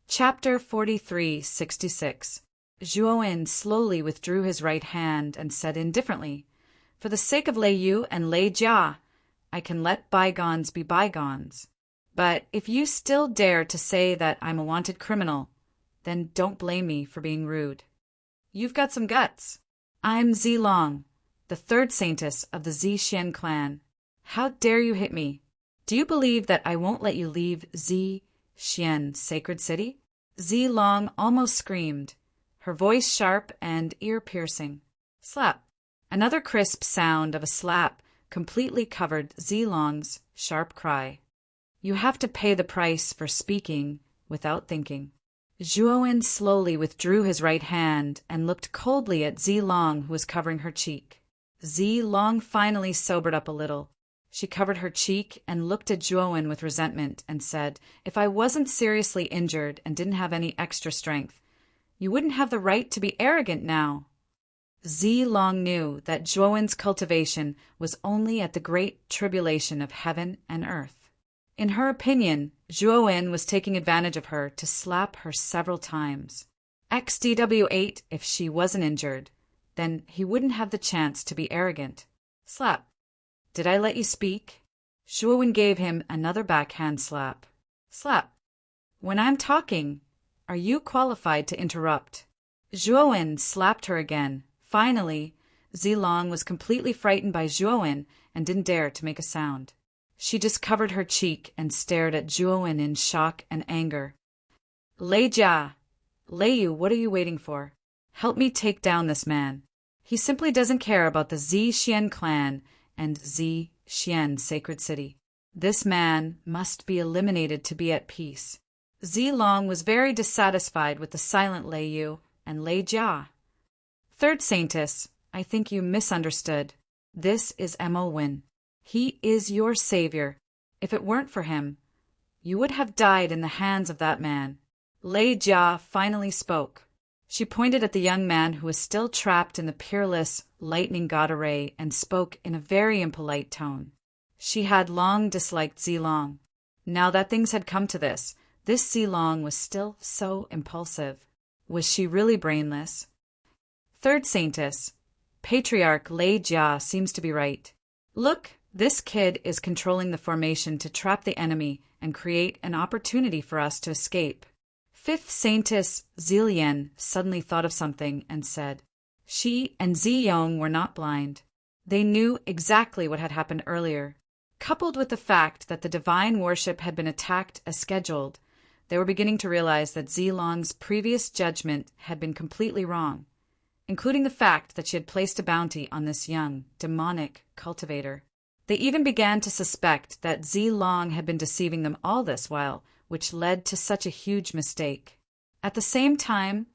Chapter 43:66. Zhuowen slowly withdrew his right hand and said indifferently, "For the sake of Lei Yu and Lei Jia, I can let bygones be bygones. But if you still dare to say that I'm a wanted criminal, then don't blame me for being rude. You've got some guts. I'm Zilong, the third saintess of the Zixien clan. How dare you hit me? Do you believe that I won't let you leave Zixien sacred city?" Zilong almost screamed, her voice sharp and ear-piercing. Slap. Another crisp sound of a slap completely covered Zilong's sharp cry. You have to pay the price for speaking without thinking. Zhuowen slowly withdrew his right hand and looked coldly at Zilong, who was covering her cheek. Zilong finally sobered up a little. She covered her cheek and looked at Zhuowen with resentment and said, "If I wasn't seriously injured and didn't have any extra strength, you wouldn't have the right to be arrogant now." Zilong knew that Zhuowen's cultivation was only at the great tribulation of heaven and earth. In her opinion, Zhuowen was taking advantage of her to slap her several times. XDW8, if she wasn't injured, then he wouldn't have the chance to be arrogant. Slap. Did I let you speak? Zhuowen gave him another backhand slap. Slap. When I'm talking, are you qualified to interrupt? Zhuowen slapped her again. Finally, Zilong was completely frightened by Zhuowen and didn't dare to make a sound. She just covered her cheek and stared at Zhuowen in shock and anger. Lei Jia, Lei Yu, what are you waiting for? Help me take down this man. He simply doesn't care about the Zixien clan and Zixien sacred city. This man must be eliminated to be at peace. Zilong was very dissatisfied with the silent Lei Yu and Lei Jia. Third saintess, I think you misunderstood. This is Mo Win. He is your savior. If it weren't for him, you would have died in the hands of that man. Lei Jia finally spoke. She pointed at the young man who was still trapped in the peerless lightning god array and spoke in a very impolite tone. She had long disliked Zilong. Now that things had come to this Zilong was still so impulsive. Was she really brainless? Third saintess, Patriarch Lei Jia seems to be right. Look, this kid is controlling the formation to trap the enemy and create an opportunity for us to escape. Fifth saintess Zilien suddenly thought of something and said, she and Ziyong were not blind. They knew exactly what had happened earlier. Coupled with the fact that the divine worship had been attacked as scheduled, they were beginning to realize that Zilong's previous judgment had been completely wrong, including the fact that she had placed a bounty on this young, demonic cultivator. They even began to suspect that Zilong had been deceiving them all this while, which led to such a huge mistake. At the same time,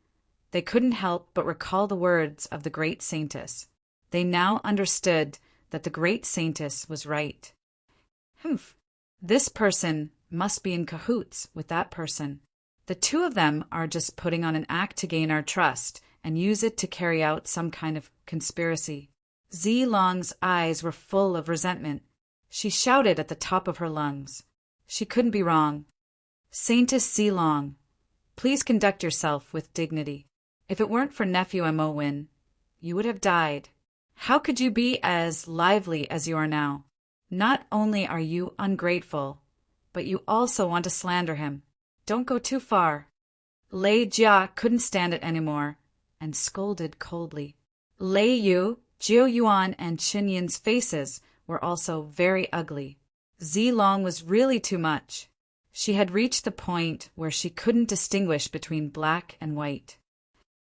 they couldn't help but recall the words of the great saintess. They now understood that the great saintess was right. This person must be in cahoots with that person. The two of them are just putting on an act to gain our trust and use it to carry out some kind of conspiracy. Zilong's eyes were full of resentment. She shouted at the top of her lungs. She couldn't be wrong. Saintess Zilong, please conduct yourself with dignity. If it weren't for nephew Mo Win, you would have died. How could you be as lively as you are now? Not only are you ungrateful, but you also want to slander him. Don't go too far. Lei Jia couldn't stand it anymore and scolded coldly. Lei Yu, Jiu Yuan, and Qin Yin's faces were also very ugly. Zilong was really too much. She had reached the point where she couldn't distinguish between black and white.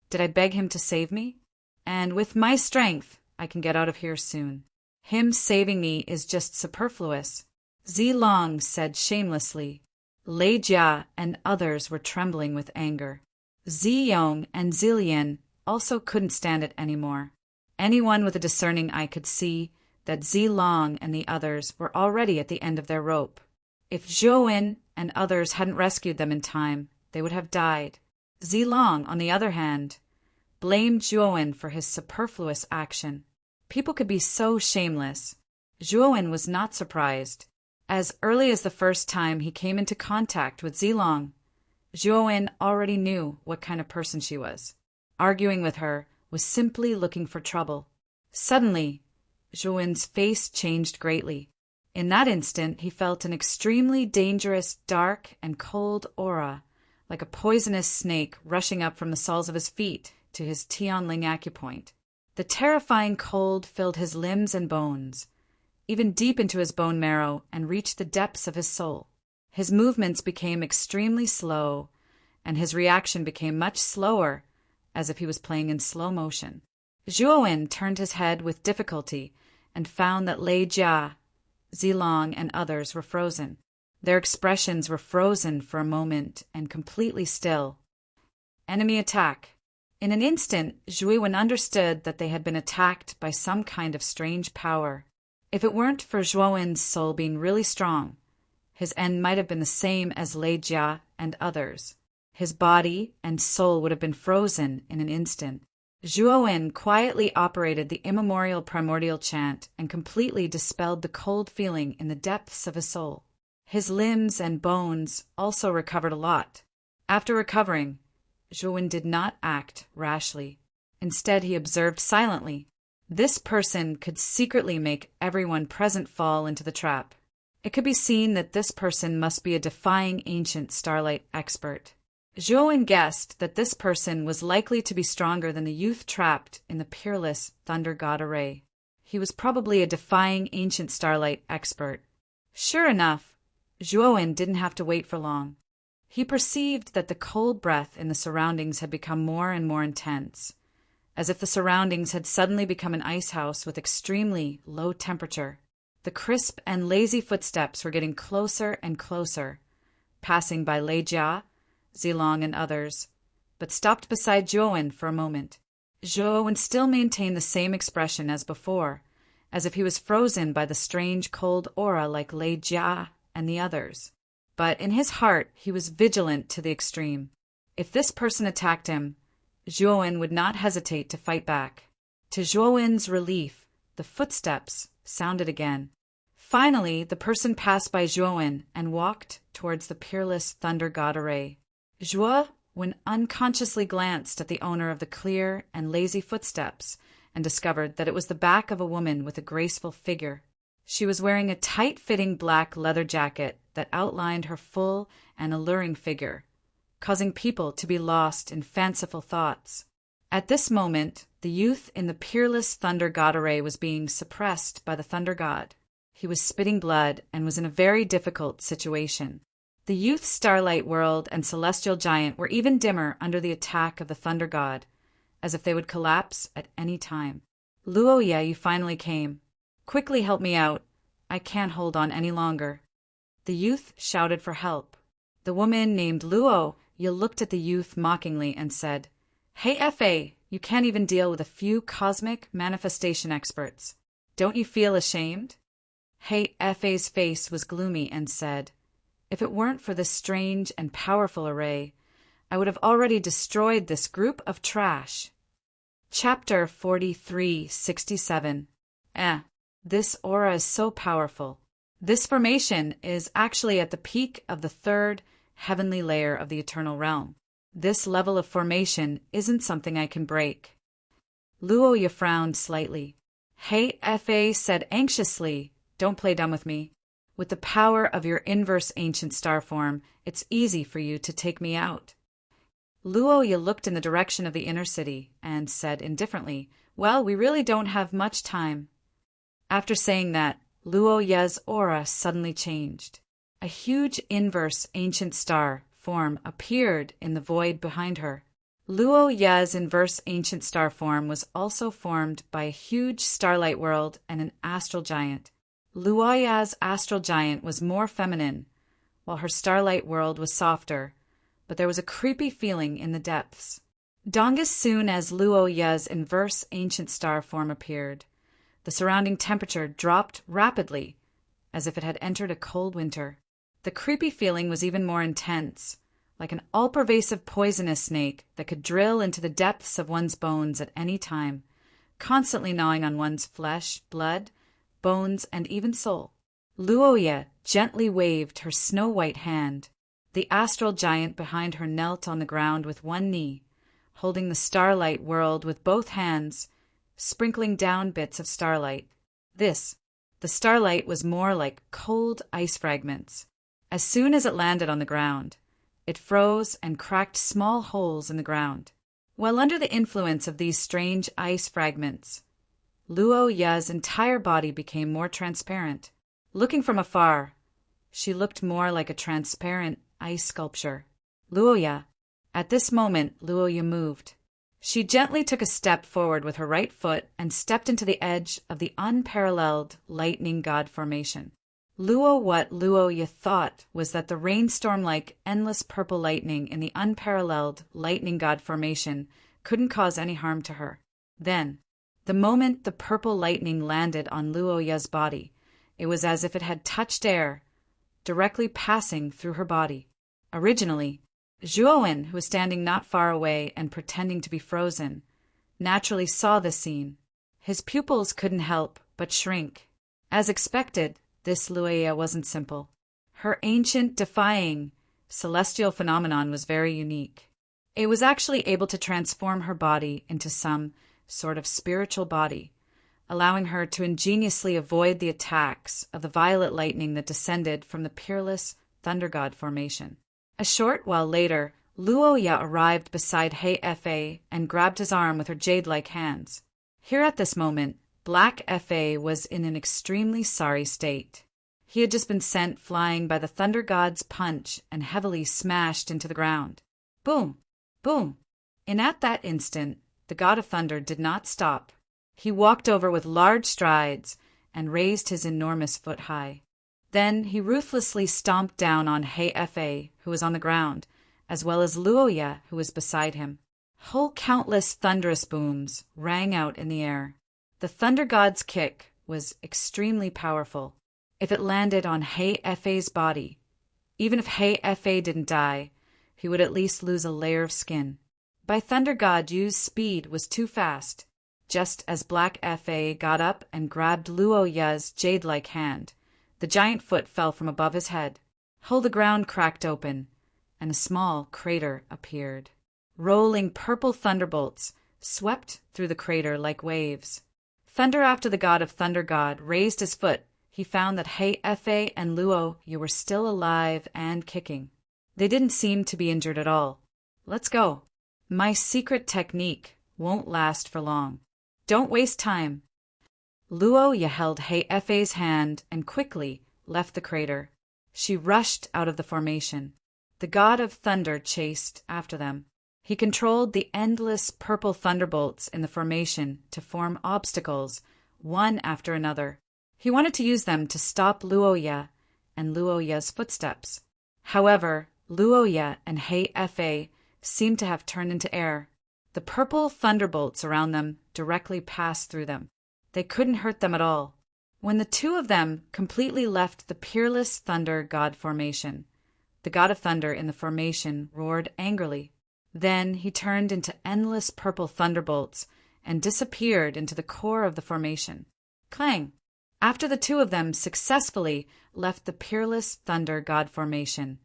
Did I beg him to save me? And with my strength, I can get out of here soon. Him saving me is just superfluous. Zilong said shamelessly. Lei Jia and others were trembling with anger. Ziyong and Zilien also couldn't stand it anymore. Anyone with a discerning eye could see that Zilong and the others were already at the end of their rope. If Zhuowen and others hadn't rescued them in time, they would have died. Zilong, on the other hand, blamed Zhuowen for his superfluous action. People could be so shameless. Zhuowen was not surprised. As early as the first time he came into contact with Zilong, Zhuowen already knew what kind of person she was. Arguing with her was simply looking for trouble. Suddenly, Zhuowen's face changed greatly. In that instant, he felt an extremely dangerous, dark, and cold aura, like a poisonous snake rushing up from the soles of his feet to his Tianling acupoint. The terrifying cold filled his limbs and bones, even deep into his bone marrow, and reached the depths of his soul. His movements became extremely slow, and his reaction became much slower, as if he was playing in slow motion. Zhuowen turned his head with difficulty and found that Lei Jia, Zilong, and others were frozen. Their expressions were frozen for a moment and completely still. Enemy attack. In an instant, Zhuowen understood that they had been attacked by some kind of strange power. If it weren't for Zhuowen's soul being really strong, his end might have been the same as Lei Jia and others. His body and soul would have been frozen in an instant. Zhuowen quietly operated the immemorial primordial chant and completely dispelled the cold feeling in the depths of his soul. His limbs and bones also recovered a lot. After recovering, Zhuowen did not act rashly. Instead, he observed silently. This person could secretly make everyone present fall into the trap. It could be seen that this person must be a defying ancient starlight expert. Zhuowen guessed that this person was likely to be stronger than the youth trapped in the peerless Thunder God array. He was probably a defying ancient starlight expert. Sure enough, Zhuowen didn't have to wait for long. He perceived that the cold breath in the surroundings had become more and more intense, as if the surroundings had suddenly become an ice house with extremely low temperature. The crisp and lazy footsteps were getting closer and closer, passing by Lei Jia, Zilong, and others, but stopped beside Zhuowen for a moment. Zhuowen still maintained the same expression as before, as if he was frozen by the strange cold aura like Lei Jia and the others. But in his heart, he was vigilant to the extreme. If this person attacked him, Zhuowen would not hesitate to fight back. To Zhuowen's relief, the footsteps sounded again. Finally, the person passed by Zhuowen and walked towards the peerless Thunder God array. Zhuowen unconsciously glanced at the owner of the clear and lazy footsteps and discovered that it was the back of a woman with a graceful figure. She was wearing a tight-fitting black leather jacket that outlined her full and alluring figure, causing people to be lost in fanciful thoughts. At this moment, the youth in the peerless Thunder God array was being suppressed by the Thunder God. He was spitting blood and was in a very difficult situation. The youth's starlight world and celestial giant were even dimmer under the attack of the Thunder God, as if they would collapse at any time. Luoye, you finally came. Quickly help me out. I can't hold on any longer. The youth shouted for help. The woman named Luoye looked at the youth mockingly and said, "Hey, F.A., you can't even deal with a few cosmic manifestation experts. Don't you feel ashamed?" Hey F.A.'s face was gloomy and said, "If it weren't for this strange and powerful array, I would have already destroyed this group of trash." Chapter 4367. This aura is so powerful. This formation is actually at the peak of the third heavenly layer of the eternal realm. This level of formation isn't something I can break. Luoye frowned slightly. Hey F.A. said anxiously, "Don't play dumb with me. With the power of your inverse ancient star form, it's easy for you to take me out." Luoye looked in the direction of the inner city and said indifferently, "Well, we really don't have much time." After saying that, Luoye's aura suddenly changed. A huge inverse ancient star form appeared in the void behind her. Luoye's inverse ancient star form was also formed by a huge starlight world and an astral giant. Luoye's astral giant was more feminine, while her starlight world was softer, but there was a creepy feeling in the depths. As soon as Luoye's inverse ancient star form appeared, the surrounding temperature dropped rapidly, as if it had entered a cold winter. The creepy feeling was even more intense, like an all-pervasive poisonous snake that could drill into the depths of one's bones at any time, constantly gnawing on one's flesh, blood, bones, and even soul. Luoye gently waved her snow-white hand. The astral giant behind her knelt on the ground with one knee, holding the starlight world with both hands, sprinkling down bits of starlight. The starlight was more like cold ice fragments. As soon as it landed on the ground, it froze and cracked small holes in the ground. While under the influence of these strange ice fragments, Luo Ya's entire body became more transparent. Looking from afar, she looked more like a transparent ice sculpture. Luo Ya. At this moment, Luo Ya moved. She gently took a step forward with her right foot and stepped into the edge of the unparalleled lightning god formation. What Luo Ya thought was that the rainstorm-like endless purple lightning in the unparalleled lightning god formation couldn't cause any harm to her. Then, the moment the purple lightning landed on Luo Ya's body, it was as if it had touched air, directly passing through her body. Originally, Zhuowen, who was standing not far away and pretending to be frozen, naturally saw this scene. His pupils couldn't help but shrink. As expected, this Luo Ya wasn't simple. Her ancient, defying, celestial phenomenon was very unique. It was actually able to transform her body into some sort of spiritual body, allowing her to ingeniously avoid the attacks of the violet lightning that descended from the peerless thunder god formation. A short while later, Luo Ya arrived beside He Fa and grabbed his arm with her jade-like hands. Here at this moment, Black Fa was in an extremely sorry state. He had just been sent flying by the thunder god's punch and heavily smashed into the ground. Boom! Boom! And at that instant, the god of thunder did not stop. He walked over with large strides and raised his enormous foot high. Then he ruthlessly stomped down on He Fa, who was on the ground, as well as Luo Ya, who was beside him. Whole countless thunderous booms rang out in the air. The thunder god's kick was extremely powerful. If it landed on He Fa's body, even if He Fa didn't die, he would at least lose a layer of skin. By thunder god Yu's speed was too fast. Just as Black Fa got up and grabbed Luo Ya's jade-like hand, the giant foot fell from above his head. The ground cracked open, and a small crater appeared. Rolling purple thunderbolts swept through the crater like waves. Thunder after the god of thunder god raised his foot, he found that He Fa and Luo Ya were still alive and kicking. They didn't seem to be injured at all. Let's go. My secret technique won't last for long. Don't waste time. Luo Ya held He Fa's hand and quickly left the crater. She rushed out of the formation. The god of thunder chased after them. He controlled the endless purple thunderbolts in the formation to form obstacles, one after another. He wanted to use them to stop Luo Ya and Luo Ya's footsteps. However, Luo Ya and He Fa seemed to have turned into air. The purple thunderbolts around them directly passed through them. They couldn't hurt them at all. When the two of them completely left the peerless thunder god formation, the god of thunder in the formation roared angrily. Then he turned into endless purple thunderbolts and disappeared into the core of the formation. Clang! After the two of them successfully left the peerless thunder god formation,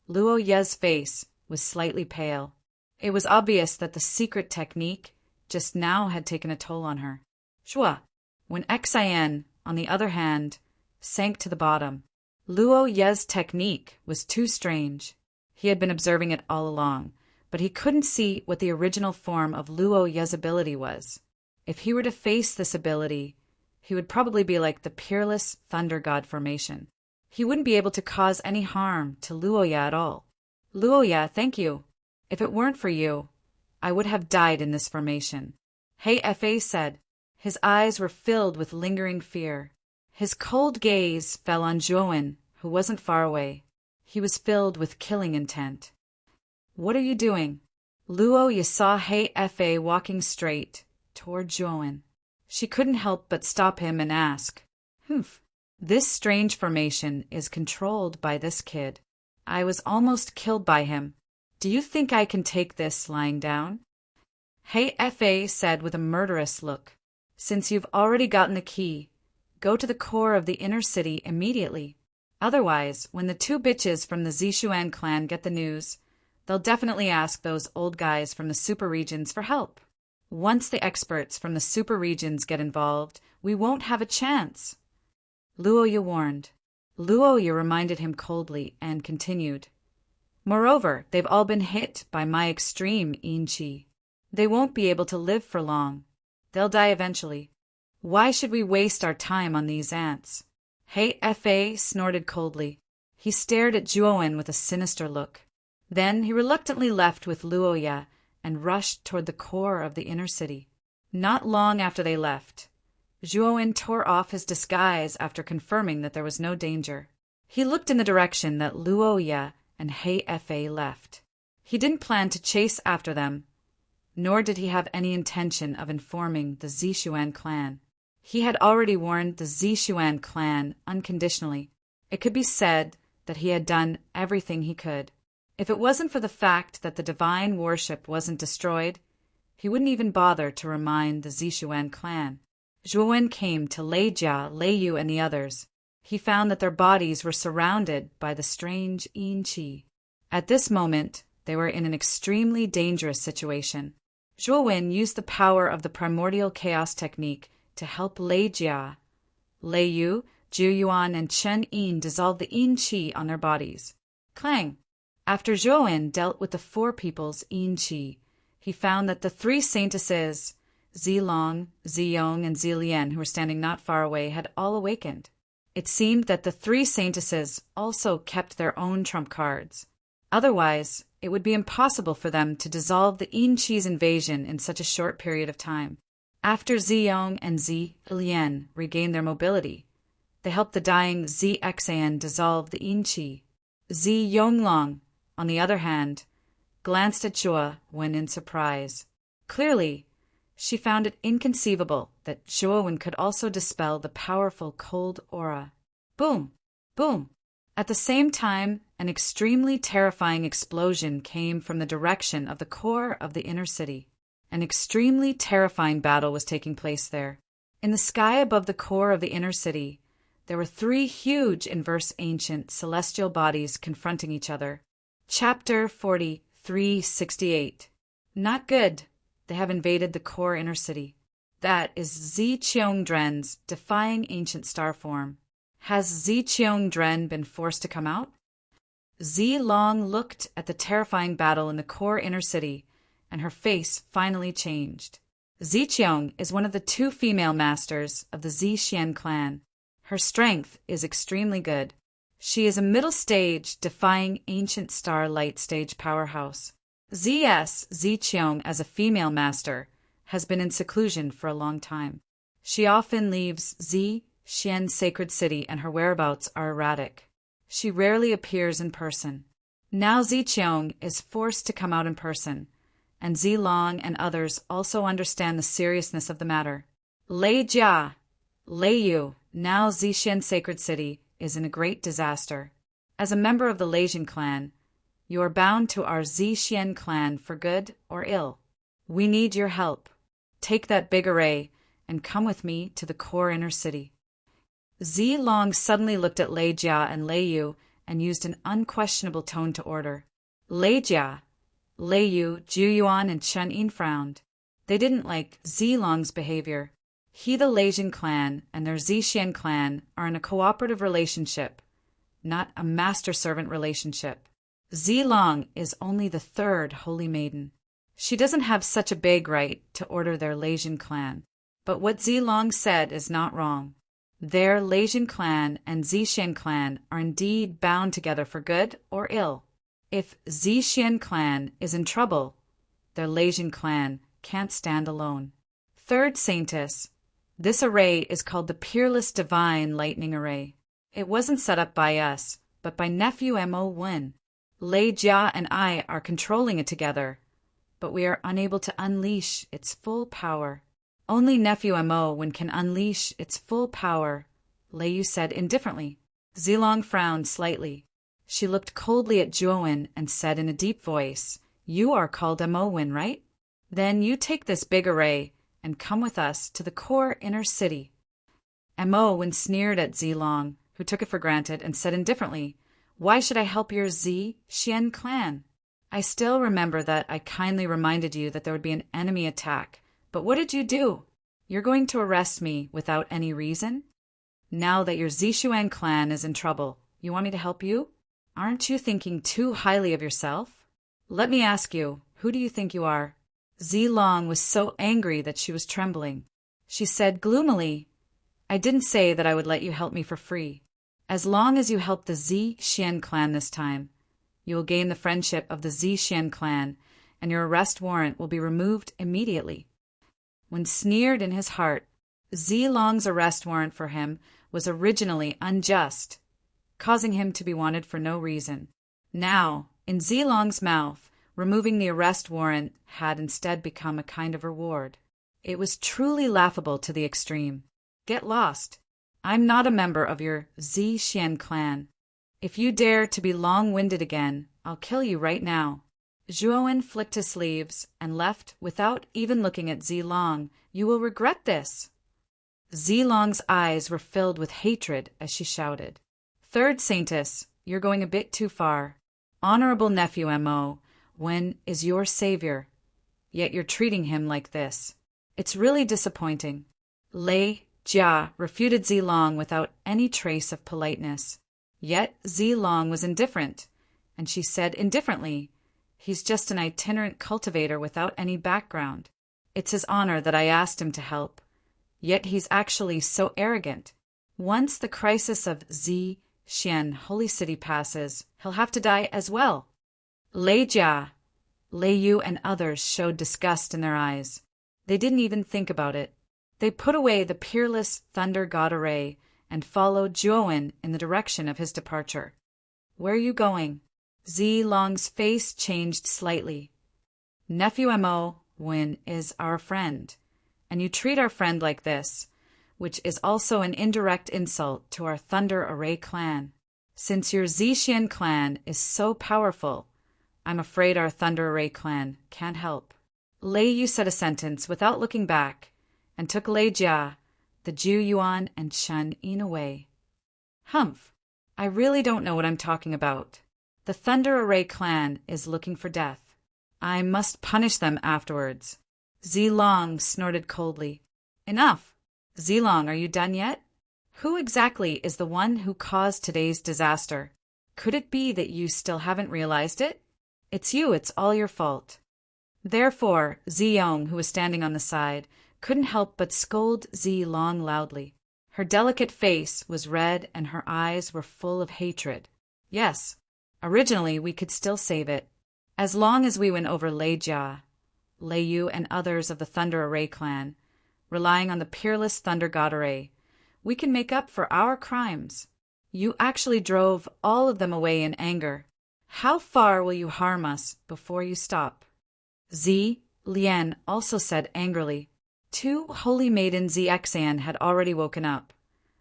Luo Ya's face was slightly pale. It was obvious that the secret technique just now had taken a toll on her. Shua! When Xian, on the other hand, sank to the bottom, Luo Ya's technique was too strange. He had been observing it all along, but he couldn't see what the original form of Luo Ya's ability was. If he were to face this ability, he would probably be like the peerless thunder god formation. He wouldn't be able to cause any harm to Luo Ya at all. Luo Ya, thank you. If it weren't for you, I would have died in this formation. He Fa said. His eyes were filled with lingering fear. His cold gaze fell on Zhuowen, who wasn't far away. He was filled with killing intent. What are you doing? Luo Ya saw He Fa walking straight toward Zhuowen. She couldn't help but stop him and ask, Humph, this strange formation is controlled by this kid. I was almost killed by him. Do you think I can take this lying down? He Fa said with a murderous look. Since you've already gotten the key, go to the core of the inner city immediately. Otherwise, when the two bitches from the Zishuan clan get the news, they'll definitely ask those old guys from the super regions for help. Once the experts from the super regions get involved, we won't have a chance. Luoya warned. Luoya reminded him coldly and continued. Moreover, they've all been hit by my extreme Yin-Chi. They won't be able to live for long. They'll die eventually. Why should we waste our time on these ants? Hey Fa snorted coldly. He stared at Zhuowen with a sinister look. Then he reluctantly left with Luoya and rushed toward the core of the inner city. Not long after they left, Zhuowen tore off his disguise after confirming that there was no danger. He looked in the direction that Luoya and Hei Fa left. He didn't plan to chase after them, nor did he have any intention of informing the Zishuan clan. He had already warned the Zishuan clan unconditionally. It could be said that he had done everything he could. If it wasn't for the fact that the divine worship wasn't destroyed, he wouldn't even bother to remind the Zishuan clan. Zhuowen came to Lei Jia, Lei Yu, and the others. He found that their bodies were surrounded by the strange Yin-Chi. At this moment, they were in an extremely dangerous situation. Zhuowen used the power of the primordial chaos technique to help Lei Jia, Lei Yu, Zhu Yuan, and Chen Yin dissolve the Yin-Chi on their bodies. Clang! After Zhuowen dealt with the four people's Yin-Chi, he found that the three saintesses, Zilong, Ziyong, and Zilian, who were standing not far away, had all awakened. It seemed that the three saintesses also kept their own trump cards. Otherwise, it would be impossible for them to dissolve the Yin-Chi's invasion in such a short period of time. After Ziyong and Zilian regained their mobility, they helped the dying Zexan dissolve the Yin-Chi. Ziyonglong, on the other hand, glanced at Zhuo when in surprise. Clearly, she found it inconceivable that Zhuowen could also dispel the powerful cold aura. Boom! Boom! At the same time, an extremely terrifying explosion came from the direction of the core of the inner city. An extremely terrifying battle was taking place there. In the sky above the core of the inner city, there were three huge inverse ancient celestial bodies confronting each other. Chapter 4368. Not good. They have invaded the core inner city. That is Zi Qiongdren's defying ancient star form. Has Zi Qiongdren been forced to come out? Zi Long looked at the terrifying battle in the core inner city, and her face finally changed. Zi Qiong is one of the two female masters of the Zishuan clan. Her strength is extremely good. She is a middle stage, defying ancient star light stage powerhouse. Zi Qiong, as a female master, has been in seclusion for a long time. She often leaves Zishuan's sacred city, and her whereabouts are erratic. She rarely appears in person. Now Zi Qiong is forced to come out in person, and Zi Long and others also understand the seriousness of the matter. Lei Jia, Lei Yu, now Zishuan sacred city, is in a great disaster. As a member of the Leijin clan, you are bound to our Zishuan clan for good or ill. We need your help. Take that big array and come with me to the core inner city. Zi Long suddenly looked at Lei Jia and Lei Yu and used an unquestionable tone to order. Lei Jia, Lei Yu, Zhu Yuan, and Chen Yin frowned. They didn't like Zi Long's behavior. He, the Leijin clan, and their Zishuan clan are in a cooperative relationship, not a master-servant relationship. Zi Long is only the third holy maiden. She doesn't have such a big right to order their Leijin clan. But what Zi Long said is not wrong. Their Leijin clan and Zishuan clan are indeed bound together for good or ill. If Zishuan clan is in trouble, their Leijin clan can't stand alone. Third saintess, this array is called the Peerless Divine Lightning Array. It wasn't set up by us, but by nephew Mo Wen. Lei Jia and I are controlling it together, but we are unable to unleash its full power. Only nephew Mo Wen can unleash its full power, Lei Yu said indifferently. Zilong frowned slightly. She looked coldly at Zhuowen and said in a deep voice, "You are called Mo Wen, right? Then you take this big array and come with us to the core inner city." Mo Wen sneered at Zilong, who took it for granted and said indifferently, "Why should I help your Xian clan?" "I still remember that I kindly reminded you that there would be an enemy attack, but what did you do? You're going to arrest me without any reason? Now that your Zishuan clan is in trouble, you want me to help you? Aren't you thinking too highly of yourself? Let me ask you, who do you think you are?" Zilong was so angry that she was trembling. She said gloomily, "I didn't say that I would let you help me for free. As long as you help the Zishian clan this time, you will gain the friendship of the Zishian clan, and your arrest warrant will be removed immediately." When sneered in his heart, Zilong's arrest warrant for him was originally unjust, causing him to be wanted for no reason. Now, in Zilong's mouth, removing the arrest warrant had instead become a kind of reward. It was truly laughable to the extreme. Get lost. I'm not a member of your Zishian clan. If you dare to be long-winded again, I'll kill you right now. Zhuowen flicked his sleeves and left without even looking at Zilong. "You will regret this." Zilong's eyes were filled with hatred as she shouted, "Third Saintess, you're going a bit too far. Honorable nephew Mo, Wen is your savior, yet you're treating him like this. It's really disappointing." Lei Jia refuted Zilong without any trace of politeness. Yet Zilong was indifferent, and she said indifferently, "He's just an itinerant cultivator without any background. It's his honor that I asked him to help. Yet he's actually so arrogant. Once the crisis of Zishian Holy City passes, he'll have to die as well." Lei Jia, Lei Yu, and others showed disgust in their eyes. They didn't even think about it. They put away the peerless thunder god array and followed Zhuowen in the direction of his departure. "Where are you going?" Zilong's face changed slightly. "Nephew Mo Wen is our friend, and you treat our friend like this, which is also an indirect insult to our Thunder Array clan. Since your Zishian clan is so powerful, I'm afraid our Thunder Array clan can't help." Lei Yu said a sentence without looking back and took Lei Jia, the Ju Yuan, and Shen Yin away. "Humph! I really don't know what I'm talking about. The Thunder Array clan is looking for death. I must punish them afterwards." Zilong snorted coldly. "Enough! Zilong, are you done yet? Who exactly is the one who caused today's disaster? Could it be that you still haven't realized it? It's you, it's all your fault." Therefore, Ziyong, who was standing on the side, couldn't help but scold Zilong loudly. Her delicate face was red and her eyes were full of hatred. Yes, originally we could still save it. As long as we went over Lei Jia, Lei Yu, and others of the Thunder Array clan, relying on the peerless Thunder God Array, we can make up for our crimes. You actually drove all of them away in anger. How far will you harm us before you stop?" Zi Lian also said angrily. Two holy maidens Zexan had already woken up,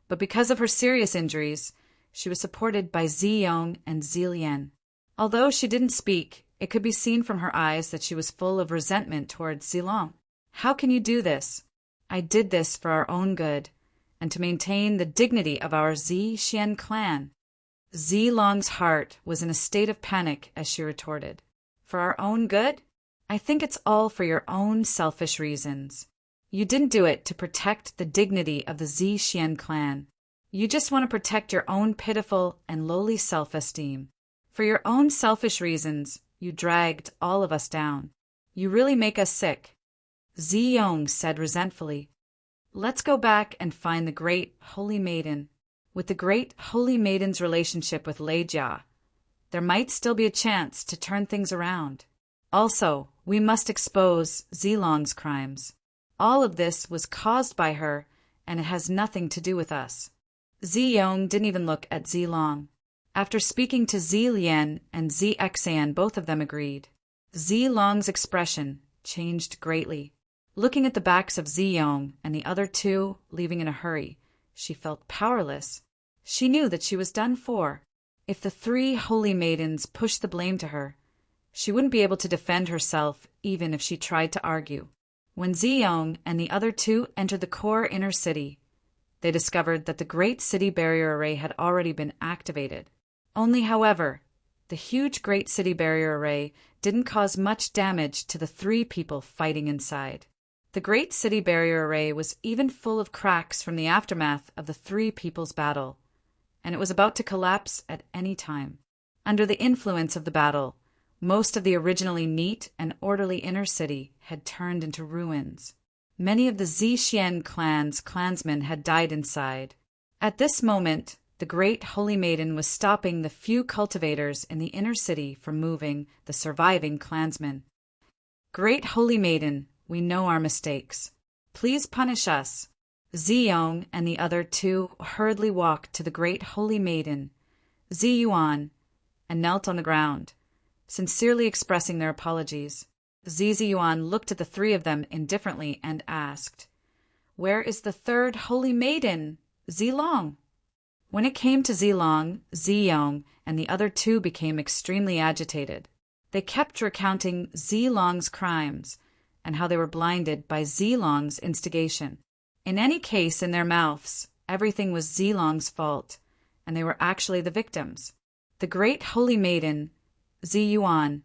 but because of her serious injuries, she was supported by Ziyong and Zilian. Although she didn't speak, it could be seen from her eyes that she was full of resentment towards Zilong. "How can you do this? I did this for our own good, and to maintain the dignity of our Zishian clan." Zilong's heart was in a state of panic as she retorted, "For our own good? I think it's all for your own selfish reasons. You didn't do it to protect the dignity of the Zishian clan. You just want to protect your own pitiful and lowly self-esteem. For your own selfish reasons, you dragged all of us down. You really make us sick." Ziyong said resentfully, "Let's go back and find the great holy maiden. With the great holy maiden's relationship with Lei Jia, there might still be a chance to turn things around. Also, we must expose Zilong's crimes. All of this was caused by her, and it has nothing to do with us." Ziyong didn't even look at Zilong. After speaking to Zilian and Zexan, both of them agreed. Zilong's expression changed greatly. Looking at the backs of Ziyong and the other two leaving in a hurry, she felt powerless. She knew that she was done for. If the three holy maidens pushed the blame to her, she wouldn't be able to defend herself even if she tried to argue. When Ziyong and the other two entered the core inner city, they discovered that the Great City Barrier Array had already been activated. Only, however, the huge Great City Barrier Array didn't cause much damage to the 3 people fighting inside. The Great City Barrier Array was even full of cracks from the aftermath of the 3 people's battle, and it was about to collapse at any time. Under the influence of the battle, most of the originally neat and orderly inner city had turned into ruins. Many of the Zixian clan's clansmen had died inside. At this moment, the Great Holy Maiden was stopping the few cultivators in the inner city from moving the surviving clansmen. Great Holy Maiden, we know our mistakes. Please punish us. Ziyong and the other 2 hurriedly walked to the Great Holy Maiden, Ziyuan, and knelt on the ground, sincerely expressing their apologies. Ziyuan looked at the 3 of them indifferently and asked, "Where is the 3rd Holy Maiden, Zilong?" When it came to Zilong, Ziyong and the other 2 became extremely agitated. They kept recounting Zilong's crimes and how they were blinded by Zilong's instigation. In any case, in their mouths, everything was Zilong's fault, and they were actually the victims. The Great Holy Maiden, Ziyuan,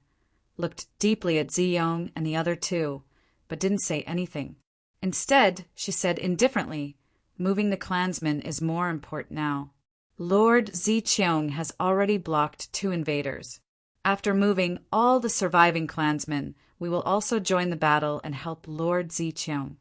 looked deeply at Ziyong and the other 2, but didn't say anything. Instead, she said indifferently, "Moving the clansmen is more important now. Lord Ziqiang has already blocked 2 invaders. After moving all the surviving clansmen, we will also join the battle and help Lord Ziqiang."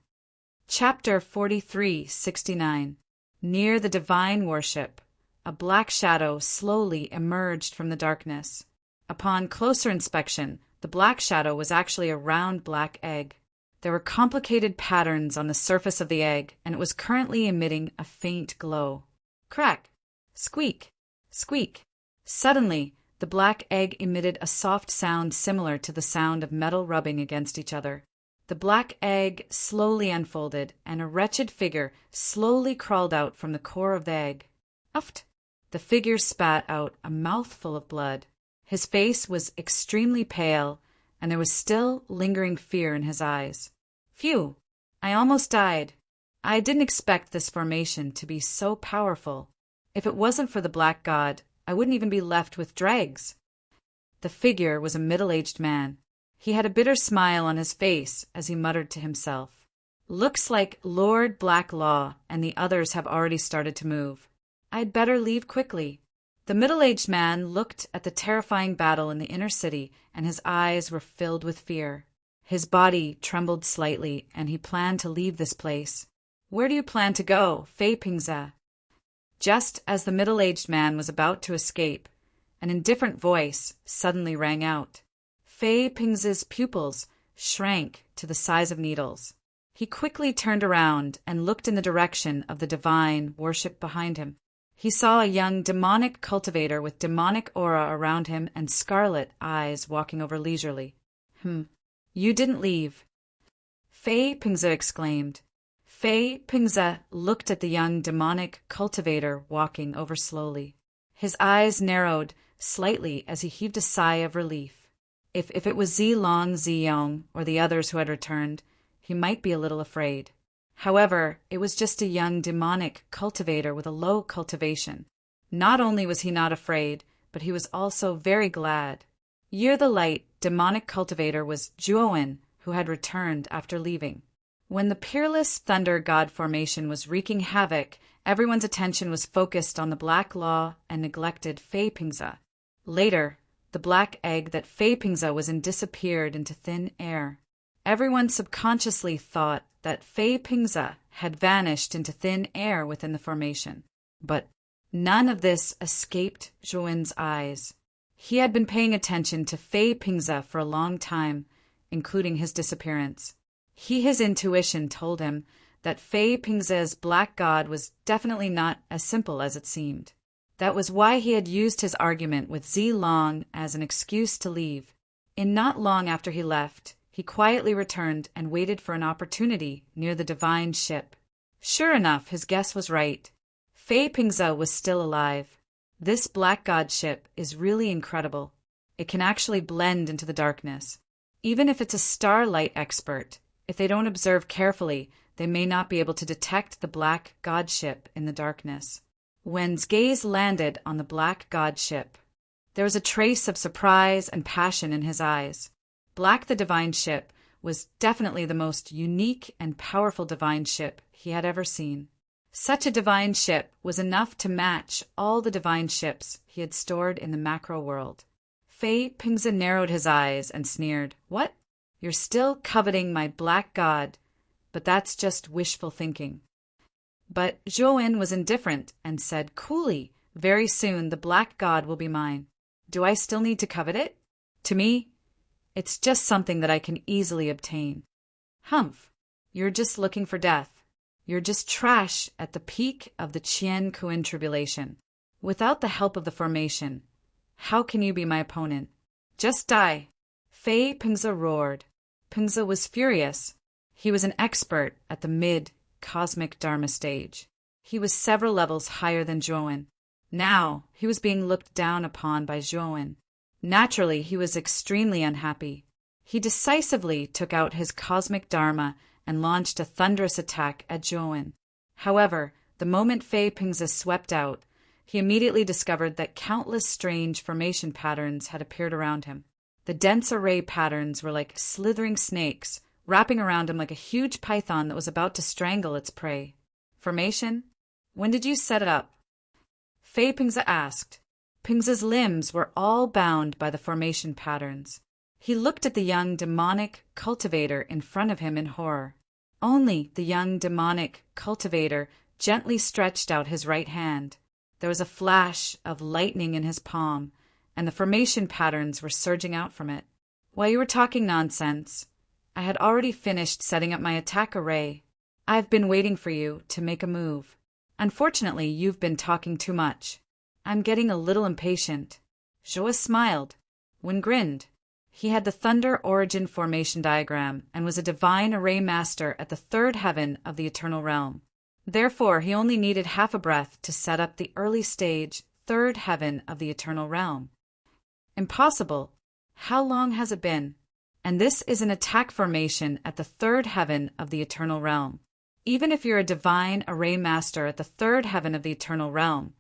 Chapter 43-69. Near the divine worship, a black shadow slowly emerged from the darkness. Upon closer inspection, the black shadow was actually a round black egg. There were complicated patterns on the surface of the egg, and it was currently emitting a faint glow. Crack! Squeak! Squeak! Suddenly, the black egg emitted a soft sound similar to the sound of metal rubbing against each other. The black egg slowly unfolded, and a wretched figure slowly crawled out from the core of the egg. Uft! The figure spat out a mouthful of blood. His face was extremely pale, and there was still lingering fear in his eyes. Phew! I almost died. I didn't expect this formation to be so powerful. If it wasn't for the Black God, I wouldn't even be left with dregs. The figure was a middle-aged man. He had a bitter smile on his face as he muttered to himself, "Looks like Lord Black Law and the others have already started to move. I'd better leave quickly." The middle-aged man looked at the terrifying battle in the inner city, and his eyes were filled with fear. His body trembled slightly, and he planned to leave this place. "Where do you plan to go, Fei Pingze?" Just as the middle-aged man was about to escape, an indifferent voice suddenly rang out. Fei Pingze's pupils shrank to the size of needles. He quickly turned around and looked in the direction of the divine worship behind him. He saw a young demonic cultivator with demonic aura around him and scarlet eyes walking over leisurely. You didn't leave," Fei Pingze exclaimed. Fei Pingze looked at the young demonic cultivator walking over slowly. His eyes narrowed slightly as he heaved a sigh of relief. If it was Zilong Ziyong or the others who had returned, he might be a little afraid. However, it was just a young demonic cultivator with a low cultivation. Not only was he not afraid, but he was also very glad. Year the Light demonic cultivator was Zhuowen, who had returned after leaving. When the peerless thunder god formation was wreaking havoc, everyone's attention was focused on the Black Law and neglected Fei Pingze. Later, the black egg that Fei Pingze was in disappeared into thin air. Everyone subconsciously thought that Fei Pingze had vanished into thin air within the formation. But none of this escaped Zhuowen's eyes. He had been paying attention to Fei Pingze for a long time, including his disappearance. His intuition told him that Fei Pingze's black god was definitely not as simple as it seemed. That was why he had used his argument with Zilong as an excuse to leave. Not long after he left, he quietly returned and waited for an opportunity near the divine ship. Sure enough, his guess was right. Fei Pingze was still alive. This black god ship is really incredible. It can actually blend into the darkness. Even if it's a starlight expert, if they don't observe carefully, they may not be able to detect the black god ship in the darkness. Wen's gaze landed on the black god ship. There was a trace of surprise and passion in his eyes. Black the divine ship was definitely the most unique and powerful divine ship he had ever seen. Such a divine ship was enough to match all the divine ships he had stored in the macro world. Fei Pingze narrowed his eyes and sneered. What? You're still coveting my black god, but that's just wishful thinking. But Zhou was indifferent and said coolly, very soon the black god will be mine. Do I still need to covet it? To me, it's just something that I can easily obtain. Humph, you're just looking for death. You're just trash at the peak of the Qian Kuan tribulation. Without the help of the formation, how can you be my opponent? Just die. Fei Pingze roared. Pingze was furious. He was an expert at the mid-cosmic Dharma stage. He was several levels higher than Zhou. Now he was being looked down upon by Zhou. Naturally, he was extremely unhappy. He decisively took out his cosmic Dharma and launched a thunderous attack at Zhou. However, the moment Fei Pingze swept out, he immediately discovered that countless strange formation patterns had appeared around him. The dense array patterns were like slithering snakes, wrapping around him like a huge python that was about to strangle its prey. Formation? When did you set it up? Fei Pingze asked. Pingze's limbs were all bound by the formation patterns. He looked at the young demonic cultivator in front of him in horror. Only the young demonic cultivator gently stretched out his right hand. There was a flash of lightning in his palm, and the formation patterns were surging out from it. While you were talking nonsense, I had already finished setting up my attack array. I've been waiting for you to make a move. Unfortunately, you've been talking too much. I'm getting a little impatient. Zhou smiled. Wen grinned. He had the Thunder Origin Formation Diagram and was a divine array master at the third heaven of the Eternal Realm. Therefore, he only needed half a breath to set up the early stage third heaven of the Eternal Realm. Impossible. How long has it been? And this is an attack formation at the third heaven of the Eternal Realm. Even if you're a divine array master at the third heaven of the Eternal Realm,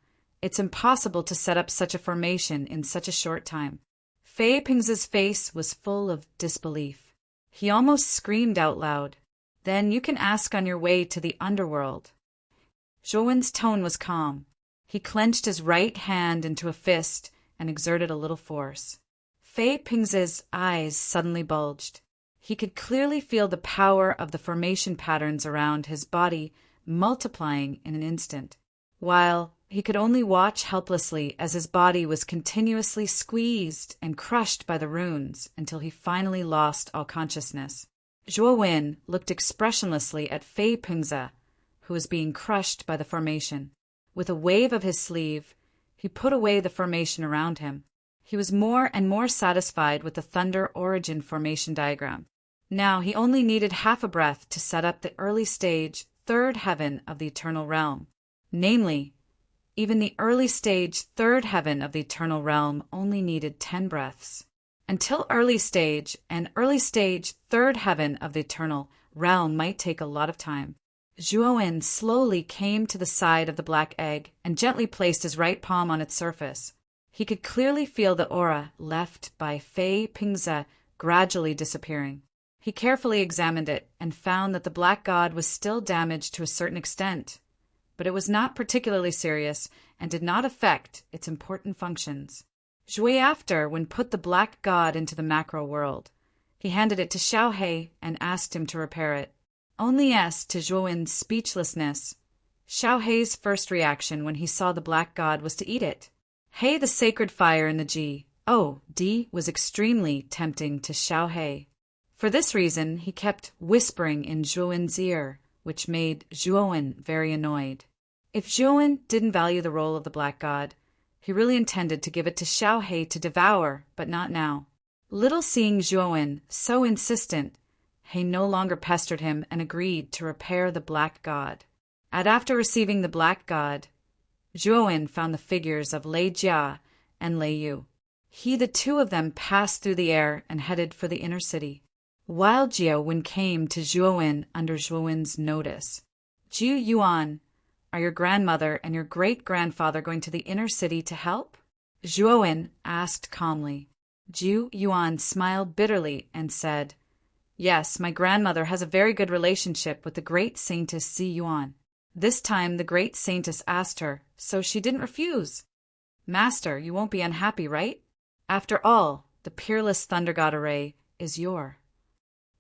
it's impossible to set up such a formation in such a short time. Fei Pingze's face was full of disbelief. He almost screamed out loud. Then you can ask on your way to the underworld. Zhou tone was calm. He clenched his right hand into a fist and exerted a little force. Fei Pingze's eyes suddenly bulged. He could clearly feel the power of the formation patterns around his body multiplying in an instant, while he could only watch helplessly as his body was continuously squeezed and crushed by the runes until he finally lost all consciousness. Zhou looked expressionlessly at Fei Pingze, who was being crushed by the formation. With a wave of his sleeve, he put away the formation around him. He was more and more satisfied with the Thunder Origin Formation Diagram. Now he only needed half a breath to set up the early stage third heaven of the Eternal Realm. Namely, even the early stage third heaven of the Eternal Realm only needed 10 breaths. Until early stage and early stage third heaven of the Eternal Realm might take a lot of time. Zhou slowly came to the side of the black egg and gently placed his right palm on its surface. He could clearly feel the aura left by Fei Pingze gradually disappearing. He carefully examined it and found that the black god was still damaged to a certain extent, but it was not particularly serious and did not affect its important functions. When put the black god into the macro world, he handed it to Xiaohe and asked him to repair it. Only yes to Zhou speechlessness. Xiaohe's first reaction when he saw the black god was to eat it. Hei, the sacred fire in the G-O-D, was extremely tempting to Xiaohe. For this reason, he kept whispering in Zhou ear, which made Zhou very annoyed. If Zhou didn't value the role of the black god, he really intended to give it to Xiaohe to devour, but not now. Little seeing Zhou so insistent, He no longer pestered him and agreed to repair the black god. And after receiving the black god, Zhou found the figures of Lei Jia and Lei Yu. The two of them passed through the air and headed for the inner city. While Jiawen came to Zhuowen under Zhuowen's notice. Zhu Yuan, are your grandmother and your great-grandfather going to the inner city to help? Zhuowen asked calmly. Zhu Yuan smiled bitterly and said, Yes, my grandmother has a very good relationship with the great saintess Zi Yuan. This time the great saintess asked her, so she didn't refuse. Master, you won't be unhappy, right? After all, the peerless thunder god array is your.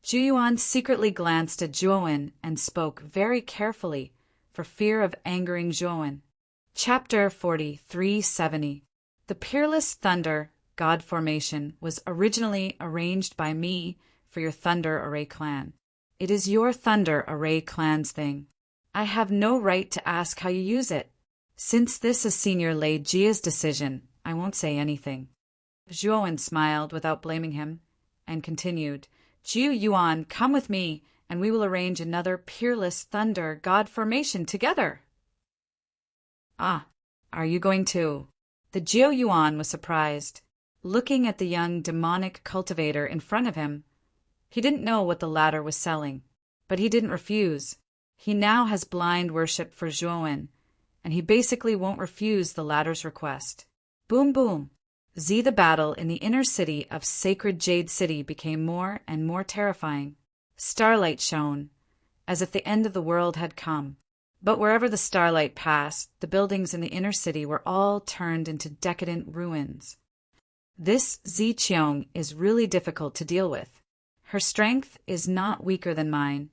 Zhu Yuan secretly glanced at Zhuowen and spoke very carefully for fear of angering Zhuowen. Chapter 4370. The peerless thunder god formation was originally arranged by me for your thunder array clan. It is your thunder array clan's thing. I have no right to ask how you use it. Since this is Senior Lei Jia's decision, I won't say anything. Zhuowen smiled without blaming him and continued, Zhu Yuan, come with me, and we will arrange another peerless thunder god formation together. Ah, are you going to? The Zhu Yuan was surprised, looking at the young demonic cultivator in front of him. He didn't know what the latter was selling, but he didn't refuse. He now has blind worship for Zhuowen, and he basically won't refuse the latter's request. Boom boom. The battle in the inner city of Sacred Jade City became more and more terrifying. Starlight shone, as if the end of the world had come. But wherever the starlight passed, the buildings in the inner city were all turned into decadent ruins. This Zi Qiong is really difficult to deal with. Her strength is not weaker than mine,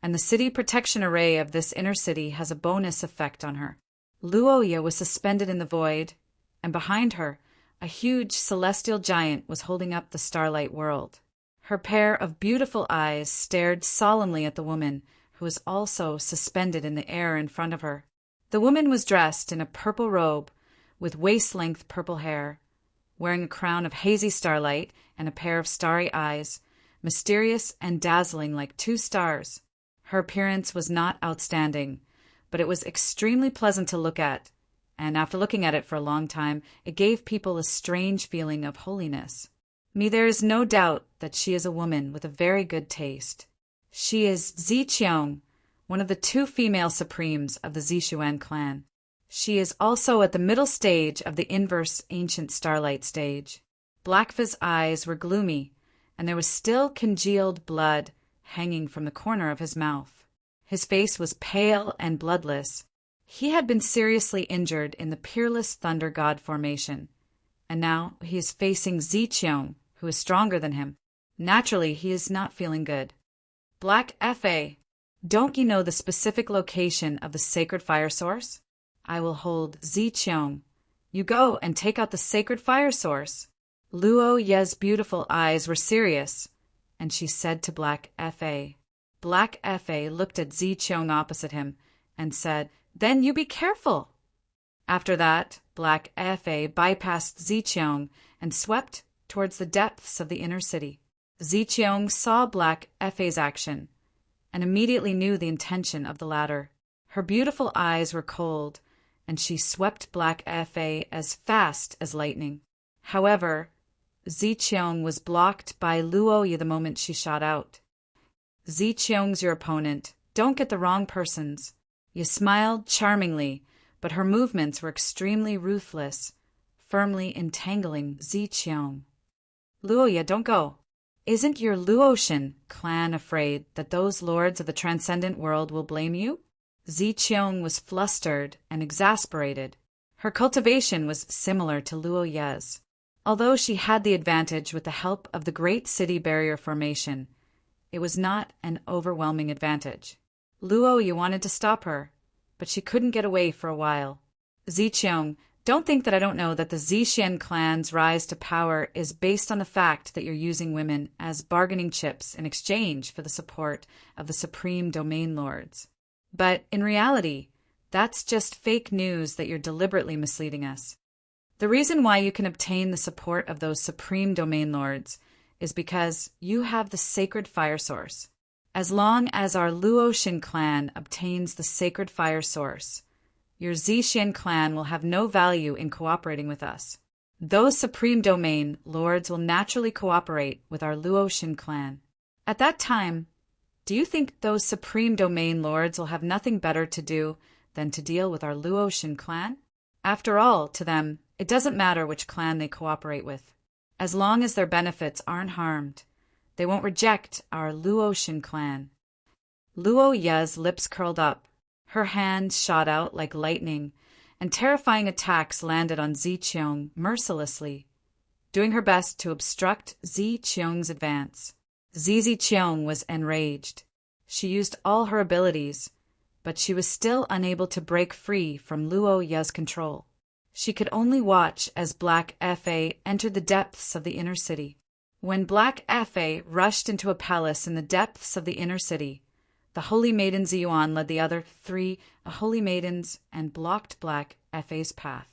and the city protection array of this inner city has a bonus effect on her. Luoya was suspended in the void, and behind her, a huge celestial giant was holding up the starlight world. Her pair of beautiful eyes stared solemnly at the woman, who was also suspended in the air in front of her. The woman was dressed in a purple robe with waist-length purple hair, wearing a crown of hazy starlight and a pair of starry eyes, mysterious and dazzling like two stars. Her appearance was not outstanding, but it was extremely pleasant to look at, and after looking at it for a long time, it gave people a strange feeling of holiness. There is no doubt that she is a woman with a very good taste. She is Zi Qiong, one of the two female supremes of the Zishuan clan. She is also at the middle stage of the inverse ancient starlight stage. Blackfa's eyes were gloomy, and there was still congealed blood hanging from the corner of his mouth. His face was pale and bloodless. He had been seriously injured in the peerless thunder god formation, and now he is facing Zi Qiong, who is stronger than him. Naturally, he is not feeling good. Black Fa, don't you know the specific location of the sacred fire source? I will hold Zi Qiong. You go and take out the sacred fire source. Luo Ye's beautiful eyes were serious, and she said to Black Fa. Black Fa looked at Zi Qiong opposite him and said, Then you be careful. After that, Black Fa bypassed Zi Qiong and swept towards the depths of the inner city. Zi Qiong saw Black Fa's action and immediately knew the intention of the latter. Her beautiful eyes were cold, and she swept Black Fa as fast as lightning. However, Zi Qiong was blocked by Luoya the moment she shot out. Zi Qiong's your opponent. Don't get the wrong persons. You smiled charmingly, but her movements were extremely ruthless, firmly entangling Zi Qiong. Luoya, don't go. Isn't your Luoshan clan afraid that those lords of the transcendent world will blame you? Zi Qiong was flustered and exasperated. Her cultivation was similar to Luoya's. Although she had the advantage with the help of the Great City Barrier Formation, it was not an overwhelming advantage. Luoya wanted to stop her, but she couldn't get away for a while. Zi Qiong, don't think that I don't know that the Zishan clan's rise to power is based on the fact that you're using women as bargaining chips in exchange for the support of the Supreme Domain Lords. But in reality, that's just fake news that you're deliberately misleading us. The reason why you can obtain the support of those Supreme Domain Lords is because you have the sacred fire source. As long as our Luoshan clan obtains the sacred fire source, your Zishan clan will have no value in cooperating with us. Those Supreme Domain Lords will naturally cooperate with our Luoshan clan. At that time, do you think those supreme domain lords will have nothing better to do than to deal with our Luotian clan? After all, to them, it doesn't matter which clan they cooperate with. As long as their benefits aren't harmed, they won't reject our Luotian clan. Luo Ye's lips curled up, her hands shot out like lightning, and terrifying attacks landed on Zi Qiong mercilessly, doing her best to obstruct Zi Qiong's advance. Zi Qiong was enraged. She used all her abilities, but she was still unable to break free from Luo Ye's control. She could only watch as Black Fa entered the depths of the inner city. When Black Fa rushed into a palace in the depths of the inner city, the Holy Maiden Ziyuan led the other 3 Holy Maidens and blocked Black Fa's path.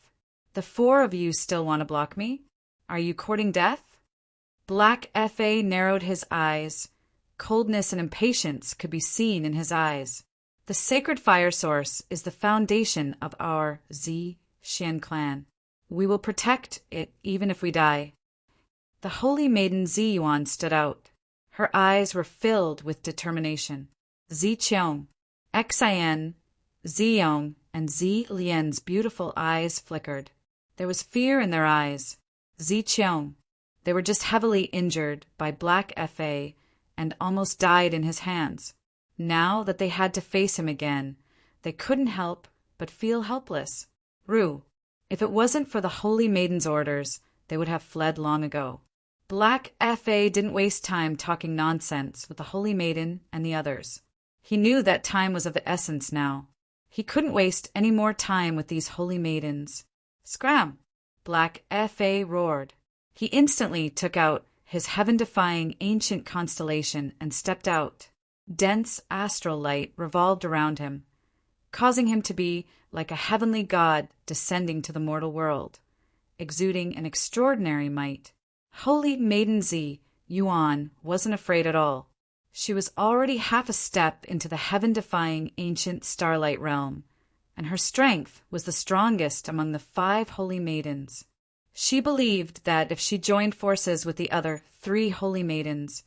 The 4 of you still want to block me? Are you courting death? Black Fa narrowed his eyes. Coldness and impatience could be seen in his eyes. The sacred fire source is the foundation of our Zi Xian clan. We will protect it even if we die. The Holy Maiden Ziyuan stood out. Her eyes were filled with determination. Zi Qiong, Xian, Ziyong, and Zi Lian's beautiful eyes flickered. There was fear in their eyes. Zi Qiong, they were just heavily injured by Black Fa and almost died in his hands. Now that they had to face him again, they couldn't help but feel helpless. Ru, if it wasn't for the Holy Maiden's orders, they would have fled long ago. Black Fa didn't waste time talking nonsense with the Holy Maiden and the others. He knew that time was of the essence now. He couldn't waste any more time with these Holy Maidens. Scram! Black Fa roared. He instantly took out his heaven-defying ancient constellation and stepped out. Dense astral light revolved around him, causing him to be like a heavenly god descending to the mortal world, exuding an extraordinary might. Holy Maiden Zi Yuan wasn't afraid at all. She was already half a step into the heaven-defying ancient starlight realm, and her strength was the strongest among the 5 holy maidens. She believed that if she joined forces with the other 3 holy maidens,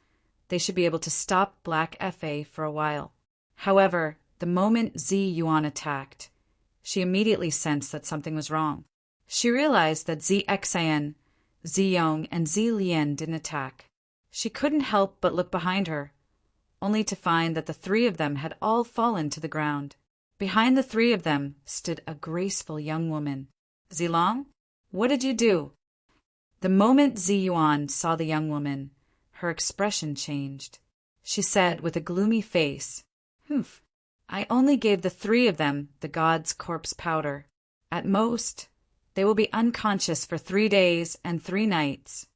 they should be able to stop Black Fa for a while. However, the moment Zi Yuan attacked, she immediately sensed that something was wrong. She realized that Zi Xian, Ziyong, and Zi Lian didn't attack. She couldn't help but look behind her, only to find that the 3 of them had all fallen to the ground. Behind the 3 of them stood a graceful young woman. Zilong, what did you do? The moment Zi Yuan saw the young woman, her expression changed. She said with a gloomy face, "Humph, I only gave the 3 of them the god's corpse powder. At most, they will be unconscious for 3 days and 3 nights.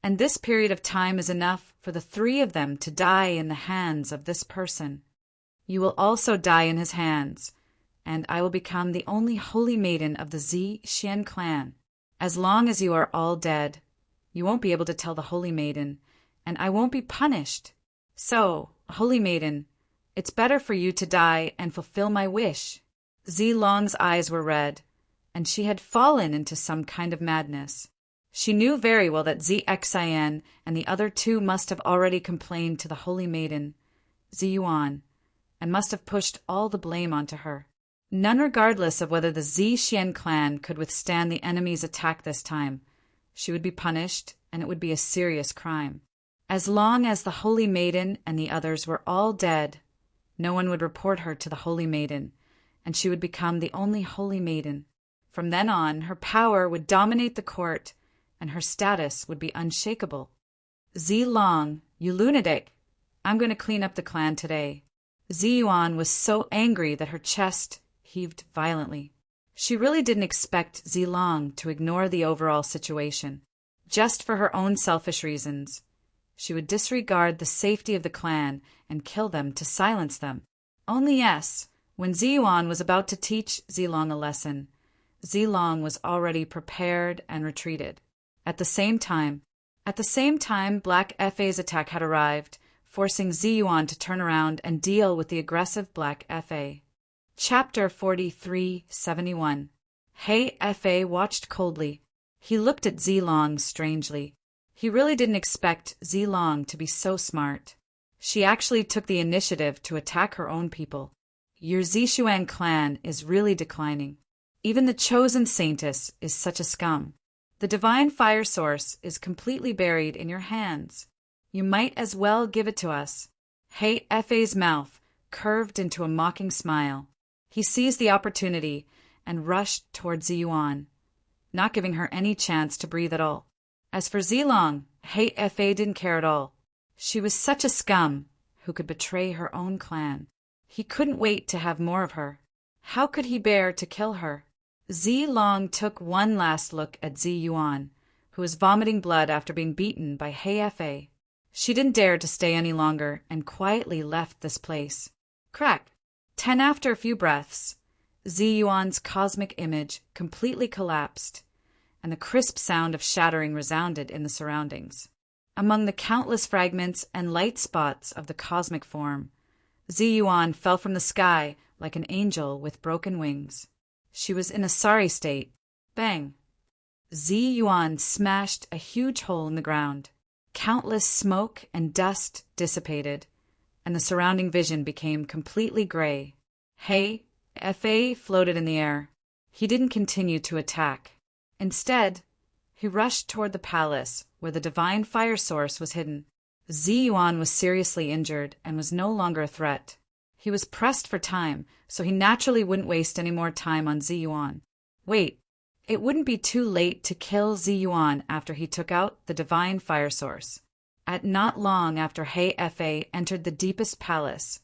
And this period of time is enough for the 3 of them to die in the hands of this person. You will also die in his hands, and I will become the only holy maiden of the Zi Xian clan. As long as you are all dead, you won't be able to tell the holy maiden, and I won't be punished. So, holy maiden, it's better for you to die and fulfill my wish." Zi Long's eyes were red, and she had fallen into some kind of madness. She knew very well that Zi Xian and the other 2 must have already complained to the Holy Maiden, Zi Yuan, and must have pushed all the blame onto her. None regardless of whether the Zi Xian clan could withstand the enemy's attack this time. She would be punished, and it would be a serious crime. As long as the Holy Maiden and the others were all dead, no one would report her to the Holy Maiden, and she would become the only Holy Maiden. From then on, her power would dominate the court, and her status would be unshakable. Zi Long, you lunatic! I'm going to clean up the clan today. Zi Yuan was so angry that her chest heaved violently. She really didn't expect Zi Long to ignore the overall situation. Just for her own selfish reasons, she would disregard the safety of the clan and kill them to silence them. Only yes, when Zi Yuan was about to teach Zi Long a lesson, Zi Long was already prepared and retreated. At the same time, Black Fa's attack had arrived, forcing Zi Yuan to turn around and deal with the aggressive Black Fa. Chapter 4371. Hei Fa watched coldly. He looked at Zi Long strangely. He really didn't expect Zi Long to be so smart. She actually took the initiative to attack her own people. Your Zishuan clan is really declining. Even the chosen saintess is such a scum. The divine fire source is completely buried in your hands. You might as well give it to us. Hei Fei's mouth curved into a mocking smile. He seized the opportunity and rushed toward Ziyuan, not giving her any chance to breathe at all. As for Zilong, Hei Fei didn't care at all. She was such a scum who could betray her own clan. He couldn't wait to have more of her. How could he bear to kill her? Zilong took one last look at Ziyuan, who was vomiting blood after being beaten by Hei Fei. She didn't dare to stay any longer and quietly left this place. Crack! 10 after a few breaths, Ziyuan's cosmic image completely collapsed, and the crisp sound of shattering resounded in the surroundings. Among the countless fragments and light spots of the cosmic form, Ziyuan fell from the sky like an angel with broken wings. She was in a sorry state. Bang! Ziyuan smashed a huge hole in the ground. Countless smoke and dust dissipated, and the surrounding vision became completely gray. Hei Fei floated in the air. He didn't continue to attack. Instead, he rushed toward the palace where the divine fire source was hidden. Ziyuan was seriously injured and was no longer a threat. He was pressed for time, so he naturally wouldn't waste any more time on Ziyuan. Wait, it wouldn't be too late to kill Ziyuan after he took out the divine fire source. At not long after Hei Fei entered the deepest palace,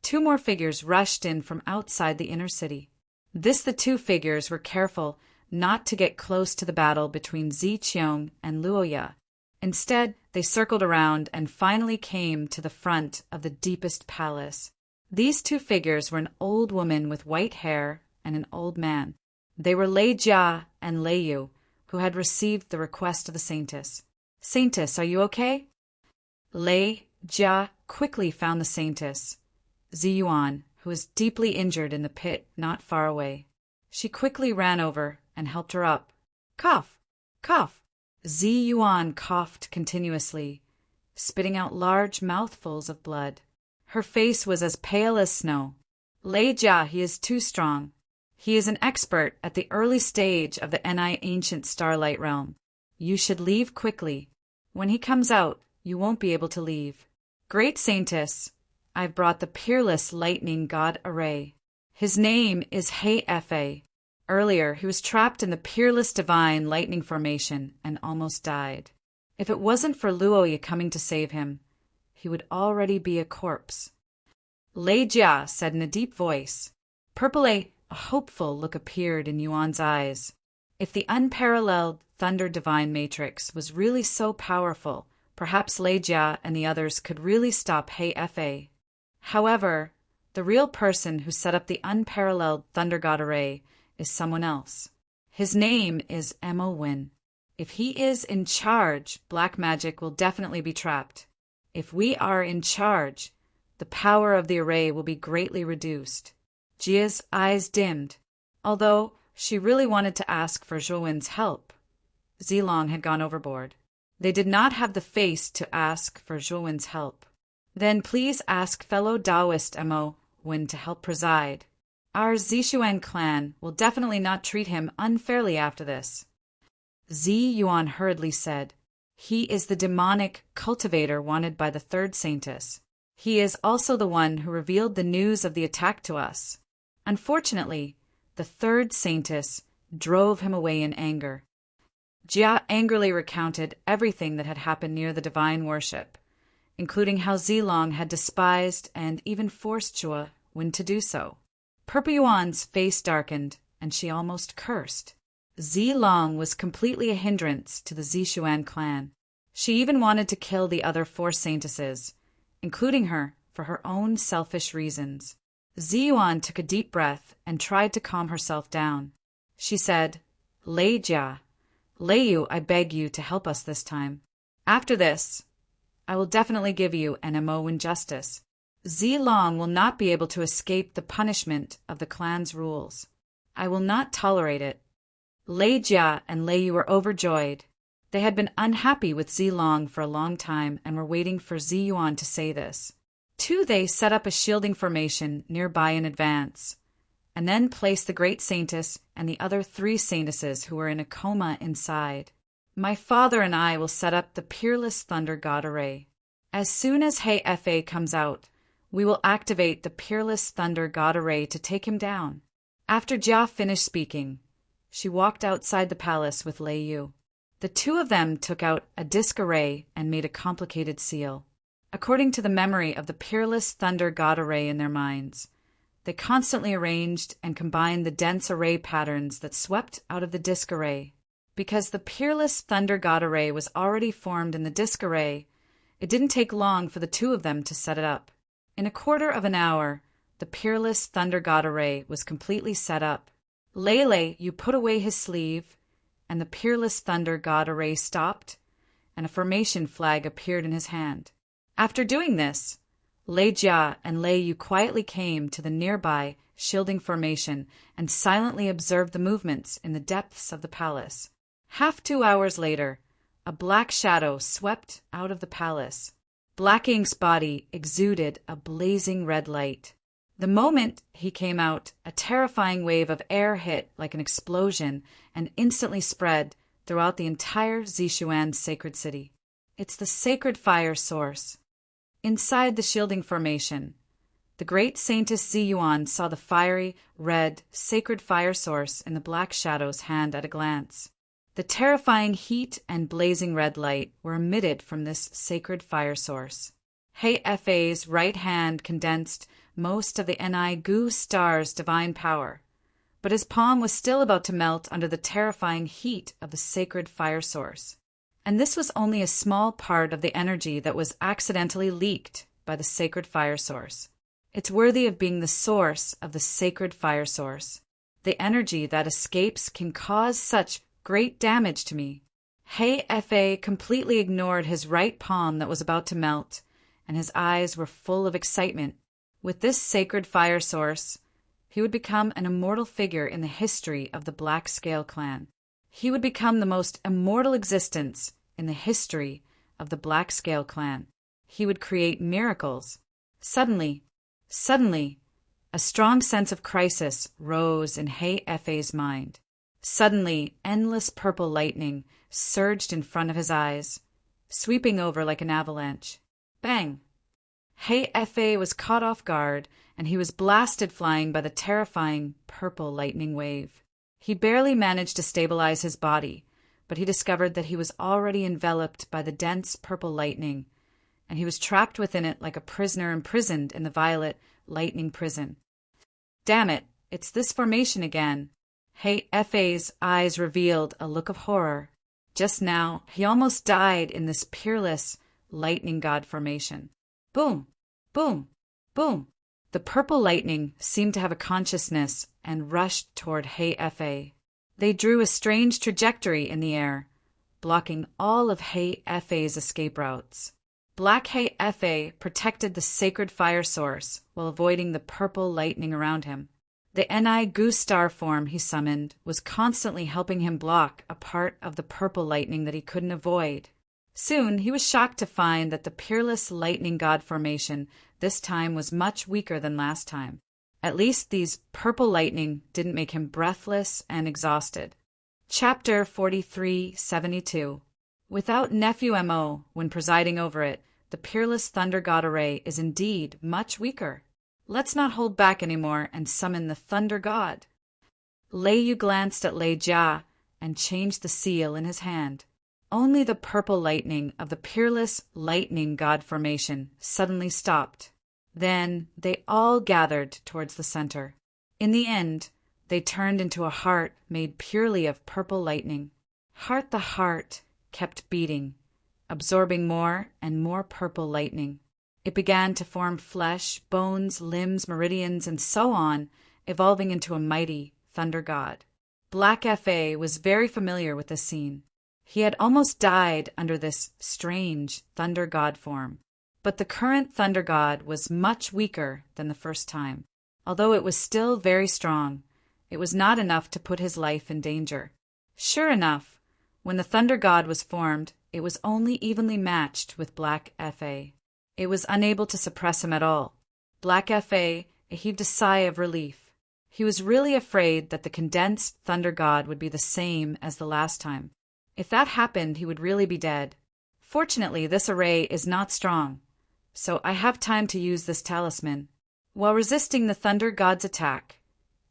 2 more figures rushed in from outside the inner city. The 2 figures were careful not to get close to the battle between Ziqiong and Luoya. Instead, they circled around and finally came to the front of the deepest palace. These 2 figures were an old woman with white hair and an old man. They were Lei Jia and Lei Yu, who had received the request of the saintess. Saintess, are you okay? Lei Jia quickly found the saintess, Ziyuan, who was deeply injured in the pit not far away. She quickly ran over and helped her up. Cough! Cough! Ziyuan coughed continuously, spitting out large mouthfuls of blood. Her face was as pale as snow. Lei Jia, he is too strong. He is an expert at the early stage of the Ni ancient starlight realm. You should leave quickly. When he comes out, you won't be able to leave. Great saintess, I've brought the peerless lightning god Array. His name is Hei Fei. Earlier, he was trapped in the peerless divine lightning formation and almost died. If it wasn't for Luoya coming to save him, he would already be a corpse. Lei Jia said in a deep voice. A hopeful look appeared in Yuan's eyes. If the unparalleled Thunder Divine Matrix was really so powerful, perhaps Lei Jia and the others could really stop Hei Fei. However, the real person who set up the unparalleled Thunder God Array is someone else. His name is Mo Win. If he is in charge, black magic will definitely be trapped. If we are in charge, the power of the array will be greatly reduced. Jia's eyes dimmed, although she really wanted to ask for Zhouwen's help. Zilong had gone overboard. They did not have the face to ask for Zhouwen's help. Then please ask fellow Taoist Mo Win to help preside. Our Zishuan clan will definitely not treat him unfairly after this. Ziyuan hurriedly said, he is the demonic cultivator wanted by the 3rd saintess. He is also the one who revealed the news of the attack to us. Unfortunately, the 3rd saintess drove him away in anger. Jia angrily recounted everything that had happened near the divine worship, including how Zilong had despised and even forced Zhuo Wen to do so. Purple Yuan's face darkened, and she almost cursed. Zilong was completely a hindrance to the Zishuan clan. She even wanted to kill the other 4 saintesses, including her, for her own selfish reasons. Ziyuan took a deep breath and tried to calm herself down. She said, Lei Jia, Lei Yu, I beg you to help us this time. After this, I will definitely give you an Mo in justice. Zilong will not be able to escape the punishment of the clan's rules. I will not tolerate it. Lei Jia and Lei Yu were overjoyed. They had been unhappy with Zilong for a long time and were waiting for Ziyuan to say this. Two, they set up a shielding formation nearby in advance, and then placed the great saintess and the other 3 saintesses who were in a coma inside. My father and I will set up the peerless thunder god array. As soon as He comes out, we will activate the peerless thunder god array to take him down. After Jia finished speaking, she walked outside the palace with Lei Yu. The 2 of them took out a disc array and made a complicated seal. According to the memory of the peerless thunder god array in their minds, they constantly arranged and combined the dense array patterns that swept out of the disc array. Because the peerless thunder god array was already formed in the disc array, it didn't take long for the 2 of them to set it up. In a quarter of an hour, the peerless thunder god array was completely set up. Lei Yu put away his sleeve, and the peerless thunder god array stopped, and a formation flag appeared in his hand. After doing this, Lei Jia and Lei Yu quietly came to the nearby shielding formation and silently observed the movements in the depths of the palace. 2 hours later, a black shadow swept out of the palace. Black Ink's body exuded a blazing red light. The moment he came out, a terrifying wave of air hit like an explosion and instantly spread throughout the entire Zishuan sacred city. It's the sacred fire source. Inside the shielding formation, the great saintess Ziyuan saw the fiery, red, sacred fire source in the black shadow's hand at a glance. The terrifying heat and blazing red light were emitted from this sacred fire source. He's right hand condensed most of the Gu star's divine power, but his palm was still about to melt under the terrifying heat of the sacred fire source. And this was only a small part of the energy that was accidentally leaked by the sacred fire source. It's worthy of being the source of the sacred fire source. The energy that escapes can cause such great damage to me. He completely ignored his right palm that was about to melt, and his eyes were full of excitement. With this sacred fire source, he would become an immortal figure in the history of the Black Scale clan. He would become the most immortal existence in the history of the Black Scale clan. He would create miracles. Suddenly, a strong sense of crisis rose in He's mind. Suddenly, endless purple lightning surged in front of his eyes, sweeping over like an avalanche. Bang! He was caught off guard, and he was blasted flying by the terrifying purple lightning wave. He barely managed to stabilize his body, but he discovered that he was already enveloped by the dense purple lightning, and he was trapped within it like a prisoner imprisoned in the violet lightning prison. Damn it, it's this formation again. He's eyes revealed a look of horror. Just now, he almost died in this peerless lightning god formation. Boom! Boom! Boom! The purple lightning seemed to have a consciousness and rushed toward He. They drew a strange trajectory in the air, blocking all of He's escape routes. Black He protected the sacred fire source while avoiding the purple lightning around him. The Gu star form he summoned was constantly helping him block a part of the purple lightning that he couldn't avoid. Soon he was shocked to find that the peerless lightning god formation this time was much weaker than last time. At least these purple lightning didn't make him breathless and exhausted. Chapter 4372. Without Nephew Mo when presiding over it, the peerless thunder god array is indeed much weaker. Let's not hold back anymore and summon the thunder god. Lei Yu glanced at Lei Jia and changed the seal in his hand. Only the purple lightning of the peerless lightning god formation suddenly stopped. Then they all gathered towards the center. In the end, they turned into a heart made purely of purple lightning. The heart kept beating, absorbing more and more purple lightning. It began to form flesh, bones, limbs, meridians, and so on, evolving into a mighty thunder god. Black was very familiar with this scene. He had almost died under this strange thunder god form. But the current thunder god was much weaker than the first time. Although it was still very strong, it was not enough to put his life in danger. Sure enough, When the Thunder God was formed, it was only evenly matched with Black Fa. It was unable to suppress him at all. Black Fa heaved a sigh of relief. He was really afraid that the condensed Thunder God would be the same as the last time. If that happened, he would really be dead. Fortunately, this array is not strong, so I have time to use this talisman. While resisting the Thunder God's attack,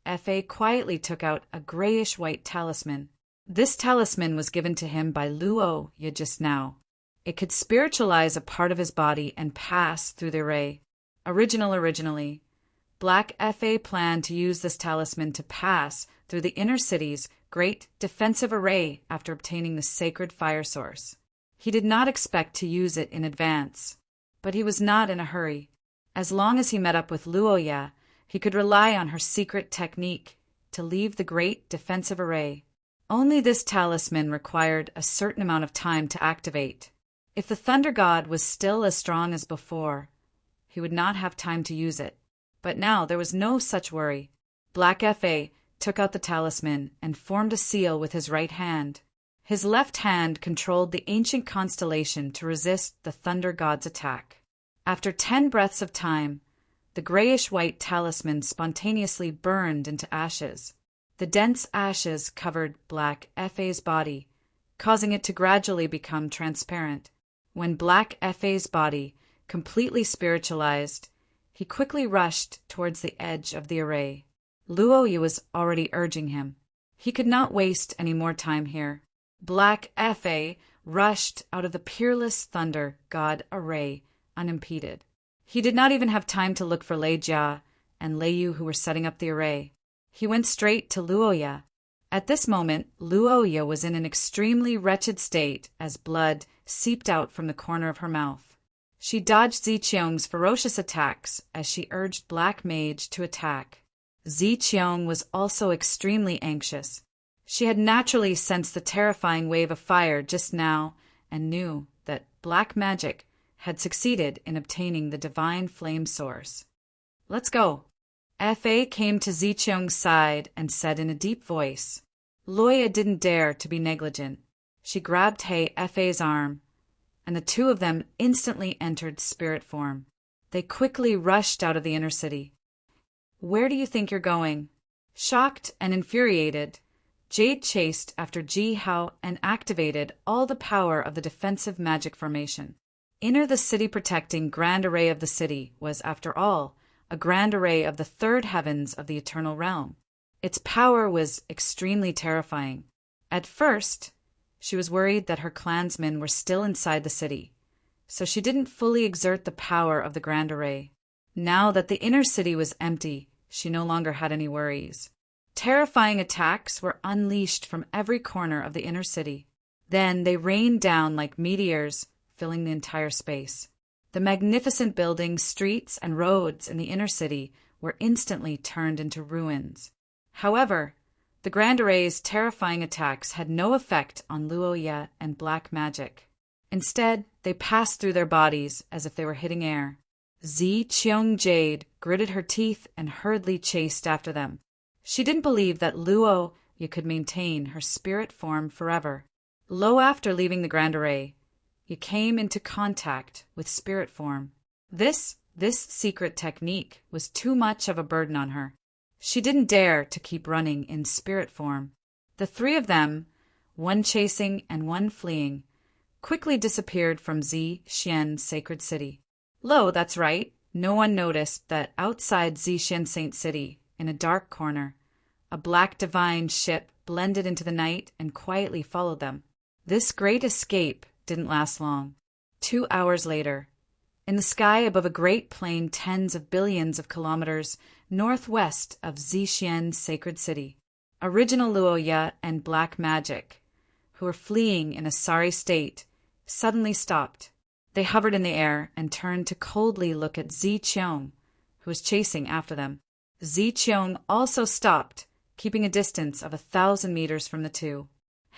Fa quietly took out a grayish-white talisman. This talisman was given to him by Luo Ya just now. It could spiritualize a part of his body and pass through the array. Originally, Black Fa planned to use this talisman to pass through the inner city's great defensive array after obtaining the sacred fire source. He did not expect to use it in advance, but he was not in a hurry. As long as he met up with Luo Ya, he could rely on her secret technique to leave the great defensive array. Only this talisman required a certain amount of time to activate. If the Thunder God was still as strong as before, he would not have time to use it. But now there was no such worry. Black Fa took out the talisman and formed a seal with his right hand. His left hand controlled the ancient constellation to resist the Thunder God's attack. After 10 breaths of time, the grayish-white talisman spontaneously burned into ashes. The dense ashes covered Black Fa's body, causing it to gradually become transparent. When Black Fa's body completely spiritualized, he quickly rushed towards the edge of the array. Luo Ya was already urging him. He could not waste any more time here. Black Fa rushed out of the peerless Thunder God array unimpeded. He did not even have time to look for Lei Jia and Lei Yu, who were setting up the array. He went straight to Luo Ya. At this moment, Luo Ya was in an extremely wretched state as blood seeped out from the corner of her mouth. She dodged Ziqiong's ferocious attacks as she urged Black Mage to attack. Ziqiong was also extremely anxious. She had naturally sensed the terrifying wave of fire just now and knew that black magic had succeeded in obtaining the divine flame source. "Let's go." Fa came to Ziqiong's side and said in a deep voice. Loya didn't dare to be negligent. She grabbed Fa's arm, and the two of them instantly entered spirit form. They quickly rushed out of the inner city. "Where do you think you're going?" Shocked and infuriated, Jade chased after Ji Hao and activated all the power of the defensive magic formation. The city-protecting grand array of the city was, after all, a grand array of the third heavens of the eternal realm. Its power was extremely terrifying. At first, she was worried that her clansmen were still inside the city, so she didn't fully exert the power of the grand array. Now that the inner city was empty, she no longer had any worries. Terrifying attacks were unleashed from every corner of the inner city. Then they rained down like meteors, filling the entire space. The magnificent buildings, streets, and roads in the inner city were instantly turned into ruins. However, the Grand Array's terrifying attacks had no effect on Luo Ya and black magic. Instead, they passed through their bodies as if they were hitting air. Ziqiong Jade gritted her teeth and hurriedly chased after them. She didn't believe that Luo Ya could maintain her spirit form forever. Lo after leaving the Grand Array, you came into contact with spirit form. This secret technique was too much of a burden on her. She didn't dare to keep running in spirit form. The three of them, one chasing and one fleeing, quickly disappeared from Zixian Sacred City. That's right. No one noticed that outside Zixian Saint City, in a dark corner, a black divine ship blended into the night and quietly followed them. This great escape didn't last long. 2 hours later, in the sky above a great plain tens of billions of kilometers northwest of Zixian Sacred City, original Luo Ya and black magic, who were fleeing in a sorry state, suddenly stopped. They hovered in the air and turned to coldly look at Ziqiong, who was chasing after them. Ziqiong also stopped, keeping a distance of 1,000 meters from the two.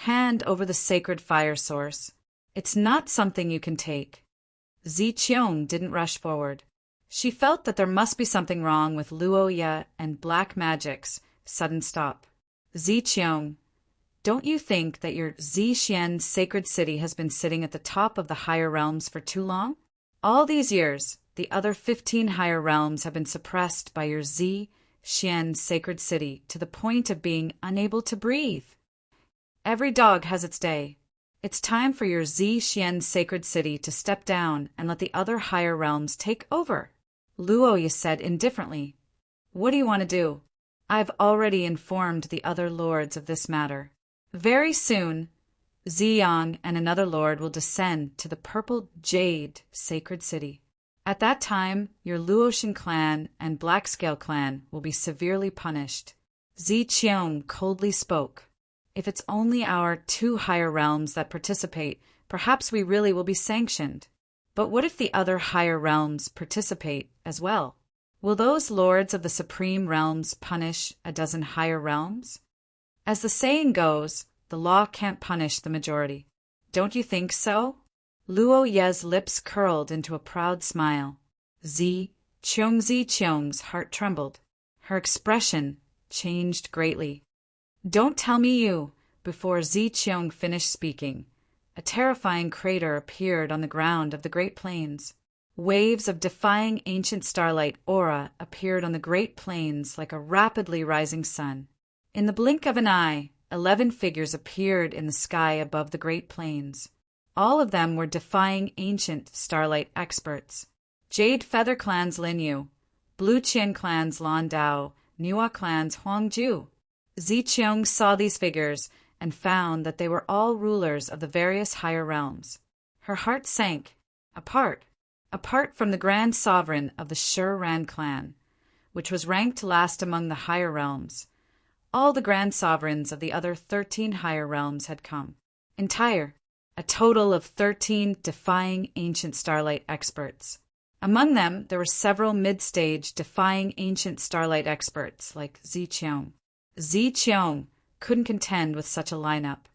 Hand over the sacred fire source. It's not something you can take. Ziqiong didn't rush forward. She felt that there must be something wrong with Luo Ya and black magic's sudden stop. Ziqiong, Don't you think that your Zixian sacred city has been sitting at the top of the higher realms for too long? All these years, the other 15 higher realms have been suppressed by your Zixian sacred city to the point of being unable to breathe. Every dog has its day. It's time for your Zixian sacred city to step down and let the other higher realms take over. Luoya said indifferently. What do you want to do? I've already informed the other lords of this matter. Very soon, Ziyang and another lord will descend to the Purple Jade Sacred City. At that time, your Luotian clan and Blackscale clan will be severely punished. Ziqiang coldly spoke. If it's only our 2 higher realms that participate, perhaps we really will be sanctioned. But what if the other higher realms participate as well? Will those lords of the supreme realms punish a dozen higher realms? As the saying goes, the law can't punish the majority. Don't you think so? Luoya's lips curled into a proud smile. Ziqiang's heart trembled. Her expression changed greatly. Don't tell me you. Before Ziqiang finished speaking, a terrifying crater appeared on the ground of the Great Plains. Waves of defying ancient starlight aura appeared on the Great Plains like a rapidly rising sun. In the blink of an eye, 11 figures appeared in the sky above the Great Plains. All of them were defying ancient starlight experts. Jade Feather Clan's Lin Yu, Blue Qian Clan's Lan Dao, Nuo Clan's Huang Ju. Ziqiang saw these figures and found that they were all rulers of the various higher realms. Her heart sank. Apart from the Grand Sovereign of the Shuran clan, which was ranked last among the higher realms, all the Grand Sovereigns of the other 13 higher realms had come. A total of 13 defying ancient starlight experts. Among them, there were several mid-stage defying ancient starlight experts like Ziqiang. Ziqiang couldn't contend with such a lineup.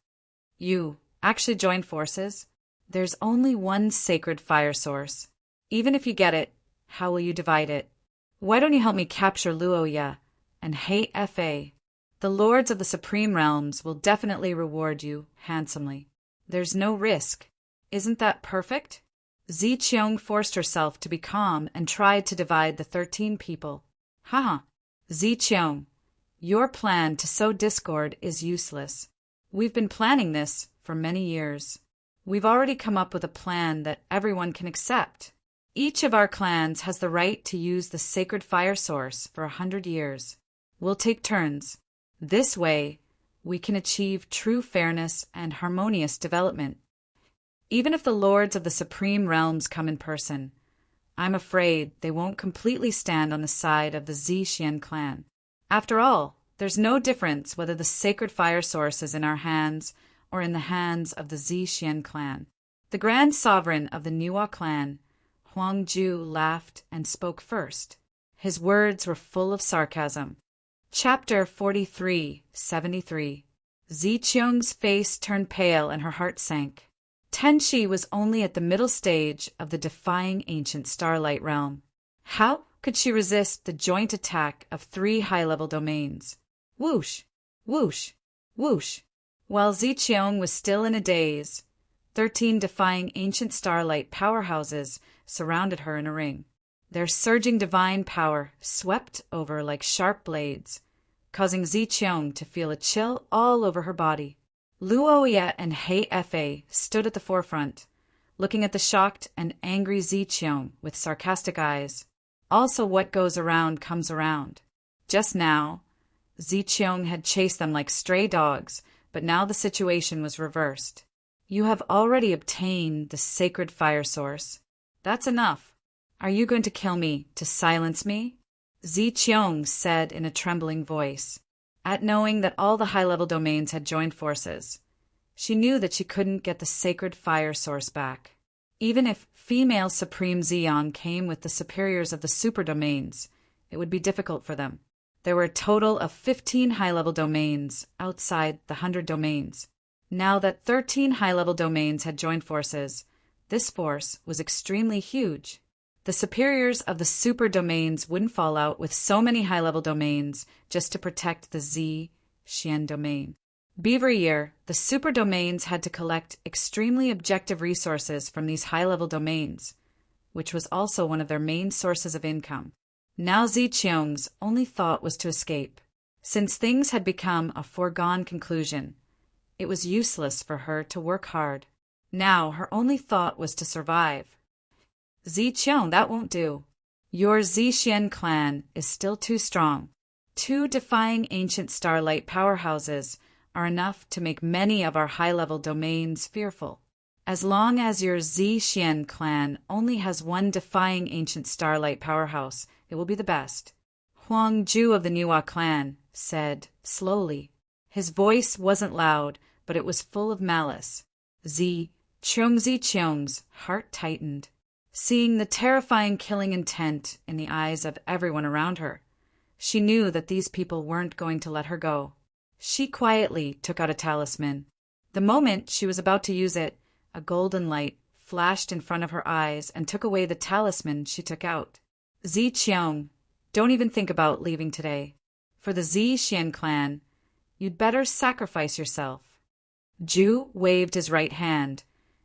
You actually joined forces? There's only one sacred fire source. Even if you get it, how will you divide it? Why don't you help me capture Luoya and Hei Fa? The lords of the supreme realms will definitely reward you handsomely. There's no risk. Isn't that perfect? Ziqiang forced herself to be calm and tried to divide the 13 people. Ziqiang, your plan to sow discord is useless. We've been planning this for many years. We've already come up with a plan that everyone can accept. Each of our clans has the right to use the sacred fire source for 100 years. We'll take turns. This way, we can achieve true fairness and harmonious development. Even if the lords of the supreme realms come in person, I'm afraid they won't completely stand on the side of the Zixian clan. After all, there's no difference whether the sacred fire source is in our hands or in the hands of the Zixian clan. The Grand Sovereign of the Nuo clan, Huang Ju, laughed and spoke first. His words were full of sarcasm. Chapter 43:73. Ziqiang's face turned pale and her heart sank. Tenshi was only at the middle stage of the defying ancient starlight realm. How could she resist the joint attack of 3 high-level domains? Whoosh, whoosh, whoosh. While Ziqiang was still in a daze, 13 defying ancient starlight powerhouses surrounded her in a ring. Their surging divine power swept over like sharp blades, causing Ziqiang to feel a chill all over her body. Luoya and Hei Fa stood at the forefront, looking at the shocked and angry Ziqiang with sarcastic eyes. Also, what goes around comes around. Just now, Ziqiang had chased them like stray dogs, but now the situation was reversed. You have already obtained the sacred fire source. That's enough. Are you going to kill me to silence me? Ziqiang said in a trembling voice. At knowing that all the high-level domains had joined forces, she knew that she couldn't get the sacred fire source back. Even if female Supreme Zeon came with the superiors of the super domains, it would be difficult for them. There were a total of 15 high-level domains outside the 100 domains. Now that 13 high-level domains had joined forces, this force was extremely huge. The superiors of the super domains wouldn't fall out with so many high-level domains just to protect the Zixian domain. Every year, the super domains had to collect extremely objective resources from these high-level domains, which was also one of their main sources of income. Now Ziqiang's only thought was to escape. Since things had become a foregone conclusion, it was useless for her to work hard. Now her only thought was to survive. Ziqiang, that won't do. Your Zixian clan is still too strong. 2 defying ancient starlight powerhouses are enough to make many of our high-level domains fearful. As long as your Zixian clan only has 1 defying ancient starlight powerhouse, it will be the best. Huang Ju of the Niwa clan said slowly. His voice wasn't loud, but it was full of malice. Ziqiang's heart tightened, seeing the terrifying killing intent in the eyes of everyone around her. She knew that these people weren't going to let her go. She quietly took out a talisman. The moment she was about to use it, a golden light flashed in front of her eyes and took away the talisman she took out. Ziqiang, don't even think about leaving today. For the Zixian clan, you'd better sacrifice yourself. Ju waved his right hand,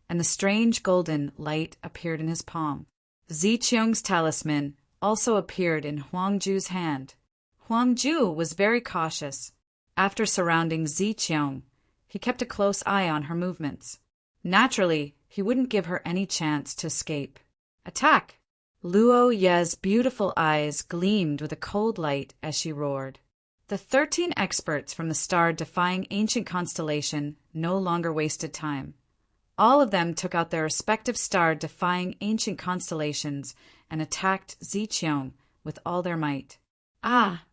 and the strange golden light appeared in his palm. Ziqiang's talisman also appeared in Huang Ju's hand. Huang Ju was very cautious. After surrounding Ziqiang, he kept a close eye on her movements. Naturally, he wouldn't give her any chance to escape. Attack! Luo Ye's beautiful eyes gleamed with a cold light as she roared. The 13 experts from the star-defying ancient constellation no longer wasted time. All of them took out their respective star-defying ancient constellations and attacked Ziqiang with all their might. Ah!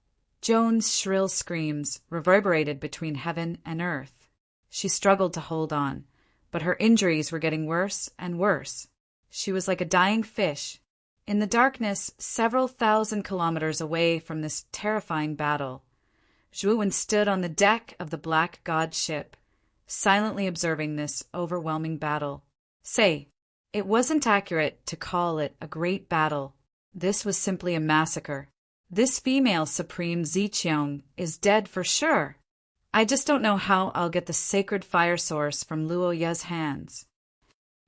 Joan's shrill screams reverberated between heaven and earth. She struggled to hold on, but her injuries were getting worse and worse. She was like a dying fish. In the darkness, several thousand kilometers away from this terrifying battle, Zhuwen stood on the deck of the Black God ship, silently observing this overwhelming battle. It wasn't accurate to call it a great battle. This was simply a massacre. This female Supreme Ziqiang is dead for sure. I just don't know how I'll get the sacred fire source from Luo Ye's hands.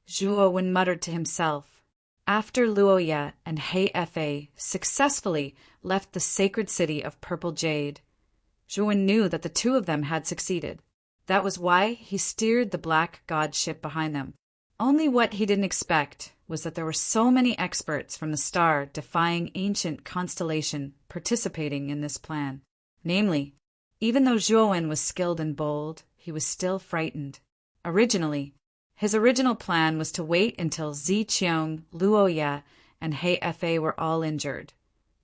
Zhuowen muttered to himself. After Luo Ye and He Fa successfully left the sacred city of Purple Jade, Zhuowen knew that the 2 of them had succeeded. That was why he steered the Black God ship behind them. Only what he didn't expect was that there were so many experts from the star-defying ancient constellation participating in this plan. Namely, even though Zhuowen was skilled and bold, he was still frightened. His original plan was to wait until Ziqiang, Luo Ye, and He Fa were all injured.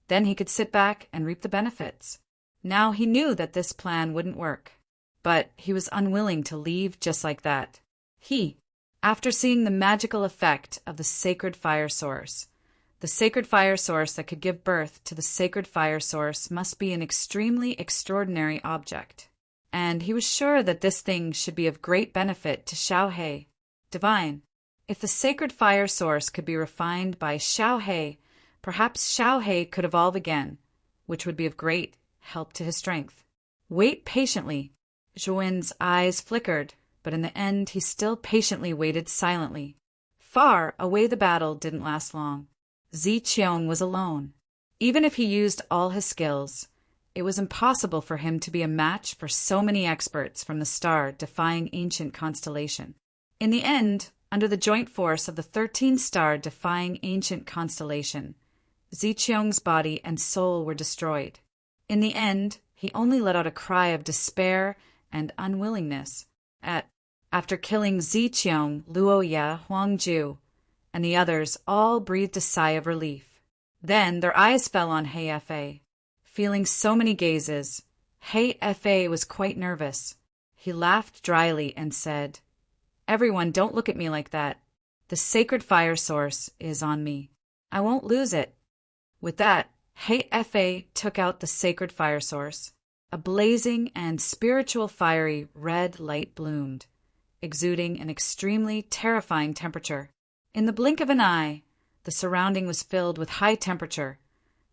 Then he could sit back and reap the benefits. Now he knew that this plan wouldn't work, but he was unwilling to leave just like that. After seeing the magical effect of the sacred fire source that could give birth to the sacred fire source must be an extremely extraordinary object. And he was sure that this thing should be of great benefit to Xiaohe. Divine. If the sacred fire source could be refined by Xiaohe, perhaps Xiaohe could evolve again, which would be of great help to his strength. Wait patiently. Zhuowen's eyes flickered, but in the end he still patiently waited silently. Far away the battle didn't last long. Ziqiang was alone. Even if he used all his skills, it was impossible for him to be a match for so many experts from the star-defying ancient constellation. In the end, under the joint force of the 13 star-defying ancient constellation, Ziqiang's body and soul were destroyed. In the end, he only let out a cry of despair and unwillingness. After killing Ziqiang, Luo Ye, Huang Ju, and the others all breathed a sigh of relief. Then their eyes fell on He Fa. Feeling so many gazes, He Fa was quite nervous. He laughed dryly and said, "Everyone, don't look at me like that. The sacred fire source is on me. I won't lose it." With that, He Fa took out the sacred fire source. A blazing and spiritual fiery red light bloomed, exuding an extremely terrifying temperature. In the blink of an eye, the surrounding was filled with high temperature,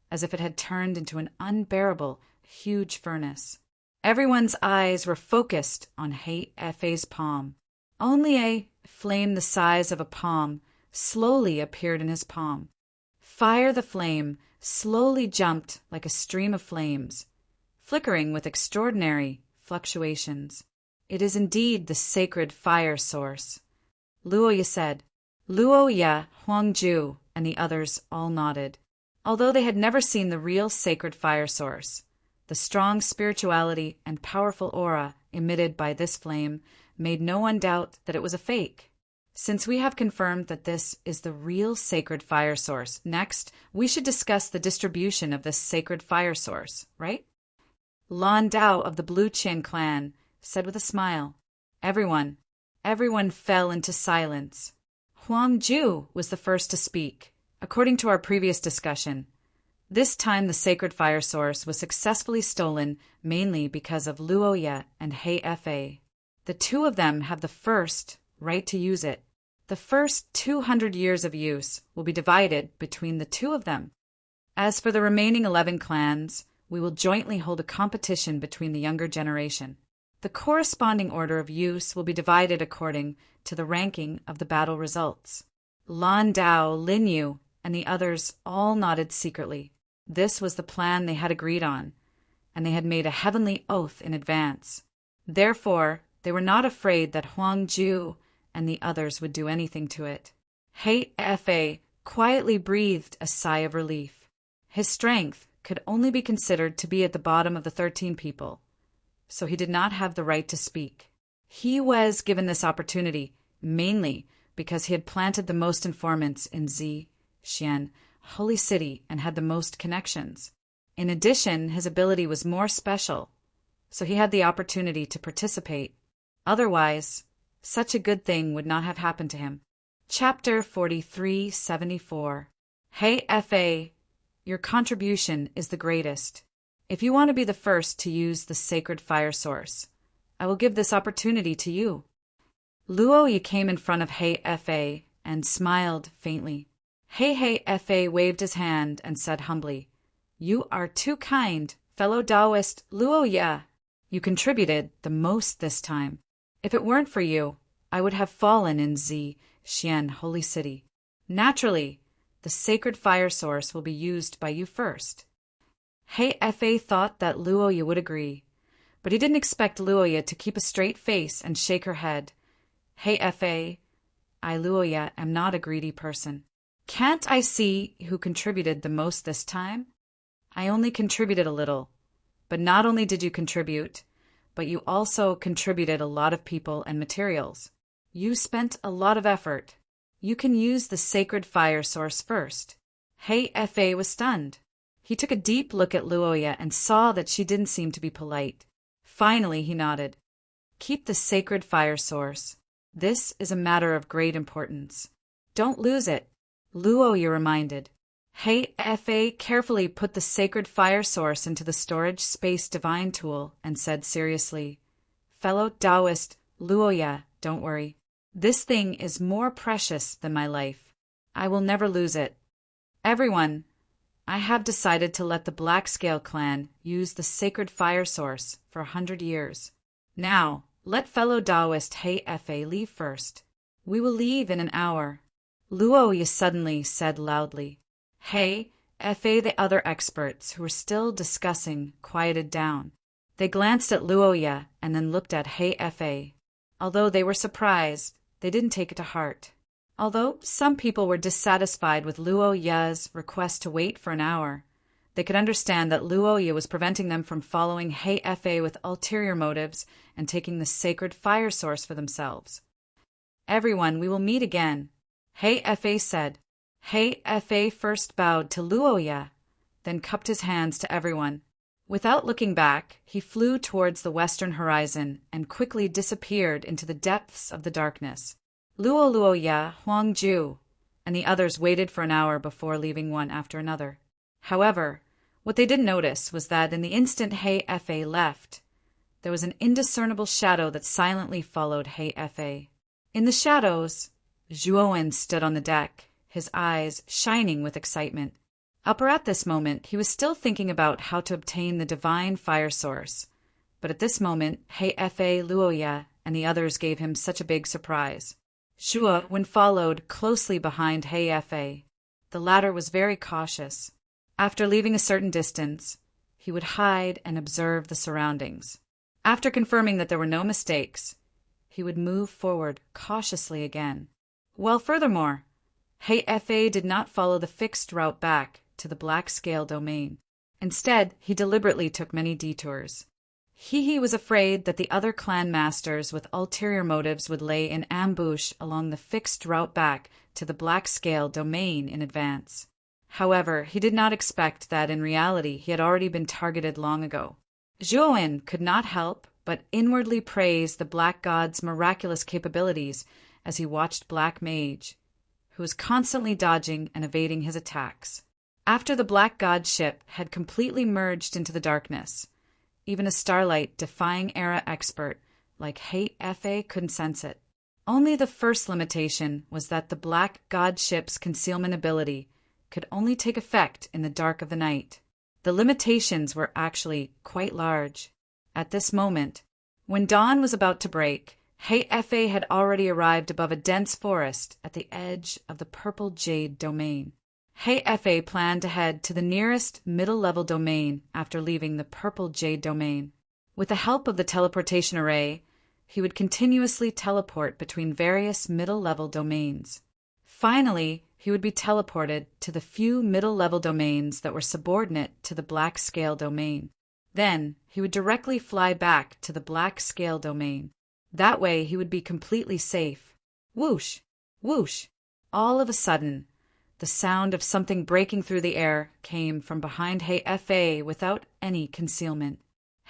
as if it had turned into an unbearable, huge furnace. Everyone's eyes were focused on Hei Fei's palm. Only a flame the size of a palm slowly appeared in his palm. Fire the flame slowly jumped like a stream of flames, flickering with extraordinary fluctuations. It is indeed the sacred fire source, Luoya said. Luoya, Huangju, and the others all nodded. Although they had never seen the real sacred fire source, the strong spirituality and powerful aura emitted by this flame made no one doubt that it was a fake. Since we have confirmed that this is the real sacred fire source, next we should discuss the distribution of this sacred fire source, right? Lan Dao of the Blue Chin clan said with a smile. Everyone fell into silence. Huang Ju was the first to speak. According to our previous discussion, this time the sacred fire source was successfully stolen mainly because of Luoya and Hei Fei. The two of them have the first right to use it. The first 200 years of use will be divided between the two of them. As for the remaining 11 clans, we will jointly hold a competition between the younger generation. The corresponding order of use will be divided according to the ranking of the battle results. Lan Dao, Lin Yu, and the others all nodded secretly. This was the plan they had agreed on, and they had made a heavenly oath in advance. Therefore, they were not afraid that Huang Ju and the others would do anything to it. Hei Fei quietly breathed a sigh of relief. His strength could only be considered to be at the bottom of the 13 people, so he did not have the right to speak. He was given this opportunity mainly because he had planted the most informants in Xian, Holy City, and had the most connections. In addition, his ability was more special, so he had the opportunity to participate. Otherwise, such a good thing would not have happened to him. Chapter 4374. Hei Fei, your contribution is the greatest. If you want to be the first to use the sacred fire source, I will give this opportunity to you. Luoyi came in front of Hei Fei and smiled faintly. Hei Fei waved his hand and said humbly, You are too kind, fellow Taoist Luoya. You contributed the most this time. If it weren't for you, I would have fallen in Xian, Holy City. Naturally, the sacred fire source will be used by you first. Hei Fei thought that Luoya would agree, but he didn't expect Luoya to keep a straight face and shake her head. Hei Fei, I, Luoya, am not a greedy person. Can't I see who contributed the most this time? I only contributed a little. But not only did you contribute, but you also contributed a lot of people and materials. You spent a lot of effort. You can use the sacred fire source first. Hei Fei was stunned. He took a deep look at Luoya and saw that she didn't seem to be polite. Finally, he nodded. Keep the sacred fire source. This is a matter of great importance. Don't lose it, Luoya reminded. Hei Fei carefully put the sacred fire source into the storage space divine tool and said seriously, Fellow Taoist Luoya, don't worry. This thing is more precious than my life. I will never lose it. Everyone, I have decided to let the Black Scale clan use the sacred fire source for 100 years. Now, let fellow Taoist Hei Fei leave first. We will leave in an hour. Luoya suddenly said loudly. Hei Fei, the other experts who were still discussing, quieted down. They glanced at Luoya and then looked at Hei Fei. Although they were surprised, they didn't take it to heart. Although some people were dissatisfied with Luoya's request to wait for an hour, they could understand that Luoya was preventing them from following Hei Fei with ulterior motives and taking the sacred fire source for themselves. Everyone, we will meet again, Hei Fei said. Hei Fei first bowed to Luoya, then cupped his hands to everyone. Without looking back, he flew towards the western horizon and quickly disappeared into the depths of the darkness. Luoya, Huangju, and the others waited for an hour before leaving one after another. However, what they didn't notice was that in the instant Hei Fei left, there was an indiscernible shadow that silently followed Hei Fei. In the shadows, Zhuowen stood on the deck, his eyes shining with excitement. Up at this moment, he was still thinking about how to obtain the divine fire source. But at this moment, He'efe Luoya and the others gave him such a big surprise. Zhuo followed closely behind He'efe. The latter was very cautious. After leaving a certain distance, he would hide and observe the surroundings. After confirming that there were no mistakes, he would move forward cautiously again. Well, furthermore, He'efe did not follow the fixed route back to the Black Scale domain. Instead, he deliberately took many detours. He was afraid that the other clan masters with ulterior motives would lay in ambush along the fixed route back to the Black Scale domain in advance. However, he did not expect that in reality he had already been targeted long ago. Zhuo could not help but inwardly praise the Black God's miraculous capabilities as he watched Black Mage, who was constantly dodging and evading his attacks. After the Black God ship had completely merged into the darkness, even a Starlight defying era expert like He'efe couldn't sense it. Only the first limitation was that the Black God ship's concealment ability could only take effect in the dark of the night. The limitations were actually quite large. At this moment, when dawn was about to break, He'efe had already arrived above a dense forest at the edge of the Purple Jade domain. He'efe planned to head to the nearest middle-level domain after leaving the Purple Jade domain. With the help of the teleportation array, he would continuously teleport between various middle-level domains. Finally, he would be teleported to the few middle-level domains that were subordinate to the Black Scale domain. Then, he would directly fly back to the Black Scale domain. That way, he would be completely safe. Whoosh! Whoosh! All of a sudden, the sound of something breaking through the air came from behind He'efe without any concealment.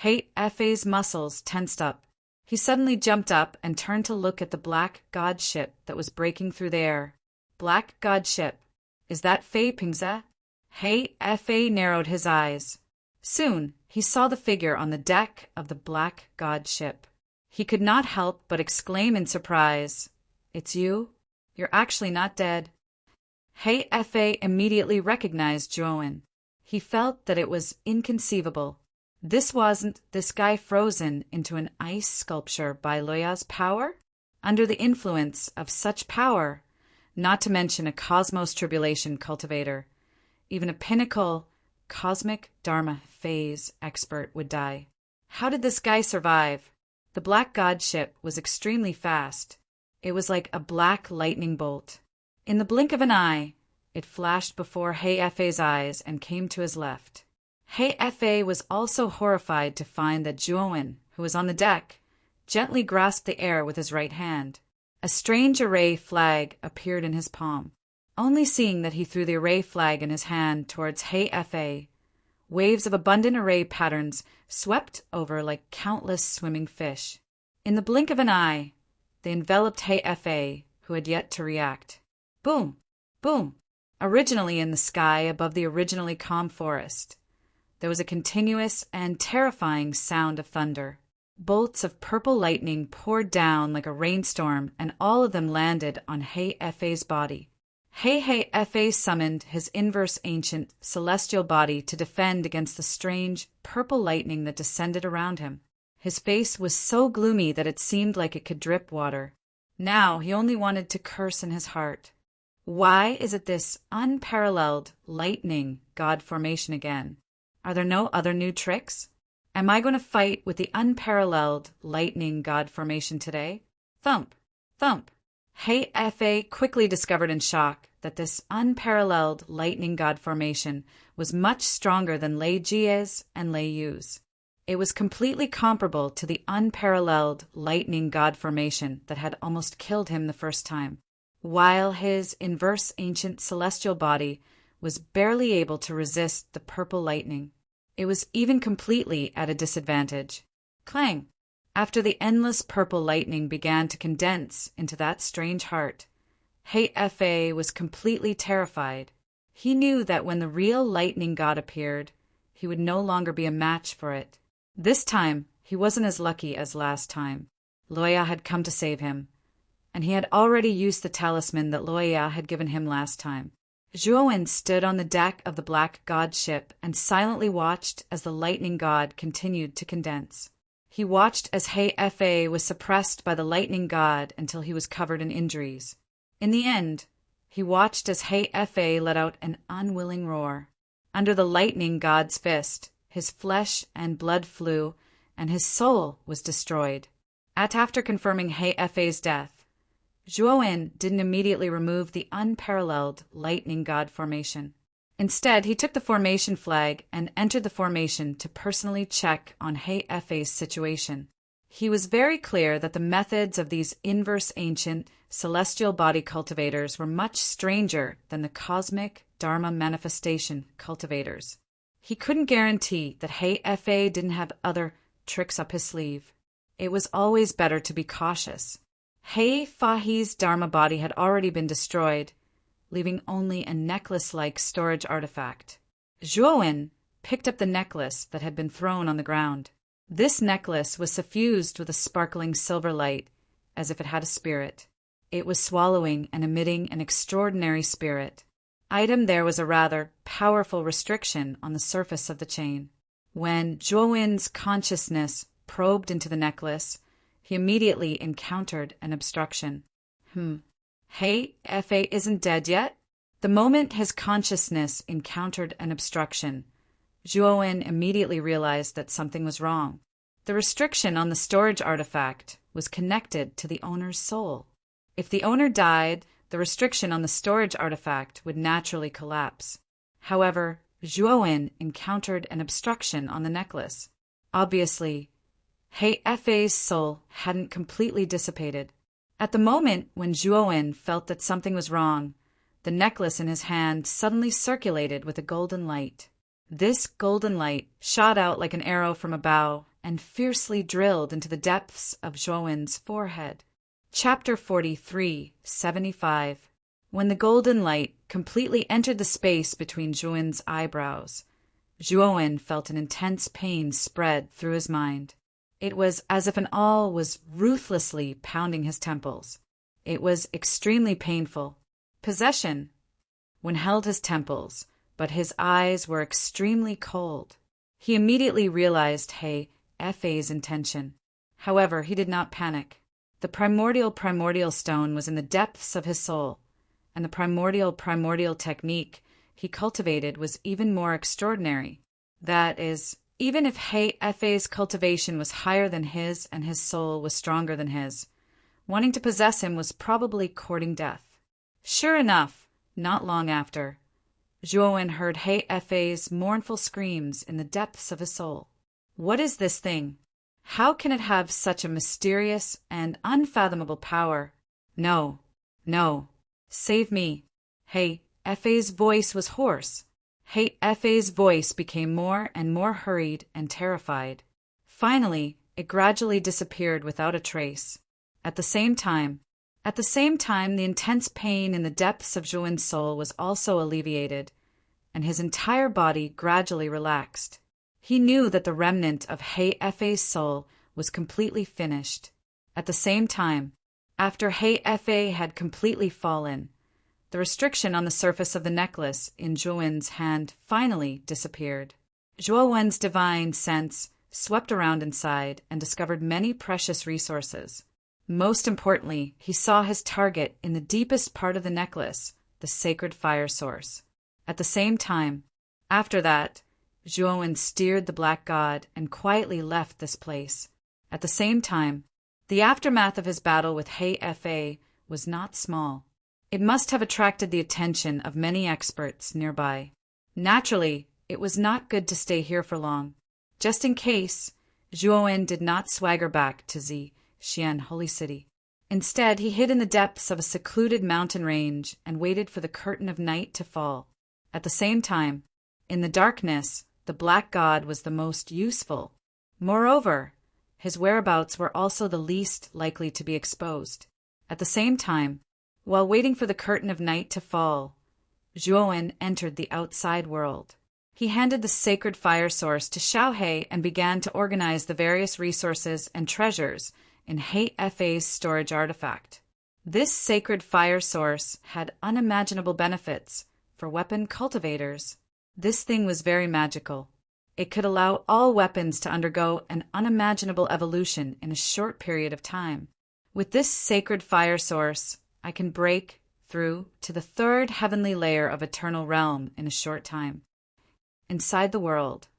He'efe's muscles tensed up. He suddenly jumped up and turned to look at the Black God ship that was breaking through the air. Black God ship. Is that Fei Pingze? He'efe narrowed his eyes. Soon, he saw the figure on the deck of the Black God ship. He could not help but exclaim in surprise, "It's you? You're actually not dead." He'efe immediately recognized Zhuo. He felt that it was inconceivable. This wasn't this guy frozen into an ice sculpture by Luoya's power? Under the influence of such power, not to mention a cosmos tribulation cultivator, even a pinnacle cosmic dharma phase expert would die. How did this guy survive? The Black God ship was extremely fast. It was like a black lightning bolt. In the blink of an eye, it flashed before He'efe's eyes and came to his left. He'efe was also horrified to find that Zhuo, who was on the deck, gently grasped the air with his right hand. A strange array flag appeared in his palm. Only seeing that he threw the array flag in his hand towards He'efe, waves of abundant array patterns swept over like countless swimming fish. In the blink of an eye, they enveloped He'efe, who had yet to react. Boom! Boom! Originally in the sky above the originally calm forest, there was a continuous and terrifying sound of thunder. Bolts of purple lightning poured down like a rainstorm, and all of them landed on He'efe's body. He'efe summoned his inverse ancient celestial body to defend against the strange purple lightning that descended around him. His face was so gloomy that it seemed like it could drip water. Now he only wanted to curse in his heart. Why is it this unparalleled lightning god formation again? Are there no other new tricks? Am I going to fight with the unparalleled lightning god formation today? Thump! Thump! He'efe quickly discovered in shock that this unparalleled lightning god formation was much stronger than Lei Jie's and Lei Yu's. It was completely comparable to the unparalleled lightning god formation that had almost killed him the first time, while his inverse ancient celestial body was barely able to resist the purple lightning. It was even completely at a disadvantage. Clang! After the endless purple lightning began to condense into that strange heart, He'efe was completely terrified. He knew that when the real lightning god appeared, he would no longer be a match for it. This time, he wasn't as lucky as last time. Luoya had come to save him, and he had already used the talisman that Luoya had given him last time. Zhuo stood on the deck of the Black God ship and silently watched as the lightning god continued to condense. He watched as He was suppressed by the lightning god until he was covered in injuries. In the end, he watched as He let out an unwilling roar. Under the lightning god's fist, his flesh and blood flew, and his soul was destroyed. After confirming He's death, Zhuowen didn't immediately remove the unparalleled lightning god formation. Instead, he took the formation flag and entered the formation to personally check on He's situation. He was very clear that the methods of these inverse ancient celestial body cultivators were much stranger than the cosmic Dharma manifestation cultivators. He couldn't guarantee that He didn't have other tricks up his sleeve. It was always better to be cautious. He's Dharma body had already been destroyed, leaving only a necklace-like storage artifact. Zhuowen picked up the necklace that had been thrown on the ground. This necklace was suffused with a sparkling silver light, as if it had a spirit. It was swallowing and emitting an extraordinary spirit. There was a rather powerful restriction on the surface of the chain. When Zhuowen's consciousness probed into the necklace, he immediately encountered an obstruction. He isn't dead yet? The moment his consciousness encountered an obstruction, Zhuowen immediately realized that something was wrong. The restriction on the storage artifact was connected to the owner's soul. If the owner died, the restriction on the storage artifact would naturally collapse. However, Zhuowen encountered an obstruction on the necklace. Obviously, He's soul hadn't completely dissipated. At the moment when Zhuowen felt that something was wrong, the necklace in his hand suddenly circulated with a golden light. This golden light shot out like an arrow from a bow and fiercely drilled into the depths of Zhuowen's forehead. Chapter 43, 75. When the golden light completely entered the space between Zhuowen's eyebrows, Zhuowen felt an intense pain spread through his mind. It was as if an awl was ruthlessly pounding his temples. It was extremely painful. Possession held his temples, but his eyes were extremely cold. He immediately realized He's intention. However, he did not panic. The primordial stone was in the depths of his soul, and the primordial technique he cultivated was even more extraordinary. That is, even if He's cultivation was higher than his and his soul was stronger than his, wanting to possess him was probably courting death. Sure enough, not long after, Zhuowen heard He's mournful screams in the depths of his soul. What is this thing? How can it have such a mysterious and unfathomable power? No, save me. He's voice was hoarse. He's voice became more and more hurried and terrified. Finally, it gradually disappeared without a trace. At the same time, the intense pain in the depths of Zhuowen's soul was also alleviated, and his entire body gradually relaxed. He knew that the remnant of He's soul was completely finished. At the same time, after He had completely fallen, the restriction on the surface of the necklace in Zhuowen's hand finally disappeared. Zhuowen's divine sense swept around inside and discovered many precious resources. Most importantly, he saw his target in the deepest part of the necklace, the sacred fire source. At the same time, after that, Zhuowen steered the black god and quietly left this place. At the same time, the aftermath of his battle with He was not small. It must have attracted the attention of many experts nearby. Naturally, it was not good to stay here for long. Just in case, Zhuowen did not swagger back to Xian Holy City. Instead, he hid in the depths of a secluded mountain range and waited for the curtain of night to fall. At the same time, in the darkness, the black god was the most useful. Moreover, his whereabouts were also the least likely to be exposed. At the same time, while waiting for the curtain of night to fall, Zhuowen entered the outside world. He handed the sacred fire source to Xiaohe and began to organize the various resources and treasures in He's storage artifact. This sacred fire source had unimaginable benefits for weapon cultivators. This thing was very magical. It could allow all weapons to undergo an unimaginable evolution in a short period of time. With this sacred fire source, I can break through to the third heavenly layer of eternal realm in a short time. Inside the world,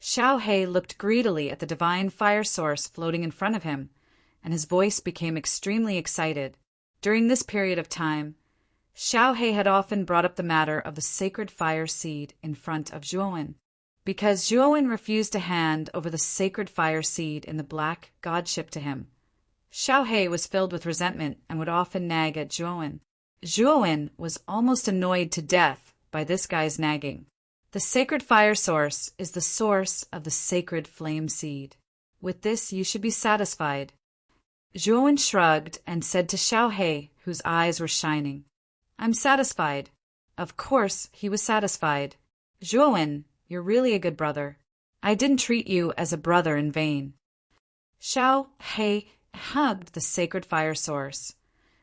Xiao He looked greedily at the divine fire source floating in front of him, and his voice became extremely excited. During this period of time, Xiao He had often brought up the matter of the sacred fire seed in front of Zhuowen. Because Zhuowen refused to hand over the sacred fire seed in the black godship to him, Xiao He was filled with resentment and would often nag at Zhuowen. Zhuowen was almost annoyed to death by this guy's nagging. The sacred fire source is the source of the sacred flame seed. With this you should be satisfied. Zhuowen shrugged and said to Xiao He, whose eyes were shining, "I'm satisfied." Of course he was satisfied. "Zhuowen, you're really a good brother. I didn't treat you as a brother in vain." Xiao He hugged the sacred fire source,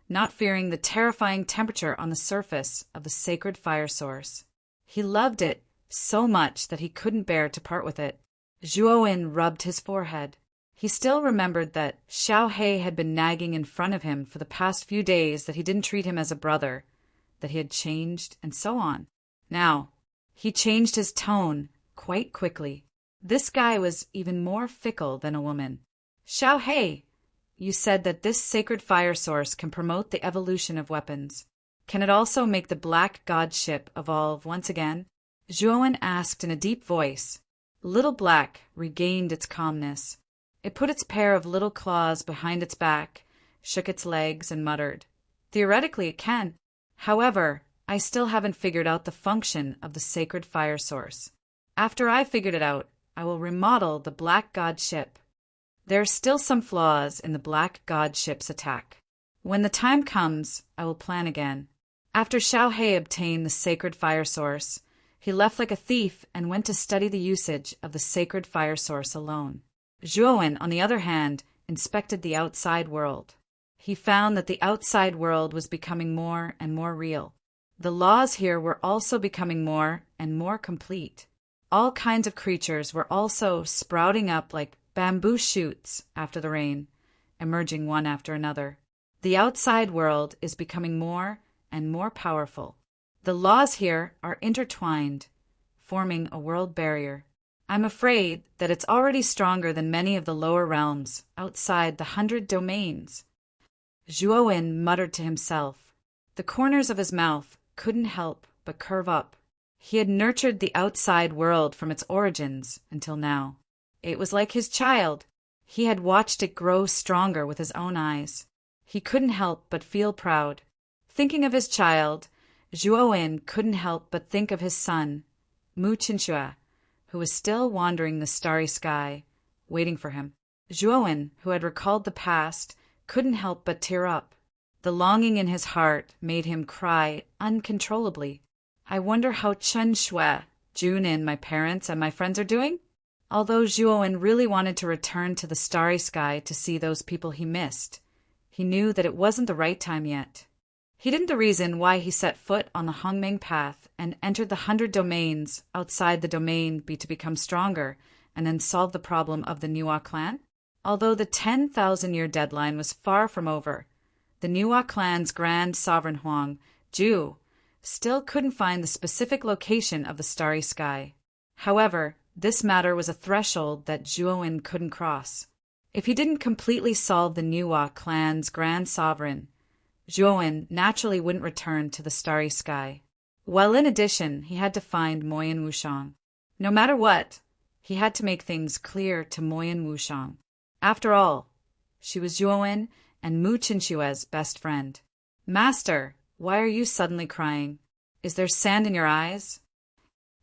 not fearing the terrifying temperature on the surface of the sacred fire source. He loved it so much that he couldn't bear to part with it. Zhuowen rubbed his forehead. He still remembered that Xiao He had been nagging in front of him for the past few days that he didn't treat him as a brother, that he had changed, and so on. Now, he changed his tone quite quickly. This guy was even more fickle than a woman. "Xiao He, you said that this sacred fire source can promote the evolution of weapons. Can it also make the black godship evolve once again?" Zhuowen asked in a deep voice. Little Black regained its calmness. It put its pair of little claws behind its back, shook its legs, and muttered, "Theoretically it can. However, I still haven't figured out the function of the sacred fire source. After I've figured it out, I will remodel the black godship. There are still some flaws in the black godship's attack. When the time comes, I will plan again." After Xiao He obtained the sacred fire source, he left like a thief and went to study the usage of the sacred fire source alone. Zhuowen, on the other hand, inspected the outside world. He found that the outside world was becoming more and more real. The laws here were also becoming more and more complete. All kinds of creatures were also sprouting up like bamboo shoots after the rain, emerging one after another. The outside world is becoming more and more powerful. The laws here are intertwined, forming a world barrier. I'm afraid that it's already stronger than many of the lower realms outside the 100 domains. Zhuowen muttered to himself. The corners of his mouth couldn't help but curve up. He had nurtured the outside world from its origins until now. It was like his child. He had watched it grow stronger with his own eyes. He couldn't help but feel proud. Thinking of his child, Zhuowen couldn't help but think of his son, Mu Qinxue, who was still wandering the starry sky, waiting for him. Zhuowen, who had recalled the past, couldn't help but tear up. The longing in his heart made him cry uncontrollably. I wonder how Chen Shui, Junin, my parents, and my friends are doing? Although Zhuowen really wanted to return to the starry sky to see those people he missed, he knew that it wasn't the right time yet. He didn't the reason why he set foot on the Hongmeng path and entered the 100 domains outside the domain be to become stronger and then solve the problem of the Niwa clan? Although the 10,000-year deadline was far from over, the Niwa clan's grand sovereign Huang, Ju, still couldn't find the specific location of the starry sky. However, this matter was a threshold that Zhuowen couldn't cross. If he didn't completely solve the Niwa clan's grand sovereign, Zhuowen naturally wouldn't return to the starry sky. While in addition, he had to find Moyan Wushang. No matter what, he had to make things clear to Moyan Wushang. After all, she was Zhuowen and Mu Qinshue's best friend. "Master, why are you suddenly crying? Is there sand in your eyes?"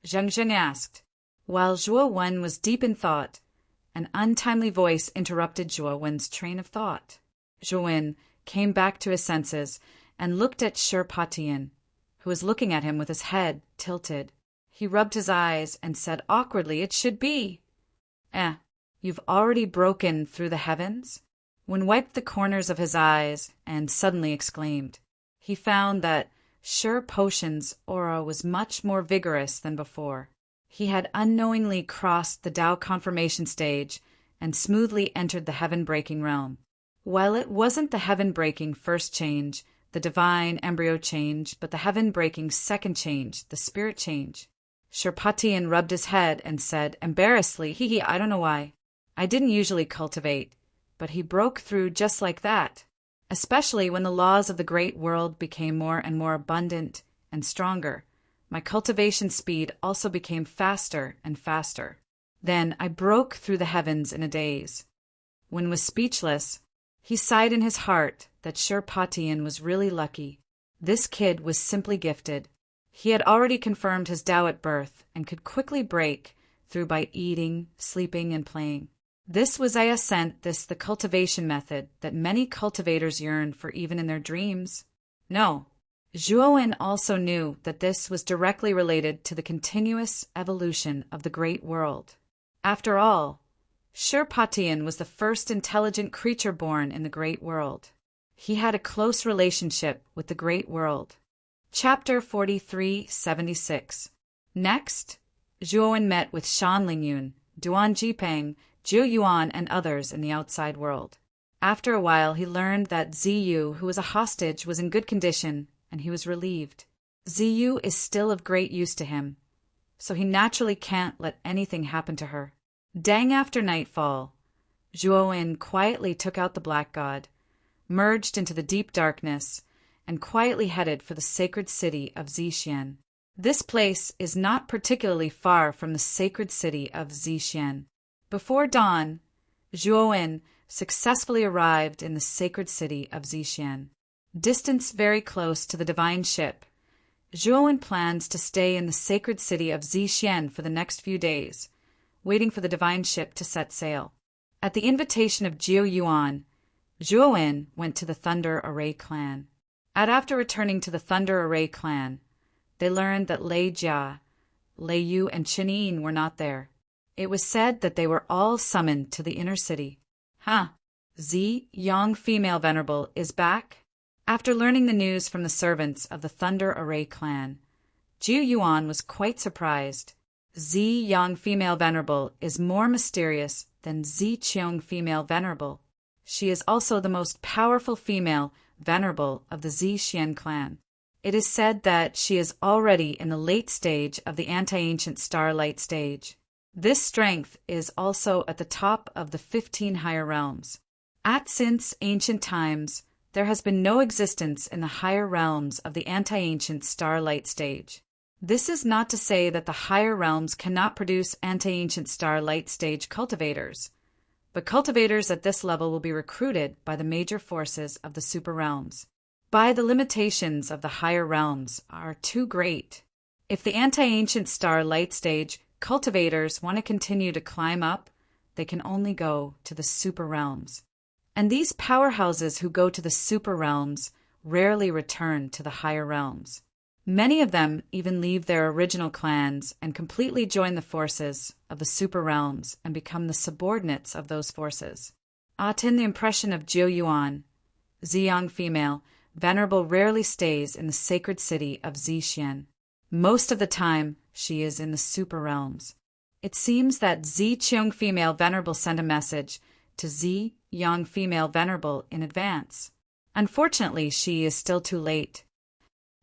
Zheng Zhen asked. While Zhuowen was deep in thought, an untimely voice interrupted Zhuowen's train of thought. Zhuowen came back to his senses and looked at Shirpatian, who was looking at him with his head tilted. He rubbed his eyes and said awkwardly, "It should be." You've already broken through the heavens?" Wen wiped the corners of his eyes and suddenly exclaimed. He found that Shir Potion's aura was much more vigorous than before. He had unknowingly crossed the Tao conformation stage and smoothly entered the heaven-breaking realm. While it wasn't the heaven-breaking first change, the divine embryo change, but the heaven-breaking second change, the spirit change. Sherpatian rubbed his head and said, embarrassedly, I don't know why. I didn't usually cultivate, but he broke through just like that, especially when the laws of the great world became more and more abundant and stronger. My cultivation speed also became faster and faster. Then I broke through the heavens in a daze. Wen was speechless. He sighed in his heart that Sherpatian was really lucky. This kid was simply gifted. He had already confirmed his Tao at birth and could quickly break through by eating, sleeping, and playing. This was the cultivation method that many cultivators yearn for even in their dreams. No, Zhuowen also knew that this was directly related to the continuous evolution of the great world. After all, Sherpatian was the first intelligent creature born in the great world. He had a close relationship with the great world. Chapter 4376. Next, Zhuowen met with Shan Lingyun, Duan Jipeng, Zhu Yuan, and others in the outside world. After a while, he learned that Ziyu, who was a hostage, was in good condition, and he was relieved. Ziyu is still of great use to him, so he naturally can't let anything happen to her. Dang after nightfall, Zhuowen quietly took out the black god, merged into the deep darkness, and quietly headed for the sacred city of Zixian. This place is not particularly far from the sacred city of Zixian. Before dawn, Zhuowen successfully arrived in the sacred city of Zixian. Distance very close to the divine ship, Zhuowen plans to stay in the sacred city of Zixian for the next few days, waiting for the divine ship to set sail. At the invitation of Zhu Yuan, Zhuowen went to the Thunder Array clan. After returning to the Thunder Array clan, they learned that Lei Jia, Lei Yu, and Chen Yin were not there. It was said that they were all summoned to the inner city. Zi Yang female venerable is back? After learning the news from the servants of the Thunder Array clan, Zhu Yuan was quite surprised. Zi Yang female venerable is more mysterious than Zi Qiong female venerable. She is also the most powerful female venerable of the Zixian clan. It is said that she is already in the late stage of the anti-ancient starlight stage. This strength is also at the top of the 15 higher realms. Since ancient times, there has been no existence in the higher realms of the anti-ancient starlight stage. This is not to say that the higher realms cannot produce anti-ancient starlight stage cultivators, but cultivators at this level will be recruited by the major forces of the super realms. The limitations of the higher realms are too great. If the anti-ancient starlight stage cultivators want to continue to climb up, they can only go to the super realms. And these powerhouses who go to the super realms rarely return to the higher realms. Many of them even leave their original clans and completely join the forces of the super realms and become the subordinates of those forces. In the impression of Zhu Yuan, Ziyang female, venerable rarely stays in the sacred city of Zixian. Most of the time, she is in the super realms. It seems that Zi Qiong female venerable sent a message to Zi Yang female venerable in advance. Unfortunately, she is still too late.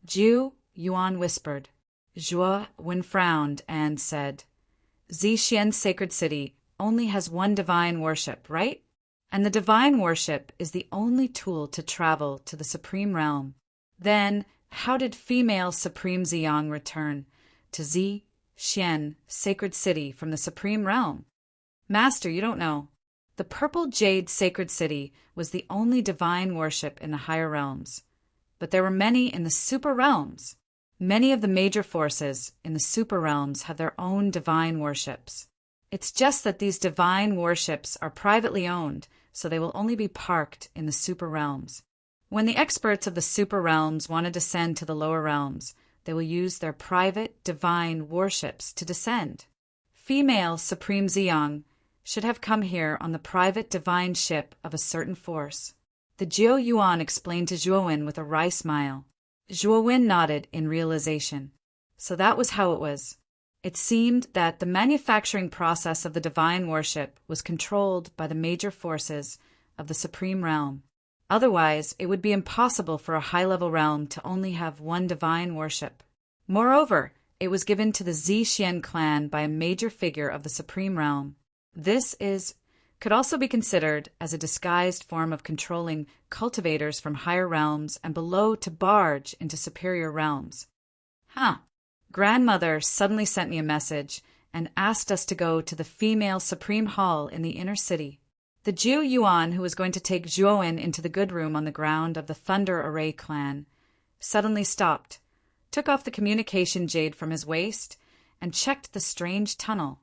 Zhu Yuan whispered. Zhuo Wen frowned and said, Zixian's sacred city only has one divine worship, right? And the divine worship is the only tool to travel to the supreme realm. Then, how did female Supreme Ziyang return to Zixian sacred city from the supreme realm? Master, you don't know. The purple jade sacred city was the only divine worship in the higher realms, but there were many in the super realms. Many of the major forces in the super realms have their own divine worships. It's just that these divine worships are privately owned, so they will only be parked in the super realms. When the experts of the super realms want to descend to the lower realms, they will use their private divine worships to descend. Female Supreme Ziyang should have come here on the private divine ship of a certain force. The Zhou Yuan explained to Zhuowen with a wry smile. Zhuowen nodded in realization. So that was how it was. It seemed that the manufacturing process of the divine worship was controlled by the major forces of the supreme realm. Otherwise, it would be impossible for a high-level realm to only have one divine worship. Moreover, it was given to the Zixian clan by a major figure of the supreme realm. This could also be considered as a disguised form of controlling cultivators from higher realms and below to barge into superior realms. Grandmother suddenly sent me a message and asked us to go to the female supreme hall in the inner city. The Jew Yuan, who was going to take Zhuowen into the good room on the ground of the Thunder Array clan, suddenly stopped, took off the communication jade from his waist, and checked the strange tunnel.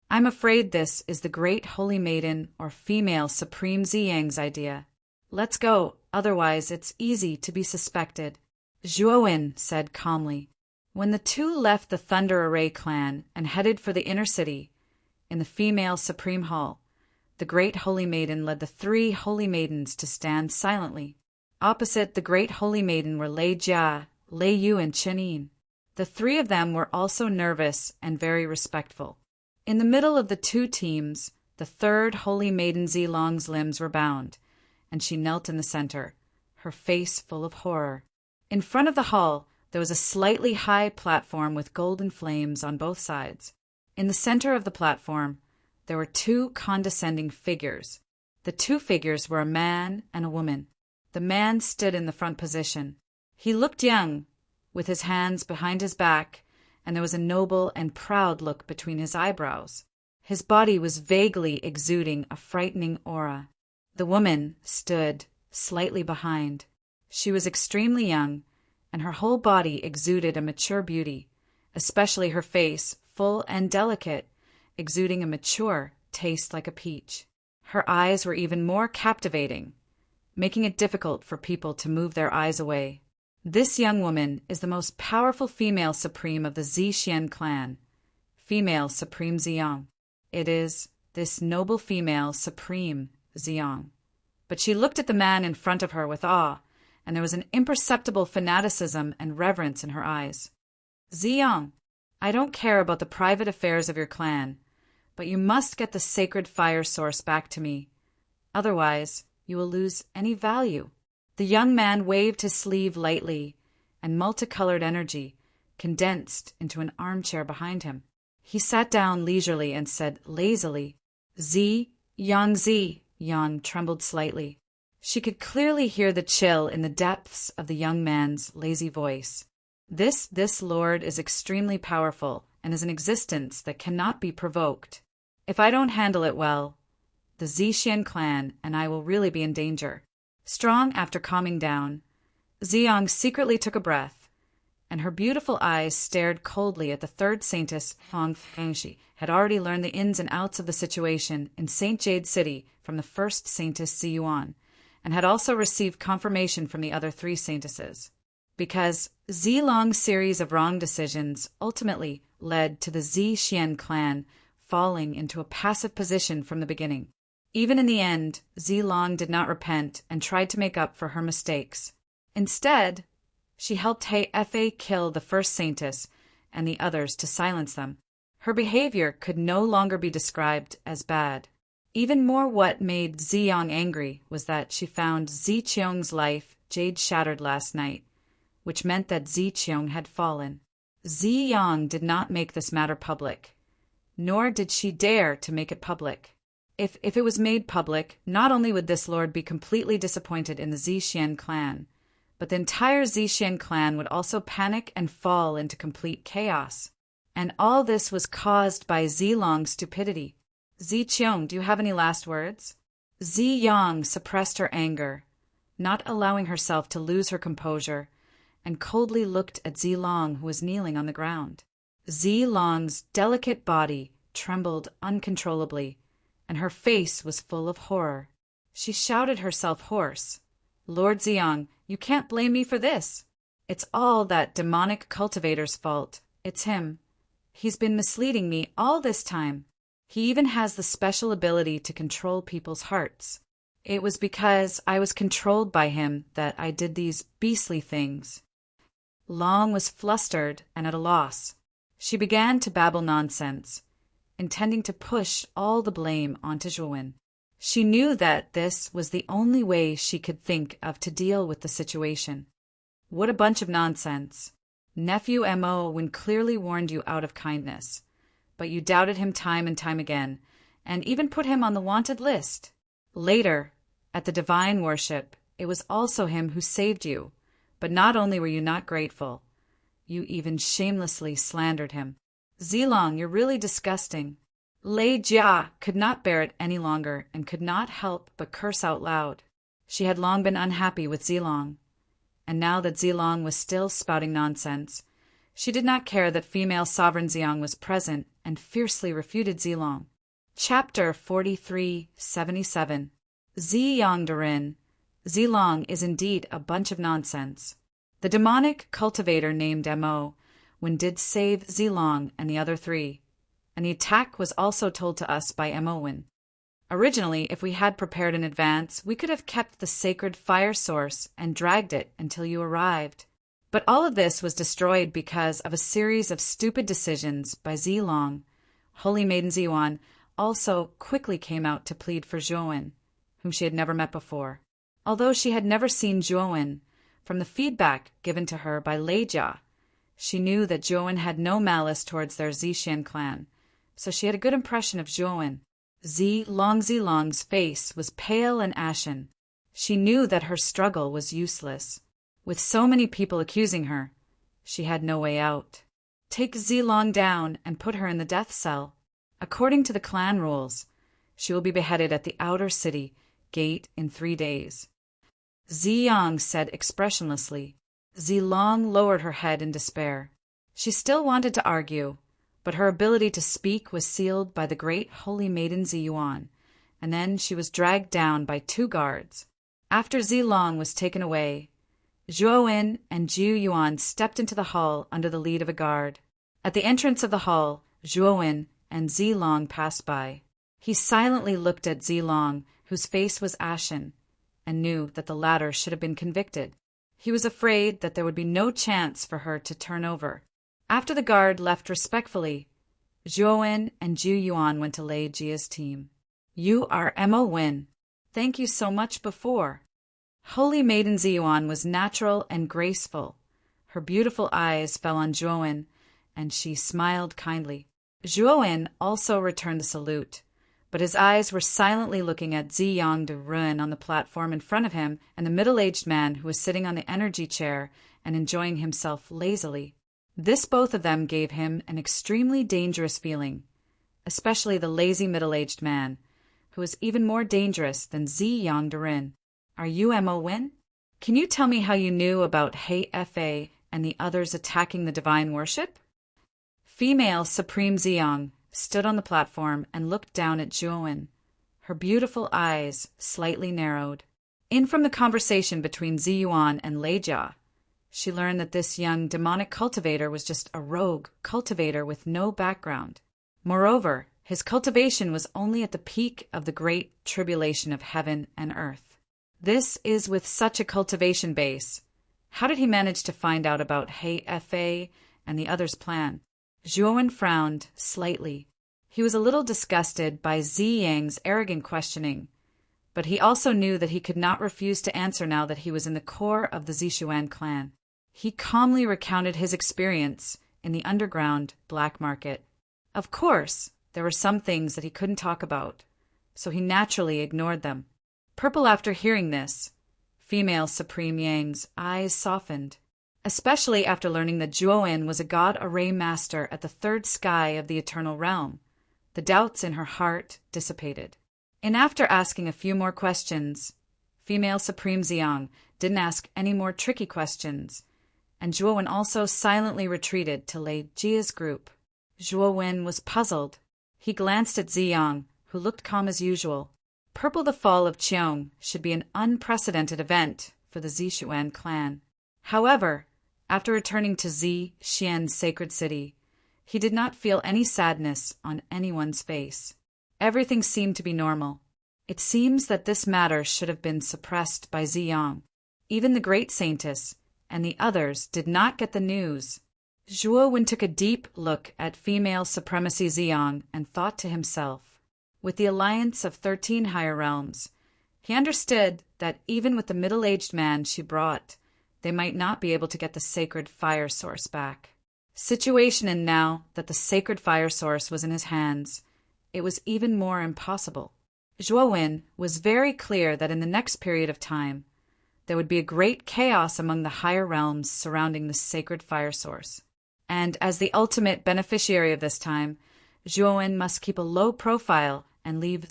I'm afraid this is the great holy maiden or female supreme Ziyang's idea. Let's go, otherwise it's easy to be suspected, Zhuowen said calmly. When the two left the Thunder Array clan and headed for the inner city, in the female supreme hall, the great holy maiden led the three holy maidens to stand silently. Opposite the great holy maiden were Lei Jia, Lei Yu, and Chenin. The three of them were also nervous and very respectful. In the middle of the two teams, the third holy maiden Zilong's limbs were bound, and she knelt in the center, her face full of horror. In front of the hall, there was a slightly high platform with golden flames on both sides. In the center of the platform, there were two condescending figures. The two figures were a man and a woman. The man stood in the front position. He looked young, with his hands behind his back, and there was a noble and proud look between his eyebrows. His body was vaguely exuding a frightening aura. The woman stood slightly behind. She was extremely young, and her whole body exuded a mature beauty, especially her face, full and delicate, exuding a mature taste like a peach. Her eyes were even more captivating, making it difficult for people to move their eyes away. This young woman is the most powerful female supreme of the Zixian clan, female supreme Ziyang. It is this noble female supreme Ziyang. But she looked at the man in front of her with awe, and there was an imperceptible fanaticism and reverence in her eyes. Ziyang, I don't care about the private affairs of your clan, but you must get the sacred fire source back to me. Otherwise, you will lose any value. The young man waved his sleeve lightly, and multicolored energy condensed into an armchair behind him. He sat down leisurely and said lazily, Yang. Yang trembled slightly. She could clearly hear the chill in the depths of the young man's lazy voice. This lord is extremely powerful and is an existence that cannot be provoked. If I don't handle it well, the Zixian clan and I will really be in danger. Strong after calming down, Ziyang secretly took a breath, and her beautiful eyes stared coldly at the third saintess Hong Feng. She had already learned the ins and outs of the situation in St. Jade City from the first saintess Ziyuan, and had also received confirmation from the other three saintesses. Because Zilong's series of wrong decisions ultimately led to the Zixian clan falling into a passive position from the beginning. Even in the end, Zilong did not repent and tried to make up for her mistakes. Instead, she helped Hefe kill the first saintess and the others to silence them. Her behavior could no longer be described as bad. Even more, what made Ziyang angry was that she found Ziqiong's life jade-shattered last night, which meant that Ziqiong had fallen. Ziyang did not make this matter public, nor did she dare to make it public. If it was made public, not only would this lord be completely disappointed in the Zixian clan, but the entire Zixian clan would also panic and fall into complete chaos. And all this was caused by Zilong's stupidity. Ziqiong, do you have any last words? Ziyang suppressed her anger, not allowing herself to lose her composure, and coldly looked at Zilong, who was kneeling on the ground. Zilong's delicate body trembled uncontrollably, and her face was full of horror. She shouted herself hoarse. Lord Ziyang, you can't blame me for this. It's all that demonic cultivator's fault. It's him. He's been misleading me all this time. He even has the special ability to control people's hearts. It was because I was controlled by him that I did these beastly things. Long was flustered and at a loss. She began to babble nonsense, intending to push all the blame onto Zhuowen. She knew that this was the only way she could think of to deal with the situation. What a bunch of nonsense. Nephew Mo when clearly warned you out of kindness, but you doubted him time and time again, and even put him on the wanted list. Later, at the divine worship, it was also him who saved you, but not only were you not grateful, you even shamelessly slandered him. Zilong, you're really disgusting. Lei Jia could not bear it any longer and could not help but curse out loud. She had long been unhappy with Zilong, and now that Zilong was still spouting nonsense, she did not care that female sovereign Xiang was present and fiercely refuted Zilong. Chapter 4377. Ziyang Darin. Zilong is indeed a bunch of nonsense. The demonic cultivator named Mo when did save Zilong and the other three, and the attack was also told to us by Mowen. Originally, if we had prepared in advance, we could have kept the sacred fire source and dragged it until you arrived. But all of this was destroyed because of a series of stupid decisions by Zilong. Holy Maiden Ziyuan also quickly came out to plead for Zhuowen, whom she had never met before. Although she had never seen Zhuowen, from the feedback given to her by Lei Jia, she knew that Zhuowen had no malice towards their Zishan clan, so she had a good impression of Zhuowen. Zilong's face was pale and ashen. She knew that her struggle was useless. With so many people accusing her, she had no way out. Take Zilong down and put her in the death cell. According to the clan rules, she will be beheaded at the outer city gate in 3 days. Ziyang said expressionlessly. Zilong lowered her head in despair. She still wanted to argue, but her ability to speak was sealed by the great holy maiden Ziyuan, and then she was dragged down by 2 guards. After Zilong was taken away, Zhuowen and Jiu Yuan stepped into the hall under the lead of a guard. At the entrance of the hall, Zhuowen and Zilong passed by. He silently looked at Zilong, whose face was ashen, and knew that the latter should have been convicted. He was afraid that there would be no chance for her to turn over. After the guard left respectfully, Zhuowen and Jiu Yuan went to Lei Jia's team. You are Mo Wen. Thank you so much before. Holy Maiden Ziyuan was natural and graceful. Her beautiful eyes fell on Zhuowen, and she smiled kindly. Zhuowen also returned the salute, but his eyes were silently looking at Ziyang Darin on the platform in front of him and the middle-aged man who was sitting on the energy chair and enjoying himself lazily. This both of them gave him an extremely dangerous feeling, especially the lazy middle-aged man, who was even more dangerous than Ziyang Darin. Are you Mo Wen? Can you tell me how you knew about Hei Fa and the others attacking the divine worship? Female Supreme Ziyang stood on the platform and looked down at Zhuowen, her beautiful eyes slightly narrowed. In from the conversation between Ziyuan and Lei Jia, she learned that this young demonic cultivator was just a rogue cultivator with no background. Moreover, his cultivation was only at the peak of the great tribulation of heaven and earth. This is with such a cultivation base. How did he manage to find out about Hei Fa and the others' plan? Zhuowen frowned slightly. He was a little disgusted by Ziyang's arrogant questioning, but he also knew that he could not refuse to answer now that he was in the core of the Zishuan clan. He calmly recounted his experience in the underground black market. Of course, there were some things that he couldn't talk about, so he naturally ignored them. Purple after hearing this, female Supreme Yang's eyes softened, especially after learning that Zhuowen was a god array master at the 3rd sky of the eternal realm. The doubts in her heart dissipated. And after asking a few more questions, female Supreme Ziyang didn't ask any more tricky questions, and Zhuowen also silently retreated to Lei Jia's group. Zhuowen was puzzled. He glanced at Ziyang, who looked calm as usual. Purple the fall of Qiong should be an unprecedented event for the Zishuan clan. However, after returning to Zishan's sacred city, he did not feel any sadness on anyone's face. Everything seemed to be normal. It seems that this matter should have been suppressed by Ziyang. Even the great saintess and the others did not get the news. Zhuo Wen took a deep look at female supremacy Ziyang and thought to himself, with the alliance of 13 higher realms, he understood that even with the middle-aged man she brought, they might not be able to get the sacred fire source back. Situation, and now that the sacred fire source was in his hands, it was even more impossible. Zhuo Wen was very clear that in the next period of time, there would be a great chaos among the higher realms surrounding the sacred fire source. And as the ultimate beneficiary of this time, Zhuo Wen must keep a low profile and leave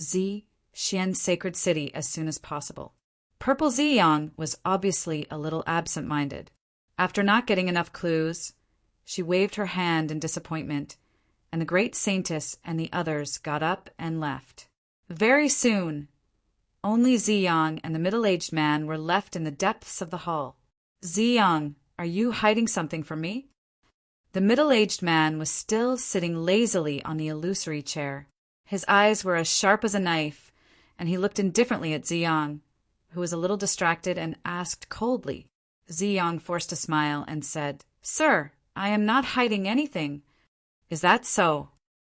Xian's sacred city as soon as possible. Purple Ziyang was obviously a little absent-minded. After not getting enough clues, she waved her hand in disappointment, and the great saintess and the others got up and left. Very soon, only Ziyang and the middle-aged man were left in the depths of the hall. Ziyang, are you hiding something from me? The middle-aged man was still sitting lazily on the illusory chair. His eyes were as sharp as a knife, and he looked indifferently at Ziyang, who was a little distracted and asked coldly. Ziyang forced a smile and said, "Sir, I am not hiding anything." "Is that so?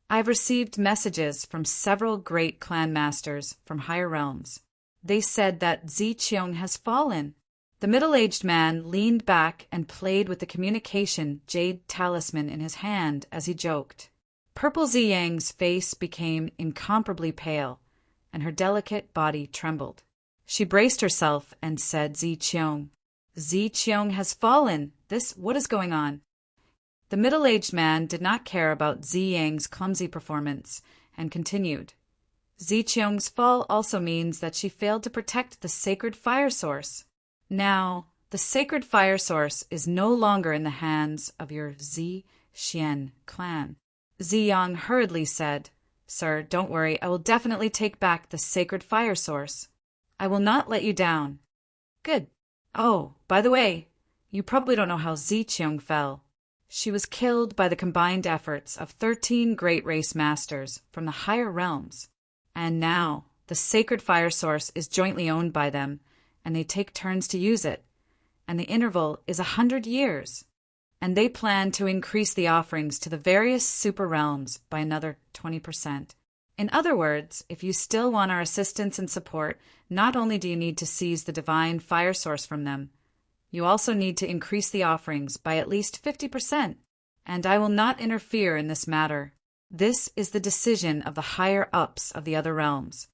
I've received messages from several great clan masters from higher realms. They said that Ziqiang has fallen." The middle-aged man leaned back and played with the communication jade talisman in his hand as he joked. Purple Ziyang's face became incomparably pale, and her delicate body trembled. She braced herself and said, "Ziqiang. Ziqiang has fallen. What is going on?" The middle-aged man did not care about Ziyang's clumsy performance and continued. "Ziqiang's fall also means that she failed to protect the sacred fire source. Now, the sacred fire source is no longer in the hands of your Xian clan." Ziyang hurriedly said, "Sir, don't worry, I will definitely take back the sacred fire source. I will not let you down." "Good. Oh, by the way, you probably don't know how Ziqiang fell. She was killed by the combined efforts of 13 great race masters from the higher realms. And now, the sacred fire source is jointly owned by them, and they take turns to use it. And the interval is 100 years. And they plan to increase the offerings to the various super realms by another 20%. In other words, if you still want our assistance and support, not only do you need to seize the divine fire source from them, you also need to increase the offerings by at least 50%. And I will not interfere in this matter. This is the decision of the higher-ups of the other realms."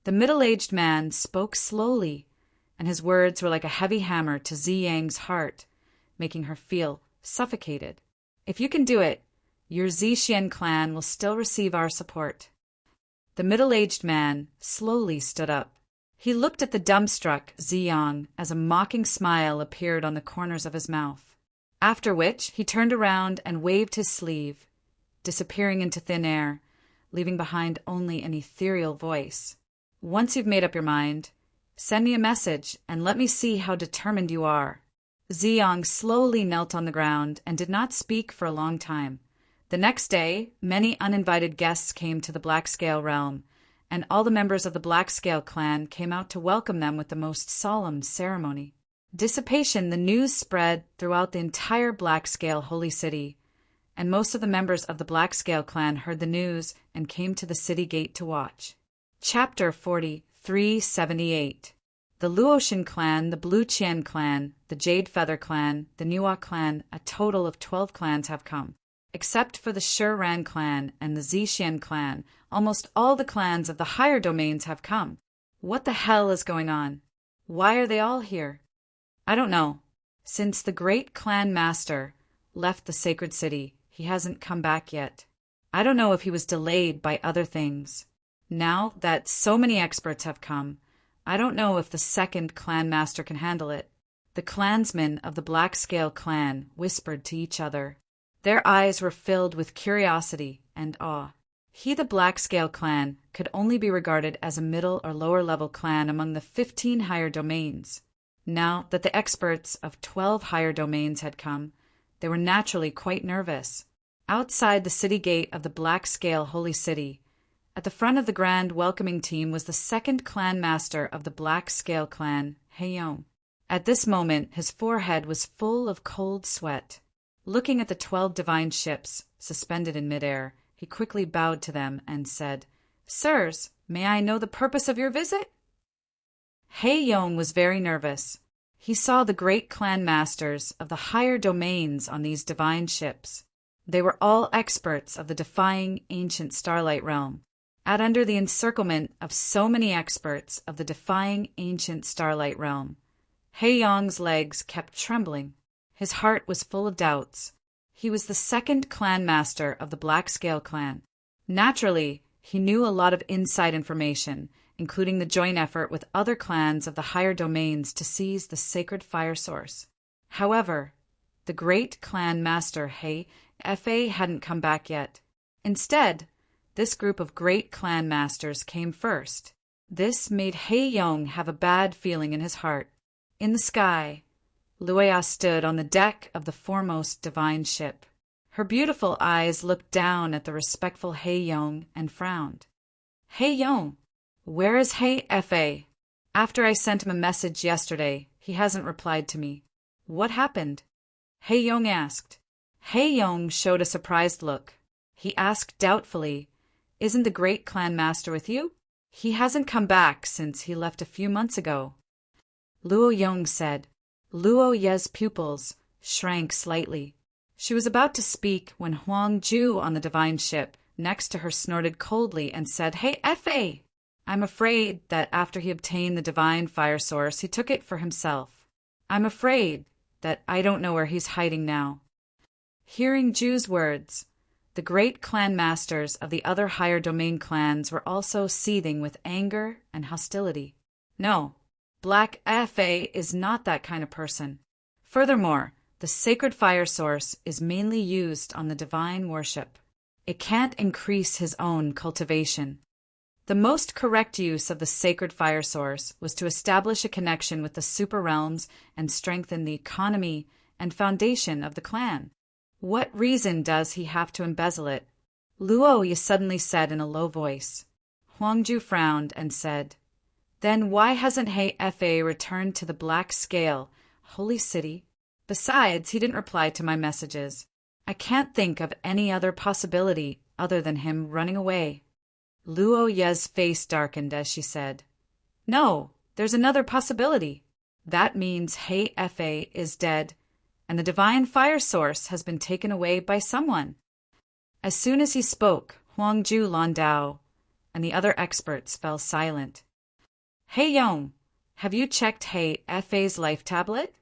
The middle-aged man spoke slowly, and his words were like a heavy hammer to Ziyang's heart, making her feel suffocated. "If you can do it, your Zixian clan will still receive our support." The middle-aged man slowly stood up. He looked at the dumbstruck Ziyang as a mocking smile appeared on the corners of his mouth, after which he turned around and waved his sleeve, disappearing into thin air, leaving behind only an ethereal voice. "Once you've made up your mind, send me a message and let me see how determined you are." Ziyang slowly knelt on the ground and did not speak for a long time. The next day, many uninvited guests came to the Black Scale realm, and all the members of the Black Scale clan came out to welcome them with the most solemn ceremony. Dissipation, the news spread throughout the entire Black Scale holy city, and most of the members of the Black Scale clan heard the news and came to the city gate to watch. Chapter 4378. The Luotian clan, the Blue Qian clan, the Jade Feather clan, the Nuwa clan, a total of 12 clans have come. Except for the Shiran clan and the Zixian clan, almost all the clans of the higher domains have come. What the hell is going on? Why are they all here? I don't know. Since the great clan master left the sacred city, he hasn't come back yet. I don't know if he was delayed by other things. Now that so many experts have come, I don't know if the second clan master can handle it. The clansmen of the Black Scale clan whispered to each other. Their eyes were filled with curiosity and awe. He, the Black Scale clan, could only be regarded as a middle or lower level clan among the 15 higher domains. Now that the experts of 12 higher domains had come, they were naturally quite nervous. Outside the city gate of the Black Scale holy city, at the front of the grand welcoming team was the second clan master of the Black Scale clan, Heiyong. At this moment, his forehead was full of cold sweat. Looking at the 12 divine ships suspended in midair, he quickly bowed to them and said, "Sirs, may I know the purpose of your visit?" Hae-Yong was very nervous. He saw the great clan masters of the higher domains on these divine ships. They were all experts of the defying ancient starlight realm. At under the encirclement of so many experts of the defying ancient starlight realm, Hae-Yong's legs kept trembling. His heart was full of doubts. He was the second clan master of the Black Scale clan. Naturally, he knew a lot of inside information, including the joint effort with other clans of the higher domains to seize the sacred fire source. However, the great clan master Hae-Fa hadn't come back yet. Instead, this group of great clan masters came first. This made Hae-Yong have a bad feeling in his heart. In the sky, Luea stood on the deck of the foremost divine ship. Her beautiful eyes looked down at the respectful Hae-Yong and frowned. "Hae-Yong, where is Hae-Fa? After I sent him a message yesterday, he hasn't replied to me. What happened?" Hae-Yong asked. Hae-Yong showed a surprised look. He asked doubtfully, "Isn't the great clan master with you? He hasn't come back since he left a few months ago." Luo-Yong said. Luo Ye's pupils shrank slightly. She was about to speak when Huang Ju on the divine ship next to her snorted coldly and said, "Hey, I'm afraid that after he obtained the divine fire source, he took it for himself. I'm afraid that I don't know where he's hiding now." Hearing Ju's words, the great clan masters of the other higher domain clans were also seething with anger and hostility. No, Black Fa is not that kind of person. Furthermore, the sacred fire source is mainly used on the divine worship. It can't increase his own cultivation. The most correct use of the sacred fire source was to establish a connection with the super realms and strengthen the economy and foundation of the clan. What reason does he have to embezzle it? Luo Ye suddenly said in a low voice. Huangju frowned and said, "Then why hasn't Hae-Fa returned to the Black Scale, Holy City? Besides, he didn't reply to my messages. I can't think of any other possibility other than him running away." Luo Ye's face darkened as she said, "No, there's another possibility. That means Hae-Fa is dead, and the divine fire source has been taken away by someone." As soon as he spoke, Huangju Landao and the other experts fell silent. "Hae-Yong, have you checked Hae-Fa's life tablet?"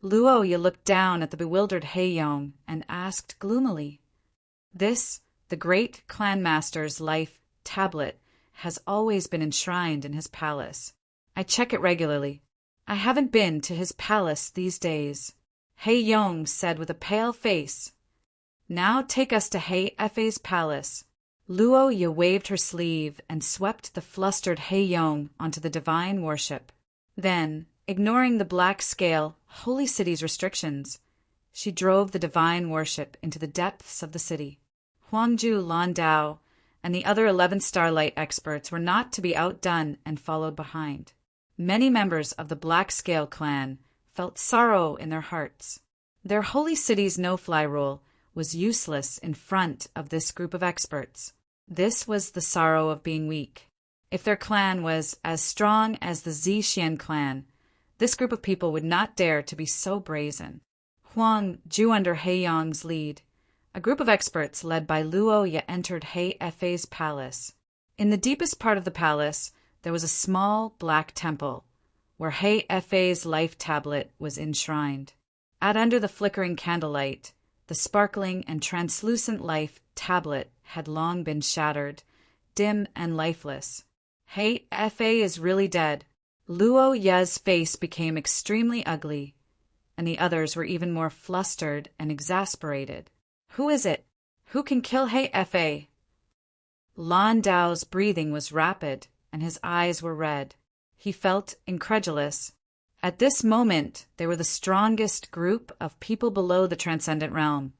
Luo Ye looked down at the bewildered Hae-Yong and asked gloomily. This, the great clan master's life tablet, has always been enshrined in his palace. I check it regularly. I haven't been to his palace these days. Hae-Yong said with a pale face. "Now take us to Hae-Fa's palace." Luo Ye waved her sleeve and swept the flustered Hae-Yong onto the divine worship. Then, ignoring the Black Scale, Holy City's restrictions, she drove the divine worship into the depths of the city. Huangju Landao and the other 11 Starlight experts were not to be outdone and followed behind. Many members of the Black Scale clan felt sorrow in their hearts. Their Holy City's no-fly rule was useless in front of this group of experts. This was the sorrow of being weak. If their clan was as strong as the Zixian clan, this group of people would not dare to be so brazen. Huang Ju under Hae-Yong's lead. A group of experts led by Luo Ye entered Hae-Fa's palace. In the deepest part of the palace, there was a small black temple, where Hae-Fa's life tablet was enshrined. Out under the flickering candlelight, the sparkling and translucent life tablet had long been shattered, dim and lifeless. Hae-Fa is really dead. Luo Ye's face became extremely ugly, and the others were even more flustered and exasperated. "Who is it? Who can kill Hae-Fa?" Landao's breathing was rapid, and his eyes were red. He felt incredulous. At this moment, they were the strongest group of people below the transcendent realm,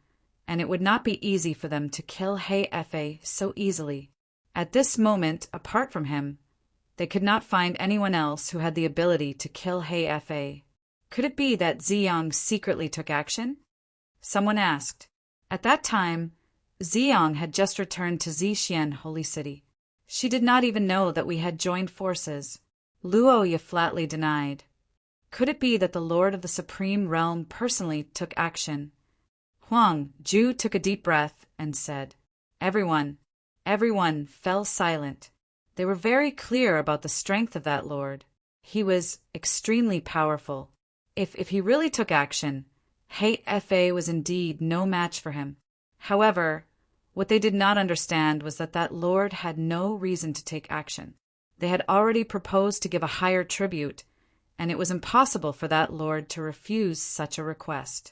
and it would not be easy for them to kill Hae-Fa so easily. At this moment, apart from him, they could not find anyone else who had the ability to kill Hae-Fa. Could it be that Ziyang secretly took action? Someone asked. At that time, Ziyang had just returned to Zixian Holy City. She did not even know that we had joined forces. Luoya flatly denied. Could it be that the Lord of the Supreme Realm personally took action? Huang Ju took a deep breath and said, Everyone fell silent. They were very clear about the strength of that Lord. He was extremely powerful. If he really took action, Hei Fa was indeed no match for him. However, what they did not understand was that that Lord had no reason to take action. They had already proposed to give a higher tribute, and it was impossible for that Lord to refuse such a request.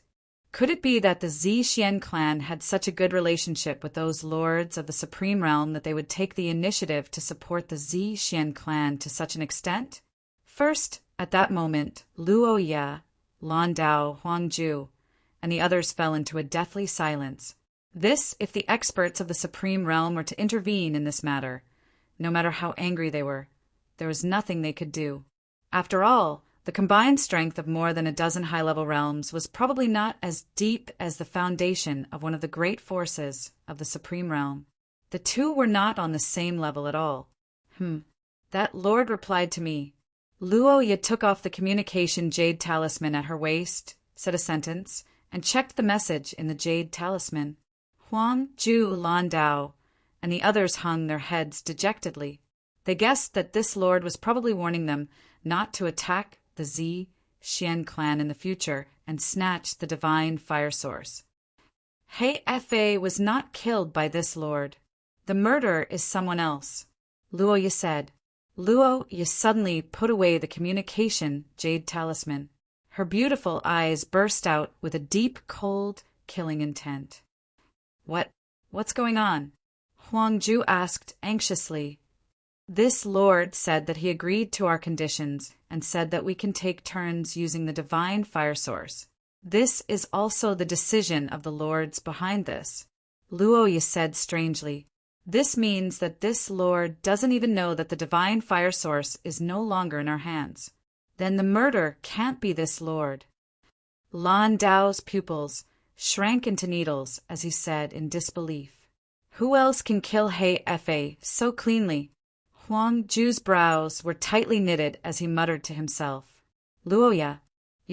Could it be that the Zixian clan had such a good relationship with those lords of the Supreme Realm that they would take the initiative to support the Zixian clan to such an extent? First, at that moment, Luo Ya, Lan Dao, Huang Ju, and the others fell into a deathly silence. This, if the experts of the Supreme Realm were to intervene in this matter, no matter how angry they were, there was nothing they could do. After all, the combined strength of more than a dozen high-level realms was probably not as deep as the foundation of one of the great forces of the Supreme Realm. The two were not on the same level at all. That Lord replied to me. Luo Ya took off the communication jade talisman at her waist, said a sentence, and checked the message in the jade talisman. Huang, Ju, Lan Dao, and the others hung their heads dejectedly. They guessed that this lord was probably warning them not to attack the Zixian clan in the future and snatch the divine fire source. Hei Fa was not killed by this lord. The murderer is someone else, Luo Ya said. Luo Ya suddenly put away the communication jade talisman. Her beautiful eyes burst out with a deep, cold, killing intent. What's going on? Huang Ju asked anxiously. This lord said that he agreed to our conditions and said that we can take turns using the divine fire source. This is also the decision of the lords behind this, Luo Ya said strangely. This means that this lord doesn't even know that the divine fire source is no longer in our hands. Then the murder can't be this lord. Lan Dao's pupils shrank into needles as he said in disbelief. Who else can kill Hei Fa so cleanly? Huang Ju's brows were tightly knitted as he muttered to himself. Luo Ya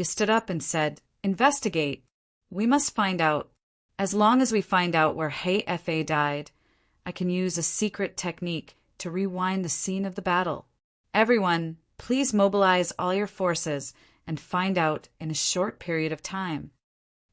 stood up and said, Investigate. We must find out. As long as we find out where Hei Fa died, I can use a secret technique to rewind the scene of the battle. Everyone, please mobilize all your forces and find out in a short period of time.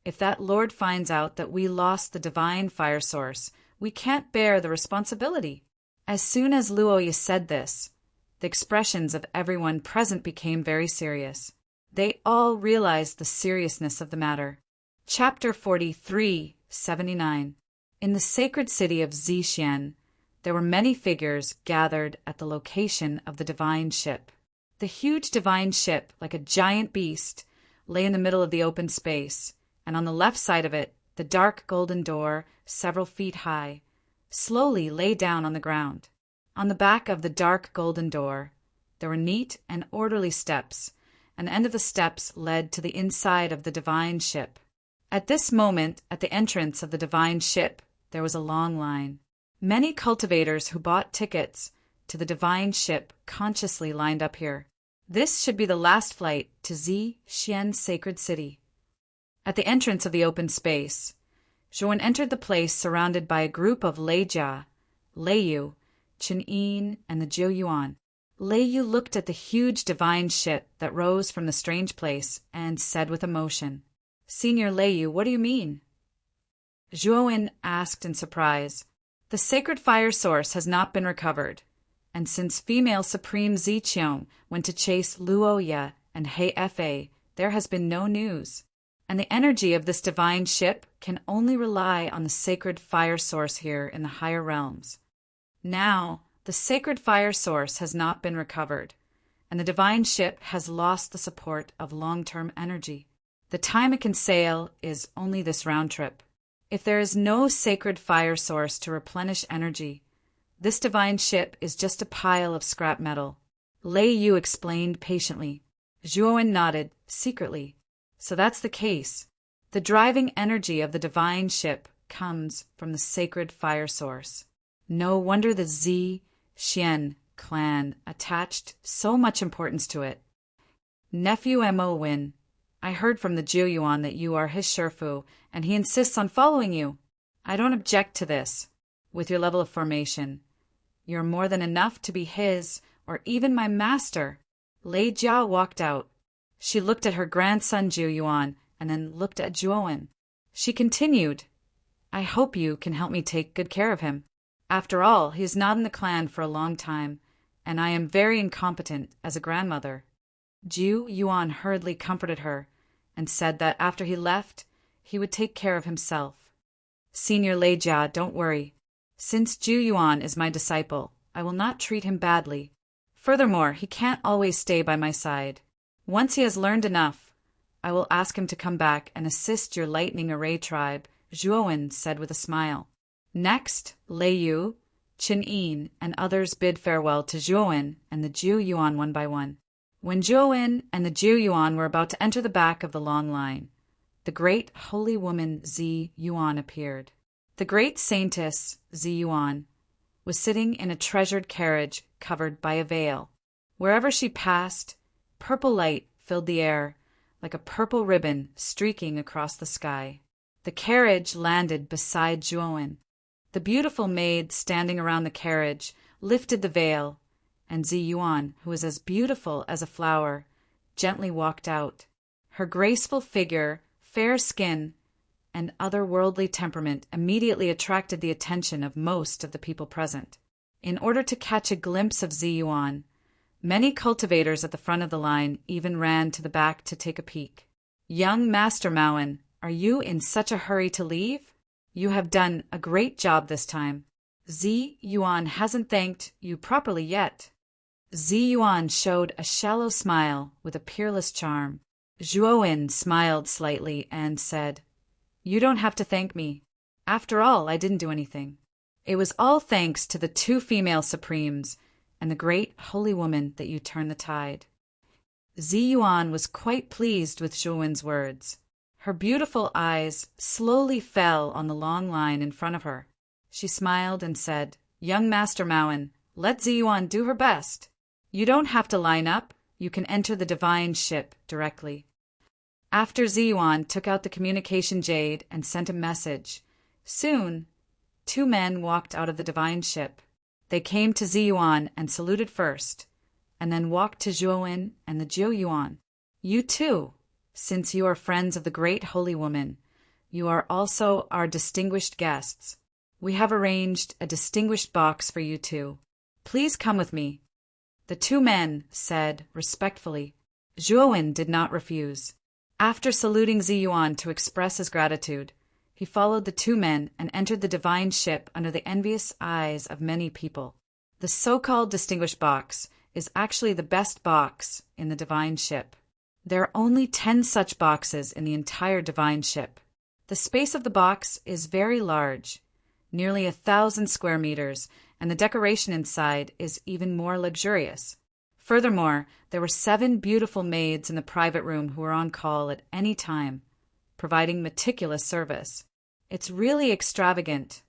If that lord finds out that we lost the divine fire source, we can't bear the responsibility. As soon as Luo Ya said this, the expressions of everyone present became very serious. They all realized the seriousness of the matter. Chapter 43:79. In the sacred city of Zixian, there were many figures gathered at the location of the divine ship. The huge divine ship, like a giant beast, lay in the middle of the open space, and on the left side of it, the dark golden door, several feet high, slowly lay down on the ground. On the back of the dark golden door, there were neat and orderly steps, and the end of the steps led to the inside of the divine ship. At this moment, at the entrance of the divine ship, there was a long line. Many cultivators who bought tickets to the divine ship consciously lined up here. This should be the last flight to Zixian Sacred City. At the entrance of the open space, Zhuan entered the place surrounded by a group of Leijia, Leiyu, Chenyin, and the Jiuyuan. Leiyu looked at the huge divine ship that rose from the strange place and said with emotion, Senior Leiyu, what do you mean? Zhuan asked in surprise. The sacred fire source has not been recovered, and since female Supreme Ziqiang went to chase Luo Ya and Hei Fa, there has been no news. And the energy of this divine ship can only rely on the sacred fire source here in the higher realms. Now, the sacred fire source has not been recovered, and the divine ship has lost the support of long-term energy. The time it can sail is only this round trip. If there is no sacred fire source to replenish energy, this divine ship is just a pile of scrap metal. Lei Yu explained patiently. Zhuowen nodded, secretly. So that's the case. The driving energy of the divine ship comes from the sacred fire source. No wonder the Xian clan attached so much importance to it. Nephew Mo Win, I heard from the Jiu Yuan that you are his Sherfu, and he insists on following you. I don't object to this. With your level of formation, you're more than enough to be his, or even my master. Lei Jia walked out. She looked at her grandson Jiu Yuan, and then looked at Zhuowen. She continued, I hope you can help me take good care of him. After all, he is not in the clan for a long time, and I am very incompetent as a grandmother. Jiu Yuan hurriedly comforted her, and said that after he left, he would take care of himself. Senior Lei Jia, don't worry. Since Jiu Yuan is my disciple, I will not treat him badly. Furthermore, he can't always stay by my side. Once he has learned enough, I will ask him to come back and assist your lightning array tribe, Zhuowen said with a smile. Next, Lei Yu, Qin Yin, and others bid farewell to Zhuowen and the Jiu Yuan one by one. When Zhuowen and the Jiu Yuan were about to enter the back of the long line, the great holy woman Zi Yuan appeared. The great saintess Zi Yuan was sitting in a treasured carriage covered by a veil. Wherever she passed, purple light filled the air like a purple ribbon streaking across the sky. The carriage landed beside Zhuowen. The beautiful maid standing around the carriage lifted the veil, and Zi Yuan, who was as beautiful as a flower, gently walked out. Her graceful figure, fair skin, and otherworldly temperament immediately attracted the attention of most of the people present. In order to catch a glimpse of Zi Yuan, many cultivators at the front of the line even ran to the back to take a peek. Young Master Maowen, are you in such a hurry to leave? You have done a great job this time. Zi Yuan hasn't thanked you properly yet. Zi Yuan showed a shallow smile with a peerless charm. Zhuowen smiled slightly and said, You don't have to thank me. After all, I didn't do anything. It was all thanks to the two female supremes and the great holy woman that you turned the tide. Zi Yuan was quite pleased with Zhuowen's words. Her beautiful eyes slowly fell on the long line in front of her. She smiled and said, Young Master Maowen, let Zi Yuan do her best. You don't have to line up. You can enter the divine ship directly. After Zi Yuan took out the communication jade and sent a message, soon 2 men walked out of the divine ship. They came to Zi Yuan and saluted first, and then walked to Zhuowen and the Jiu Yuan. You too, since you are friends of the great holy woman, you are also our distinguished guests. We have arranged a distinguished box for you two. Please come with me. The 2 men said respectfully. Zhuowen did not refuse. After saluting Zi Yuan to express his gratitude, he followed the 2 men and entered the divine ship under the envious eyes of many people. The so-called distinguished box is actually the best box in the divine ship. There are only 10 such boxes in the entire divine ship. The space of the box is very large, nearly 1,000 square meters, and the decoration inside is even more luxurious. Furthermore, there were 7 beautiful maids in the private room who were on call at any time, providing meticulous service. It's really extravagant.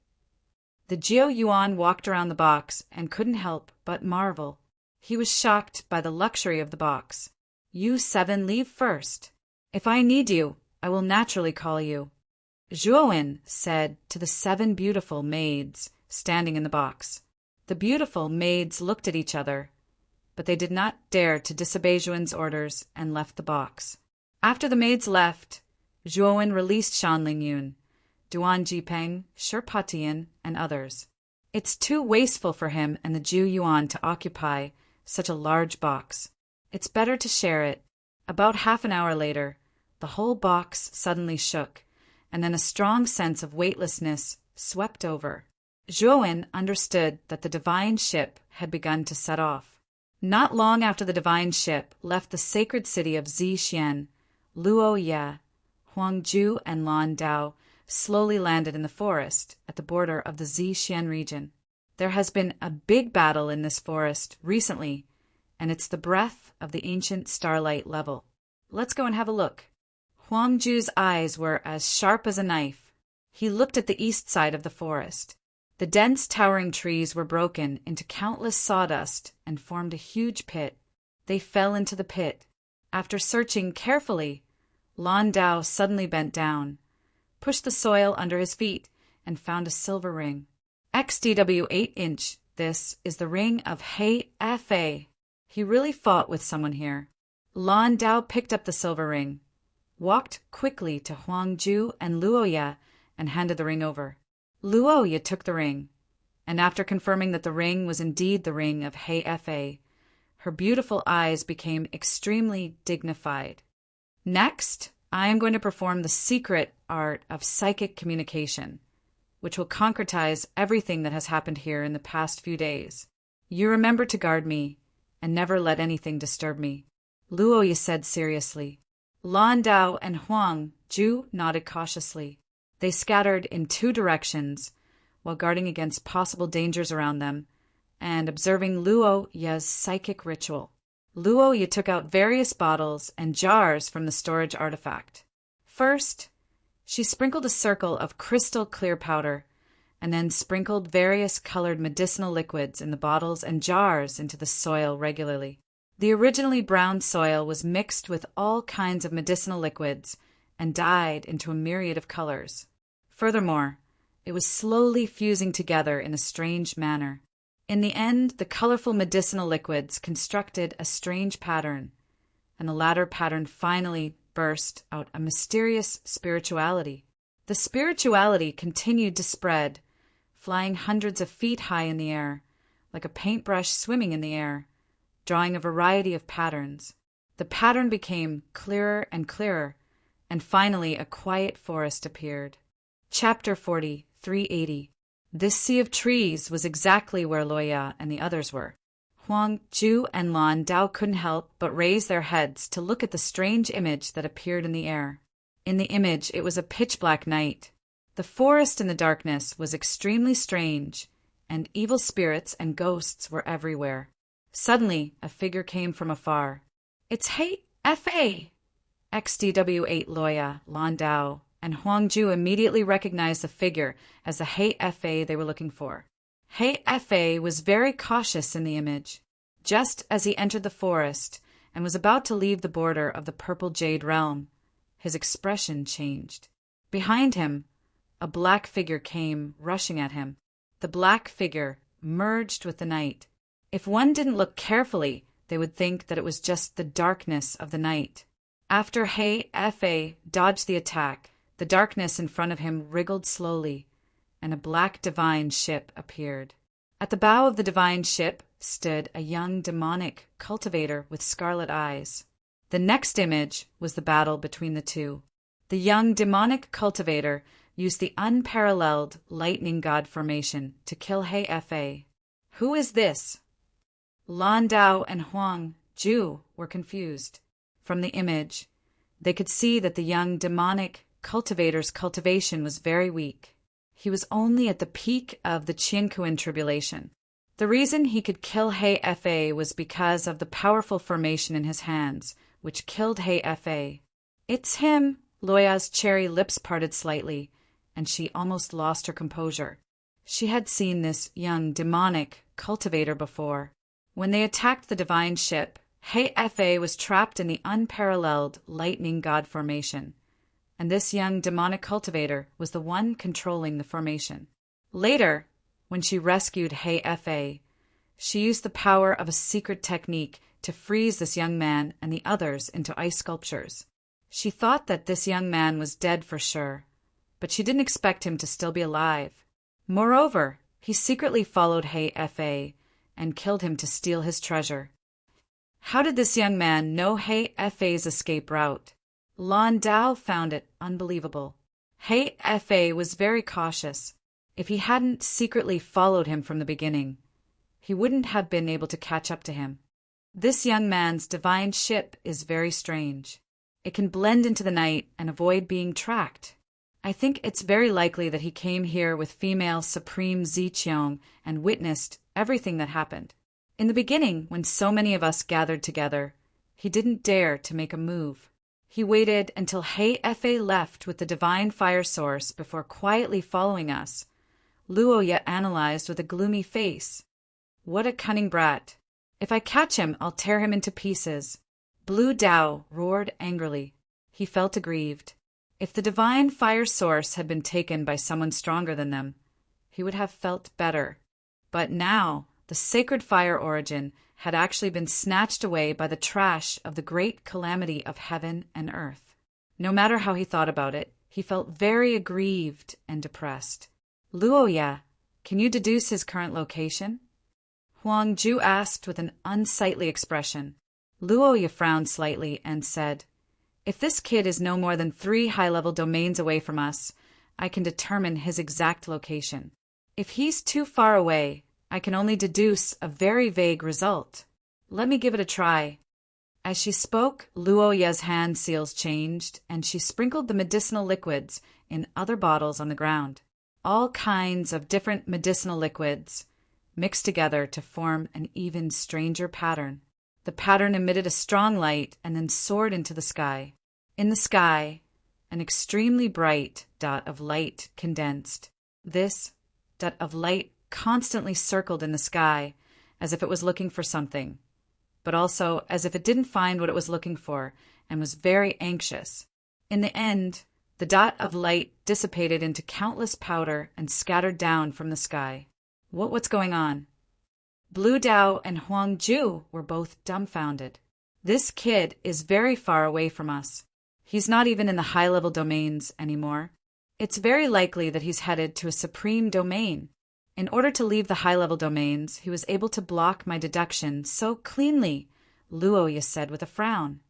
The Jiu Yuan walked around the box and couldn't help but marvel. He was shocked by the luxury of the box. You 7 leave first. If I need you, I will naturally call you. Zhuowen said to the 7 beautiful maids standing in the box. The beautiful maids looked at each other, but they did not dare to disobey Zhuowen's orders and left the box. After the maids left, Zhuowen released Shan Lingyun, Duan Jipeng, Sherpa Tian, and others. It's too wasteful for him and the Jiu Yuan to occupy such a large box. It's better to share it. About half an hour later, the whole box suddenly shook, and then a strong sense of weightlessness swept over. Zhuowen understood that the divine ship had begun to set off. Not long after the divine ship left the sacred city of Zixian, Luo Ye, Huangju, and Lan Dao slowly landed in the forest at the border of the Zixian region. There has been a big battle in this forest recently, and it's the breath of the ancient starlight level. Let's go and have a look. Huangju's eyes were as sharp as a knife. He looked at the east side of the forest. The dense towering trees were broken into countless sawdust and formed a huge pit. They fell into the pit. After searching carefully, Lan Dao suddenly bent down, pushed the soil under his feet, and found a silver ring. XDW 8-inch. This is the ring of He Fa. He really fought with someone here. Lan Dao picked up the silver ring, walked quickly to Huangju and Luoya, and handed the ring over. Luoya took the ring, and after confirming that the ring was indeed the ring of He Fa, her beautiful eyes became extremely dignified. Next, I am going to perform the secret art of psychic communication, which will concretize everything that has happened here in the past few days. You remember to guard me, and never let anything disturb me, Luoya said seriously. Lan Dao and Huang Ju nodded cautiously. They scattered in 2 directions, while guarding against possible dangers around them, and observing Luoya's psychic ritual. Luoya took out various bottles and jars from the storage artifact. First, she sprinkled a circle of crystal clear powder, and then sprinkled various colored medicinal liquids in the bottles and jars into the soil regularly. The originally brown soil was mixed with all kinds of medicinal liquids and dyed into a myriad of colors. Furthermore, it was slowly fusing together in a strange manner. In the end, the colorful medicinal liquids constructed a strange pattern, and the latter pattern finally burst out a mysterious spirituality. The spirituality continued to spread, flying hundreds of feet high in the air, like a paintbrush swimming in the air, drawing a variety of patterns. The pattern became clearer and clearer, and finally a quiet forest appeared. Chapter 40, 380. This sea of trees was exactly where Luoya and the others were. Huang Ju and Lan Dao couldn't help but raise their heads to look at the strange image that appeared in the air. In the image, it was a pitch-black night. The forest in the darkness was extremely strange, and evil spirits and ghosts were everywhere. Suddenly, a figure came from afar. "It's He Fa!" XDW8 Luoya, Lan Dao, and Huangju immediately recognized the figure as the He Fa they were looking for. He Fa was very cautious in the image. Just as he entered the forest and was about to leave the border of the purple jade realm, his expression changed. Behind him, a black figure came rushing at him. The black figure merged with the night. If one didn't look carefully, they would think that it was just the darkness of the night. After He Fa dodged the attack, the darkness in front of him wriggled slowly, and a black divine ship appeared. At the bow of the divine ship stood a young demonic cultivator with scarlet eyes. The next image was the battle between the two. The young demonic cultivator used the unparalleled lightning god formation to kill He Fa. Who is this? Lan Dao and Huang Ju were confused. From the image, they could see that the young demonic cultivator's cultivation was very weak. He was only at the peak of the Qiankuan tribulation. The reason he could kill He Fa was because of the powerful formation in his hands, which killed He Fa. "It's him!" Luoya's cherry lips parted slightly, and she almost lost her composure. She had seen this young demonic cultivator before. When they attacked the divine ship, He Fa was trapped in the unparalleled lightning god formation, and this young demonic cultivator was the one controlling the formation. Later, when she rescued He Fa, she used the power of a secret technique to freeze this young man and the others into ice sculptures. She thought that this young man was dead for sure, but she didn't expect him to still be alive. Moreover, he secretly followed He Fa and killed him to steal his treasure. How did this young man know He Fa's escape route? Lan Dao found it unbelievable. He Fa was very cautious. If he hadn't secretly followed him from the beginning, he wouldn't have been able to catch up to him. This young man's divine ship is very strange. It can blend into the night and avoid being tracked. I think it's very likely that he came here with female Supreme Ziqiang and witnessed everything that happened. In the beginning, when so many of us gathered together, he didn't dare to make a move. He waited until He-Efe left with the divine fire source before quietly following us. Luo yet analyzed with a gloomy face. What a cunning brat. If I catch him, I'll tear him into pieces. Blue Dao roared angrily. He felt aggrieved. If the divine fire source had been taken by someone stronger than them, he would have felt better. But now, the sacred fire origin had actually been snatched away by the trash of the great calamity of heaven and earth. No matter how he thought about it, he felt very aggrieved and depressed. Luoya, can you deduce his current location? Huang Ju asked with an unsightly expression. Luoya frowned slightly and said, if this kid is no more than 3 high-level domains away from us, I can determine his exact location. If he's too far away, I can only deduce a very vague result. Let me give it a try. As she spoke, Luoya's hand seals changed, and she sprinkled the medicinal liquids in other bottles on the ground. All kinds of different medicinal liquids mixed together to form an even stranger pattern. The pattern emitted a strong light and then soared into the sky. In the sky, an extremely bright dot of light condensed. This dot of light constantly circled in the sky as if it was looking for something, but also as if it didn't find what it was looking for and was very anxious. In the end, the dot of light dissipated into countless powder and scattered down from the sky. What's going on? Blue Dao and Huang Ju were both dumbfounded. This kid is very far away from us. He's not even in the high-level domains anymore. It's very likely that he's headed to a supreme domain. In order to leave the high-level domains, he was able to block my deduction so cleanly, Luoya said with a frown.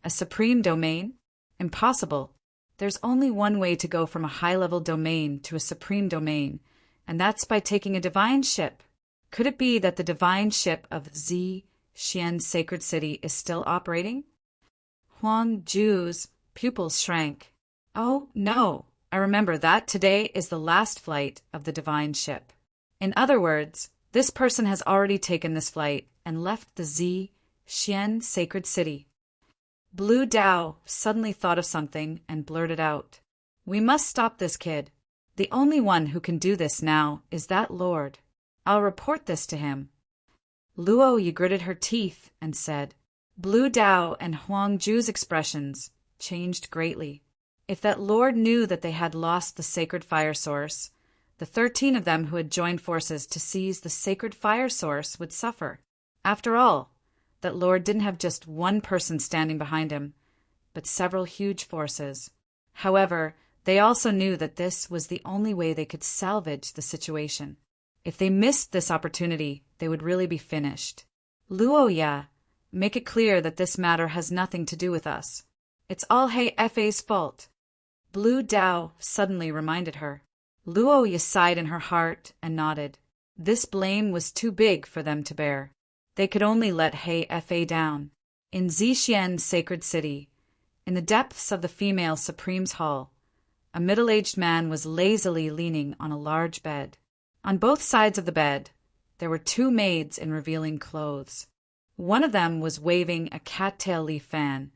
A supreme domain? Impossible. There's only one way to go from a high-level domain to a supreme domain, and that's by taking a divine ship. Could it be that the divine ship of Zi Xian's sacred city is still operating? Huang Ju's pupils shrank. Oh, no. I remember that today is the last flight of the divine ship. In other words, this person has already taken this flight and left the Zi Xian sacred city. Blue Dao suddenly thought of something and blurted out, we must stop this kid. The only one who can do this now is that Lord. I'll report this to him. Luoya gritted her teeth and said, Blue Dao and Huang Ju's expressions changed greatly. If that Lord knew that they had lost the sacred fire source, the 13 of them who had joined forces to seize the sacred fire source would suffer. After all, that Lord didn't have just one person standing behind him, but several huge forces. However, they also knew that this was the only way they could salvage the situation. If they missed this opportunity, they would really be finished. Luoya, make it clear that this matter has nothing to do with us. It's all He-Efe's fault. Blue Dao suddenly reminded her. Luoya sighed in her heart and nodded. This blame was too big for them to bear. They could only let He-Efe down. In Zixian's sacred city, in the depths of the female Supreme's hall, a middle-aged man was lazily leaning on a large bed. On both sides of the bed, there were 2 maids in revealing clothes. One of them was waving a cattail leaf fan,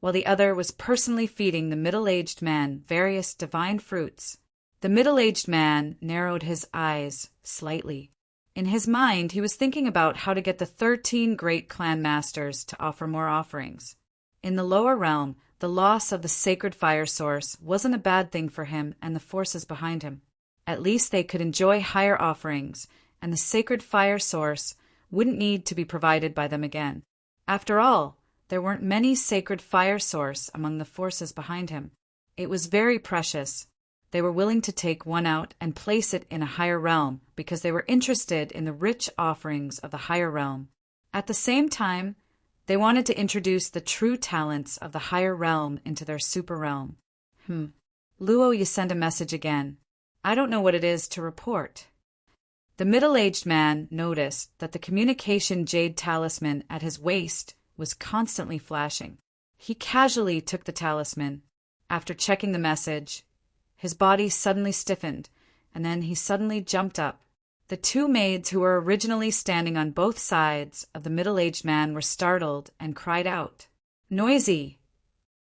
while the other was personally feeding the middle-aged man various divine fruits. The middle-aged man narrowed his eyes slightly. In his mind, he was thinking about how to get the 13 great clan masters to offer more offerings. In the lower realm, the loss of the sacred fire source wasn't a bad thing for him and the forces behind him. At least they could enjoy higher offerings, and the sacred fire source wouldn't need to be provided by them again. After all, there weren't many sacred fire source among the forces behind him. It was very precious. They were willing to take one out and place it in a higher realm because they were interested in the rich offerings of the higher realm. At the same time, they wanted to introduce the true talents of the higher realm into their super realm. Luoya sent a message again. I don't know what it is to report. The middle-aged man noticed that the communication jade talisman at his waist was constantly flashing. He casually took the talisman. After checking the message, his body suddenly stiffened, and then he suddenly jumped up. The 2 maids who were originally standing on both sides of the middle-aged man were startled and cried out, Noisy!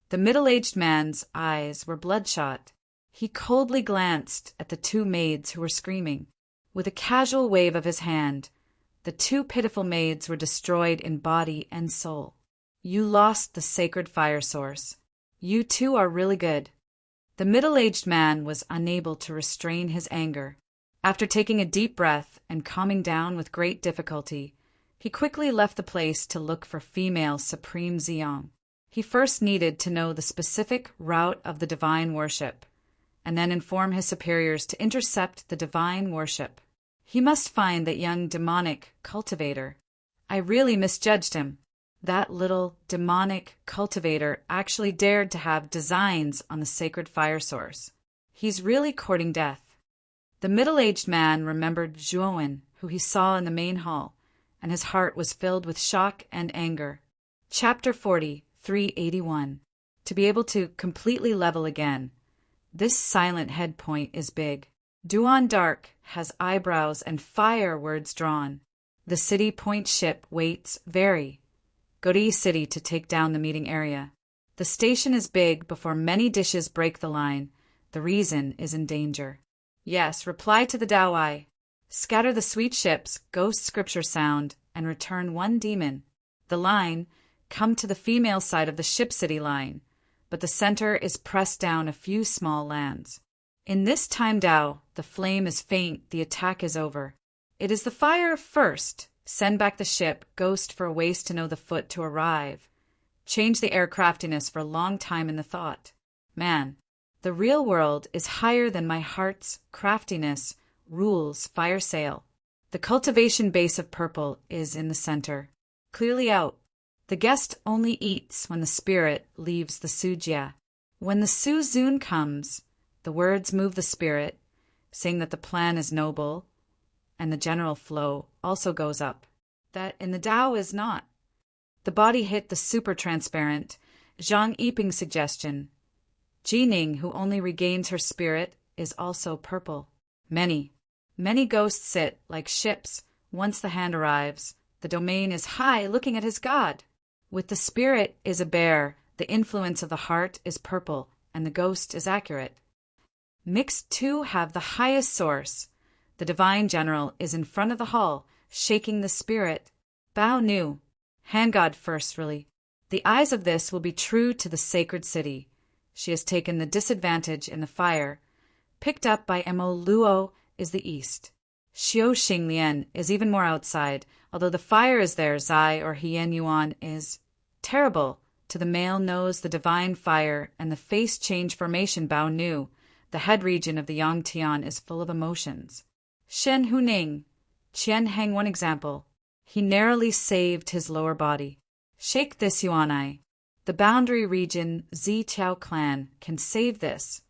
The middle-aged man's eyes were bloodshot. He coldly glanced at the two maids who were screaming. With a casual wave of his hand, the two pitiful maids were destroyed in body and soul. You lost the sacred fire source. You two are really good. The middle-aged man was unable to restrain his anger. After taking a deep breath and calming down with great difficulty, he quickly left the place to look for female Supreme Xiong. He first needed to know the specific route of the divine worship, and then inform his superiors to intercept the divine worship. He must find that young demonic cultivator. I really misjudged him. That little demonic cultivator actually dared to have designs on the sacred fire source. He's really courting death. The middle-aged man remembered Zhuowen, who he saw in the main hall, and his heart was filled with shock and anger. Chapter 40, 381. To be able to completely level again. This silent head point is big. Duan Dark has eyebrows and fire words drawn. The city point ship waits very. Go to East City to take down the meeting area. The station is big before many dishes break the line. The reason is in danger. Yes, reply to the Dawai. Scatter the sweet ships, ghost scripture sound, and return one demon. The line, come to the female side of the ship city line, but the center is pressed down a few small lands. In this time Dao, the flame is faint, the attack is over. It is the fire first. Send back the ship, ghost for a ways to know the foot to arrive. Change the air craftiness for a long time in the thought. Man, the real world is higher than my heart's craftiness, rules, fire sail. The cultivation base of purple is in the center. Clearly out. The guest only eats when the spirit leaves the sujia. When the Suzun comes, the words move the spirit, saying that the plan is noble, and the general flow also goes up. That in the Tao is not. The body hit the super-transparent, Zhang Yiping suggestion. Jining, who only regains her spirit, is also purple. Many ghosts sit like ships. Once the hand arrives, the domain is high looking at his god. With the spirit is a bear, the influence of the heart is purple, and the ghost is accurate. Mixed two have the highest source. The divine general is in front of the hall, shaking the spirit. Bao Nu. Hand god first, really. The eyes of this will be true to the sacred city. She has taken the disadvantage in the fire. Picked up by Mo Luo is the east. Xiao Xinglian is even more outside, although the fire is there. Zai or Hien Yuan is terrible. To the male knows the divine fire and the face change formation Bao Nu. The head region of the Yang Tian is full of emotions. Shen Huning. Qian Heng one example. He narrowly saved his lower body. Shake this Yuanai. The boundary region Zi Chao clan can save this.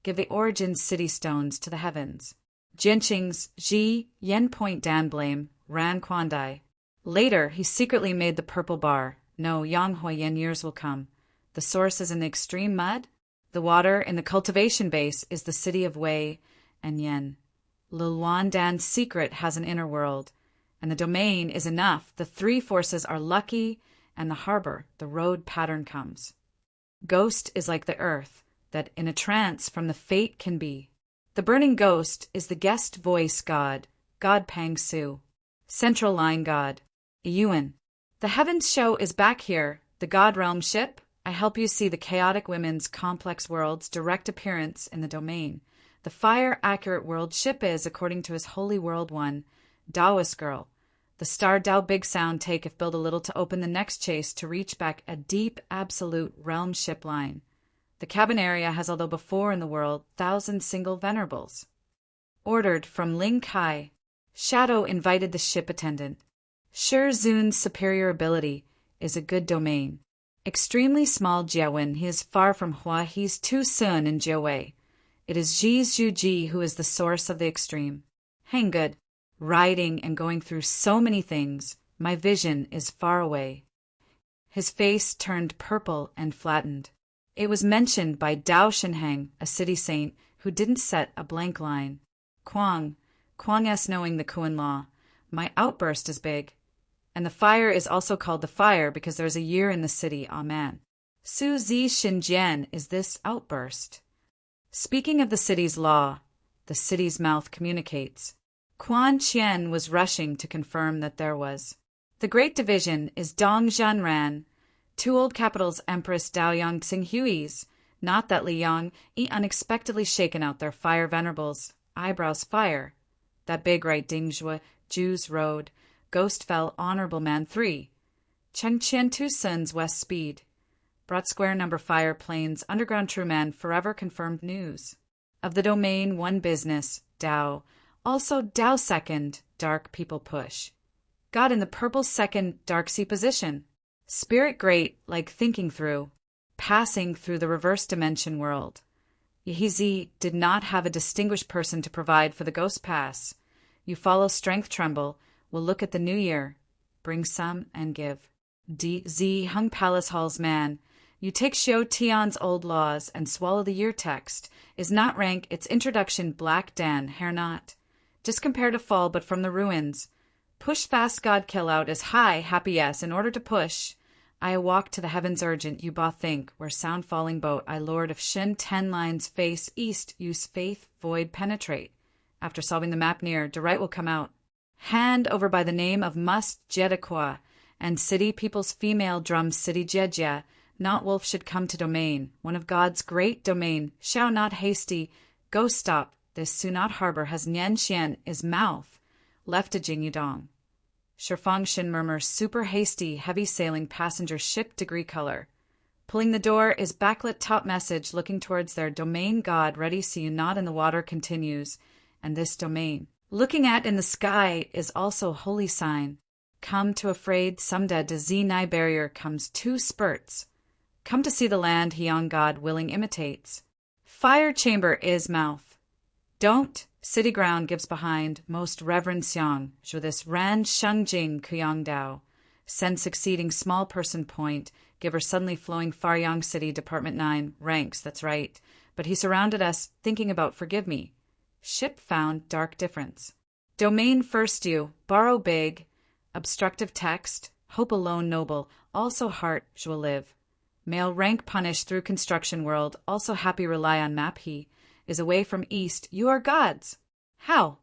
Give the origin city stones to the heavens. Jianqing's Ji Yen Point Dan blame Ran Quandai. Later, he secretly made the purple bar. No, Yang Huayan years will come. The source is in the extreme mud. The water in the cultivation base is the city of Wei and Yen. Luluan Dan's secret has an inner world, and the domain is enough. The three forces are lucky, and the harbor, the road pattern comes. Ghost is like the earth, that in a trance from the fate can be. The burning ghost is the guest voice god, God Pang Su. Central line god, Yuan. The heavens show is back here, the god realm ship. I help you see the chaotic women's complex world's direct appearance in the domain. The fire accurate world ship is, according to his holy world one, Taoist girl. The star Dao big sound take if build a little to open the next chase to reach back a deep absolute realm ship line. The cabin area has, although before in the world, 1,000 single venerables. Ordered from Ling Kai. Shadow invited the ship attendant. Shi Zun's superior ability is a good domain. Extremely small Jiawen, he is far from Hua, he's too soon in Jiawei. It is Ji Zhu Ji who is the source of the extreme. Hang good. Riding and going through so many things, my vision is far away. His face turned purple and flattened. It was mentioned by Dao Shenheng, a city saint, who didn't set a blank line. Kwang's knowing the Kuan law. My outburst is big. And the fire is also called the fire because there's a year in the city, amen. Su zi Xinjian is this outburst. Speaking of the city's law, the city's mouth communicates. Quan Qian was rushing to confirm that there was. The great division is Dong Zhanran, two old capitals Empress Daoyang Tsinghui's, not that Li Yang unexpectedly shaken out their fire venerables, eyebrows fire. That big right Dingzhua, Jews Road, Ghost Fell Honorable Man 3. Chengqian Two Sons West Speed. Brought Square Number Fire Planes Underground Truman forever confirmed news. Of the domain one business, Dao, also Dao second, dark people push. Got in the purple second dark sea position. Spirit great like thinking through, passing through the reverse dimension world. Yehizi did not have a distinguished person to provide for the ghost pass. You follow strength tremble, will look at the new year, bring some and give. Z hung palace halls man, you take Xiao Tian's old laws and swallow the year text, is not rank its introduction black Dan, hair not. Just compare to fall but from the ruins. Push fast God kill out is high, happy yes, in order to push. I walk to the heavens urgent, you ba think, where sound falling boat, I lord of Shin 10 lines face east, use faith, void penetrate. After solving the map near, de right will come out. Hand over by the name of must Jedakwa, and city people's female drum city Jeja, not wolf should come to domain, one of God's great domain, shall not hasty, go stop, this Sunat harbor has Nian Xian is mouth, left to Jing Yudong. Shifang Shin murmurs super hasty, heavy sailing passenger ship degree color. Pulling the door is backlit top message looking towards their domain God ready see you not in the water continues, and this domain. Looking at in the sky is also holy sign. Come to afraid some dead to Z9 barrier comes 2 spurts. Come to see the land he on God willing imitates. Fire chamber is mouth. Don't, city ground gives behind, most reverend Xiang, zhu this ran Shengjing Kuyang Dao. Send succeeding small person point, give her suddenly flowing far Yang City Department 9, ranks, that's right. But he surrounded us, thinking about forgive me. Ship found dark difference. Domain first you, borrow big, obstructive text, hope alone noble, also heart, zhuo live. Male rank punished through construction world, also happy rely on map he, is away from east, you are gods. How?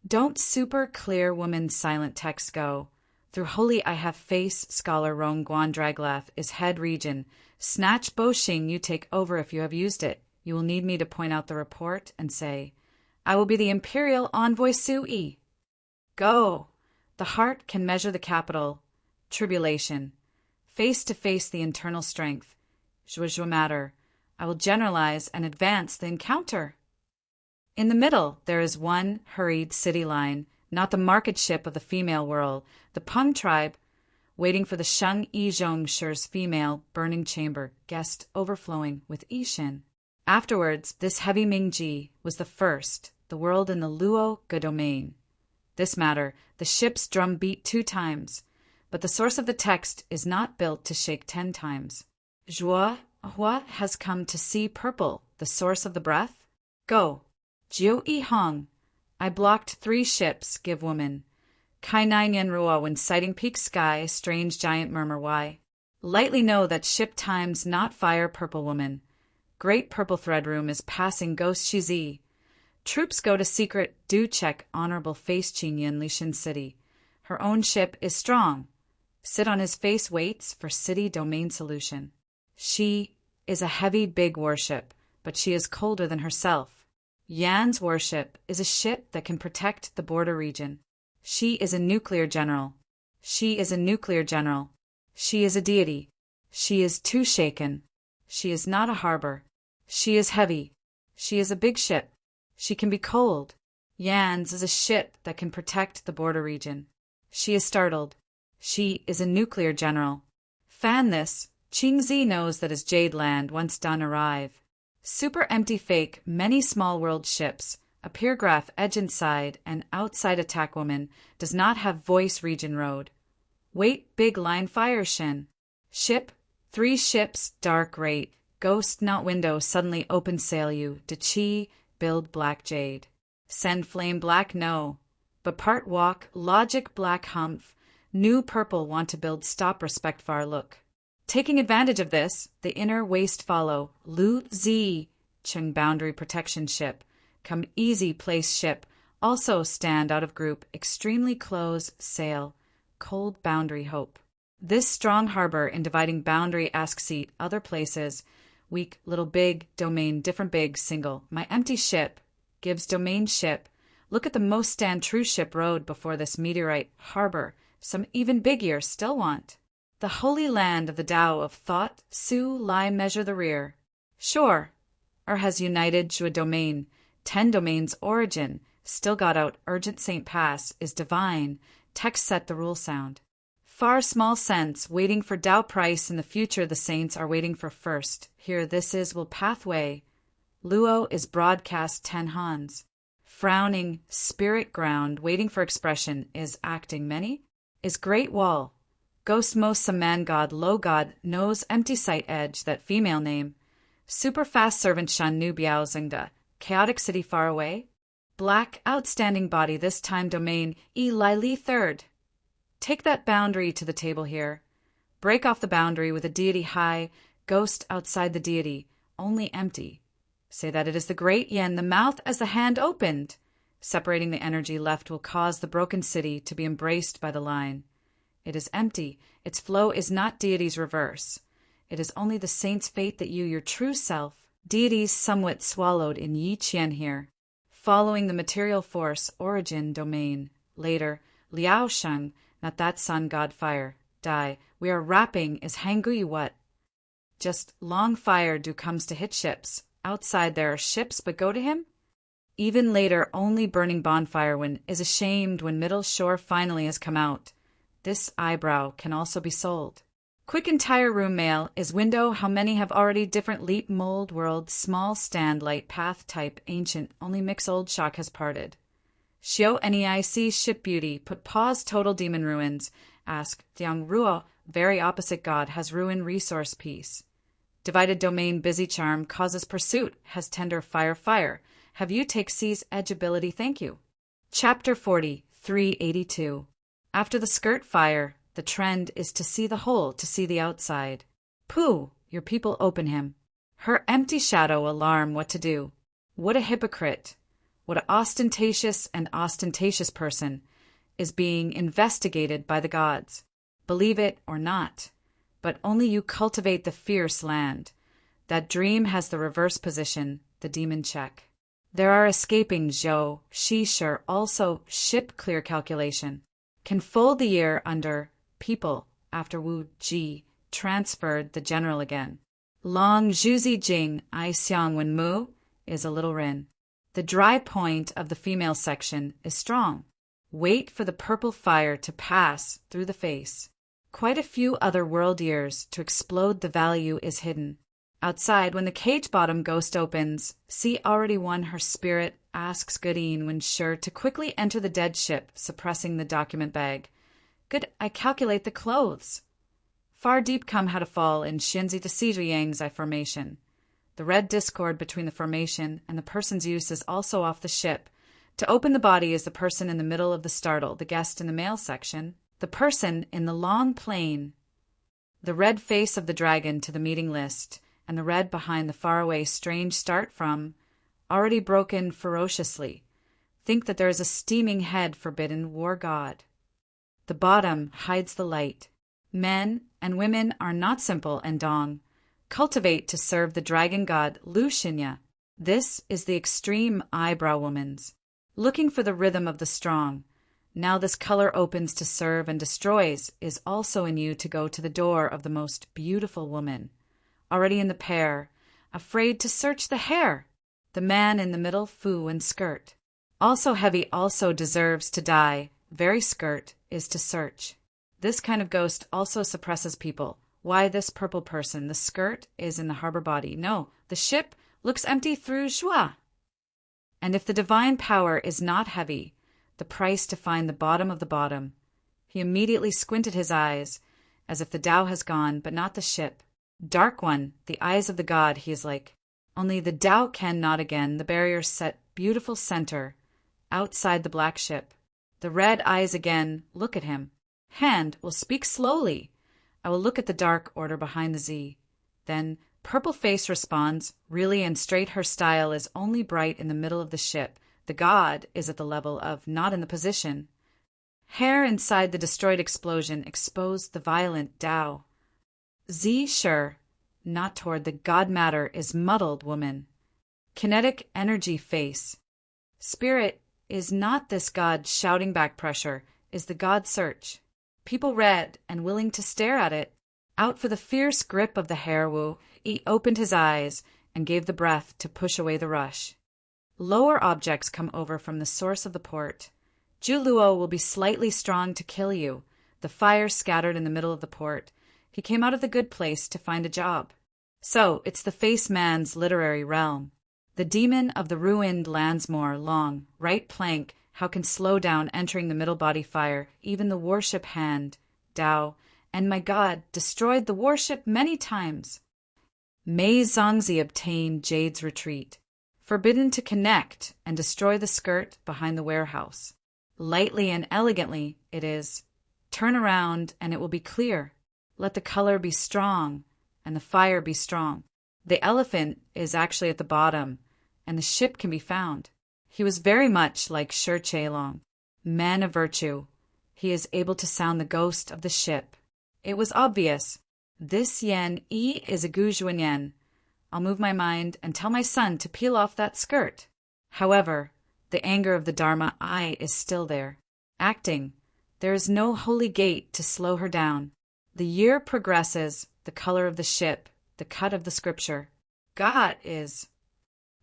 Don't super clear woman's silent text go. Through holy I have face, scholar Rong Guan Draglath is head region. Snatch Bo Xing you take over if you have used it. You will need me to point out the report and say, I will be the imperial envoy Sui. Go. The heart can measure the capital. Tribulation. Face to face the internal strength. Zhuo matter. I will generalize and advance the encounter. In the middle, there is one hurried city line, not the market ship of the female world, the Peng tribe, waiting for the Sheng Yizhong Shi's female burning chamber, guest overflowing with Yixin. Afterwards, this heavy Mingji was the first, the world in the Luo Ge domain. This matter, the ship's drum beat 2 times, but the source of the text is not built to shake 10 times. Zhuo Hua has come to see purple, the source of the breath. Go. Jiu Yi Hong. I blocked 3 ships, give woman. Kai Nai Nian Ruo when sighting peak sky, strange giant murmur why. Lightly know that ship times not fire purple woman. Great purple thread room is passing ghost Shizi. Troops go to secret, do check honorable face Qinyan Lishan city. Her own ship is strong. Sit on his face waits for city domain solution. She is a heavy big warship, but she is colder than herself. Yan's warship is a ship that can protect the border region. She is a nuclear general. She is a nuclear general. She is a deity. She is too shaken. She is not a harbor. She is heavy. She is a big ship. She can be cold. Yan's is a ship that can protect the border region. She is startled. She is a nuclear general. Fan this. Qingzi knows that his Jade Land once done arrive. Super empty fake, many small world ships, a peer graph edge inside and outside attack woman, does not have voice region road. Wait big line fire shin. Ship, 3 ships, dark rate, ghost not window suddenly open sail you, de chi, build black jade. Send flame black no, but part walk, logic black humph, new purple want to build stop respect far look. Taking advantage of this, the inner waist follow, Lu Zi, Cheng boundary protection ship, come easy place ship, also stand out of group, extremely close, sail, cold boundary hope. This strong harbor in dividing boundary ask seat, other places, weak, little big, domain, different big, single. My empty ship gives domain ship. Look at the most stand true ship road before this meteorite harbor, some even bigger still want. The holy land of the Tao of thought, Su lie measure the rear. Sure, has united to a domain, 10 domains origin, still got out urgent Saint Pass, is divine, text set the rule sound. Far small sense, waiting for Tao price in the future the saints are waiting for first. Here this is will pathway. Luo is broadcast 10 Hans. Frowning, spirit ground, waiting for expression, is acting many? Is great wall. Ghost most some man god, low god, knows empty sight edge, that female name. Super fast servant Shan Nu Biao Zingda, chaotic city far away. Black, outstanding body, this time domain, E Lai Li third. Take that boundary to the table here. Break off the boundary with a deity high, ghost outside the deity, only empty. Say that it is the great yen, the mouth as the hand opened. Separating the energy left will cause the broken city to be embraced by the line. It is empty. Its flow is not deity's reverse. It is only the saint's fate that you, your true self, deities somewhat swallowed in Yi Qian here. Following the material force, origin, domain. Later, Liao Sheng, not that sun god fire, die. We are rapping is hangui what? Just long fire do comes to hit ships. Outside there are ships, but go to him? Even later, only burning bonfire when is ashamed when middle shore finally has come out. This eyebrow can also be sold. Quick entire room mail is window. How many have already different leap mold world, small stand light path type, ancient, only mix old shock has parted. Xiao NEIC ship beauty, put pause total demon ruins. Ask, Diang Ruo, very opposite god, has ruin resource peace. Divided domain busy charm, causes pursuit, has tender fire. Have you take C's edge ability, thank you. Chapter 40, 382. After the skirt fire, the trend is to see the whole, to see the outside. Pooh, your people open him. Her empty shadow alarm what to do. What a hypocrite. What a ostentatious person is being investigated by the gods. Believe it or not, but only you cultivate the fierce land. That dream has the reverse position, the demon check. There are escaping Zhou, Shi sure also ship clear calculation. Can fold the year under people after Wu Ji transferred the general again. Long Zhuzi Jing I Xiang when Mu is a little Rin. The dry point of the female section is strong. Wait for the purple fire to pass through the face. Quite a few other world years to explode the value is hidden. Outside, when the cage bottom ghost opens, see already won her spirit, asks Goodine when sure to quickly enter the dead ship, suppressing the document bag. Good, I calculate the clothes. Far deep come how to fall in Shinzi to Siju Yang's I formation. The red discord between the formation and the person's use is also off the ship. To open the body is the person in the middle of the startle, the guest in the male section, the person in the long plane. The red face of the dragon to the meeting list, and the red behind the faraway strange start from, already broken ferociously. Think that there is a steaming head forbidden war god. The bottom hides the light. Men and women are not simple and dong. Cultivate to serve the dragon god Lu Shinya. This is the extreme eyebrow woman's. Looking for the rhythm of the strong. Now this color opens to serve and destroys is also in you to go to the door of the most beautiful woman. Already in the pair, afraid to search the hair. The man in the middle foo and skirt. Also heavy also deserves to die. Very skirt is to search. This kind of ghost also suppresses people. Why this purple person? The skirt is in the harbor body. No, the ship looks empty through joie. And if the divine power is not heavy, the price to find the bottom of the bottom. He immediately squinted his eyes, as if the Tao has gone, but not the ship. Dark one, the eyes of the god, he is like. Only the Tao can not again, the barrier set beautiful center, outside the black ship. The red eyes again, look at him. Hand will speak slowly. I will look at the dark order behind the Z. Then Purple Face responds, really and straight her style is only bright in the middle of the ship. The god is at the level of not in the position. Hair inside the destroyed explosion exposed the violent Tao. Z sure, not toward the god matter is muddled woman. Kinetic energy face. Spirit is not this god shouting back pressure, is the god search. People read and willing to stare at it. Out for the fierce grip of the hair-woo, he opened his eyes and gave the breath to push away the rush. Lower objects come over from the source of the port. Juluo will be slightly strong to kill you. The fire scattered in the middle of the port. He came out of the good place to find a job. So, it's the face man's literary realm. The demon of the ruined Landsmore, long, right plank, how can slow down entering the middle body fire, even the warship hand, Tao, and my god, destroyed the warship many times. Mei Zongzi obtained Jade's retreat. Forbidden to connect and destroy the skirt behind the warehouse. Lightly and elegantly, it is. Turn around and it will be clear. Let the color be strong and the fire be strong. The elephant is actually at the bottom and the ship can be found. He was very much like Shi Cheilong. Man of virtue. He is able to sound the ghost of the ship. It was obvious. This yen yi is a Gujuan yen. I'll move my mind and tell my son to peel off that skirt. However, the anger of the Dharma I is still there. Acting. There is no holy gate to slow her down. The year progresses, the color of the ship, the cut of the scripture. God is.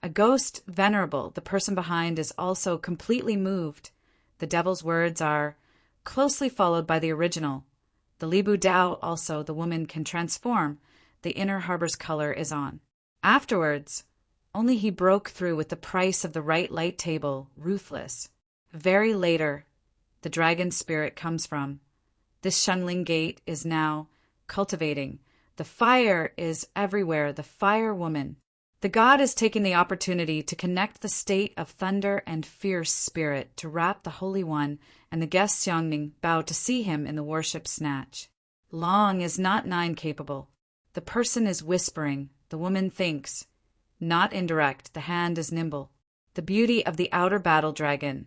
A ghost venerable, the person behind is also completely moved. The devil's words are closely followed by the original. The Libu Dao also, the woman can transform. The inner harbor's color is on. Afterwards, only he broke through with the price of the right light table, ruthless. Very later, the dragon spirit comes from. This Shunling gate is now cultivating. The fire is everywhere, the fire woman. The god is taking the opportunity to connect the state of thunder and fierce spirit to wrap the Holy One, and the guests Yongning bow to see him in the worship snatch. Long is not nine capable. The person is whispering, the woman thinks. Not indirect, the hand is nimble. The beauty of the outer battle dragon.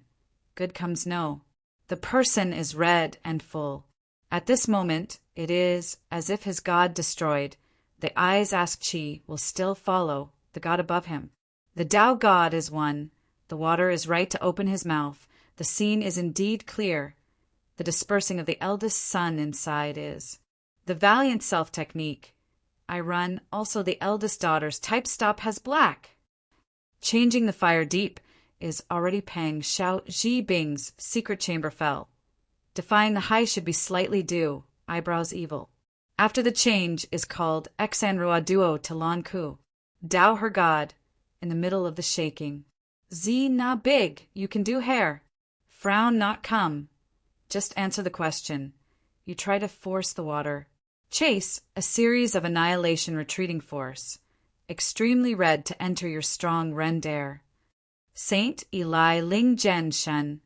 Good comes no. The person is red and full. At this moment, it is as if his god destroyed. The eyes ask Chi will still follow the god above him. The Tao god is one. The water is right to open his mouth. The scene is indeed clear. The dispersing of the eldest son inside is. The valiant self-technique. I run, also the eldest daughter's type stop has black. Changing the fire deep is already Pang Xiao Ji Bing's secret chamber fell. Defying the high should be slightly due, eyebrows evil. After the change is called Exan Rua Duo to Lan Ku. Tao her god, in the middle of the shaking. Z na big, you can do hair. Frown not come. Just answer the question. You try to force the water. Chase, a series of annihilation retreating force. Extremely red to enter your strong ren dare. Saint Eli Ling Jen Shen.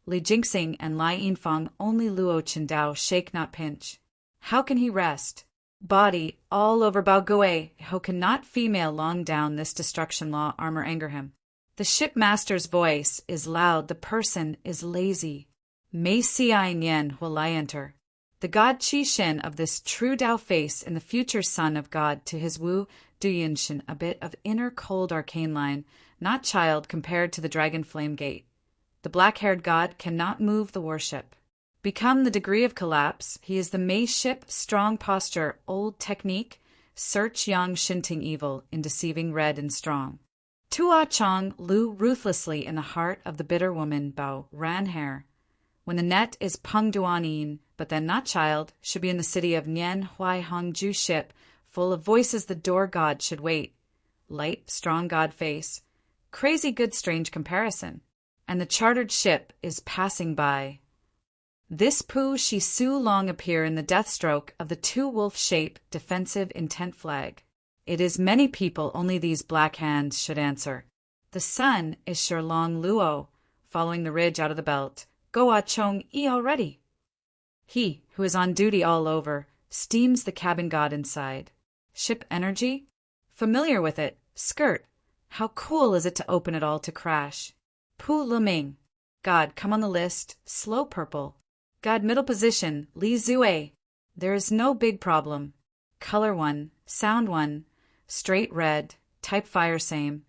Li Jinxing and Lai Yinfang only Luo Qindao shake not pinch. How can he rest? Body all over Bao Gui, how cannot female long down this destruction law armor anger him? The shipmaster's voice is loud, the person is lazy. Mei Si I Nian will I enter. The god Qi Shin of this true Tao face and the future son of God to his Wu Duyin Shin, a bit of inner cold arcane line, not child compared to the dragon flame gate. The black-haired god cannot move the warship. Become the degree of collapse, he is the Mei ship, strong posture, old technique, search yang shinting evil in deceiving red and strong. Tua Chong Lu ruthlessly in the heart of the bitter woman Bao ran hair. When the net is Peng Duanin, but then not child, should be in the city of Nian Huai Hongju ship, full of voices the door god should wait. Light, strong god face. Crazy good strange comparison. And the chartered ship is passing by. This Pu Shi Su long appear in the deathstroke of the two wolf shape defensive intent flag. It is many people only these black hands should answer. The sun is sure long Luo, following the ridge out of the belt. Goa Chong E already. He, who is on duty all over, steams the cabin god inside. Ship energy? Familiar with it. Skirt. How cool is it to open it all to crash? Pu Luming. God, come on the list. Slow purple. God, middle position. Li Zue. There is no big problem. Color 1. Sound 1. Straight red. Type fire same.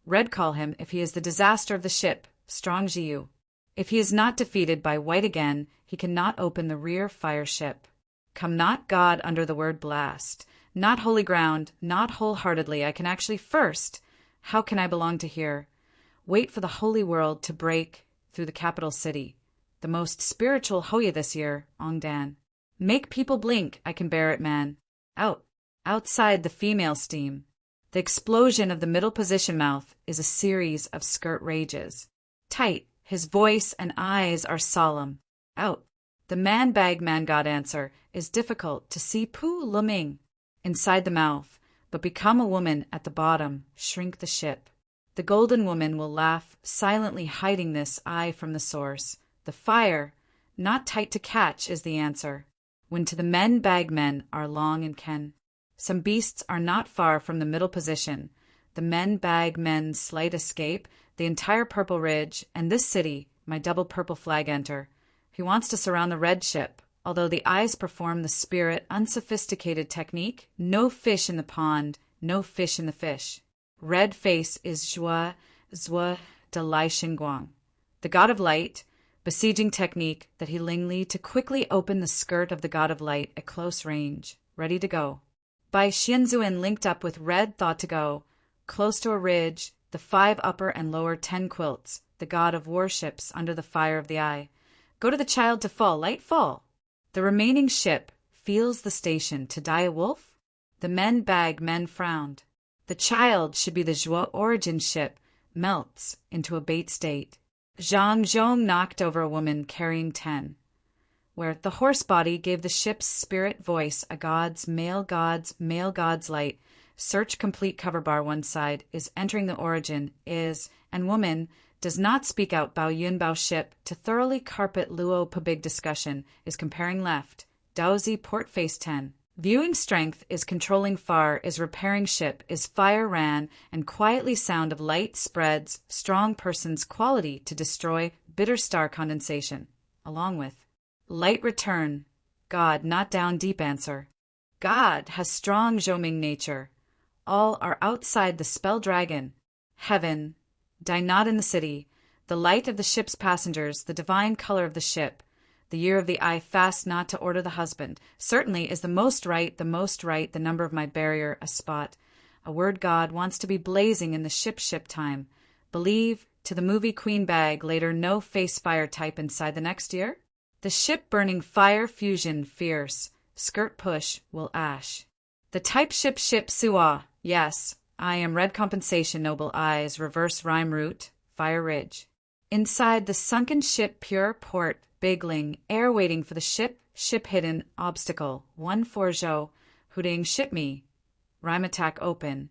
Red call him if he is the disaster of the ship. Strong Jiu. If he is not defeated by white again, he cannot open the rear fire ship. Come not God under the word blast. Not holy ground, not wholeheartedly. I can actually first. How can I belong to here? Wait for the holy world to break through the capital city. The most spiritual Hoya this year, Ongdan. Make people blink, I can bear it, man. Out. Outside the female steam. The explosion of the middle position mouth is a series of skirt rages. Tight, his voice and eyes are solemn. Out. The man bag man god answer is difficult to see Pu Luming. Inside the mouth, but become a woman at the bottom, shrink the ship. The golden woman will laugh, silently hiding this eye from the source. The fire, not tight to catch, is the answer. When to the men bag men are long and ken. Some beasts are not far from the middle position. The men bag men's slight escape, the entire purple ridge, and this city, my double purple flag enter. He wants to surround the red ship. Although the eyes perform the spirit, unsophisticated technique, no fish in the pond, no fish in the fish. Red face is Zhua de Lai Xinguang, the god of light, besieging technique that he Lingli to quickly open the skirt of the god of light at close range, ready to go. Bai Xianzuan linked up with red thought to go, close to a ridge, the 5 upper and lower 10 quilts, the god of warships under the fire of the eye. Go to the child to fall, light fall. The remaining ship feels the station to die a wolf? The men bag men frowned. The child should be the Zhuo origin ship, melts into a bait state. Zhang Zhong knocked over a woman carrying 10, where the horse body gave the ship's spirit voice a male god's light. Search complete cover bar one side is entering the origin is, and woman does not speak out Bao Yun Bao ship to thoroughly carpet Luo Pabig discussion is comparing left, Daozi port face 10. Viewing strength is controlling far is repairing ship is fire ran and quietly sound of light spreads strong person's quality to destroy bitter star condensation, along with light return, God not down deep answer. God has strong Zhoming nature. All are outside the spell dragon. Heaven, die not in the city, the light of the ship's passengers, the divine color of the ship, the year of the eye fast not to order the husband, certainly is the most right, the number of my barrier, a spot. A word God wants to be blazing in the ship time. Believe, to the movie Queen bag, later no face fire type inside the next year? The ship burning fire fusion fierce, skirt push will ash. The type ship Suwa, yes, I am red compensation noble eyes, reverse rhyme root, fire ridge. Inside the sunken ship pure port, bigling, air waiting for the ship hidden, obstacle, 1-4 Zhou, hooting ship me, rhyme attack open.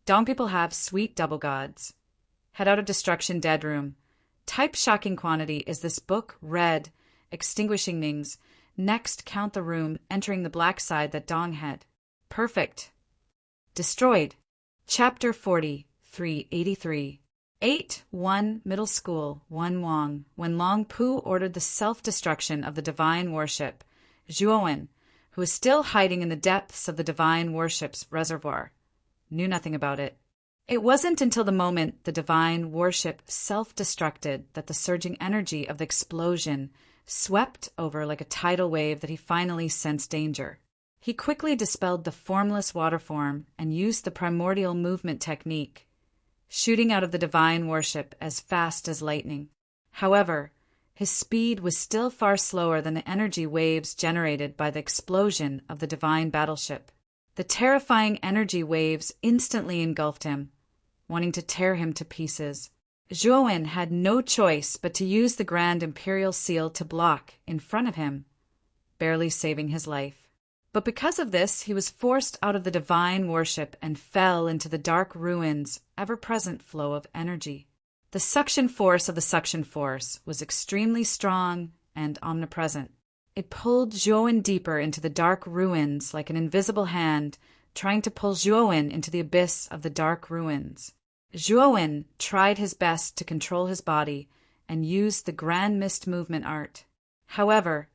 Dong people have sweet double gods. Head out of destruction dead room. Type shocking quantity is this book red, extinguishing Nings. Next count the room, entering the black side that Dong had. Perfect. Destroyed. Chapter 40, 383. 8-1 Middle School, 1 Wang, when Long Pu ordered the self-destruction of the divine warship, Zhuowen, who is still hiding in the depths of the divine warship's reservoir, knew nothing about it. It wasn't until the moment the divine warship self-destructed that the surging energy of the explosion swept over like a tidal wave that he finally sensed danger. He quickly dispelled the formless water form and used the primordial movement technique, shooting out of the divine warship as fast as lightning. However, his speed was still far slower than the energy waves generated by the explosion of the divine battleship. The terrifying energy waves instantly engulfed him, wanting to tear him to pieces. Zhuowen had no choice but to use the Grand Imperial Seal to block in front of him, barely saving his life. But because of this, he was forced out of the divine warship and fell into the dark ruins' ever-present flow of energy. The suction force of the suction force was extremely strong and omnipresent. It pulled Zhuowen deeper into the dark ruins like an invisible hand, trying to pull Zhuowen into the abyss of the dark ruins. Zhuowen tried his best to control his body and used the Grand Mist movement art. However,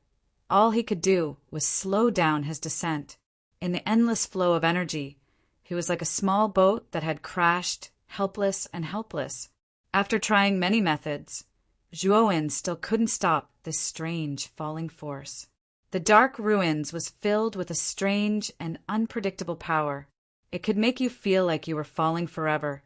all he could do was slow down his descent. In the endless flow of energy, he was like a small boat that had crashed, helpless and helpless. After trying many methods, Zhuowen still couldn't stop this strange falling force. The dark ruins was filled with a strange and unpredictable power. It could make you feel like you were falling forever,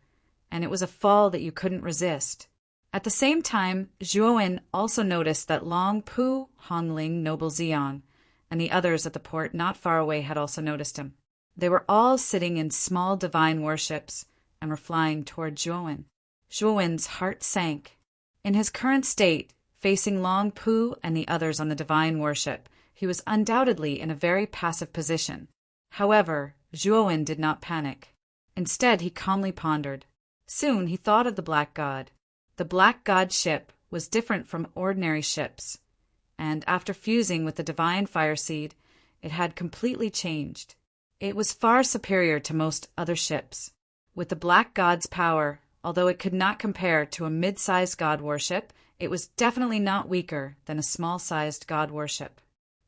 and it was a fall that you couldn't resist. At the same time, Zhuowen also noticed that Long Pu, Hongling, Noble Xian, and the others at the port not far away had also noticed him. They were all sitting in small divine worships and were flying toward Zhuowen. Zhuowen's heart sank. In his current state, facing Long Pu and the others on the divine worship, he was undoubtedly in a very passive position. However, Zhuowen did not panic. Instead, he calmly pondered. Soon he thought of the Black God. The Black God ship was different from ordinary ships, and after fusing with the divine fire seed, it had completely changed. It was far superior to most other ships. With the Black God's power, although it could not compare to a mid-sized god worship, it was definitely not weaker than a small-sized god worship.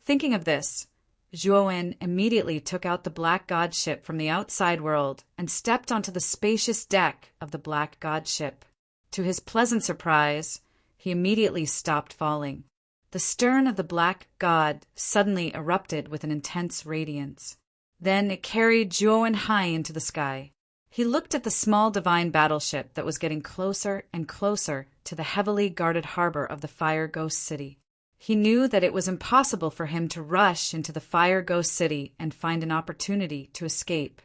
Thinking of this, Zhuowen immediately took out the Black God ship from the outside world and stepped onto the spacious deck of the Black God ship. To his pleasant surprise, he immediately stopped falling. The stern of the Black God suddenly erupted with an intense radiance. Then it carried Zhuowen high into the sky. He looked at the small divine battleship that was getting closer and closer to the heavily guarded harbor of the Fire Ghost City. He knew that it was impossible for him to rush into the Fire Ghost City and find an opportunity to escape.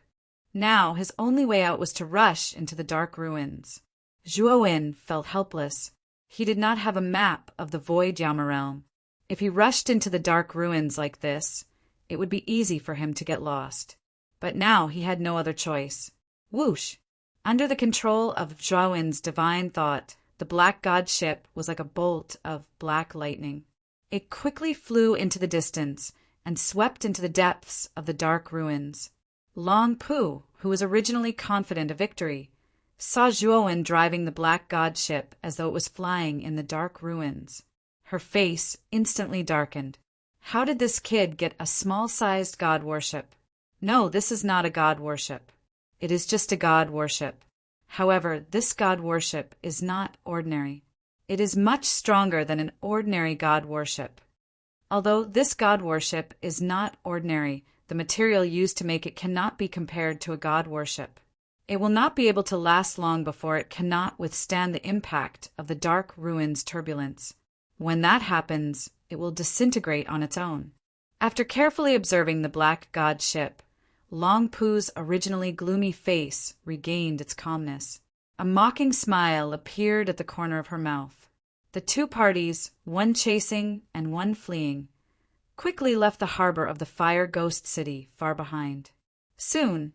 Now his only way out was to rush into the dark ruins. Zhuowen felt helpless. He did not have a map of the Void Yama realm. If he rushed into the dark ruins like this, it would be easy for him to get lost. But now he had no other choice. Whoosh! Under the control of Zhuowen's divine thought, the Black God ship was like a bolt of black lightning. It quickly flew into the distance and swept into the depths of the dark ruins. Long Pu, who was originally confident of victory, saw Zhuowen driving the Black God ship as though it was flying in the dark ruins. Her face instantly darkened. How did this kid get a small-sized god worship? No, this is not a god worship. It is just a god worship. However, this god worship is not ordinary. It is much stronger than an ordinary god worship. Although this god worship is not ordinary, the material used to make it cannot be compared to a god worship. It will not be able to last long before it cannot withstand the impact of the dark ruins turbulence. When that happens, it will disintegrate on its own. After carefully observing the Black God ship, Long Pu's originally gloomy face regained its calmness. A mocking smile appeared at the corner of her mouth. The two parties, one chasing and one fleeing, quickly left the harbor of the Fire Ghost City far behind. Soon,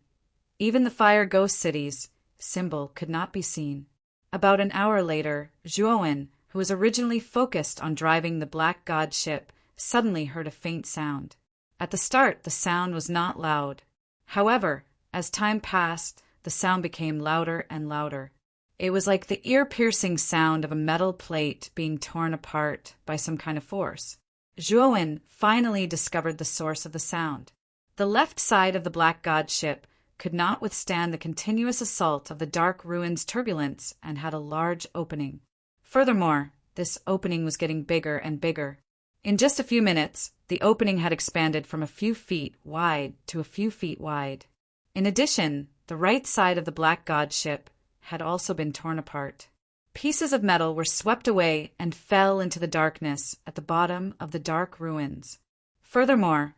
even the Fire Ghost City's symbol could not be seen. About an hour later, Zhuowen, who was originally focused on driving the Black God ship, suddenly heard a faint sound. At the start, the sound was not loud. However, as time passed, the sound became louder and louder. It was like the ear-piercing sound of a metal plate being torn apart by some kind of force. Zhuowen finally discovered the source of the sound. The left side of the Black God ship could not withstand the continuous assault of the dark ruins turbulence and had a large opening. Furthermore, this opening was getting bigger and bigger. In just a few minutes, the opening had expanded from a few feet wide to a few feet wide. In addition, the right side of the Black God ship had also been torn apart. Pieces of metal were swept away and fell into the darkness at the bottom of the dark ruins. Furthermore,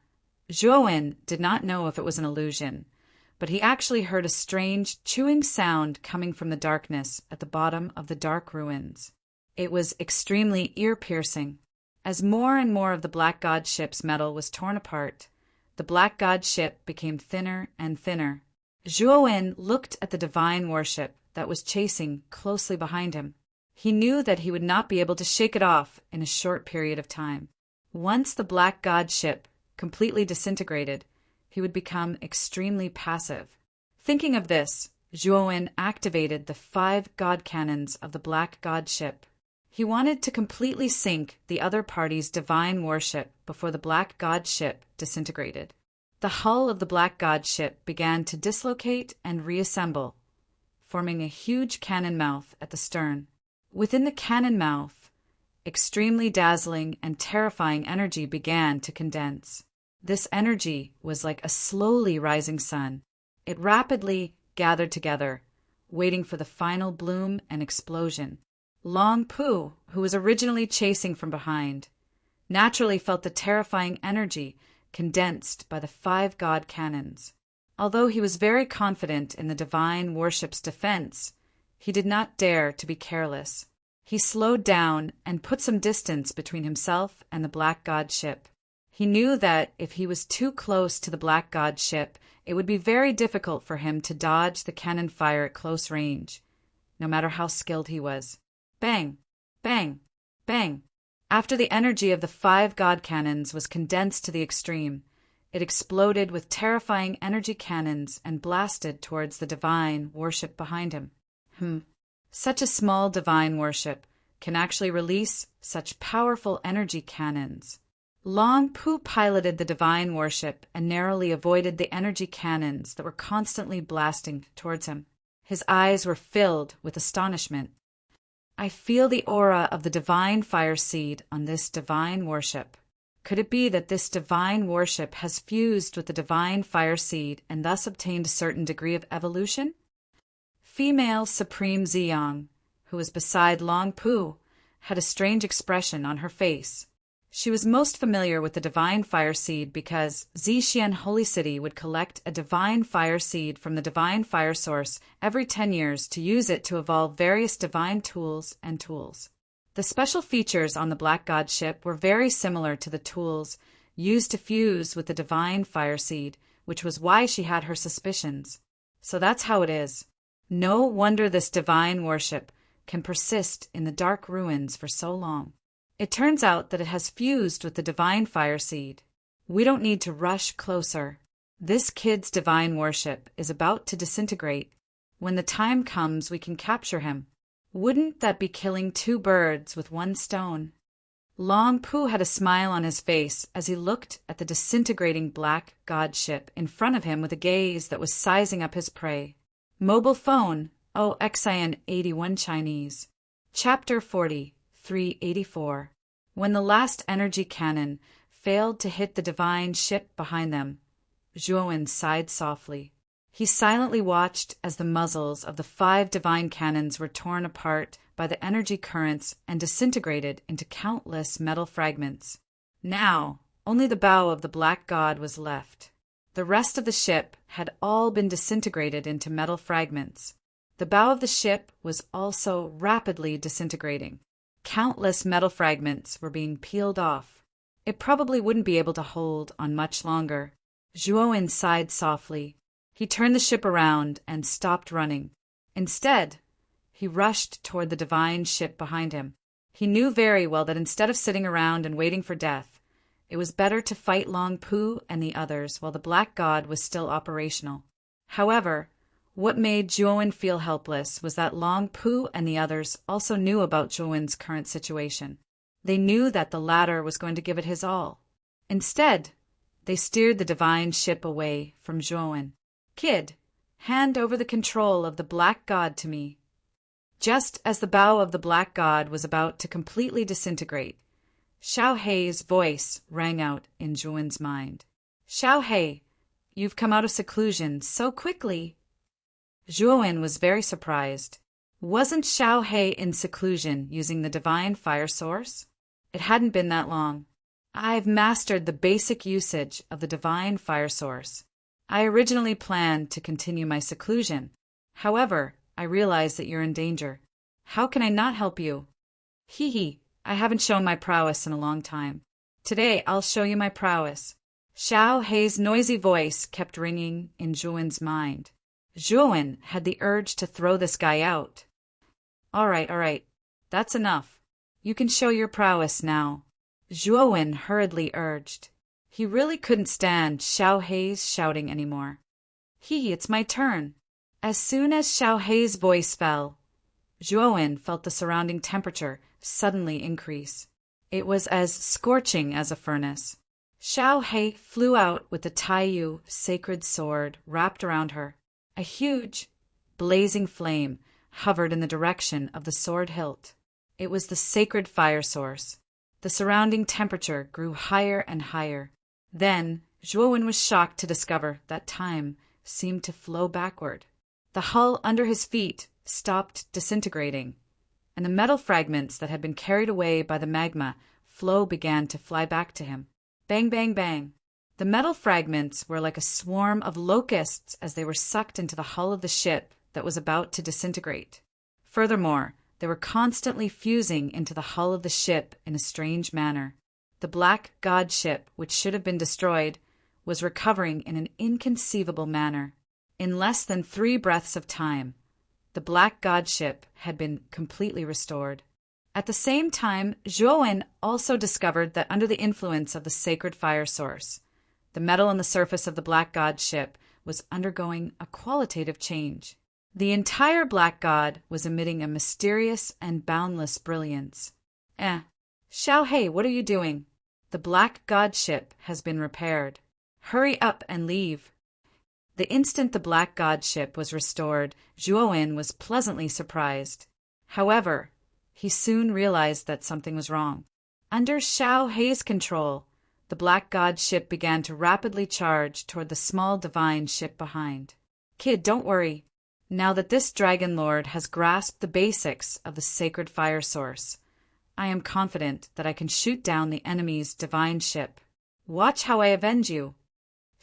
Zhuowen did not know if it was an illusion, but he actually heard a strange chewing sound coming from the darkness at the bottom of the dark ruins. It was extremely ear-piercing. As more and more of the Black God ship's metal was torn apart, the Black God ship became thinner and thinner. Zhuowen looked at the divine worship that was chasing closely behind him. He knew that he would not be able to shake it off in a short period of time. Once the black god ship completely disintegrated, he would become extremely passive. Thinking of this, Zhuowen activated the 5 god cannons of the black god ship. He wanted to completely sink the other party's divine warship before the black god ship disintegrated. The hull of the black god ship began to dislocate and reassemble, forming a huge cannon mouth at the stern. Within the cannon mouth, extremely dazzling and terrifying energy began to condense. This energy was like a slowly rising sun. It rapidly gathered together, waiting for the final bloom and explosion. Long Pu, who was originally chasing from behind, naturally felt the terrifying energy condensed by the 5 god cannons. Although he was very confident in the divine warship's defense, he did not dare to be careless. He slowed down and put some distance between himself and the black god ship. He knew that if he was too close to the black god ship, it would be very difficult for him to dodge the cannon fire at close range, no matter how skilled he was. Bang! Bang! Bang! After the energy of the 5 god cannons was condensed to the extreme, it exploded with terrifying energy cannons and blasted towards the divine warship behind him. Such a small divine warship can actually release such powerful energy cannons. Long Pu piloted the divine warship and narrowly avoided the energy cannons that were constantly blasting towards him. His eyes were filled with astonishment. I feel the aura of the divine fire seed on this divine warship. Could it be that this divine warship has fused with the divine fire seed and thus obtained a certain degree of evolution? Female Supreme Ziyang, who was beside Long Pu, had a strange expression on her face. She was most familiar with the divine fire seed because Zixian Holy City would collect a divine fire seed from the divine fire source every 10 years to use it to evolve various divine tools and tools. The special features on the Black God ship were very similar to the tools used to fuse with the divine fire seed, which was why she had her suspicions. So that's how it is. No wonder this divine worship can persist in the dark ruins for so long. It turns out that it has fused with the divine fire seed. We don't need to rush closer. This kid's divine worship is about to disintegrate. When the time comes, we can capture him. Wouldn't that be killing 2 birds with 1 stone? Long Pu had a smile on his face as he looked at the disintegrating Black God ship in front of him with a gaze that was sizing up his prey. Mobile phone, Xian 81 Chinese. Chapter 40. 384. When the last energy cannon failed to hit the divine ship behind them, Zhuowen sighed softly. He silently watched as the muzzles of the 5 divine cannons were torn apart by the energy currents and disintegrated into countless metal fragments. Now, only the bow of the Black God was left. The rest of the ship had all been disintegrated into metal fragments. The bow of the ship was also rapidly disintegrating. Countless metal fragments were being peeled off. It probably wouldn't be able to hold on much longer. Zhuowen sighed softly. He turned the ship around and stopped running. Instead, he rushed toward the divine ship behind him. He knew very well that instead of sitting around and waiting for death, it was better to fight Long Pu and the others while the Black God was still operational. However, what made Zhuowen feel helpless was that Long Pu and the others also knew about Zhuowen's current situation. They knew that the latter was going to give it his all. Instead, they steered the divine ship away from Zhuowen. "Kid, hand over the control of the Black God to me." Just as the bow of the Black God was about to completely disintegrate, Xiao Hei's voice rang out in Zhuowen's mind. "Xiao Hei, you've come out of seclusion so quickly." Zhuowen was very surprised. Wasn't Xiao Hei in seclusion using the divine fire source? It hadn't been that long. "I've mastered the basic usage of the divine fire source. I originally planned to continue my seclusion. However, I realize that you're in danger. How can I not help you?" "Hee, I haven't shown my prowess in a long time. Today I'll show you my prowess." Xiao Hei's noisy voice kept ringing in Zhuowen's mind. Zhuowen had the urge to throw this guy out. All right, that's enough. You can show your prowess now." Zhuowen hurriedly urged. He really couldn't stand Xiao Hei's shouting anymore. It's my turn. As soon as Xiao Hei's voice fell, Zhuowen felt the surrounding temperature suddenly increase. It was as scorching as a furnace. Xiao Hei flew out with the Taiyu sacred sword wrapped around her. A huge, blazing flame hovered in the direction of the sword hilt. It was the sacred fire source. The surrounding temperature grew higher and higher. Then Zhuowen was shocked to discover that time seemed to flow backward. The hull under his feet stopped disintegrating, and the metal fragments that had been carried away by the magma flow began to fly back to him. Bang, bang, bang. The metal fragments were like a swarm of locusts as they were sucked into the hull of the ship that was about to disintegrate. Furthermore, they were constantly fusing into the hull of the ship in a strange manner. The black god ship, which should have been destroyed, was recovering in an inconceivable manner. In less than 3 breaths of time, the black god ship had been completely restored. At the same time, Zhuowen also discovered that under the influence of the sacred fire source, the metal on the surface of the black god ship was undergoing a qualitative change. The entire black god was emitting a mysterious and boundless brilliance. Xiao Hei, what are you doing? The black god ship has been repaired. Hurry up and leave. The instant the black god ship was restored, Zhuowen was pleasantly surprised. However, he soon realized that something was wrong. Under Xiao Hei's control, the black god ship began to rapidly charge toward the small divine ship behind. Kid, don't worry. Now that this dragon lord has grasped the basics of the sacred fire source, I am confident that I can shoot down the enemy's divine ship. Watch how I avenge you.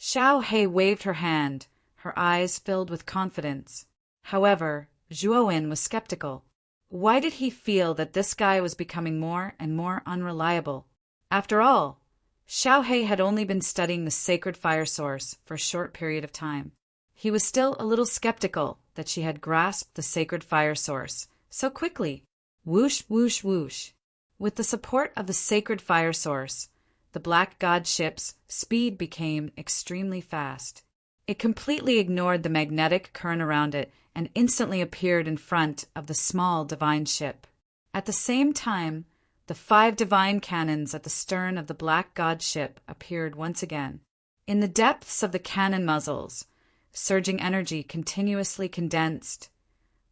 Xiao Hei waved her hand, her eyes filled with confidence. However, Zhuowen was skeptical. Why did he feel that this guy was becoming more and more unreliable? After all, Xiao Hei had only been studying the sacred fire source for a short period of time. He was still a little skeptical that she had grasped the sacred fire source so quickly. Whoosh, whoosh, whoosh. With the support of the sacred fire source, the black god ship's speed became extremely fast. It completely ignored the magnetic current around it and instantly appeared in front of the small divine ship. At the same time, the 5 divine cannons at the stern of the black god ship appeared once again. In the depths of the cannon muzzles, surging energy continuously condensed,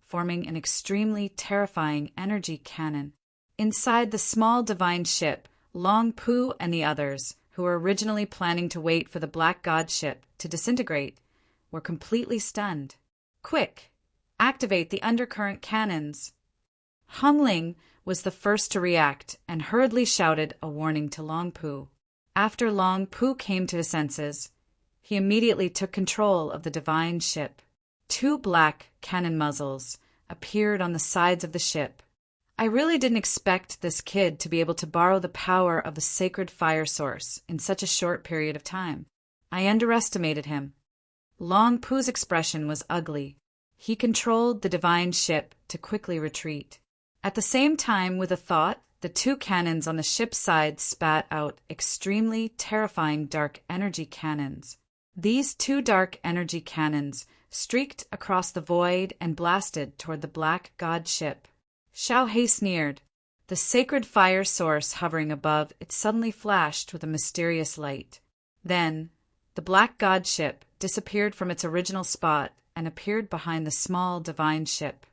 forming an extremely terrifying energy cannon. Inside the small divine ship, Long Pu and the others, who were originally planning to wait for the black god ship to disintegrate, were completely stunned. Quick! Activate the undercurrent cannons. Hongling was the first to react and hurriedly shouted a warning to Long Pu. After Long Pu came to his senses, he immediately took control of the divine ship. 2 black cannon muzzles appeared on the sides of the ship. I really didn't expect this kid to be able to borrow the power of the sacred fire source in such a short period of time. I underestimated him. Long Pu's expression was ugly. He controlled the divine ship to quickly retreat. At the same time, with a thought, the 2 cannons on the ship's side spat out extremely terrifying dark energy cannons. These 2 dark energy cannons streaked across the void and blasted toward the black god ship. Xiao Hei sneered. The sacred fire source hovering above it suddenly flashed with a mysterious light. Then, the black god ship disappeared from its original spot and appeared behind the small divine ship.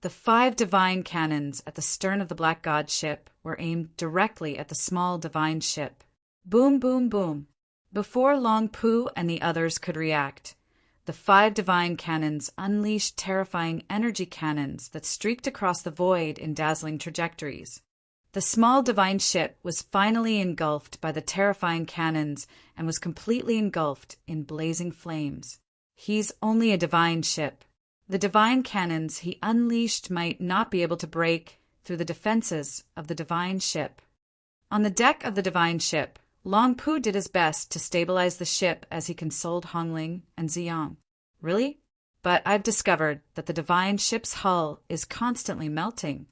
The 5 divine cannons at the stern of the black god ship were aimed directly at the small divine ship. Boom, boom, boom. Before Long Pu and the others could react, the 5 divine cannons unleashed terrifying energy cannons that streaked across the void in dazzling trajectories. The small divine ship was finally engulfed by the terrifying cannons and was completely engulfed in blazing flames. He's only a divine ship. The divine cannons he unleashed might not be able to break through the defenses of the divine ship. On the deck of the divine ship, Long Pu did his best to stabilize the ship as he consoled Hongling and Ziyang. Really? But I've discovered that the divine ship's hull is constantly melting.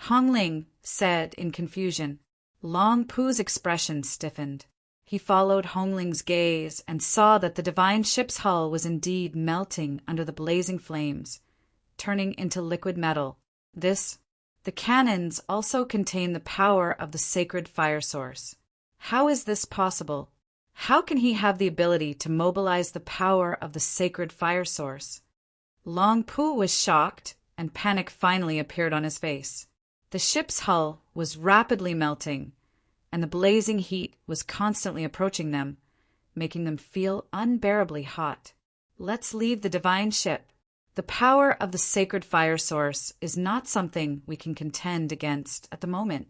Hongling said in confusion. Long Pu's expression stiffened. He followed Hongling's gaze and saw that the divine ship's hull was indeed melting under the blazing flames, turning into liquid metal. The cannons also contain the power of the sacred fire source. How is this possible? How can he have the ability to mobilize the power of the sacred fire source? Long Pu was shocked, and panic finally appeared on his face. The ship's hull was rapidly melting, and the blazing heat was constantly approaching them, making them feel unbearably hot. Let's leave the divine ship. The power of the sacred fire source is not something we can contend against at the moment.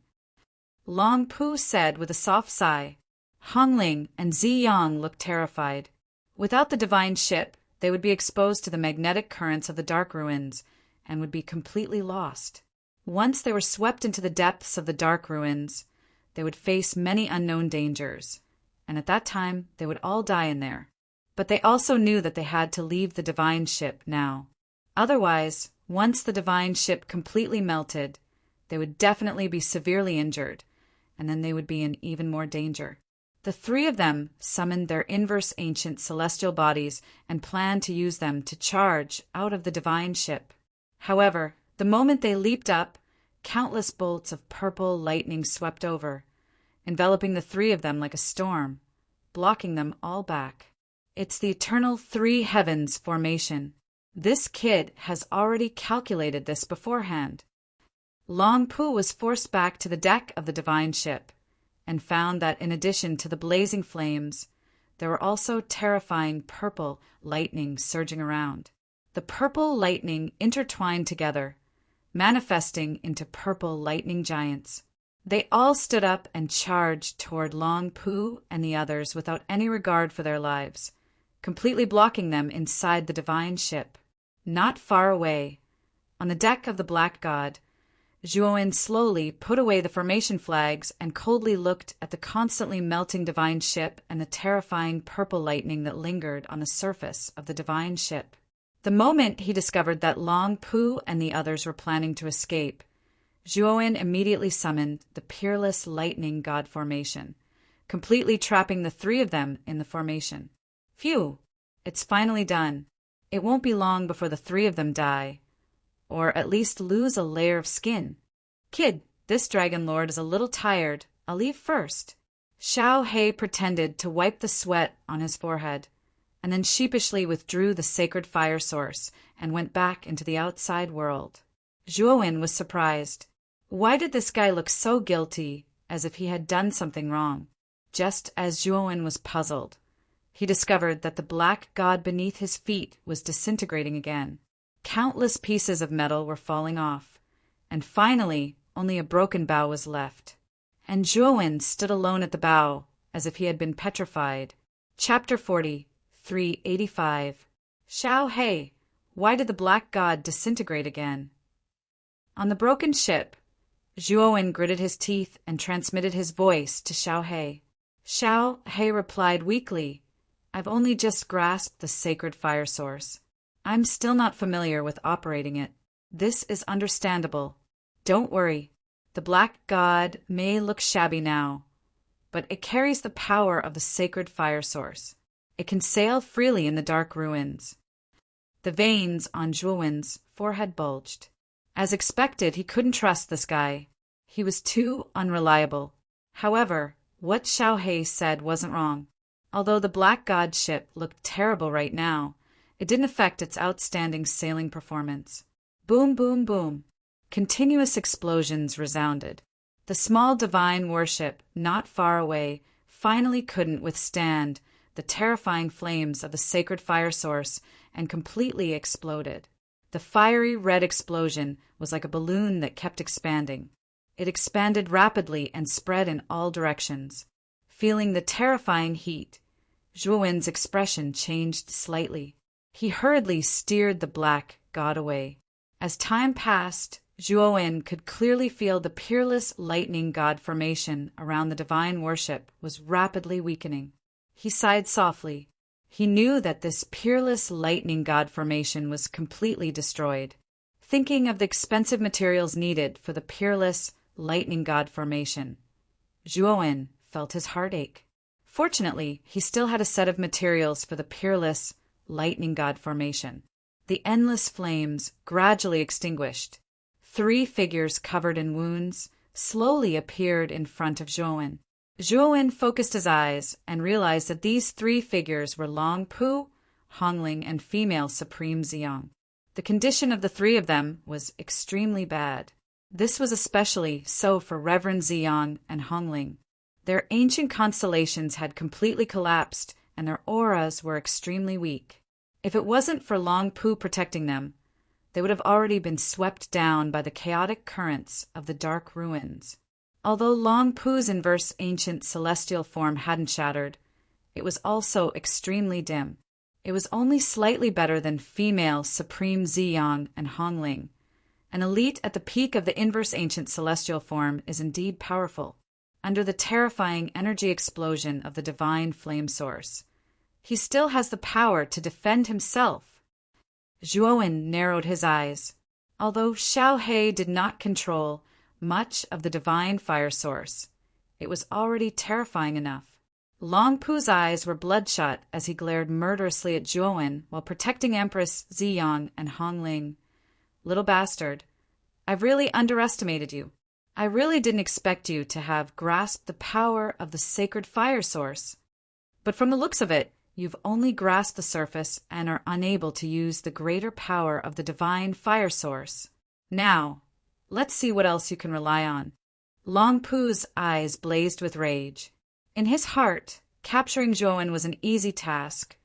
Long Pu said with a soft sigh. Hongling and Ziyang looked terrified. Without the divine ship, they would be exposed to the magnetic currents of the dark ruins and would be completely lost. Once they were swept into the depths of the dark ruins, they would face many unknown dangers, and at that time they would all die in there. But they also knew that they had to leave the divine ship now. Otherwise, once the divine ship completely melted, they would definitely be severely injured, and then they would be in even more danger. The three of them summoned their inverse ancient celestial bodies and planned to use them to charge out of the divine ship. However, the moment they leaped up, countless bolts of purple lightning swept over, enveloping the three of them like a storm, blocking them all back. It's the eternal three heavens formation. This kid has already calculated this beforehand. Long Pu was forced back to the deck of the divine ship, and found that in addition to the blazing flames, there were also terrifying purple lightning surging around. The purple lightning intertwined together, manifesting into purple lightning giants. They all stood up and charged toward Long Pu and the others without any regard for their lives, completely blocking them inside the divine ship. Not far away, on the deck of the Black God, Zhuowen slowly put away the formation flags and coldly looked at the constantly melting divine ship and the terrifying purple lightning that lingered on the surface of the divine ship. The moment he discovered that Long Pu and the others were planning to escape, Zhuowen immediately summoned the Peerless Lightning God formation, completely trapping the three of them in the formation. Phew! It's finally done. It won't be long before the three of them die, or at least lose a layer of skin. Kid, this Dragon Lord is a little tired. I'll leave first. Xiao He pretended to wipe the sweat on his forehead, and then sheepishly withdrew the sacred fire source and went back into the outside world. Zhuowen was surprised. Why did this guy look so guilty, as if he had done something wrong? Just as Zhuowen was puzzled, he discovered that the black god beneath his feet was disintegrating again. Countless pieces of metal were falling off, and finally only a broken bow was left. And Zhuowen stood alone at the bow, as if he had been petrified. Chapter 40, 385. Xiao He, why did the black god disintegrate again? On the broken ship, Zhuowen gritted his teeth and transmitted his voice to Xiao He. Xiao He replied weakly, I've only just grasped the sacred fire source. I'm still not familiar with operating it. This is understandable. Don't worry. The black god may look shabby now, but it carries the power of the sacred fire source. It can sail freely in the dark ruins. The veins on Zhuowen's forehead bulged. As expected, he couldn't trust this guy. He was too unreliable. However, what Xiao He said wasn't wrong. Although the Black God ship looked terrible right now, it didn't affect its outstanding sailing performance. Boom, boom, boom. Continuous explosions resounded. The small divine warship, not far away, finally couldn't withstand the terrifying flames of the sacred fire source and completely exploded. The fiery red explosion was like a balloon that kept expanding. It expanded rapidly and spread in all directions. Feeling the terrifying heat, Zhuowen's expression changed slightly. He hurriedly steered the black god away. As time passed, Zhuowen could clearly feel the peerless lightning god formation around the divine warship was rapidly weakening. He sighed softly. He knew that this peerless lightning god formation was completely destroyed. Thinking of the expensive materials needed for the peerless lightning god formation, Zhuowen felt his heart ache. Fortunately, he still had a set of materials for the peerless lightning god formation. The endless flames gradually extinguished. 3 figures covered in wounds slowly appeared in front of Zhuowen. Zhuowen focused his eyes and realized that these 3 figures were Long Pu, Hongling, and female Supreme Ziyang. The condition of the 3 of them was extremely bad. This was especially so for Reverend Ziyang and Hongling. Their ancient constellations had completely collapsed, and their auras were extremely weak. If it wasn't for Long Pu protecting them, they would have already been swept down by the chaotic currents of the dark ruins. Although Long Pu's inverse ancient celestial form hadn't shattered, it was also extremely dim. It was only slightly better than female Supreme Ziyang and Hongling. An elite at the peak of the inverse ancient celestial form is indeed powerful, under the terrifying energy explosion of the divine flame source. He still has the power to defend himself. Zhuowen narrowed his eyes. Although Xiao He did not control much of the divine fire source, it was already terrifying enough. Long Pu's eyes were bloodshot as he glared murderously at Zhuowen while protecting Empress Ziyang and Hongling. Little bastard, I've really underestimated you. I really didn't expect you to have grasped the power of the sacred fire source. But from the looks of it, you've only grasped the surface and are unable to use the greater power of the divine fire source. Now, let's see what else you can rely on. Long Pu's eyes blazed with rage. In his heart, capturing Zhuowen was an easy task,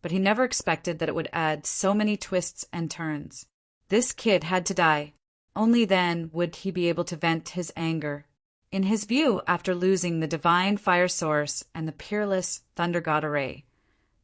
but he never expected that it would add so many twists and turns. This kid had to die. Only then would he be able to vent his anger. In his view, after losing the divine fire source and the peerless thunder god array,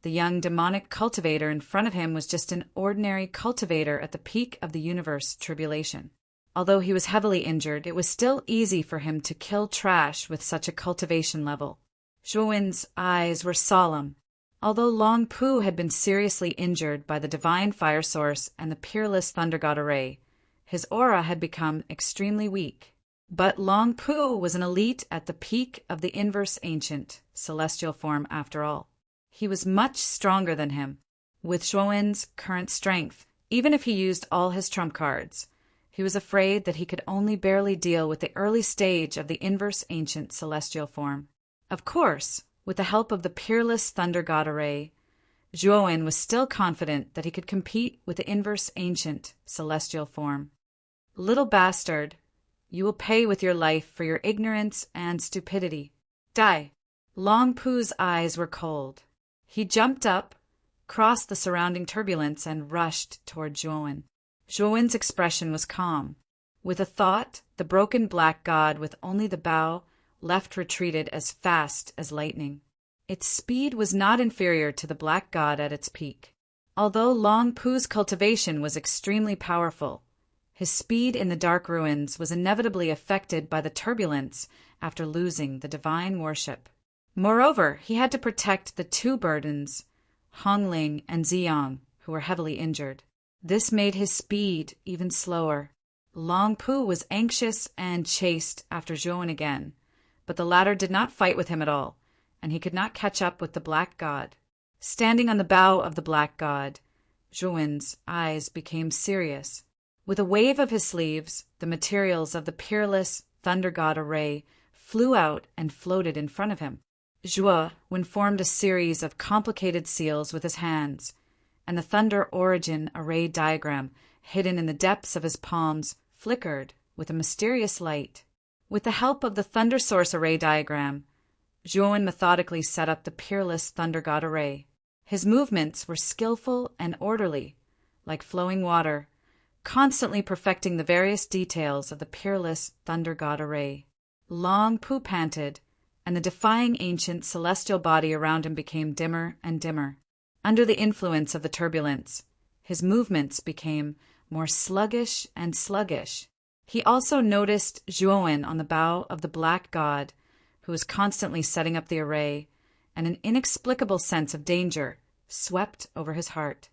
the young demonic cultivator in front of him was just an ordinary cultivator at the peak of the universe tribulation. Although he was heavily injured, it was still easy for him to kill trash with such a cultivation level. Zhuowen's eyes were solemn. Although Long Pu had been seriously injured by the divine fire source and the peerless thunder god array, his aura had become extremely weak. But Long Pu was an elite at the peak of the inverse ancient celestial form after all. He was much stronger than him. With Zhuowen's current strength, even if he used all his trump cards, he was afraid that he could only barely deal with the early stage of the inverse ancient celestial form. Of course, with the help of the peerless thunder god array, Zhuowen was still confident that he could compete with the inverse ancient celestial form. Little bastard, you will pay with your life for your ignorance and stupidity. Die. Long Pu's eyes were cold. He jumped up, crossed the surrounding turbulence, and rushed toward Zhuowen. Zhuowen's expression was calm. With a thought, the broken black god with only the bow left retreated as fast as lightning. Its speed was not inferior to the black god at its peak. Although Long Pu's cultivation was extremely powerful, his speed in the dark ruins was inevitably affected by the turbulence after losing the divine worship. Moreover, he had to protect the 2 burdens, Hongling and Ziyang, who were heavily injured. This made his speed even slower. Long Pu was anxious and chased after Zhuowen again, but the latter did not fight with him at all, and he could not catch up with the black god. Standing on the bow of the black god, Zhuowen's eyes became serious. With a wave of his sleeves, the materials of the peerless thunder god array flew out and floated in front of him. Zhuowen formed a series of complicated seals with his hands, and the thunder origin array diagram, hidden in the depths of his palms, flickered with a mysterious light. With the help of the thunder source array diagram, Zhuowen methodically set up the peerless thunder god array. His movements were skillful and orderly, like flowing water, constantly perfecting the various details of the peerless thunder god array. Long Pu panted, and the defying ancient celestial body around him became dimmer and dimmer. Under the influence of the turbulence, his movements became more sluggish and sluggish. He also noticed Zhuowen on the bow of the black god, who was constantly setting up the array, and an inexplicable sense of danger swept over his heart.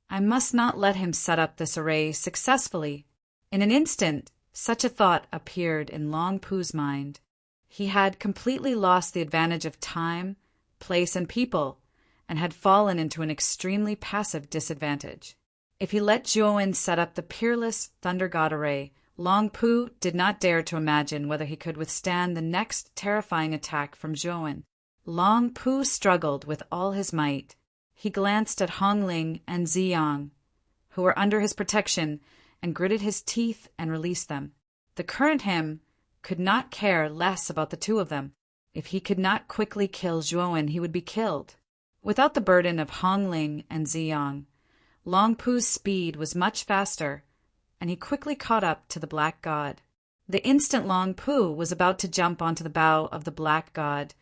I must not let him set up this array successfully. In an instant, such a thought appeared in Long Pu's mind. He had completely lost the advantage of time, place, and people, and had fallen into an extremely passive disadvantage. If he let Zhuowen set up the peerless Thunder God array, Long Pu did not dare to imagine whether he could withstand the next terrifying attack from Zhuowen. Long Pu struggled with all his might. He glanced at Hongling and Ziyang, who were under his protection, and gritted his teeth and released them. The current him could not care less about the two of them. If he could not quickly kill Zhuowen, he would be killed. Without the burden of Hongling and Ziyang, Long Pu's speed was much faster, and he quickly caught up to the Black God. The instant Long Pu was about to jump onto the bow of the Black God,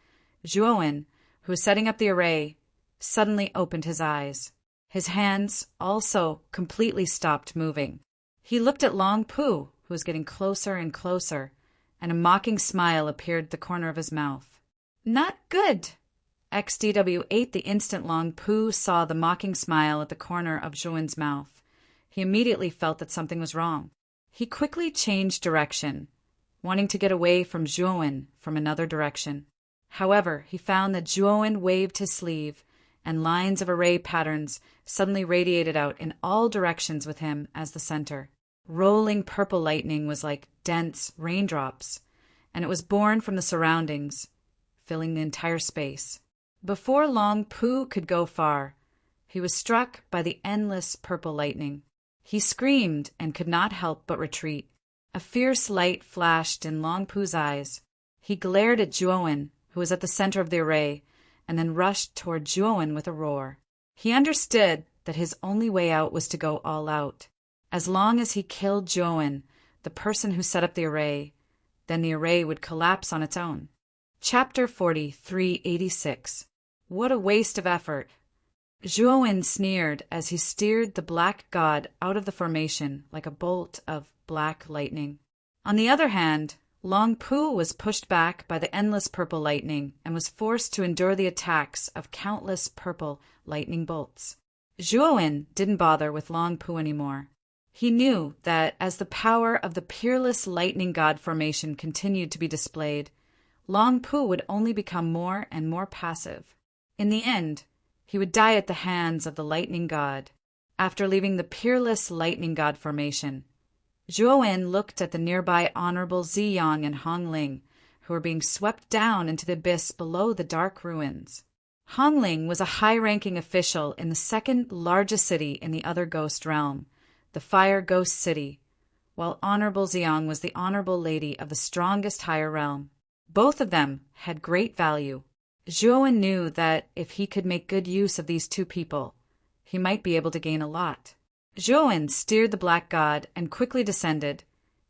Zhuowen, who was setting up the array, suddenly opened his eyes. His hands also completely stopped moving. He looked at Long Pu, who was getting closer and closer, and a mocking smile appeared at the corner of his mouth. "Not good!" XDW8 the instant Long Pu saw the mocking smile at the corner of Zhuowen's mouth. He immediately felt that something was wrong. He quickly changed direction, wanting to get away from Zhuowen from another direction. However, he found that Zhuowen waved his sleeve, and lines of array patterns suddenly radiated out in all directions with him as the center. Rolling purple lightning was like dense raindrops, and it was born from the surroundings, filling the entire space. Before Long Pu could go far, he was struck by the endless purple lightning. He screamed and could not help but retreat. A fierce light flashed in Long Pu's eyes. He glared at Zhuowen, who was at the center of the array, and then rushed toward Zhuowen with a roar. He understood that his only way out was to go all out. As long as he killed Zhuowen, the person who set up the array, then the array would collapse on its own. Chapter 4386. What a waste of effort! Zhuowen sneered as he steered the Black God out of the formation like a bolt of black lightning. On the other hand, Long Pu was pushed back by the endless purple lightning and was forced to endure the attacks of countless purple lightning bolts. Zhuowen didn't bother with Long Pu anymore. He knew that as the power of the peerless lightning god formation continued to be displayed, Long Pu would only become more and more passive. In the end, he would die at the hands of the lightning god. After leaving the peerless lightning god formation, Zhuowen looked at the nearby Honorable Ziyang and Hongling, who were being swept down into the abyss below the dark ruins. Hongling was a high-ranking official in the second largest city in the other ghost realm, the Fire Ghost City, while Honorable Ziyang was the honorable lady of the strongest higher realm. Both of them had great value. Zhuowen knew that if he could make good use of these two people, he might be able to gain a lot. Zhuowen steered the Black God and quickly descended,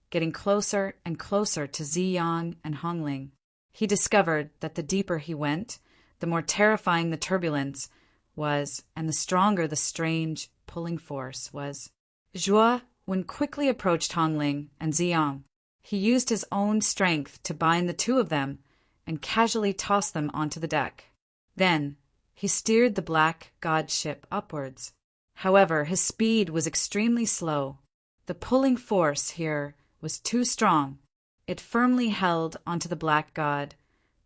getting closer and closer to Ziyang and Hongling. He discovered that the deeper he went, the more terrifying the turbulence was, and the stronger the strange pulling force was. Zhuowen quickly approached Hongling and Ziyang. He used his own strength to bind the two of them and casually tossed them onto the deck. Then he steered the Black God ship upwards. However, his speed was extremely slow. The pulling force here was too strong. It firmly held onto the Black God,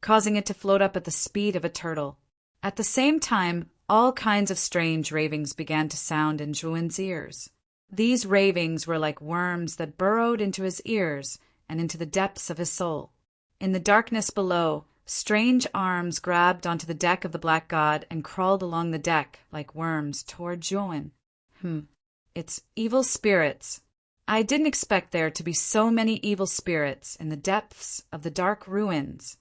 causing it to float up at the speed of a turtle. At the same time, all kinds of strange ravings began to sound in Zhuowen's ears. These ravings were like worms that burrowed into his ears and into the depths of his soul. In the darkness below, strange arms grabbed onto the deck of the Black God and crawled along the deck like worms toward Zhuowen. It's evil spirits. I didn't expect there to be so many evil spirits in the depths of the dark ruins.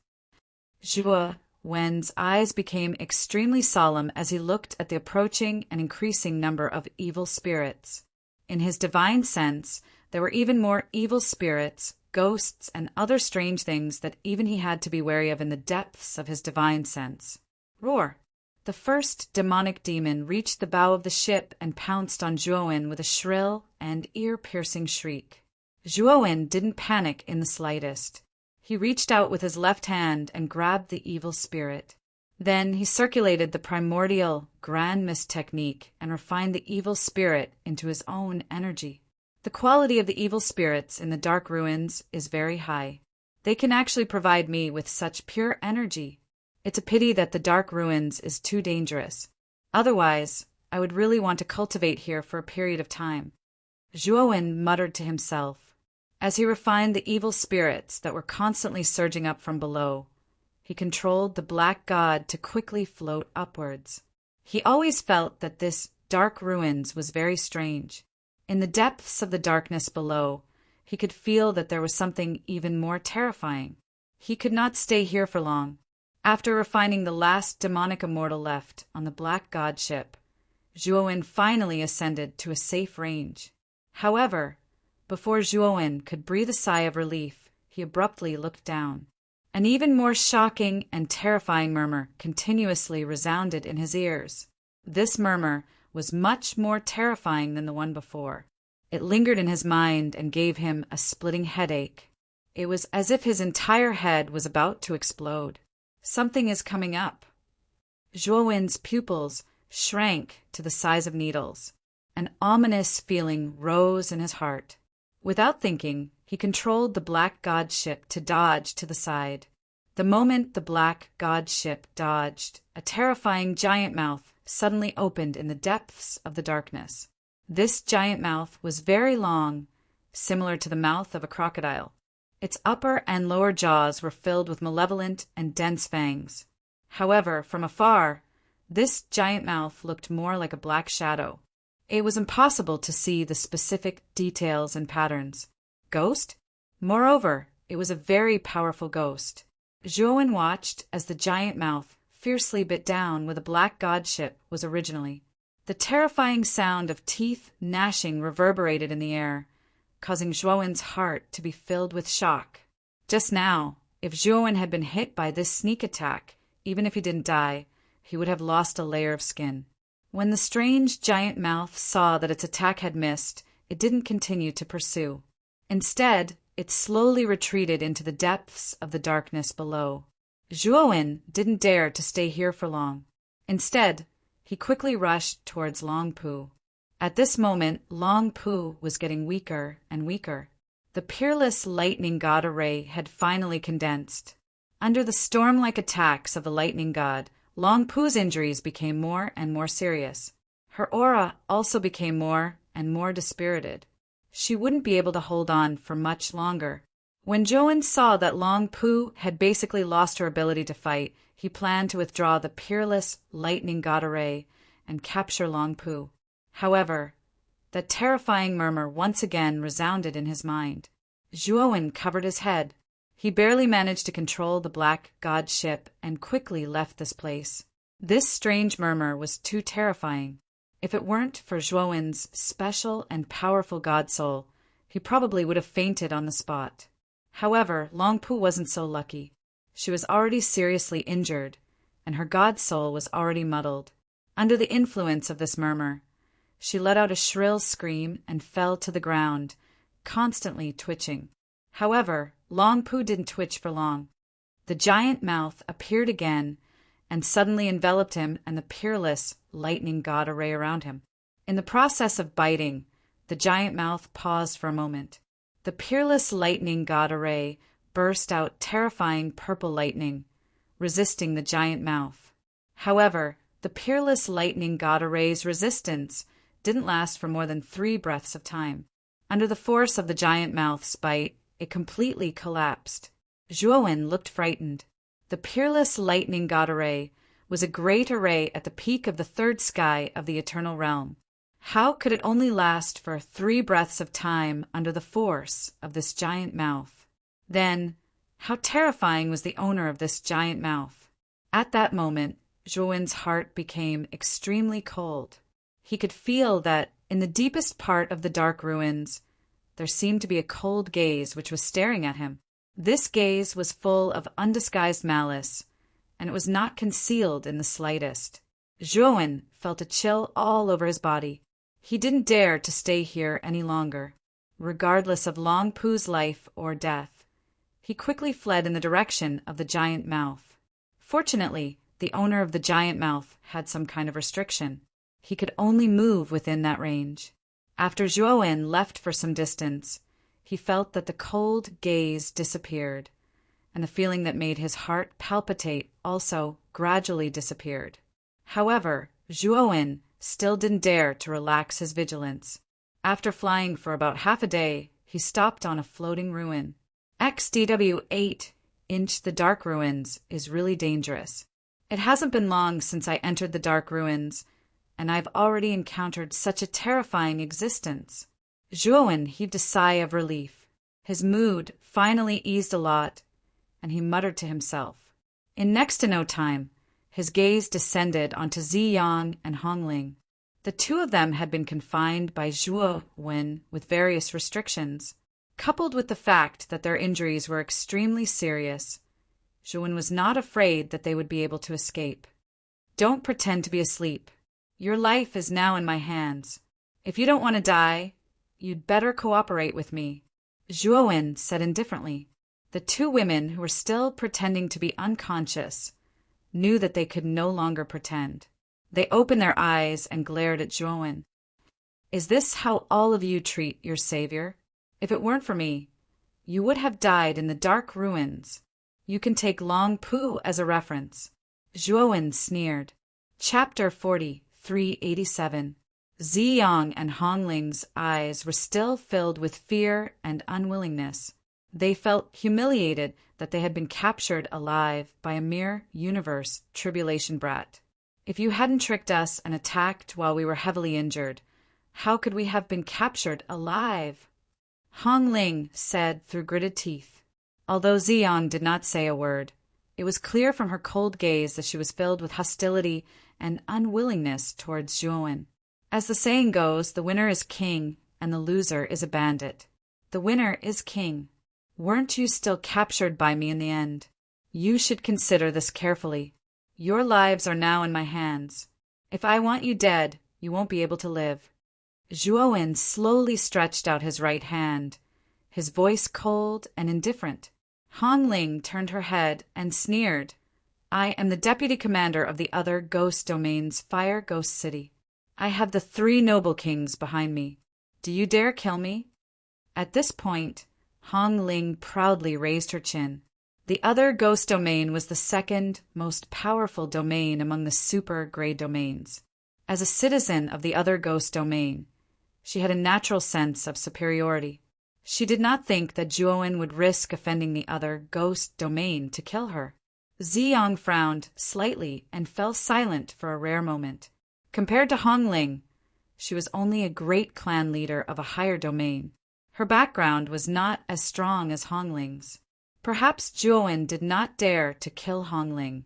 Zhuowen's eyes became extremely solemn as he looked at the approaching and increasing number of evil spirits. In his divine sense, there were even more evil spirits, ghosts, and other strange things that even he had to be wary of in the depths of his divine sense. Roar! The first demonic demon reached the bow of the ship and pounced on Zhuowen with a shrill and ear-piercing shriek. Zhuowen didn't panic in the slightest. He reached out with his left hand and grabbed the evil spirit. Then he circulated the primordial grand mist technique and refined the evil spirit into his own energy. The quality of the evil spirits in the dark ruins is very high. They can actually provide me with such pure energy. It's a pity that the dark ruins is too dangerous. Otherwise, I would really want to cultivate here for a period of time. Zhuowen muttered to himself. As he refined the evil spirits that were constantly surging up from below, he controlled the black god to quickly float upwards. He always felt that this dark ruins was very strange. In the depths of the darkness below, he could feel that there was something even more terrifying. He could not stay here for long. After refining the last demonic immortal left on the black god ship, Zhuowen finally ascended to a safe range. However, before Zhuowen could breathe a sigh of relief, he abruptly looked down. An even more shocking and terrifying murmur continuously resounded in his ears. This murmur was much more terrifying than the one before. It lingered in his mind and gave him a splitting headache. It was as if his entire head was about to explode. Something is coming up. Zhuowen's pupils shrank to the size of needles. An ominous feeling rose in his heart. Without thinking, he controlled the black god ship to dodge to the side. The moment the black god ship dodged, a terrifying giant mouth suddenly opened in the depths of the darkness. This giant mouth was very long, similar to the mouth of a crocodile. Its upper and lower jaws were filled with malevolent and dense fangs. However, from afar, this giant mouth looked more like a black shadow. It was impossible to see the specific details and patterns. Ghost? Moreover, it was a very powerful ghost. Zhuowen watched as the giant mouth fiercely bit down where the black god ship was originally. The terrifying sound of teeth gnashing reverberated in the air, causing Zhuowen's heart to be filled with shock. Just now, if Zhuowen had been hit by this sneak attack, even if he didn't die, he would have lost a layer of skin. When the strange giant mouth saw that its attack had missed, it didn't continue to pursue. Instead, it slowly retreated into the depths of the darkness below. Zhuowen didn't dare to stay here for long. Instead, he quickly rushed towards Long Pu. At this moment, Long Pu was getting weaker and weaker. The peerless lightning god array had finally condensed. Under the storm-like attacks of the lightning god, Long Pu's injuries became more and more serious. Her aura also became more and more dispirited. She wouldn't be able to hold on for much longer. When Zhuowen saw that Long Pu had basically lost her ability to fight, he planned to withdraw the peerless lightning god array and capture Long Pu. However, that terrifying murmur once again resounded in his mind. Zhuowen covered his head. He barely managed to control the black god ship and quickly left this place. This strange murmur was too terrifying. If it weren't for Zhuowen's special and powerful god soul, he probably would have fainted on the spot. However, Long Pu wasn't so lucky. She was already seriously injured, and her god soul was already muddled. Under the influence of this murmur, she let out a shrill scream and fell to the ground, constantly twitching. However, Long Pu didn't twitch for long. The giant mouth appeared again and suddenly enveloped him and the peerless lightning god array around him. In the process of biting, the giant mouth paused for a moment. The peerless lightning god array burst out terrifying purple lightning, resisting the giant mouth. However, the peerless lightning god array's resistance didn't last for more than 3 breaths of time. Under the force of the giant mouth's bite, it completely collapsed. Zhuowen looked frightened. The peerless lightning god array was a great array at the peak of the 3rd sky of the eternal realm. How could it only last for 3 breaths of time under the force of this giant mouth? Then, how terrifying was the owner of this giant mouth? At that moment, Zhuowen's heart became extremely cold. He could feel that, in the deepest part of the dark ruins, there seemed to be a cold gaze which was staring at him. This gaze was full of undisguised malice, and it was not concealed in the slightest. Zhuowen felt a chill all over his body. He didn't dare to stay here any longer. Regardless of Long Pu's life or death, he quickly fled in the direction of the giant mouth. Fortunately, the owner of the giant mouth had some kind of restriction. He could only move within that range. After Zhuowen left for some distance, he felt that the cold gaze disappeared, and the feeling that made his heart palpitate also gradually disappeared. However, Zhuowen still didn't dare to relax his vigilance. After flying for about half a day, he stopped on a floating ruin. XDW8 Inch the Dark Ruins is really dangerous. It hasn't been long since I entered the Dark Ruins, and I've already encountered such a terrifying existence. Zhuowen heaved a sigh of relief. His mood finally eased a lot, and he muttered to himself. In next to no time, his gaze descended onto Ziyang and Hongling. The two of them had been confined by Zhuowen with various restrictions. Coupled with the fact that their injuries were extremely serious, Zhuowen was not afraid that they would be able to escape. Don't pretend to be asleep. Your life is now in my hands. If you don't want to die, you'd better cooperate with me, Zhuowen said indifferently. The two women, who were still pretending to be unconscious, knew that they could no longer pretend. They opened their eyes and glared at Zhuowen. Is this how all of you treat your savior? If it weren't for me, you would have died in the Dark Ruins. You can take Long Pu as a reference. Zhuowen sneered. Chapter 4387. Ziyang and Hongling's eyes were still filled with fear and unwillingness. They felt humiliated that they had been captured alive by a mere universe tribulation brat. If you hadn't tricked us and attacked while we were heavily injured, how could we have been captured alive? Hongling said through gritted teeth. Although Ziyang did not say a word, it was clear from her cold gaze that she was filled with hostility and unwillingness towards Zhuowen. As the saying goes, the winner is king and the loser is a bandit. The winner is king. Weren't you still captured by me in the end? You should consider this carefully. Your lives are now in my hands. If I want you dead, you won't be able to live. Zhuowen slowly stretched out his right hand, his voice cold and indifferent. Hongling turned her head and sneered. I am the deputy commander of the other ghost domain's Fire Ghost City. I have the 3 noble kings behind me. Do you dare kill me? At this point, Hongling proudly raised her chin. The other ghost domain was the second most powerful domain among the super grey domains. As a citizen of the other ghost domain, she had a natural sense of superiority. She did not think that Zhuowen would risk offending the other ghost domain to kill her. Ziyang frowned slightly and fell silent for a rare moment. Compared to Hongling, she was only a great clan leader of a higher domain. Her background was not as strong as Hongling's. Perhaps Zhuowen did not dare to kill Hongling,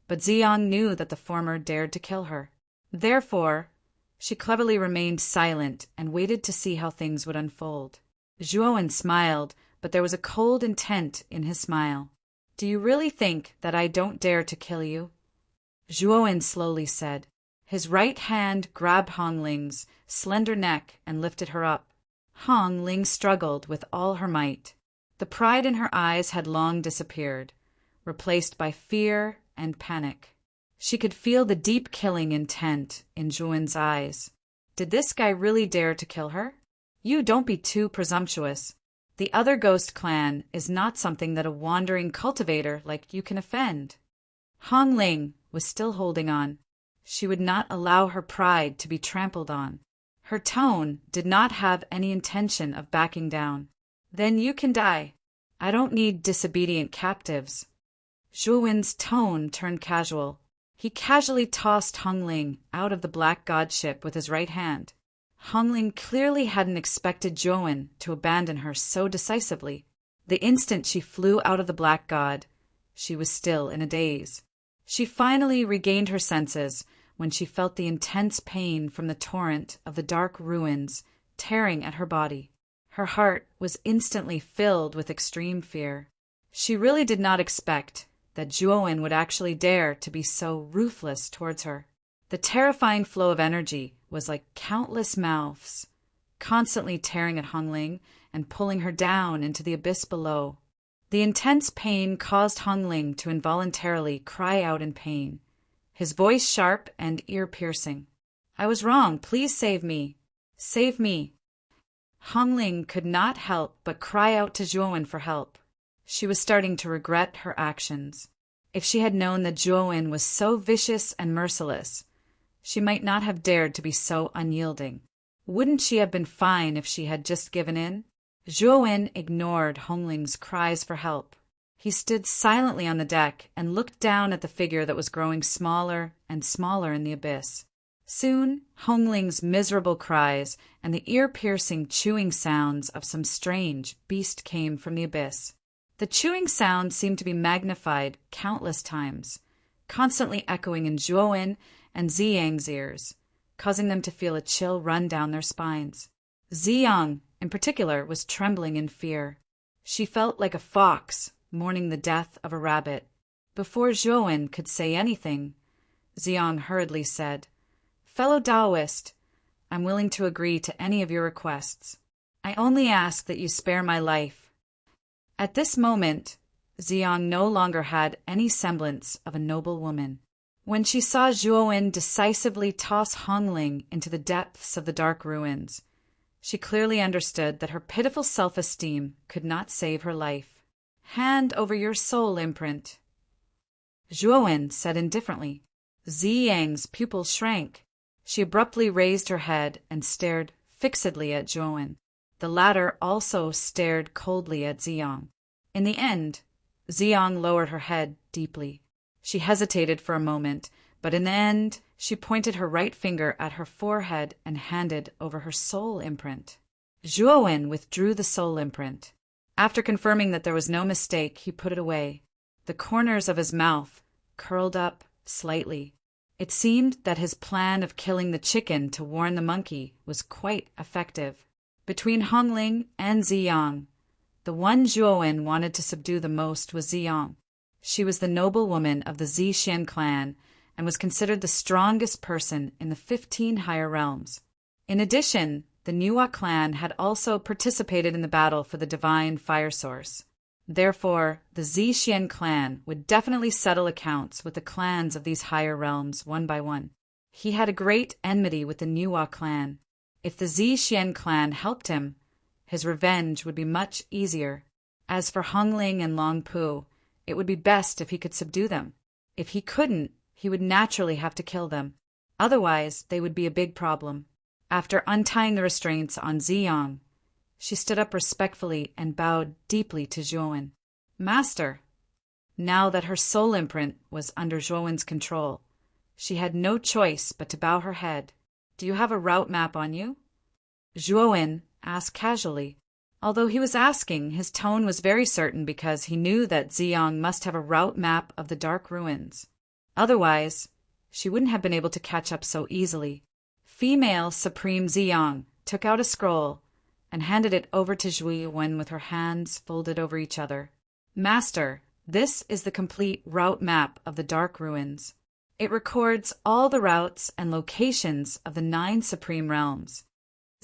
but Ziyang knew that the former dared to kill her. Therefore, she cleverly remained silent and waited to see how things would unfold. Zhuowen smiled, but there was a cold intent in his smile. Do you really think that I don't dare to kill you? Zhuowen slowly said. His right hand grabbed Hongling's slender neck and lifted her up. Hongling struggled with all her might. The pride in her eyes had long disappeared, replaced by fear and panic. She could feel the deep killing intent in Zhuowen's eyes. Did this guy really dare to kill her? You don't be too presumptuous. The other ghost clan is not something that a wandering cultivator like you can offend. Hongling was still holding on. She would not allow her pride to be trampled on. Her tone did not have any intention of backing down. Then you can die. I don't need disobedient captives. Zhuowen's tone turned casual. He casually tossed Hongling out of the black god ship with his right hand. Hongling clearly hadn't expected Zhuowen to abandon her so decisively. The instant she flew out of the black god, she was still in a daze. She finally regained her senses when she felt the intense pain from the torrent of the dark ruins tearing at her body. Her heart was instantly filled with extreme fear. She really did not expect that Zhuowen would actually dare to be so ruthless towards her. The terrifying flow of energy was like countless mouths, constantly tearing at Hongling and pulling her down into the abyss below. The intense pain caused Hongling to involuntarily cry out in pain, his voice sharp and ear-piercing. I was wrong. Please save me. Save me. Hongling could not help but cry out to Zhuowen for help. She was starting to regret her actions. If she had known that Zhuowen was so vicious and merciless, she might not have dared to be so unyielding. Wouldn't she have been fine if she had just given in? Zhuowen ignored Hongling's cries for help. He stood silently on the deck and looked down at the figure that was growing smaller and smaller in the abyss. Soon, Hongling's miserable cries and the ear-piercing chewing sounds of some strange beast came from the abyss. The chewing sound seemed to be magnified countless times, constantly echoing in Zhuowen and Ziyang's ears, causing them to feel a chill run down their spines. Ziyang, in particular, was trembling in fear. She felt like a fox mourning the death of a rabbit. Before Zhuowen could say anything, Ziyang hurriedly said, "Fellow Taoist, I'm willing to agree to any of your requests. I only ask that you spare my life." At this moment, Ziyang no longer had any semblance of a noble woman. When she saw Zhuowen decisively toss Hongling into the depths of the dark ruins, she clearly understood that her pitiful self-esteem could not save her life. "Hand over your soul imprint." Zhuowen said indifferently. Ziyang's pupils shrank. She abruptly raised her head and stared fixedly at Zhuowen. The latter also stared coldly at Ziyang. In the end, Ziyang lowered her head deeply. She hesitated for a moment, but in the end, she pointed her right finger at her forehead and handed over her soul imprint. Zhuowen withdrew the soul imprint. After confirming that there was no mistake, he put it away. The corners of his mouth curled up slightly. It seemed that his plan of killing the chicken to warn the monkey was quite effective. Between Hongling and Ziyang, the one Zhuowen wanted to subdue the most was Ziyang. She was the noble woman of the Zixuan clan and was considered the strongest person in the 15 higher realms. In addition, the Nuwa clan had also participated in the battle for the divine fire source. Therefore, the Zixuan clan would definitely settle accounts with the clans of these higher realms one by one. He had a great enmity with the Nuwa clan. If the Zixuan clan helped him, his revenge would be much easier. As for Hongling and Long Pu, it would be best if he could subdue them. If he couldn't, he would naturally have to kill them. Otherwise, they would be a big problem. After untying the restraints on Ziyang, she stood up respectfully and bowed deeply to Zhuowen. "Master." Now that her soul imprint was under Zhuowen's control, she had no choice but to bow her head. "Do you have a route map on you?" Zhuowen asked casually. Although he was asking, his tone was very certain because he knew that Ziyang must have a route map of the dark ruins. Otherwise, she wouldn't have been able to catch up so easily. Female Supreme Ziyang took out a scroll and handed it over to Zhuowen with her hands folded over each other. "Master, this is the complete route map of the dark ruins. It records all the routes and locations of the 9 supreme realms."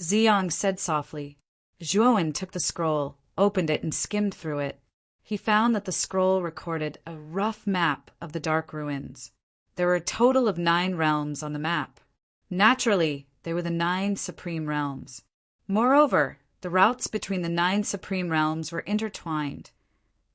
Ziyang said softly. Zhuowen took the scroll, opened it, and skimmed through it. He found that the scroll recorded a rough map of the dark ruins. There were a total of 9 realms on the map. Naturally, they were the 9 supreme realms. Moreover, the routes between the 9 supreme realms were intertwined,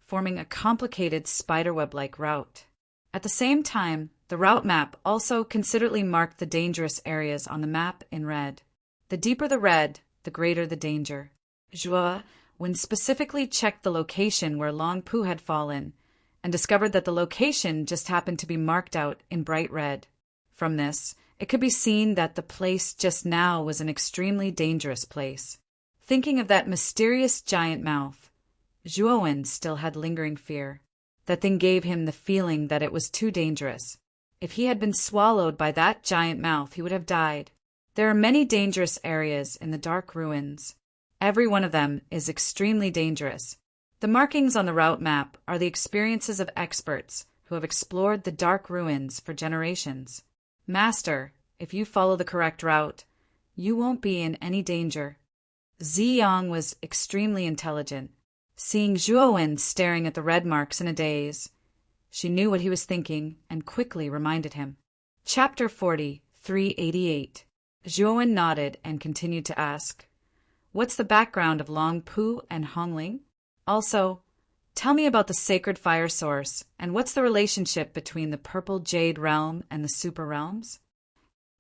forming a complicated spiderweb-like route. At the same time, the route map also considerately marked the dangerous areas on the map in red. The deeper the red, the greater the danger. Zhuowen specifically checked the location where Long Pu had fallen and discovered that the location just happened to be marked out in bright red. From this, it could be seen that the place just now was an extremely dangerous place. Thinking of that mysterious giant mouth, Zhuowen still had lingering fear. That thing gave him the feeling that it was too dangerous. If he had been swallowed by that giant mouth, he would have died. There are many dangerous areas in the dark ruins. Every one of them is extremely dangerous. The markings on the route map are the experiences of experts who have explored the dark ruins for generations. "Master, if you follow the correct route, you won't be in any danger." Ziyang was extremely intelligent. Seeing Zhuowen staring at the red marks in a daze, she knew what he was thinking and quickly reminded him. Chapter 40, 388. Zhuowen nodded and continued to ask, "What's the background of Long Pu and Hongling? Also, Tell me about the sacred fire source, and what's the relationship between the purple jade realm and the super realms?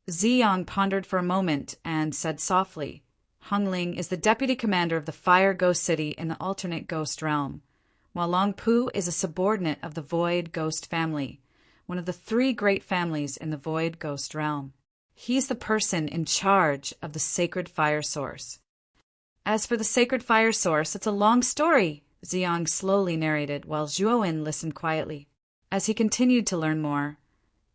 Ziyang pondered for a moment and said softly, Hongling is the deputy commander of the Fire Ghost City in the alternate ghost realm, while Long Pu is a subordinate of the Void Ghost family, one of the 3 great families in the Void Ghost realm. He's the person in charge of the sacred fire source. As for the sacred fire source, it's a long story, Ziyang slowly narrated while Zhuowen listened quietly. As he continued to learn more,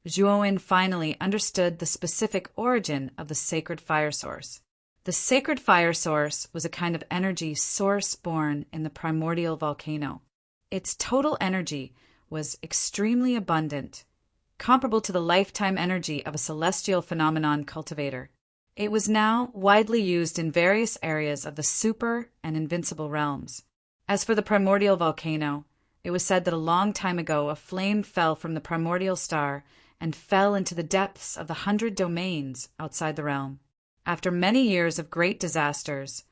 Zhuowen finally understood the specific origin of the sacred fire source. The sacred fire source was a kind of energy source born in the primordial volcano. Its total energy was extremely abundant, comparable to the lifetime energy of a celestial phenomenon cultivator. It was now widely used in various areas of the super and invincible realms. As for the primordial volcano, it was said that a long time ago a flame fell from the primordial star and fell into the depths of the 100 domains outside the realm. After many years of great disasters,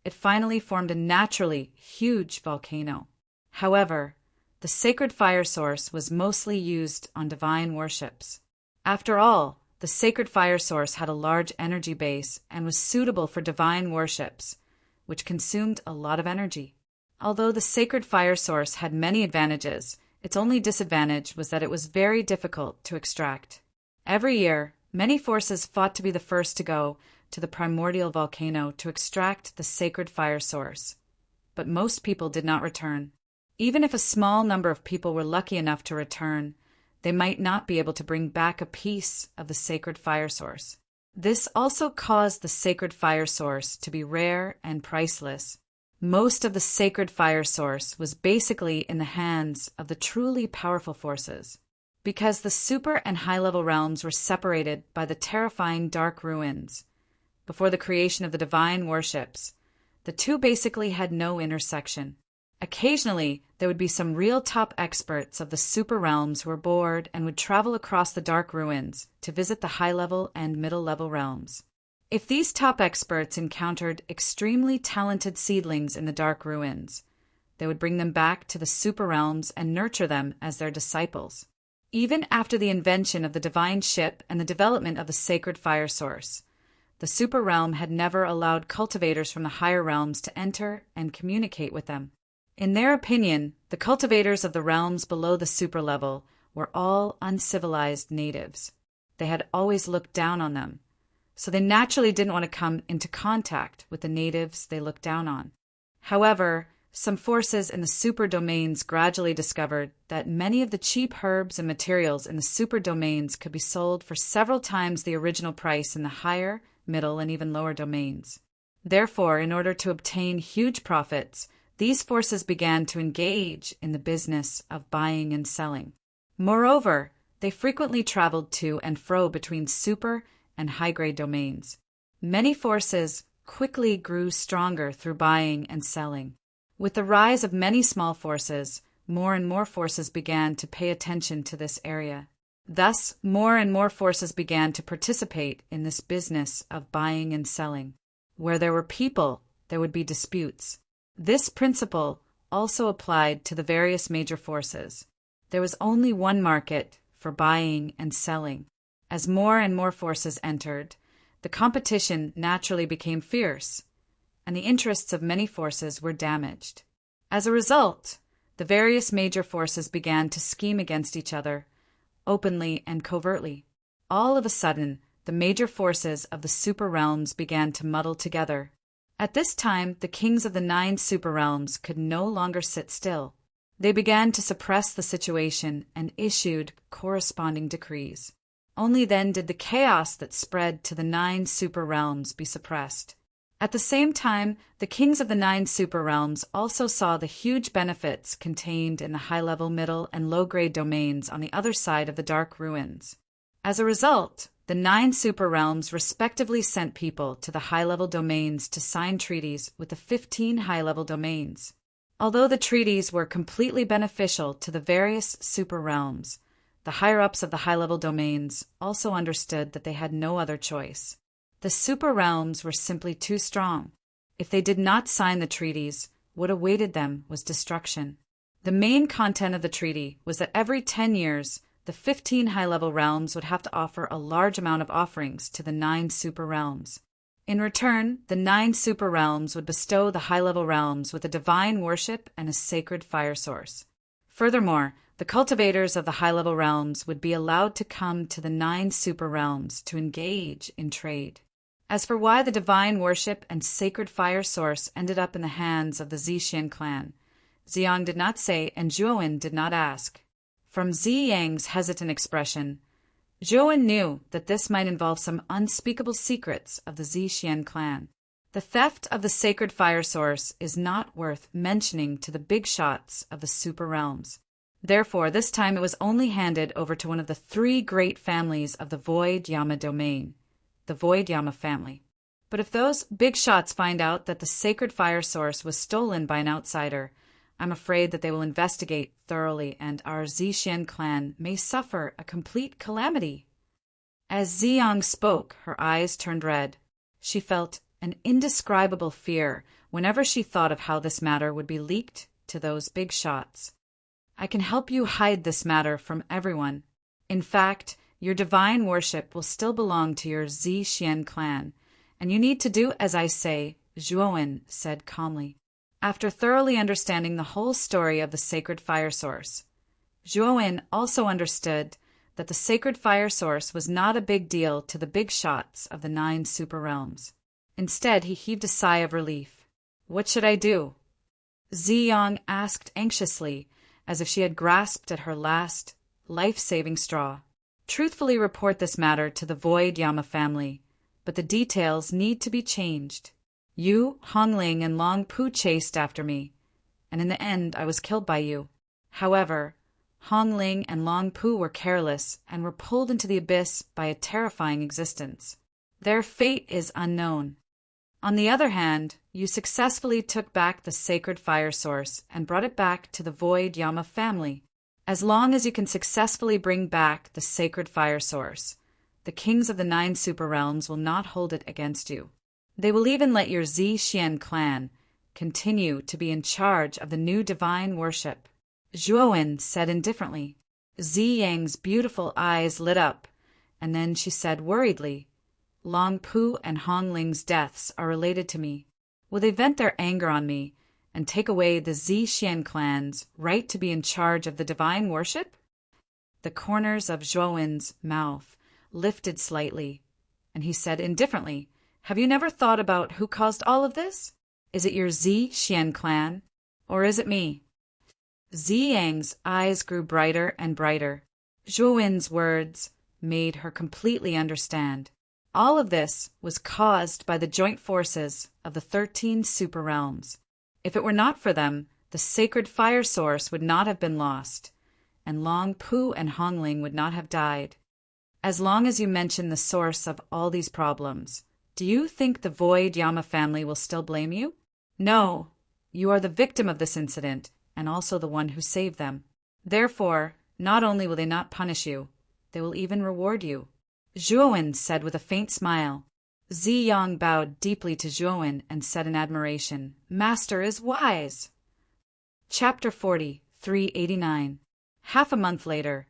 it finally formed a naturally huge volcano. However, the sacred fire source was mostly used on divine worships. After all, the sacred fire source had a large energy base and was suitable for divine worships, which consumed a lot of energy. Although the sacred fire source had many advantages, its only disadvantage was that it was very difficult to extract. Every year, many forces fought to be the first to go to the primordial volcano to extract the sacred fire source. But most people did not return. Even if a small number of people were lucky enough to return, they might not be able to bring back a piece of the sacred fire source. This also caused the sacred fire source to be rare and priceless. Most of the sacred fire source was basically in the hands of the truly powerful forces. Because the super and high-level realms were separated by the terrifying dark ruins, before the creation of the divine worships, the two basically had no intersection. Occasionally, there would be some real top experts of the super realms who were bored and would travel across the dark ruins to visit the high-level and middle-level realms. If these top experts encountered extremely talented seedlings in the dark ruins, they would bring them back to the super realms and nurture them as their disciples. Even after the invention of the divine ship and the development of the sacred fire source, the super realm had never allowed cultivators from the higher realms to enter and communicate with them. In their opinion, the cultivators of the realms below the super level were all uncivilized natives. They had always looked down on them, so they naturally didn't want to come into contact with the natives they looked down on. However, some forces in the super domains gradually discovered that many of the cheap herbs and materials in the super domains could be sold for several times the original price in the higher, middle, and even lower domains. Therefore, in order to obtain huge profits, these forces began to engage in the business of buying and selling. Moreover, they frequently traveled to and fro between super and high-grade domains. Many forces quickly grew stronger through buying and selling. With the rise of many small forces, more and more forces began to pay attention to this area. Thus, more and more forces began to participate in this business of buying and selling. Where there were people, there would be disputes. This principle also applied to the various major forces. There was only one market for buying and selling. As more and more forces entered, the competition naturally became fierce, and the interests of many forces were damaged. As a result, the various major forces began to scheme against each other, openly and covertly. All of a sudden, the major forces of the super realms began to muddle together. At this time, the kings of the 9 super realms could no longer sit still. They began to suppress the situation and issued corresponding decrees. Only then did the chaos that spread to the 9 super realms be suppressed. At the same time, the kings of the 9 super realms also saw the huge benefits contained in the high-level, middle, and low-grade domains on the other side of the dark ruins. As a result, the 9 super realms respectively sent people to the high-level domains to sign treaties with the 15 high-level domains. Although the treaties were completely beneficial to the various super realms, the higher-ups of the high-level domains also understood that they had no other choice. The super realms were simply too strong. If they did not sign the treaties, what awaited them was destruction. The main content of the treaty was that every 10 years, the 15 high-level realms would have to offer a large amount of offerings to the 9 super realms. In return, the 9 super realms would bestow the high-level realms with a divine worship and a sacred fire source. Furthermore, the cultivators of the high-level realms would be allowed to come to the 9 super realms to engage in trade. As for why the divine worship and sacred fire source ended up in the hands of the Zixian clan, Ziyang did not say and Zhuowen did not ask. From Ziyang's hesitant expression, Zhuowen knew that this might involve some unspeakable secrets of the Zixian clan. The theft of the sacred fire source is not worth mentioning to the big shots of the super realms. Therefore, this time it was only handed over to one of the 3 great families of the Void Yama domain, the Void Yama family. But if those big shots find out that the sacred fire source was stolen by an outsider, I'm afraid that they will investigate thoroughly and our Zixian clan may suffer a complete calamity. As Ziyang spoke, her eyes turned red. She felt an indescribable fear whenever she thought of how this matter would be leaked to those big shots. I can help you hide this matter from everyone. In fact, your divine worship will still belong to your Zixian clan, and you need to do as I say, Zhuowen said calmly. After thoroughly understanding the whole story of the sacred fire source, Zhuowen also understood that the sacred fire source was not a big deal to the big shots of the 9 super realms. Instead, he heaved a sigh of relief. What should I do? Ziyang asked anxiously, as if she had grasped at her last, life-saving straw. Truthfully report this matter to the Void Yama family, but the details need to be changed. You, Hongling, and Long Pu chased after me, and in the end I was killed by you. However, Hongling and Long Pu were careless and were pulled into the abyss by a terrifying existence. Their fate is unknown. On the other hand, you successfully took back the sacred fire source and brought it back to the Void Yama family. As long as you can successfully bring back the sacred fire source, the kings of the 9 super realms will not hold it against you. They will even let your Zixian clan continue to be in charge of the new divine worship. Zhuowen said indifferently. Ziyang's beautiful eyes lit up, and then she said worriedly, Long Pu and Hongling's deaths are related to me. Will they vent their anger on me and take away the Zixian clan's right to be in charge of the divine worship? The corners of Zhuowen's mouth lifted slightly, and he said indifferently, Have you never thought about who caused all of this? Is it your Zixian clan, or is it me? Ziyang's eyes grew brighter and brighter. Zhuowen's words made her completely understand. All of this was caused by the joint forces of the 13 super realms. If it were not for them, the sacred fire source would not have been lost, and Long Pu and Hongling would not have died. As long as you mention the source of all these problems, do you think the Void Yama family will still blame you? No, you are the victim of this incident, and also the one who saved them. Therefore, not only will they not punish you, they will even reward you. Zhuowen said with a faint smile. Ziyang bowed deeply to Zhuowen and said in admiration, Master is wise. Chapter 40, 389. Half a month later,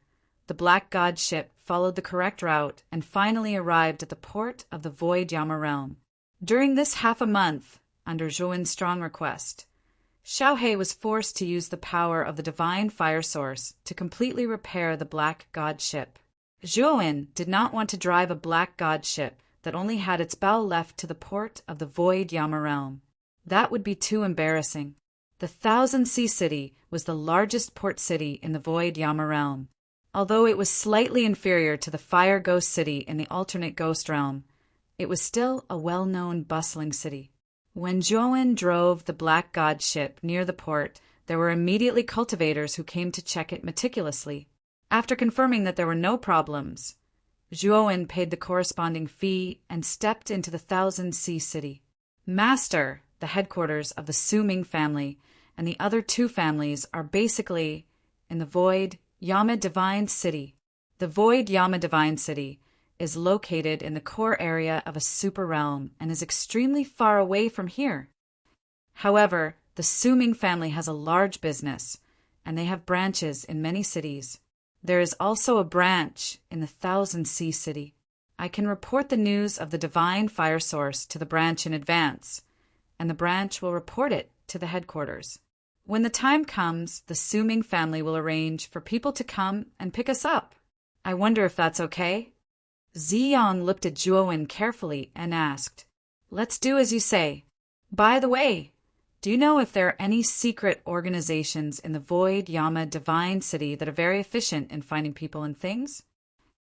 the Black God ship followed the correct route and finally arrived at the port of the Void Yama realm. During this half a month, under Zhuowen's strong request, Xiaohe was forced to use the power of the divine fire source to completely repair the Black God ship. Zhuowen did not want to drive a Black God ship that only had its bow left to the port of the Void Yama realm. That would be too embarrassing. The Thousand Sea City was the largest port city in the Void Yama realm. Although it was slightly inferior to the Fire Ghost City in the alternate Ghost realm, it was still a well-known bustling city. When Zhuowen drove the Black God ship near the port, there were immediately cultivators who came to check it meticulously. After confirming that there were no problems, Zhuowen paid the corresponding fee and stepped into the Thousand Sea City. Master, the headquarters of the Su Ming family, and the other 2 families are basically in the Void Yama Divine City. The Void Yama Divine City is located in the core area of a super realm and is extremely far away from here. However, the Su Ming family has a large business, and they have branches in many cities. There is also a branch in the Thousand Sea City. I can report the news of the divine fire source to the branch in advance, and the branch will report it to the headquarters. When the time comes, the Su Ming family will arrange for people to come and pick us up. I wonder if that's okay? Ziyang looked at Zhuowen carefully and asked, "Let's do as you say. By the way, do you know if there are any secret organizations in the Void Yama Divine City that are very efficient in finding people and things?"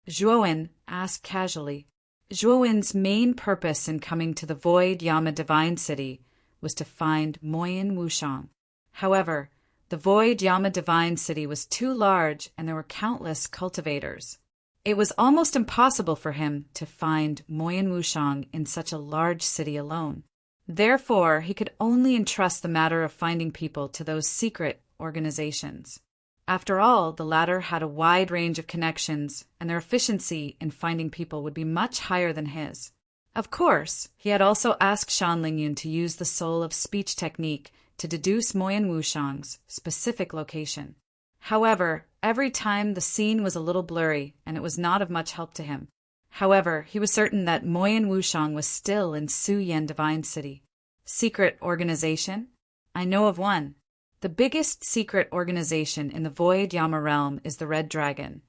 Zhuowen asked casually. Zhuowen's main purpose in coming to the Void Yama Divine City was to find Moyin Wushang. However, the Void Yama Divine City was too large and there were countless cultivators. It was almost impossible for him to find Moyin Wushang in such a large city alone. Therefore, he could only entrust the matter of finding people to those secret organizations. After all, the latter had a wide range of connections, and their efficiency in finding people would be much higher than his. Of course, he had also asked Shan Lingyun to use the soul of speech technique to deduce Moyin Wushang's specific location. However, every time the scene was a little blurry, and it was not of much help to him. However, he was certain that Moyin Wushang was still in Su Yen Divine City. Secret organization? I know of one. The biggest secret organization in the Void Yama realm is the Red Dragon.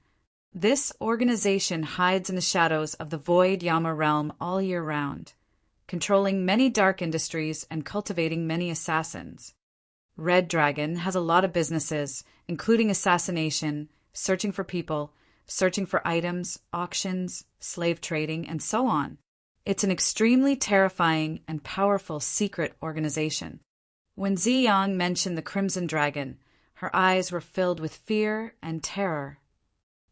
This organization hides in the shadows of the Void Yama realm all year round, controlling many dark industries and cultivating many assassins. Red Dragon has a lot of businesses, including assassination, searching for people, searching for items, auctions, slave trading, and so on. It's an extremely terrifying and powerful secret organization. When Ziyang mentioned the Crimson Dragon, her eyes were filled with fear and terror.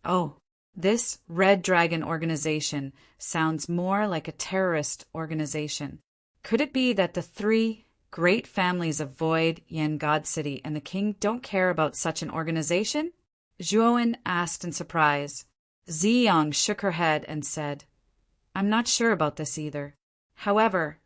Oh, this Red Dragon organization sounds more like a terrorist organization. Could it be that the three great families of Void Yen God City and the king don't care about such an organization? Zhuowen asked in surprise. Ziyang shook her head and said, "I'm not sure about this either. However,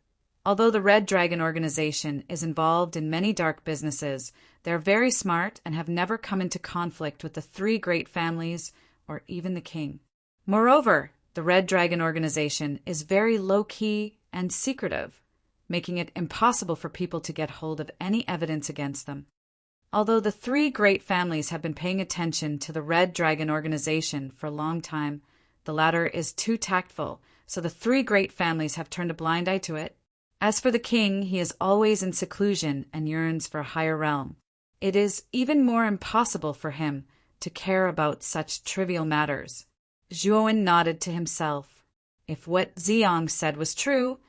although the Red Dragon organization is involved in many dark businesses, they're very smart and have never come into conflict with the three great families or even the king. Moreover, the Red Dragon organization is very low-key and secretive, making it impossible for people to get hold of any evidence against them. Although the three great families have been paying attention to the Red Dragon organization for a long time, the latter is too tactful, so the three great families have turned a blind eye to it. As for the king, he is always in seclusion and yearns for a higher realm. It is even more impossible for him to care about such trivial matters." Zhuowen nodded to himself. If what Ziyang said was true,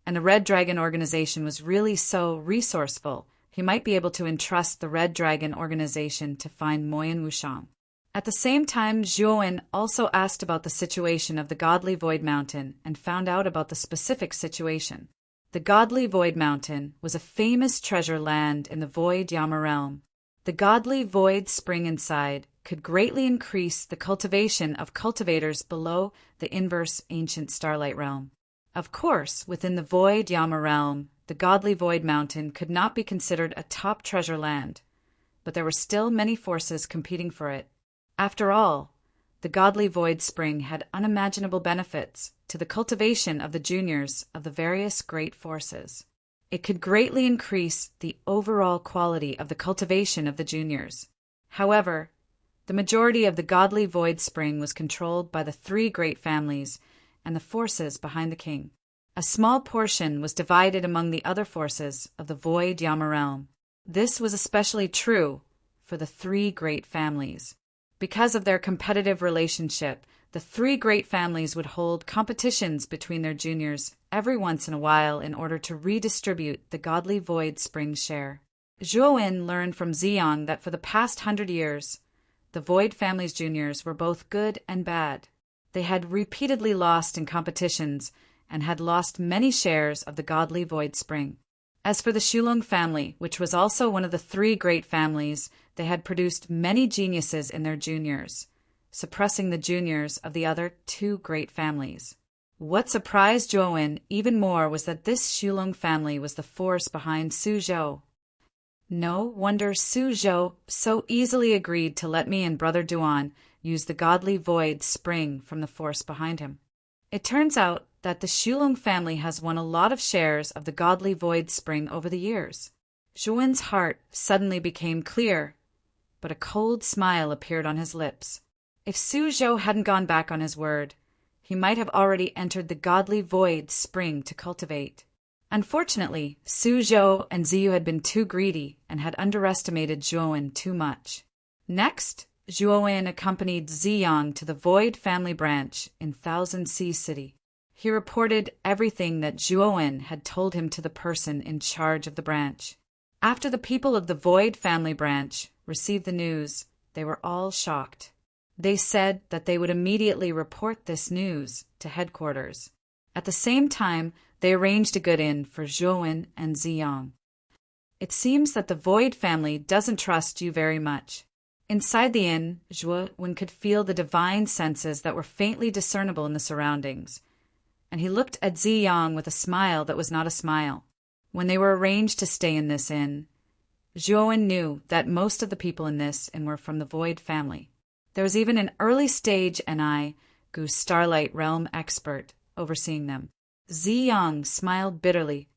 and the Red Dragon organization was really so resourceful, he might be able to entrust the Red Dragon organization to find Moyin Wushang. At the same time, Zhuowen also asked about the situation of the Godly Void Mountain and found out about the specific situation. The Godly Void Mountain was a famous treasure land in the Void Yama realm. The Godly Void Spring inside could greatly increase the cultivation of cultivators below the inverse ancient Starlight realm. Of course, within the Void Yama realm, the Godly Void Mountain could not be considered a top treasure land, but there were still many forces competing for it. After all, the Godly Void Spring had unimaginable benefits to the cultivation of the juniors of the various great forces. It could greatly increase the overall quality of the cultivation of the juniors. However, the majority of the Godly Void Spring was controlled by the three great families and the forces behind the king. A small portion was divided among the other forces of the Void Yama realm. This was especially true for the three great families. Because of their competitive relationship, the three great families would hold competitions between their juniors every once in a while in order to redistribute the Godly Void Spring share. Zhuowen learned from Ziyang that for the past 100 years, the Void family's juniors were both good and bad. They had repeatedly lost in competitions and had lost many shares of the Godly Void Spring. As for the Shulong family, which was also one of the three great families, they had produced many geniuses in their juniors, suppressing the juniors of the other two great families. What surprised Zhuowen even more was that this Shulong family was the force behind Suzhou. No wonder Su Zhou so easily agreed to let me and Brother Duan use the godly void spring from the force behind him. It turns out that the Xulong family has won a lot of shares of the godly void spring over the years. Zhuan's heart suddenly became clear, but a cold smile appeared on his lips. If Su Zhou hadn't gone back on his word, he might have already entered the godly void spring to cultivate. Unfortunately, Su Zhou and Ziyu had been too greedy and had underestimated Zhuowen too much. Next, Zhuowen accompanied Ziyang to the Void family branch in Thousand Sea City. He reported everything that Zhuowen had told him to the person in charge of the branch. After the people of the Void family branch received the news, they were all shocked. They said that they would immediately report this news to headquarters. At the same time, they arranged a good-in for Zhuowen and Ziyang. It seems that the Void family doesn't trust you very much. Inside the inn, Zhuowen could feel the divine senses that were faintly discernible in the surroundings, and he looked at Ziyang with a smile that was not a smile. When they were arranged to stay in this inn, Zhuowen knew that most of the people in this inn were from the Void family. There was even an early-stage Ni, Goose Starlight Realm expert, overseeing them. Ziyang smiled bitterly.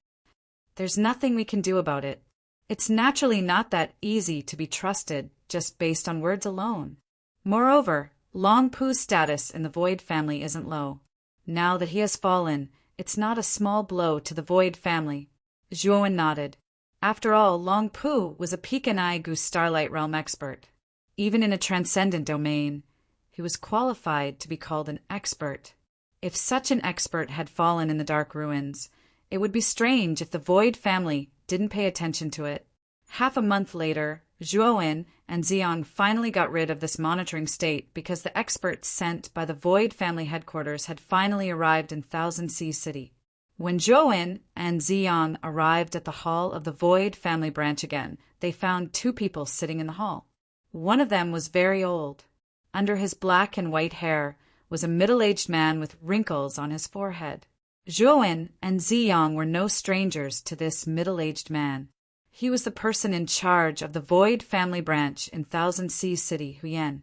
There's nothing we can do about it. It's naturally not that easy to be trusted just based on words alone. Moreover, Long Pu's status in the Void family isn't low. Now that he has fallen, it's not a small blow to the Void family. Zhuowen nodded. After all, Long Pu was a Pekanai Goose Starlight Realm expert. Even in a transcendent domain, he was qualified to be called an expert. If such an expert had fallen in the Dark Ruins, it would be strange if the Void family didn't pay attention to it. Half a month later, Zhuowen and Ziyang finally got rid of this monitoring state because the experts sent by the Void family headquarters had finally arrived in Thousand Sea City. When Zhuowen and Ziyang arrived at the hall of the Void family branch again, they found two people sitting in the hall. One of them was very old. Under his black and white hair was a middle-aged man with wrinkles on his forehead. Zhuowen and Ziyang were no strangers to this middle-aged man. He was the person in charge of the Void family branch in Thousand Sea City, Huyen.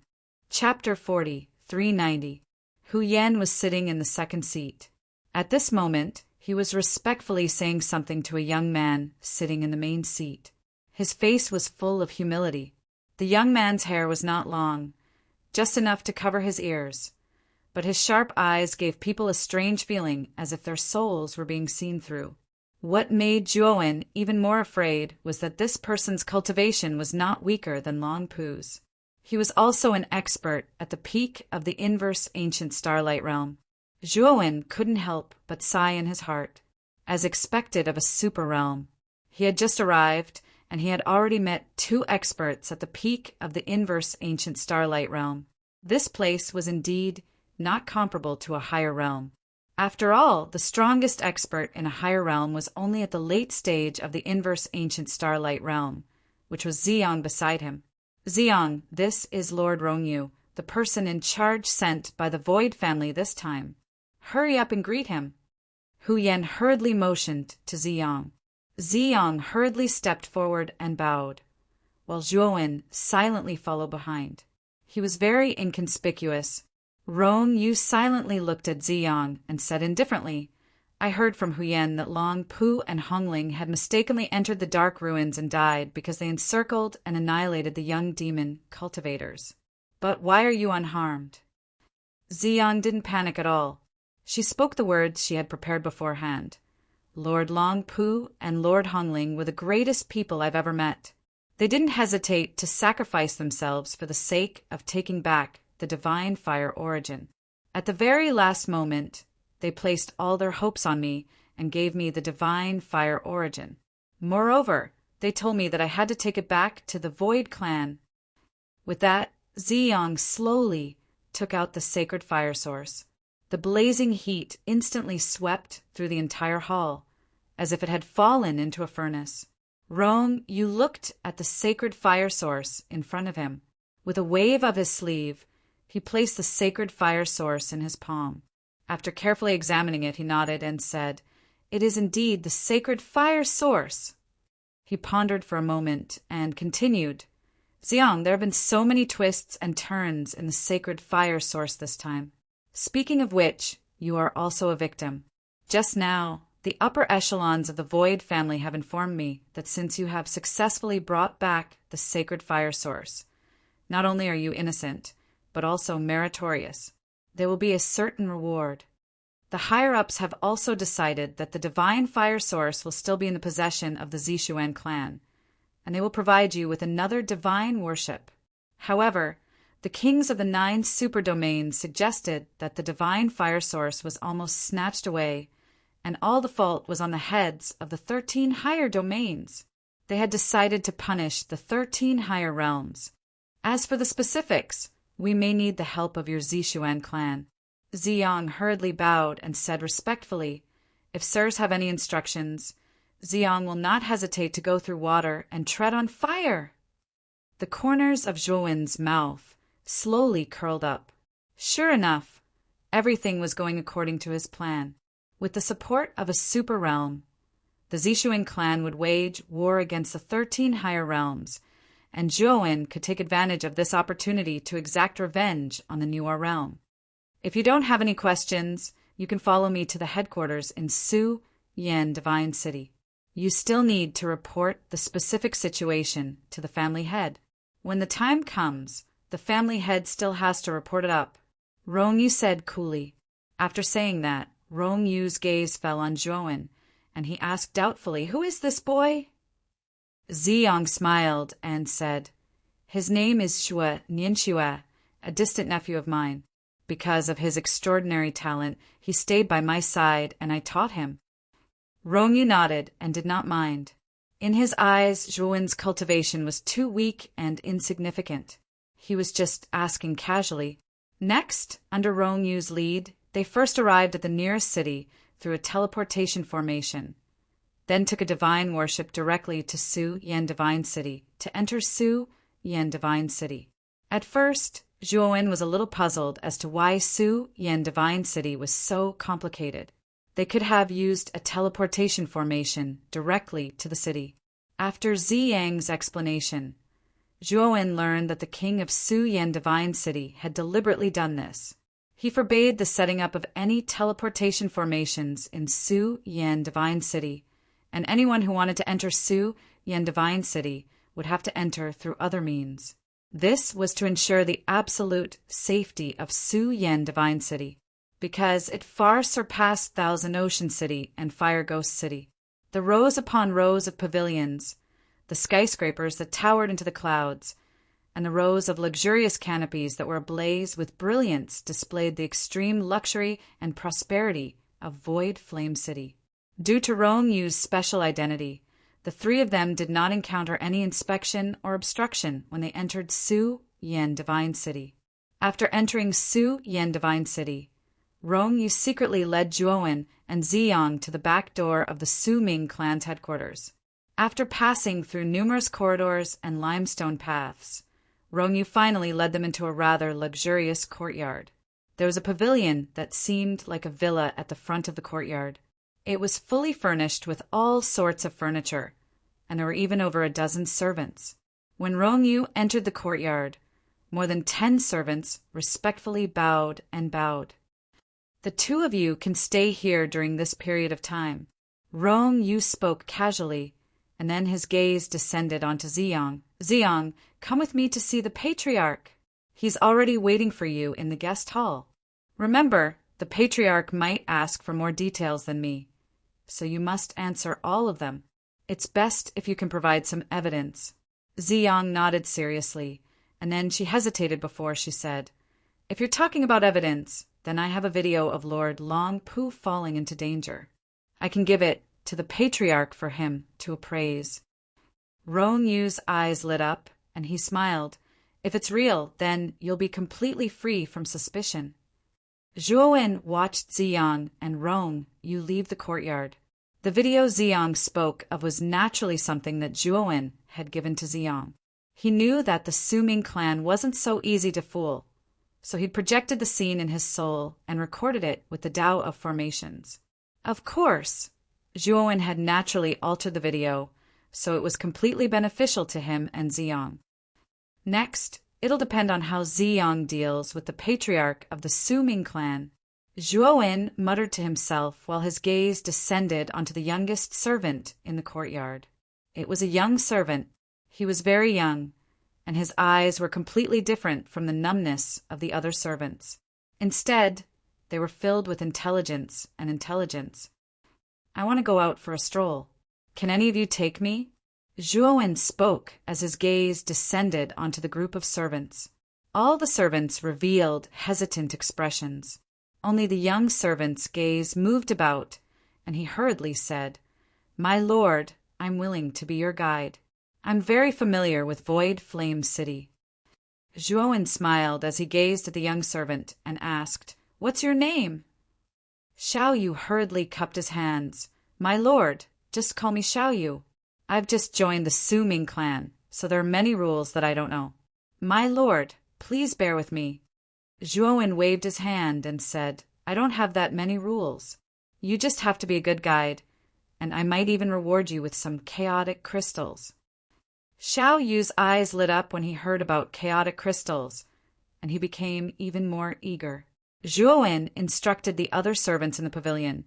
Chapter 40, 390. Huyen was sitting in the second seat. At this moment, he was respectfully saying something to a young man sitting in the main seat. His face was full of humility. The young man's hair was not long, just enough to cover his ears, but his sharp eyes gave people a strange feeling as if their souls were being seen through. What made Zhuowen even more afraid was that this person's cultivation was not weaker than Long Pu's. He was also an expert at the peak of the inverse ancient starlight realm. Zhuowen couldn't help but sigh in his heart, as expected of a super realm. He had just arrived, and he had already met two experts at the peak of the inverse ancient starlight realm. This place was indeed not comparable to a higher realm. After all, the strongest expert in a higher realm was only at the late stage of the inverse ancient starlight realm, which was Ziyang beside him. Ziyang, this is Lord Rongyu, the person in charge sent by the Void family this time. Hurry up and greet him. Huyen hurriedly motioned to Ziyang. Ziyang hurriedly stepped forward and bowed, while Zhuowen silently followed behind. He was very inconspicuous. Rong Yu silently looked at Ziyang and said indifferently, I heard from Huyen that Long Pu and Hongling had mistakenly entered the Dark Ruins and died because they encircled and annihilated the young demon cultivators. But why are you unharmed? Ziyang didn't panic at all. She spoke the words she had prepared beforehand. Lord Long Pu and Lord Hongling were the greatest people I've ever met. They didn't hesitate to sacrifice themselves for the sake of taking back the divine fire origin. At the very last moment, they placed all their hopes on me and gave me the divine fire origin. Moreover, they told me that I had to take it back to the Void clan. With that, Ziyang slowly took out the sacred fire source. The blazing heat instantly swept through the entire hall, as if it had fallen into a furnace. Rong Yu looked at the sacred fire source in front of him. With a wave of his sleeve, he placed the sacred fire source in his palm. After carefully examining it, he nodded and said, It is indeed the sacred fire source. He pondered for a moment and continued, Xiang, there have been so many twists and turns in the sacred fire source this time. Speaking of which, you are also a victim. Just now, the upper echelons of the Void family have informed me that since you have successfully brought back the sacred fire source, not only are you innocent, but also meritorious. There will be a certain reward. The higher-ups have also decided that the divine fire source will still be in the possession of the Zishuan clan, and they will provide you with another divine worship. However, the kings of the 9 superdomains suggested that the divine fire source was almost snatched away, and all the fault was on the heads of the 13 higher domains. They had decided to punish the 13 higher realms. As for the specifics, we may need the help of your Zishuan clan. Ziyang hurriedly bowed and said respectfully, If sirs have any instructions, Ziyang will not hesitate to go through water and tread on fire. The corners of Zhuowen's mouth slowly curled up. Sure enough, everything was going according to his plan. With the support of a super realm, the Zishuan clan would wage war against the 13 higher realms, and Zhuowen could take advantage of this opportunity to exact revenge on the newer realm. If you don't have any questions, you can follow me to the headquarters in Su Yan Divine City. You still need to report the specific situation to the family head. When the time comes, the family head still has to report it up. Rongyu said coolly. After saying that, Rongyu's gaze fell on Zhuowen, and he asked doubtfully, Who is this boy? Ziyang smiled and said, His name is Shue Nianxue, a distant nephew of mine. Because of his extraordinary talent, he stayed by my side, and I taught him. Rongyu nodded and did not mind. In his eyes, Zhuowen's cultivation was too weak and insignificant. He was just asking casually. Next, under Rongyu's lead, they first arrived at the nearest city through a teleportation formation, then took a divine worship directly to Su Yan Divine City to enter Su Yan Divine City. At first, Zhuowen was a little puzzled as to why Su Yan Divine City was so complicated. They could have used a teleportation formation directly to the city. After Ziyang's explanation, Zhuowen learned that the king of Su Yan Divine City had deliberately done this. He forbade the setting up of any teleportation formations in Su Yan Divine City, and anyone who wanted to enter Su Yan Divine City would have to enter through other means. This was to ensure the absolute safety of Su Yan Divine City, because it far surpassed Thousand Ocean City and Fire Ghost City. The rows upon rows of pavilions, the skyscrapers that towered into the clouds, and the rows of luxurious canopies that were ablaze with brilliance displayed the extreme luxury and prosperity of Void Flame City. Due to Rongyu's special identity, the 3 of them did not encounter any inspection or obstruction when they entered Su Yan Divine City. After entering Su Yan Divine City, Rongyu secretly led Zhuowen and Ziyang to the back door of the Su Ming clan's headquarters. After passing through numerous corridors and limestone paths, Rongyu finally led them into a rather luxurious courtyard. There was a pavilion that seemed like a villa at the front of the courtyard. It was fully furnished with all sorts of furniture, and there were even over a dozen servants. When Rongyu entered the courtyard, more than 10 servants respectfully bowed and bowed. The 2 of you can stay here during this period of time. Rongyu spoke casually, and then his gaze descended onto Ziyang. Ziyang, come with me to see the Patriarch. He's already waiting for you in the guest hall. Remember, the Patriarch might ask for more details than me, so you must answer all of them. It's best if you can provide some evidence. Ziyang nodded seriously, and then she hesitated before she said, If you're talking about evidence, then I have a video of Lord Long Pu falling into danger. I can give it to the Patriarch for him to appraise. Rongyu's eyes lit up, and he smiled. If it's real, then you'll be completely free from suspicion. Zhuowen watched Ziyang and Rongyu leave the courtyard. The video Ziyang spoke of was naturally something that Zhuowen had given to Ziyang. He knew that the Su Ming clan wasn't so easy to fool, so he'd projected the scene in his soul and recorded it with the Tao of Formations. Of course, Zhuowen had naturally altered the video so it was completely beneficial to him and Ziyang. Next, it'll depend on how Ziyang deals with the patriarch of the Suming clan. Zhuowen muttered to himself while his gaze descended onto the youngest servant in the courtyard. It was a young servant. He was very young, and his eyes were completely different from the numbness of the other servants. Instead, they were filled with intelligence and intelligence. "I want to go out for a stroll. Can any of you take me?" Zhuowen spoke as his gaze descended onto the group of servants. All the servants revealed hesitant expressions. Only the young servant's gaze moved about, and he hurriedly said, "My lord, I'm willing to be your guide. I'm very familiar with Void Flame City." Zhuowen smiled as he gazed at the young servant and asked, "What's your name?" Xiao Yu hurriedly cupped his hands. "My lord, just call me Xiao Yu. I've just joined the Suming clan, so there are many rules that I don't know. My lord, please bear with me." Zhuowen waved his hand and said, "I don't have that many rules. You just have to be a good guide, and I might even reward you with some chaotic crystals." Xiao Yu's eyes lit up when he heard about chaotic crystals, and he became even more eager. Zhuowen instructed the other servants in the pavilion,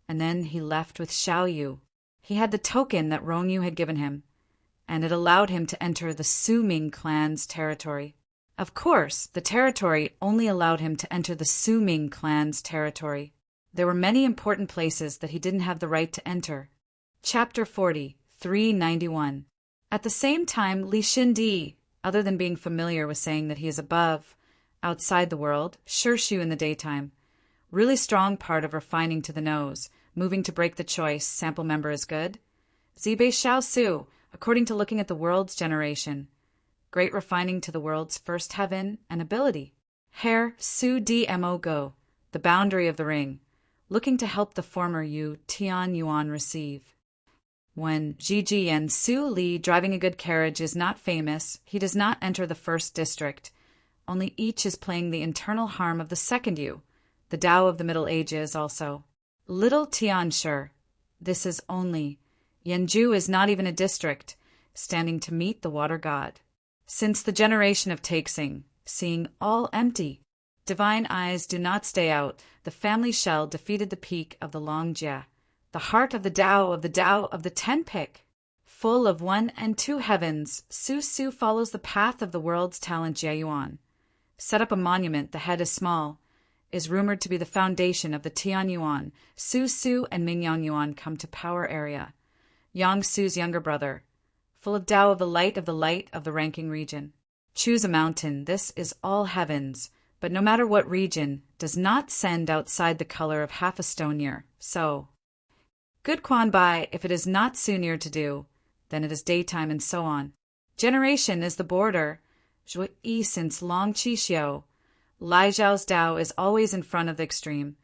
and then he left with Xiao Yu. He had the token that Rongyu had given him, and it allowed him to enter the Suming clan's territory. Of course, the territory only allowed him to enter the Suming clan's territory. There were many important places that he didn't have the right to enter. Chapter 40, 391. At the same time, Li Xindi, other than being familiar with saying that he is above, outside the world, Shirshu in the daytime, really strong part of refining to the nose, moving to break the choice, sample member is good. Zibei Xiao Su, according to looking at the world's generation, great refining to the world's first heaven and ability. Hair Su Dmo Go, the boundary of the ring, looking to help the former Yu Tian Yuan receive. When Zhiji Yan Su Li driving a good carriage is not famous, he does not enter the first district. Only each is playing the internal harm of the second Yu, the Tao of the Middle Ages also. Little Tianshi, this is only. Yanju is not even a district, standing to meet the water god. Since the generation of Taixing, seeing all empty, divine eyes do not stay out, the family shell defeated the peak of the Longjia, the heart of the Tao of the Tenpic. Full of 1 and 2 heavens, Su Su follows the path of the world's talent Jiayuan. Set up a monument, the head is small, is rumored to be the foundation of the Tian Yuan. Su Su and Mingyang Yuan come to power area. Yang Su's younger brother, full of Tao of the light of the ranking region. Choose a mountain, this is all heavens, but no matter what region, does not send outside the color of half a stone year. So, good Quan Bai, if it is not soon year to do, then it is daytime and so on. Generation is the border. Zhui Yi since Long Qi Xiao. Lai Zhao's Tao is always in front of the extreme.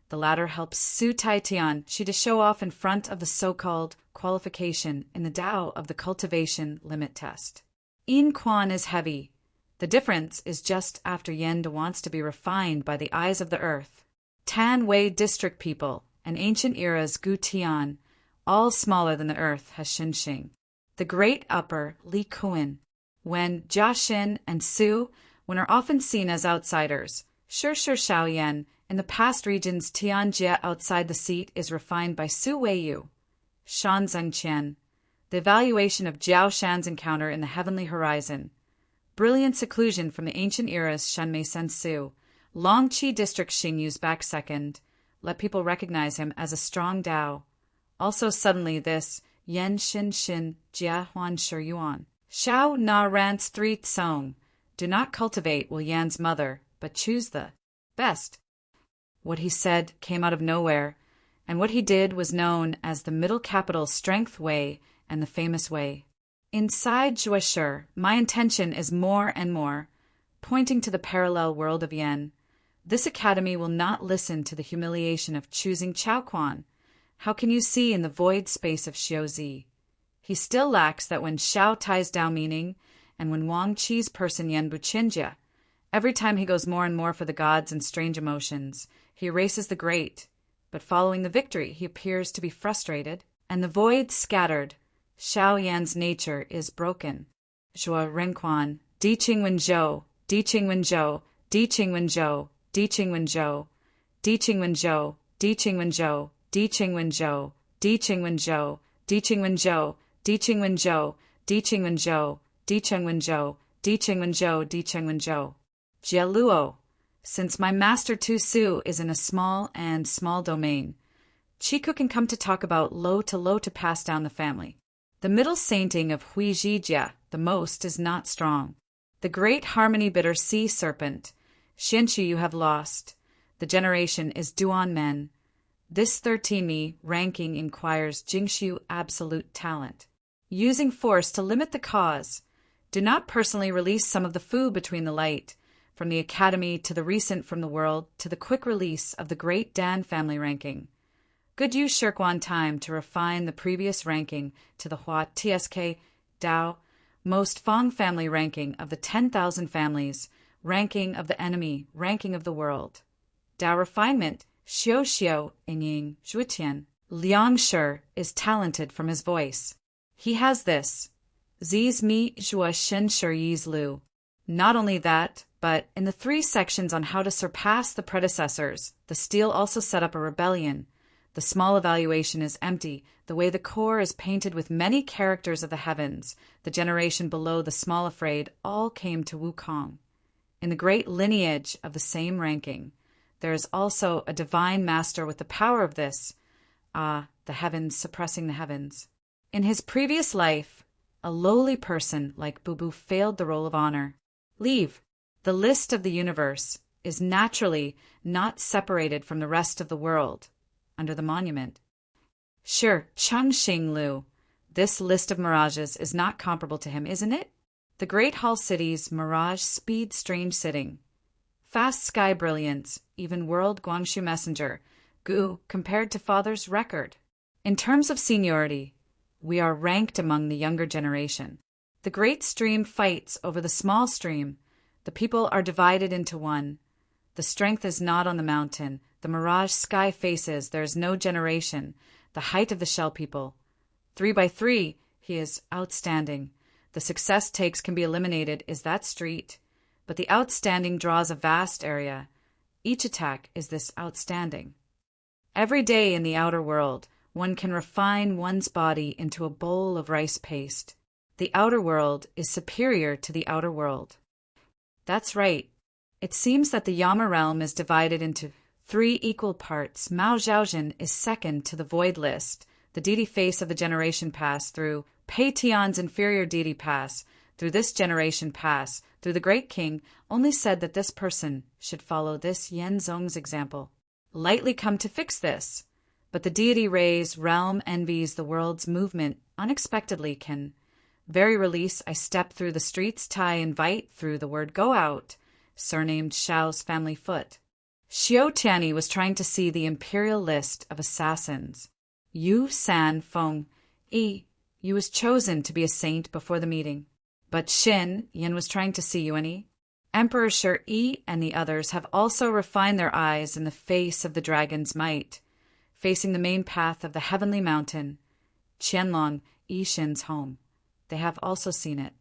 The latter helps Su Tai Tian, she to show off in front of the so-called qualification in the Tao of the cultivation limit test. Yin Quan is heavy. The difference is just after Yenda wants to be refined by the eyes of the earth. Tan Wei district people, and ancient era's Gu Tian, all smaller than the earth, has Xinxing. The great upper Li Kuan, when Jia Xin and Su, when are often seen as outsiders. Shi Xiaoyan, in the past regions Tianjie outside the seat is refined by Su Weiyu. Shan Zhengqian, the evaluation of Jiao Shan's encounter in the heavenly horizon. Brilliant seclusion from the ancient eras Shanmei Sensu. Long Qi district Xingyu's back second. Let people recognize him as a strong Tao. Also suddenly this Yan Xin Xin Jia Huan Shi Yuan. Xiao Na Rance 3 Tsong. Do not cultivate Will Yan's mother, but choose the best. What he said came out of nowhere, and what he did was known as the Middle Capital Strength Way and the Famous Way. Inside Zhuoshi, my intention is more and more, pointing to the parallel world of Yen. This academy will not listen to the humiliation of choosing Chao Quan. How can you see in the void space of Xiaozi? He still lacks that when Xiao ties Dao meaning, and when Wang Qi's person Yan Buqinjia. Every time he goes more and more for the gods and strange emotions, he erases the great, but following the victory he appears to be frustrated, and the void scattered, Xiao Yan's nature is broken. Zhuo Renquan, Di Qingwen Zhou, Di Qingwen Zhou, Di Qingwen Zhou, Di Qingwen Zhou, Di Qingwen Zhou, Di Qingwen Zhou, Di Qingwen Zhou, Di Qingwen Zhou, Di Qingwen Zhou, Di Qingwen Zhou, Di Qingwen Zhou, Di Qingwen Zhou, Di Qingwen Zhou, Di Qingwen Zhou. Jie Luo, since my master Tu Su is in a small domain, Chiku can come to talk about low to pass down the family. The middle sainting of Hui Zhijia, the most, is not strong. The great harmony bitter sea serpent, Xianqu you have lost. The generation is Duan men. This 13mi ranking inquires Jingshu absolute talent. Using force to limit the cause. Do not personally release some of the fu between the light, from the academy to the recent from the world to the quick release of the great Dan family ranking. Good use Shirkwan time to refine the previous ranking to the Hua TSK Dao, most Fong family ranking of the 10,000 families, ranking of the enemy, ranking of the world. Dao refinement, Xiu Xiu, Ying, Zhuitian. Liang Shi is talented from his voice. He has this. Ziz mi zhua shen shi yi's lu. Not only that, but in the 3 sections on how to surpass the predecessors, the steel also set up a rebellion. The small evaluation is empty, the way the core is painted with many characters of the heavens, the generation below the small afraid, all came to Wukong. In the great lineage of the same ranking, there is also a divine master with the power of this, the heavens suppressing the heavens. In his previous life, a lowly person like Bubu failed the role of honor. Leave. The list of the universe is naturally not separated from the rest of the world under the monument. Sure, Chengxing Lu. This list of mirages is not comparable to him, isn't it? The great hall cities, mirage, speed, strange sitting. Fast sky brilliance, even world Guangxu messenger, Gu, compared to father's record. In terms of seniority, we are ranked among the younger generation. The great stream fights over the small stream. The people are divided into one. The strength is not on the mountain. The mirage sky faces, there is no generation. The height of the shell people. 3 by 3, he is outstanding. The success takes can be eliminated is that street. But the outstanding draws a vast area. Each attack is this outstanding. Every day in the outer world, one can refine one's body into a bowl of rice paste. The outer world is superior to the outer world. That's right. It seems that the Yama realm is divided into 3 equal parts. Mao Zhaojin is second to the void list. The deity face of the generation pass through. Pei Tian's inferior deity pass through this generation pass through the great king only said that this person should follow this Yen Zong's example. Lightly come to fix this. But the deity rays realm envies the world's movement unexpectedly can. Very release I step through the streets Tai invite through the word go out, surnamed Xiao's family foot. Xiao Tianyi was trying to see the imperial list of assassins. Yu San Feng Yi was chosen to be a saint before the meeting. But Xin Yin was trying to see Yuanyi. Emperor Shi Yi and the others have also refined their eyes in the face of the dragon's might, facing the main path of the heavenly mountain, Qianlong, Yi Xin's home. They have also seen it.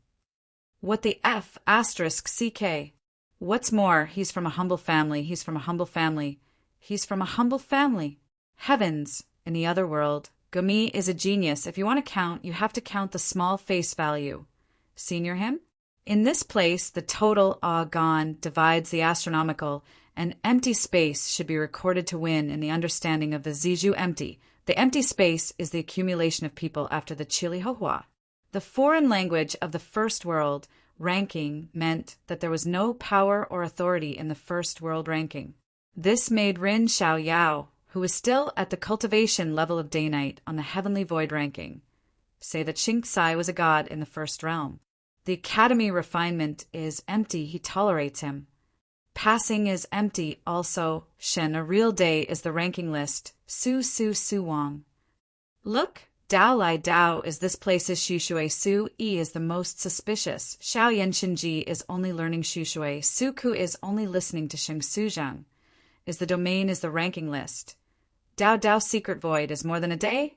What the F asterisk CK? What's more, he's from a humble family, he's from a humble family, he's from a humble family. Heavens, in the other world, Gumi is a genius. If you want to count, you have to count the small face value. Senior him? In this place, the total gone divides the astronomical, and empty space should be recorded to win in the understanding of the Zizhu empty. The empty space is the accumulation of people after the Chili Hohua. The foreign language of the first world ranking meant that there was no power or authority in the first world ranking. This made Rin Xiao Yao, who was still at the cultivation level of day-night on the heavenly void ranking, say that Xingxai was a god in the first realm. The academy refinement is empty, he tolerates him. Passing is empty, also. Shen, a real day is the ranking list. Su Wang. Look, Dao Lai Dao is this place's Shushui. Su Yi is the most suspicious. Xiao Yan Shinji is only learning Shushui. Su Ku is only listening to Sheng Suzhang. Is the domain is the ranking list. Dao Dao secret void is more than a day?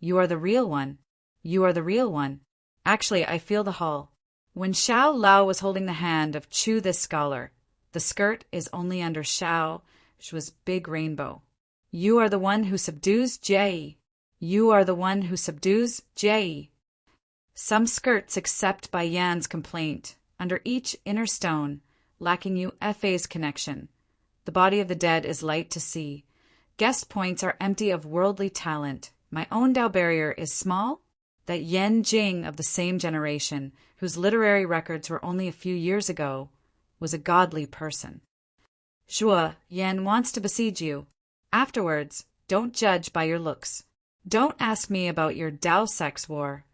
You are the real one. You are the real one. Actually, I feel the hall. When Xiao Lao was holding the hand of Chu this scholar, the skirt is only under Xiao Zhuo's big rainbow. You are the one who subdues Jie. You are the one who subdues Jie. Some skirts accept by Yan's complaint, under each inner stone, lacking you Fa's connection. The body of the dead is light to see. Guest points are empty of worldly talent. My own Tao barrier is small. That Yan Jing of the same generation, whose literary records were only a few years ago, was a godly person. Zhuo, Yan wants to besiege you. Afterwards, don't judge by your looks. Don't ask me about your Tao sex war.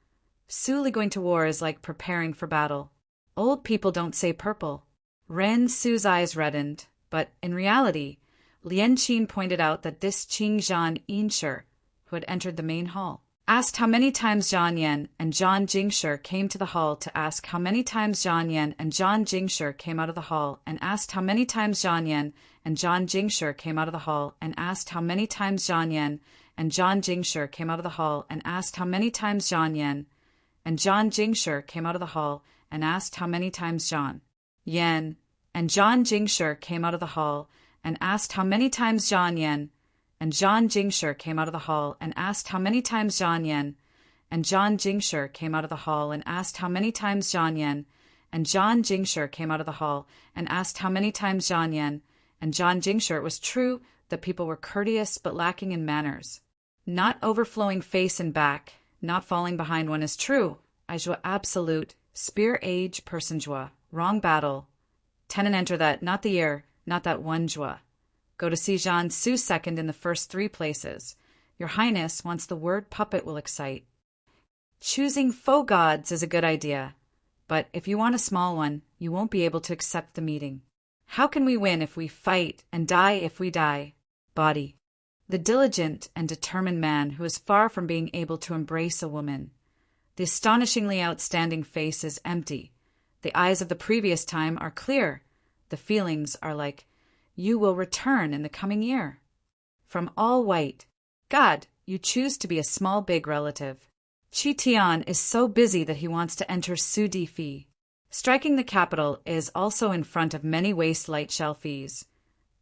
Suli going to war is like preparing for battle. Old people don't say purple. Ren Su's eyes reddened, but in reality, Lian Qin pointed out that this Qing Zhan Yinsher, who had entered the main hall, asked how many times Zhang Yan and Zhang Jingshi came to the hall to ask how many times Zhang Yan and Zhang Jingshi came out of the hall and asked how many times Zhang Yan and Zhang Jingshi came out of the hall and asked how many times Zhang Yan and Zhang Jingshi came out of the hall and asked how many times Zhang Yan and Zhang Jingshi came out of the hall and asked how many times Zhang Yan and Zhang Jingshi came out of the hall and asked how many times Zhang Yan and Zhang Jingshi came out of the hall and asked how many times Zhang Yan and Zhang Jingshi came out of the hall and asked how many times Zhang Yan and Zhang Jingshi came out of the hall and asked how many times Zhang Yan and Zhang Jingshi. It was true that people were courteous but lacking in manners. Not overflowing face and back, not falling behind one is true. I Zhuo absolute, spear age person Zhuo, wrong battle. Tenant enter that, not the year, not that one Zhuo. Go to see Zhan Su second in the first 3 places. Your Highness wants the word puppet will excite. Choosing faux gods is a good idea, but if you want a small one, you won't be able to accept the meeting. How can we win if we fight and die if we die? Body. The diligent and determined man who is far from being able to embrace a woman. The astonishingly outstanding face is empty. The eyes of the previous time are clear. The feelings are like, you will return in the coming year. From all white. God, you choose to be a small big relative. Qi Tian is so busy that he wants to enter Su Di Fi. Striking the capital is also in front of many waste light shell fees.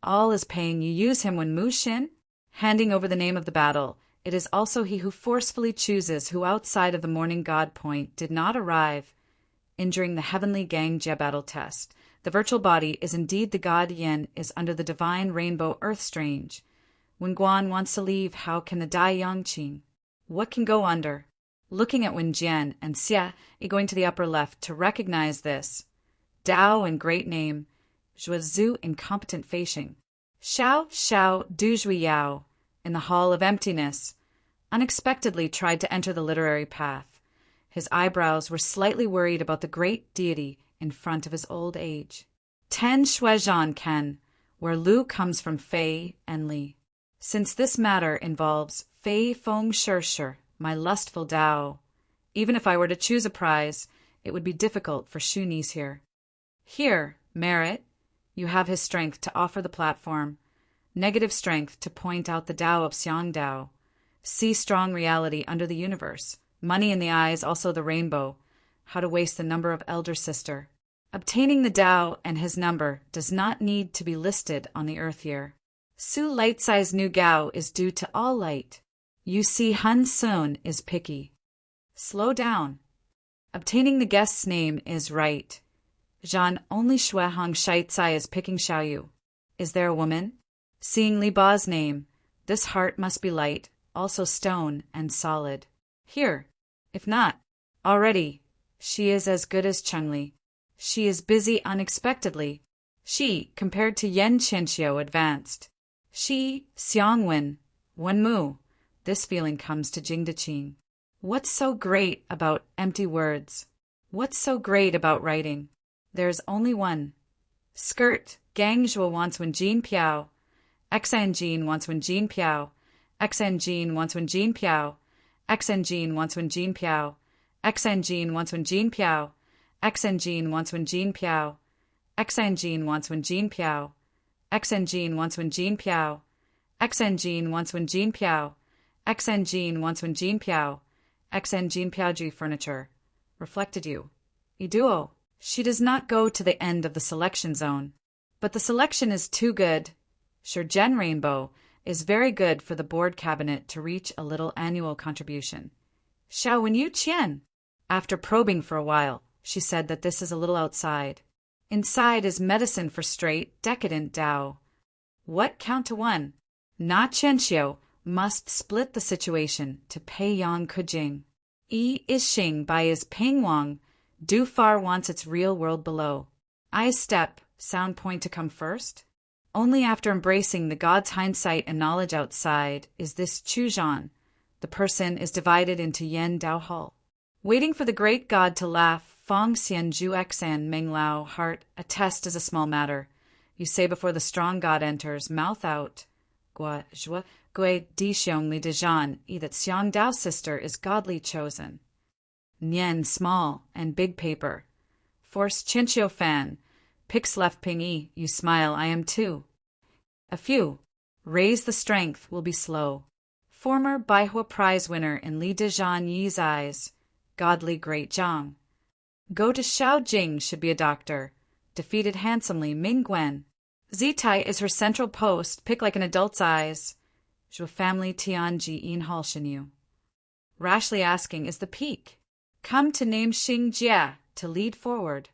All is paying you use him when Mu Xin, handing over the name of the battle. It is also he who forcefully chooses who outside of the morning god point did not arrive, injuring the heavenly Gang Jie battle test. The virtual body is indeed the god Yin is under the divine rainbow earth strange. When Guan wants to leave, how can the Dai Yangqing? What can go under? Looking at Wen Jian and Xia, going to the upper left to recognize this. Dao in great name, Zhuozu incompetent facing. Xiao Du Zhui Yao in the hall of emptiness, unexpectedly tried to enter the literary path. His eyebrows were slightly worried about the great deity in front of his old age. Ten Shuizhan Ken, where Lu comes from Fei and Li. Since this matter involves Fei Feng Shi, my lustful Tao, even if I were to choose a prize, it would be difficult for Shu Ni's here. Here, merit, you have his strength to offer the platform, negative strength to point out the Tao of Xiang Dao, see strong reality under the universe, money in the eyes, also the rainbow, how to waste the number of elder sister. Obtaining the Tao and his number does not need to be listed on the earth year. Su light-size Nu Gao is due to all light. You see Hun Sun is picky. Slow down. Obtaining the guest's name is right. Zhan only Shui Hong Shai Tsai is picking Xiaoyu. Is there a woman? Seeing Li Ba's name, this heart must be light, also stone and solid. Here, if not, already, she is as good as Chengli. She is busy unexpectedly. She, compared to Yan Qianxiu, advanced. She, Xiangwen, Wenmu. This feeling comes to Jingdeqing. What's so great about empty words? What's so great about writing? There's only one. Skirt, Gang Zhuo wants Wen Jin Piao. Xan Jin wants Wen Jin Piao. Xan Jin wants Wen Jin Piao. Xan Jin wants Wen Jin Piao. Xan Jin wants Wen Jin Piao. Xan Jin wants Wen Jin Piao. Xan Jin wants Wen Jin Piao. Xan Jin wants Wen Jin Piao. Xan Jin wants Wen Jin Piao. Xn Jean once when Jean Piao, Xn Jean Piaoji furniture, reflected you. Iduo, she does not go to the end of the selection zone. But the selection is too good. Sure Jen Rainbow is very good for the board cabinet to reach a little annual contribution. Xiao Wen Yu Qian. After probing for a while, she said that this is a little outside. Inside is medicine for straight, decadent Tao. What count to one? Na Qianxiu must split the situation to pay Yang Kujing. Yi is Xing by is Ping Wang. Du Far wants its real world below. I step, sound point to come first. Only after embracing the God's hindsight and knowledge outside is this Chuzhan. The person is divided into Yen Dao Hall. Waiting for the great God to laugh, Fong Xian Ju Xan Meng Lao heart, a test is a small matter. You say before the strong God enters, mouth out. Gua Zhua Gui Di Xiong Li Dejan, that Xiang Dao sister is godly chosen. Nian small and big paper. Force Chinchio fan. Pix left Ping Yi, you smile, I am too. A few. Raise the strength will be slow. Former Baihua Prize winner in Li Dejan Yi's eyes. Godly great Zhang. Go to Shaojing should be a doctor. Defeated handsomely Ming Gwen. Zitai is her central post, pick like an adult's eyes. Zhuo family Tianji Yin Hal Shenyu. Rashly asking is the peak. Come to name Xing Jia to lead forward.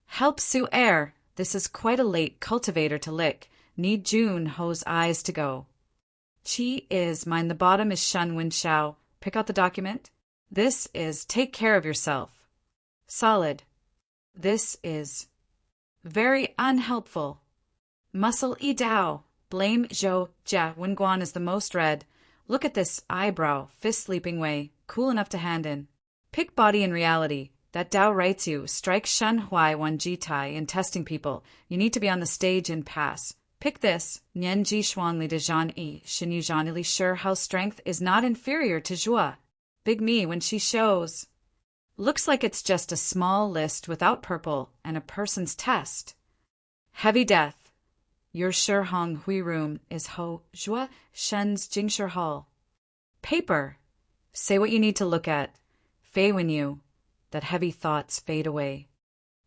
Help Su Air, this is quite a late cultivator to lick. Need June Ho's eyes to go. Qi is mine the bottom is Shun Wen Xiao. Pick out the document. This is take care of yourself. Solid. This is very unhelpful. Muscle Yi Dao. Blame Zhou Jia Wen Guan is the most red. Look at this eyebrow, fist sleeping way, cool enough to hand in. Pick body in reality. That Dao writes you, strike Shen Huai Wan Ji Tai in testing people. You need to be on the stage and pass. Pick this, Nian Ji Shuang Li de Zhan Yi, Shin Yu Zhan Li sure how strength is not inferior to Zhua. Big me when she shows. Looks like it's just a small list without purple and a person's test. Heavy death. Your Shi Hong Hui room is Ho Zhua Shen's Jingshi Hall. Paper. Say what you need to look at. Fei Wen Yu. That heavy thoughts fade away.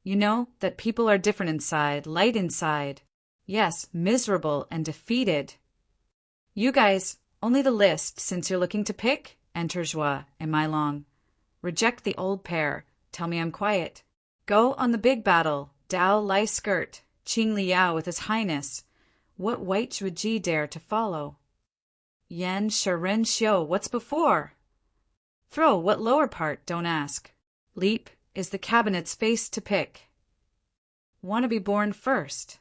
You know that people are different inside, light inside. Yes, miserable and defeated. You guys, only the list, since you're looking to pick, enter Zhua and Mai Long. Reject the old pair, tell me I'm quiet. Go on the big battle, Dao Lai skirt, Qing Liao with his highness. What white Zhuji dare to follow? Yan Sharen Xiu, what's before? Throw what lower part, don't ask. Leap is the cabinet's face to pick. Want to be born first.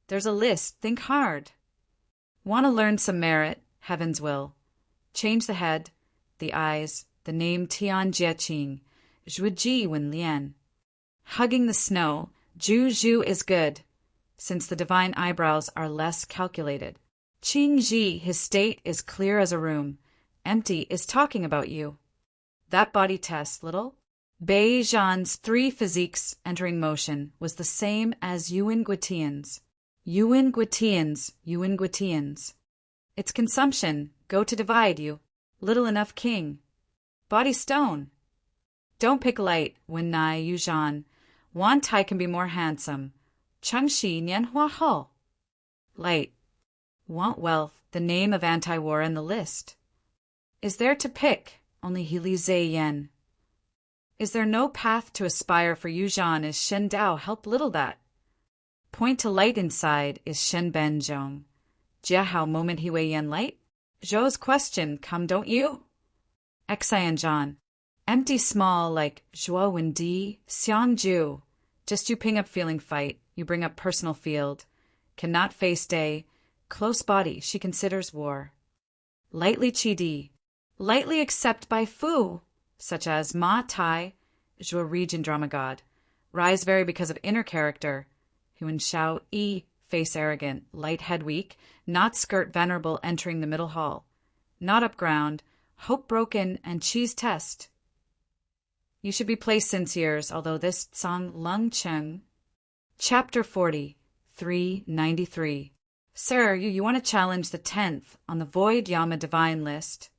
There's a list, think hard. Want to learn some merit, heaven's will. Change the head, the eyes, the name Tian Jieqing, Zhuji Wen Lian. Hugging the snow, Zhu Zhu is good, since the divine eyebrows are less calculated. Qing Ji, his state is clear as a room. Empty is talking about you. That body test, little. Bei Zhan's 3 physiques entering motion was the same as Yuan Guitian's. Yuan Guitian's. It's consumption, go to divide you. Little enough king. Body stone. Don't pick light when nigh Yu Zhan. Wan Tai can be more handsome. Chengxi Nian Hua Ho. Light. Want wealth, the name of anti-war in the list. Is there to pick? Only he Li Zhe Yen. Is there no path to aspire for Yu Zhan is Shen Dao help little that. Point to light inside is Shen Ben Zhong. Jia Hao moment he Wei Yen light? Zhou's question, come don't you? Xian Zhan. Empty small like Zhuo Wen Di, Xiang Ju. Just you ping up feeling fight, you bring up personal field. Cannot face day. Close body, she considers war. Lightly Qi Di. Lightly accept by Fu, such as Ma Tai, Zhuo region drama god. Rise vary because of inner character. Huan Xiao Yi, face arrogant, light head weak, not skirt venerable entering the middle hall. Not up ground, hope broken and cheese test. You should be placed since years, although this song Lung Cheng. Chapter 40, 393. Sir, you want to challenge the 10th on the Void Yama divine list?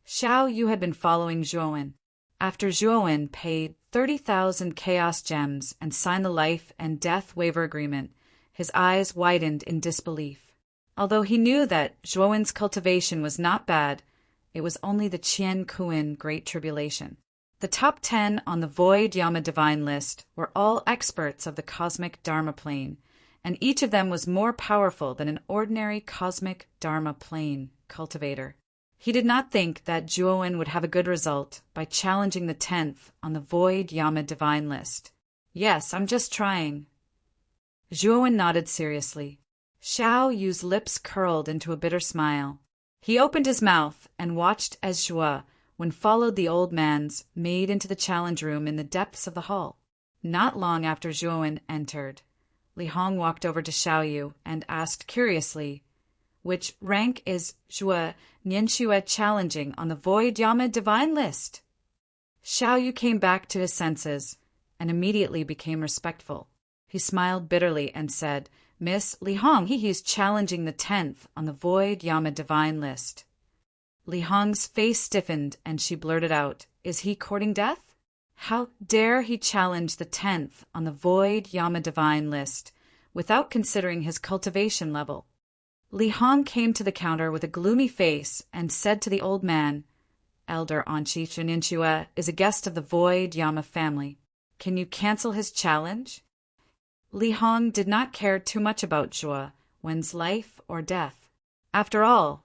Xiao Yu had been following Zhuowen. After Zhuowen paid 30,000 chaos gems and signed the life and death waiver agreement, his eyes widened in disbelief. Although he knew that Zhuowen's cultivation was not bad, it was only the Qian Kuan Great Tribulation. The top 10 on the Void Yama divine list were all experts of the cosmic Dharma plane, and each of them was more powerful than an ordinary cosmic Dharma plane cultivator. He did not think that Zhuowen would have a good result by challenging the 10th on the Void Yama divine list. Yes, I'm just trying. Zhuowen nodded seriously. Xiao Yu's lips curled into a bitter smile. He opened his mouth and watched as Zhuo, when followed the old man's, made into the challenge room in the depths of the hall. Not long after Zhuowen entered, Li Hong walked over to Xiao Yu and asked curiously, "Which rank is Zhuo Nianxue challenging on the Void Yama divine list?" Xiao Yu came back to his senses and immediately became respectful. He smiled bitterly and said, "Miss Li Hong, he's challenging the 10th on the Void Yama divine list." Li Hong's face stiffened and she blurted out, "Is he courting death? How dare he challenge the 10th on the Void Yama divine list without considering his cultivation level?" Li Hong came to the counter with a gloomy face and said to the old man, "Elder Anqi Nianxue is a guest of the Void Yama family. Can you cancel his challenge?" Li Hong did not care too much about Zhuowen's life or death. After all,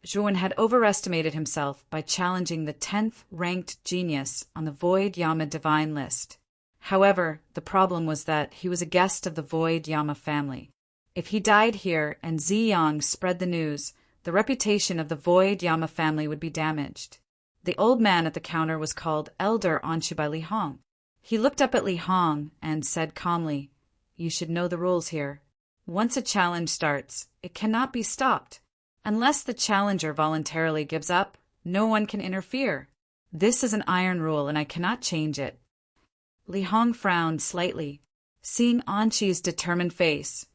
Zhuowen had overestimated himself by challenging the 10th ranked genius on the Void Yama divine list. However, the problem was that he was a guest of the Void Yama family. If he died here and Ziyang spread the news, the reputation of the Void Yama family would be damaged. The old man at the counter was called Elder Anshu by Li Hong. He looked up at Li Hong and said calmly, "You should know the rules here. Once a challenge starts, it cannot be stopped. Unless the challenger voluntarily gives up, no one can interfere. This is an iron rule and I cannot change it." Li Hong frowned slightly. Seeing Anqi's determined face,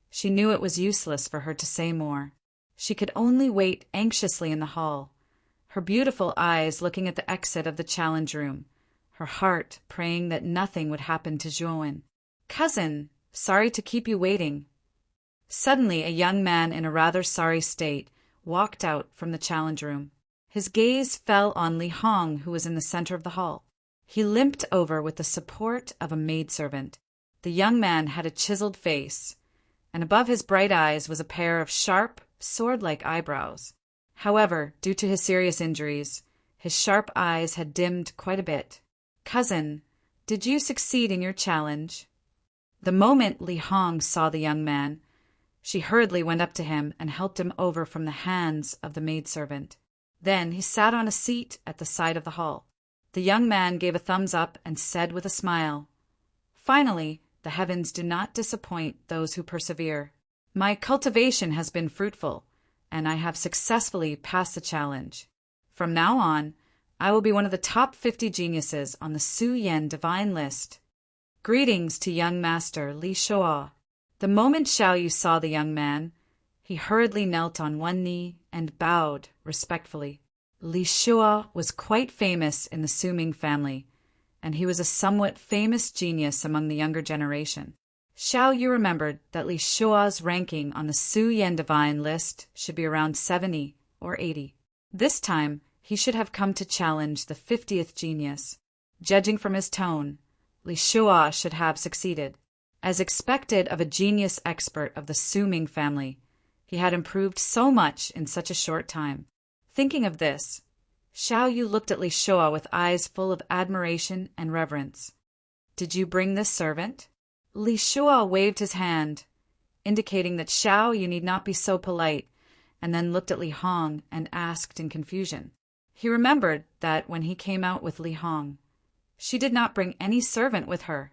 she knew it was useless for her to say more. She could only wait anxiously in the hall, her beautiful eyes looking at the exit of the challenge room, her heart praying that nothing would happen to Zhuowen. "Cousin, sorry to keep you waiting." Suddenly, a young man in a rather sorry state walked out from the challenge room. His gaze fell on Li Hong, who was in the center of the hall. He limped over with the support of a maidservant. The young man had a chiseled face, and above his bright eyes was a pair of sharp, sword-like eyebrows. However, due to his serious injuries, his sharp eyes had dimmed quite a bit. "Cousin, did you succeed in your challenge?" The moment Li Hong saw the young man, she hurriedly went up to him and helped him over from the hands of the maidservant. Then he sat on a seat at the side of the hall. The young man gave a thumbs up and said with a smile, "Finally, the heavens do not disappoint those who persevere. My cultivation has been fruitful, and I have successfully passed the challenge. From now on, I will be one of the top 50 geniuses on the Su Yan divine list. Greetings to young master Li Shuo." The moment Xiao Yu saw the young man, he hurriedly knelt on one knee and bowed respectfully. Li Shuo was quite famous in the Su Ming family, and he was a somewhat famous genius among the younger generation. Xiao Yu remembered that Li Shuo's ranking on the Su Yan divine list should be around 70 or 80. This time, he should have come to challenge the 50th genius. Judging from his tone, Li Shuo should have succeeded. As expected of a genius expert of the Su Ming family, he had improved so much in such a short time. Thinking of this, Xiao Yu looked at Li Shuo with eyes full of admiration and reverence. "Did you bring this servant?" Li Shuo waved his hand, indicating that Xiao Yu need not be so polite, and then looked at Li Hong and asked in confusion. He remembered that when he came out with Li Hong, she did not bring any servant with her.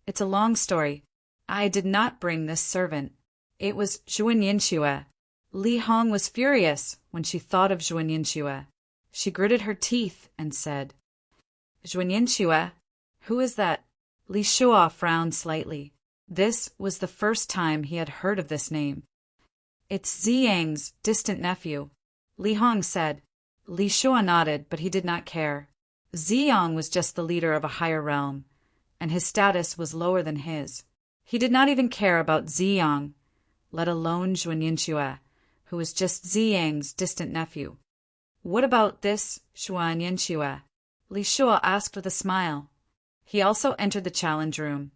"It's a long story. I did not bring this servant. It was Zhuo Nianxue." Li Hong was furious when she thought of Zhuo Nianxue. She gritted her teeth and said, "Zhuo Nianxue? Who is that?" Li Shuo frowned slightly. This was the first time he had heard of this name. It's Ziyang's distant nephew, Li Hong said. Li Shua nodded, but he did not care. Ziyang was just the leader of a higher realm, and his status was lower than his. He did not even care about Ziyang, let alone Zhuan Yinxue, who was just Ziyang's distant nephew. What about this Zhuan Yinxue? Li Shua asked with a smile. He also entered the challenge room,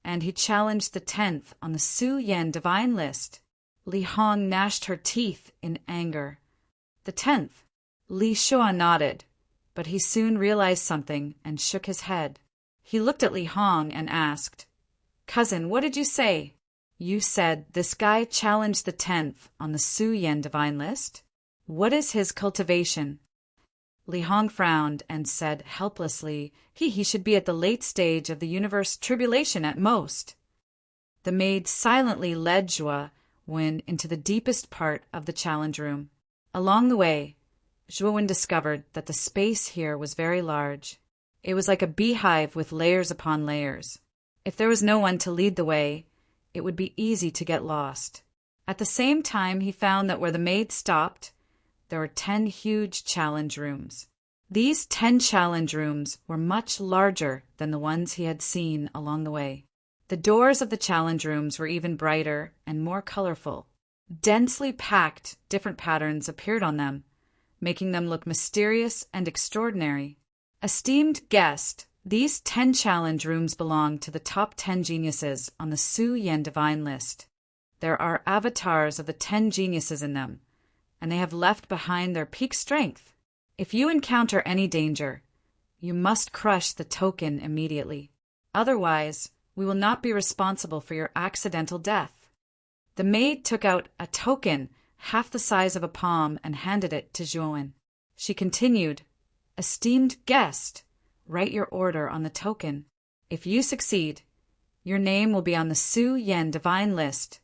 and he challenged the 10th on the Su Yan divine list. Li Hong gnashed her teeth in anger. The 10th? Li Shua nodded, but he soon realized something and shook his head. He looked at Li Hong and asked, "Cousin, what did you say?" "You said this guy challenged the 10th on the Su Yan divine list? What is his cultivation?" Li Hong frowned and said helplessly, he should be at the late stage of the universe tribulation at most. The maid silently led Zhuo Wen into the deepest part of the challenge room. Along the way, Zhuo Wen discovered that the space here was very large. It was like a beehive with layers upon layers. If there was no one to lead the way, it would be easy to get lost. At the same time, he found that where the maid stopped, there were 10 huge challenge rooms. These 10 challenge rooms were much larger than the ones he had seen along the way. The doors of the challenge rooms were even brighter and more colorful. Densely packed, different patterns appeared on them, making them look mysterious and extraordinary. Esteemed guest, these 10 challenge rooms belong to the top 10 geniuses on the Su Yan divine list. There are avatars of the 10 geniuses in them, and they have left behind their peak strength. If you encounter any danger, you must crush the token immediately. Otherwise, we will not be responsible for your accidental death. The maid took out a token half the size of a palm and handed it to Zhuo Wen. She continued, "Esteemed guest, write your order on the token. If you succeed, your name will be on the Su Yan divine list."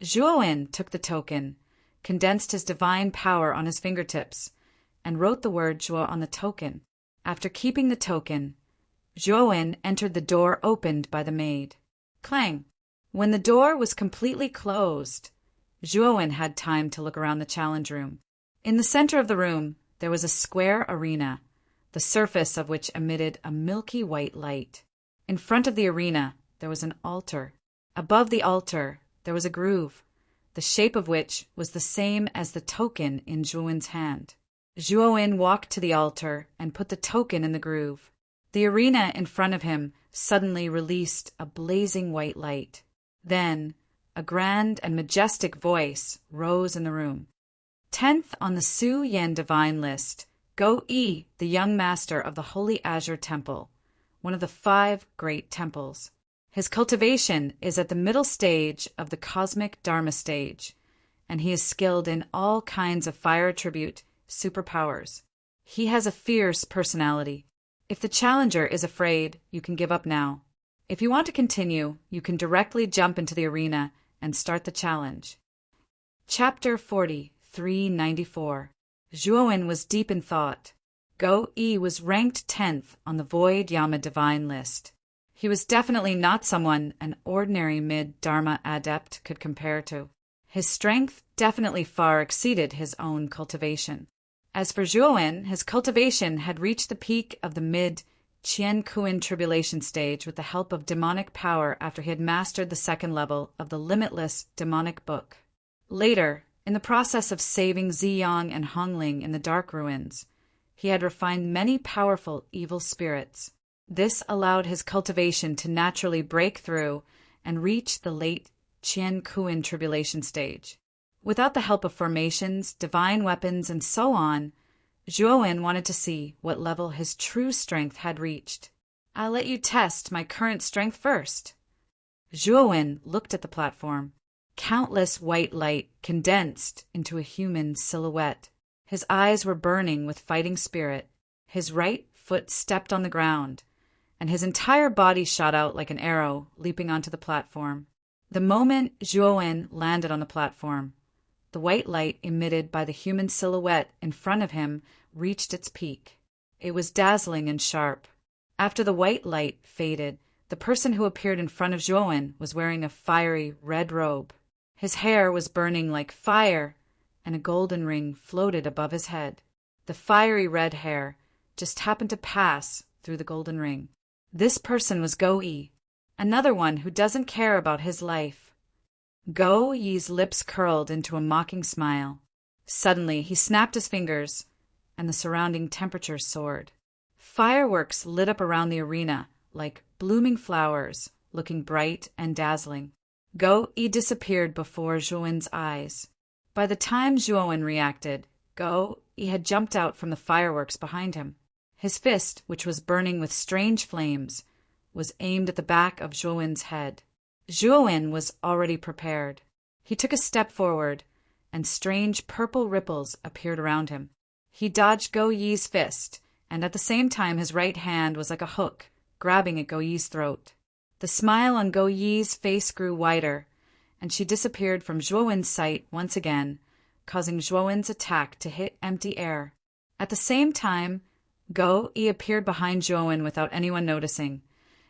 Zhuo Wen took the token, condensed his divine power on his fingertips, and wrote the word Zhuo on the token. After keeping the token, Zhuo Wen entered the door opened by the maid. Clang! When the door was completely closed, Zhuo Wen had time to look around the challenge room. In the center of the room, there was a square arena, the surface of which emitted a milky white light. In front of the arena, there was an altar. Above the altar, there was a groove, the shape of which was the same as the token in Zhuo Wen's hand. Zhuo Wen walked to the altar and put the token in the groove. The arena in front of him suddenly released a blazing white light. Then, a grand and majestic voice rose in the room. 10th on the Su Yan divine list, Go Yi, the young master of the Holy Azure Temple, one of the 5 great temples. His cultivation is at the middle stage of the cosmic Dharma stage, and he is skilled in all kinds of fire attribute superpowers. He has a fierce personality. If the challenger is afraid, you can give up now. If you want to continue, you can directly jump into the arena and start the challenge. Chapter 40, 394. Zhuo Wen was deep in thought. Go Yi was ranked 10th on the Void Yama divine list. He was definitely not someone an ordinary mid-Dharma adept could compare to. His strength definitely far exceeded his own cultivation. As for Zhuo Wen, his cultivation had reached the peak of the mid-Qian Kuan tribulation stage with the help of demonic power after he had mastered the 2nd level of the limitless demonic book. Later, in the process of saving Ziyang and Hongling in the Dark Ruins, he had refined many powerful evil spirits. This allowed his cultivation to naturally break through and reach the late Qian Kuan tribulation stage. Without the help of formations, divine weapons, and so on, Zhuo Wen wanted to see what level his true strength had reached. "I'll let you test my current strength first." Zhuo Wen looked at the platform. Countless white light condensed into a human silhouette. His eyes were burning with fighting spirit. His right foot stepped on the ground, and his entire body shot out like an arrow, leaping onto the platform. The moment Zhuo Wen landed on the platform, the white light emitted by the human silhouette in front of him reached its peak. It was dazzling and sharp. After the white light faded, the person who appeared in front of Zhuo Wen was wearing a fiery red robe. His hair was burning like fire, and a golden ring floated above his head. The fiery red hair just happened to pass through the golden ring. This person was Go-E, another one who doesn't care about his life. Go-E's lips curled into a mocking smile. Suddenly, he snapped his fingers, and the surrounding temperature soared. Fireworks lit up around the arena like blooming flowers, looking bright and dazzling. Go-E disappeared before Zhuowen's eyes. By the time Zhuowen reacted, Go-E had jumped out from the fireworks behind him. His fist, which was burning with strange flames, was aimed at the back of Zhuowen's head. Zhuowen was already prepared. He took a step forward, and strange purple ripples appeared around him. He dodged Go-Yi's fist, and at the same time his right hand was like a hook, grabbing at Go-Yi's throat. The smile on Go-Yi's face grew wider, and she disappeared from Zhuowen's sight once again, causing Zhuowen's attack to hit empty air. At the same time, Go-E appeared behind Zhuowen without anyone noticing,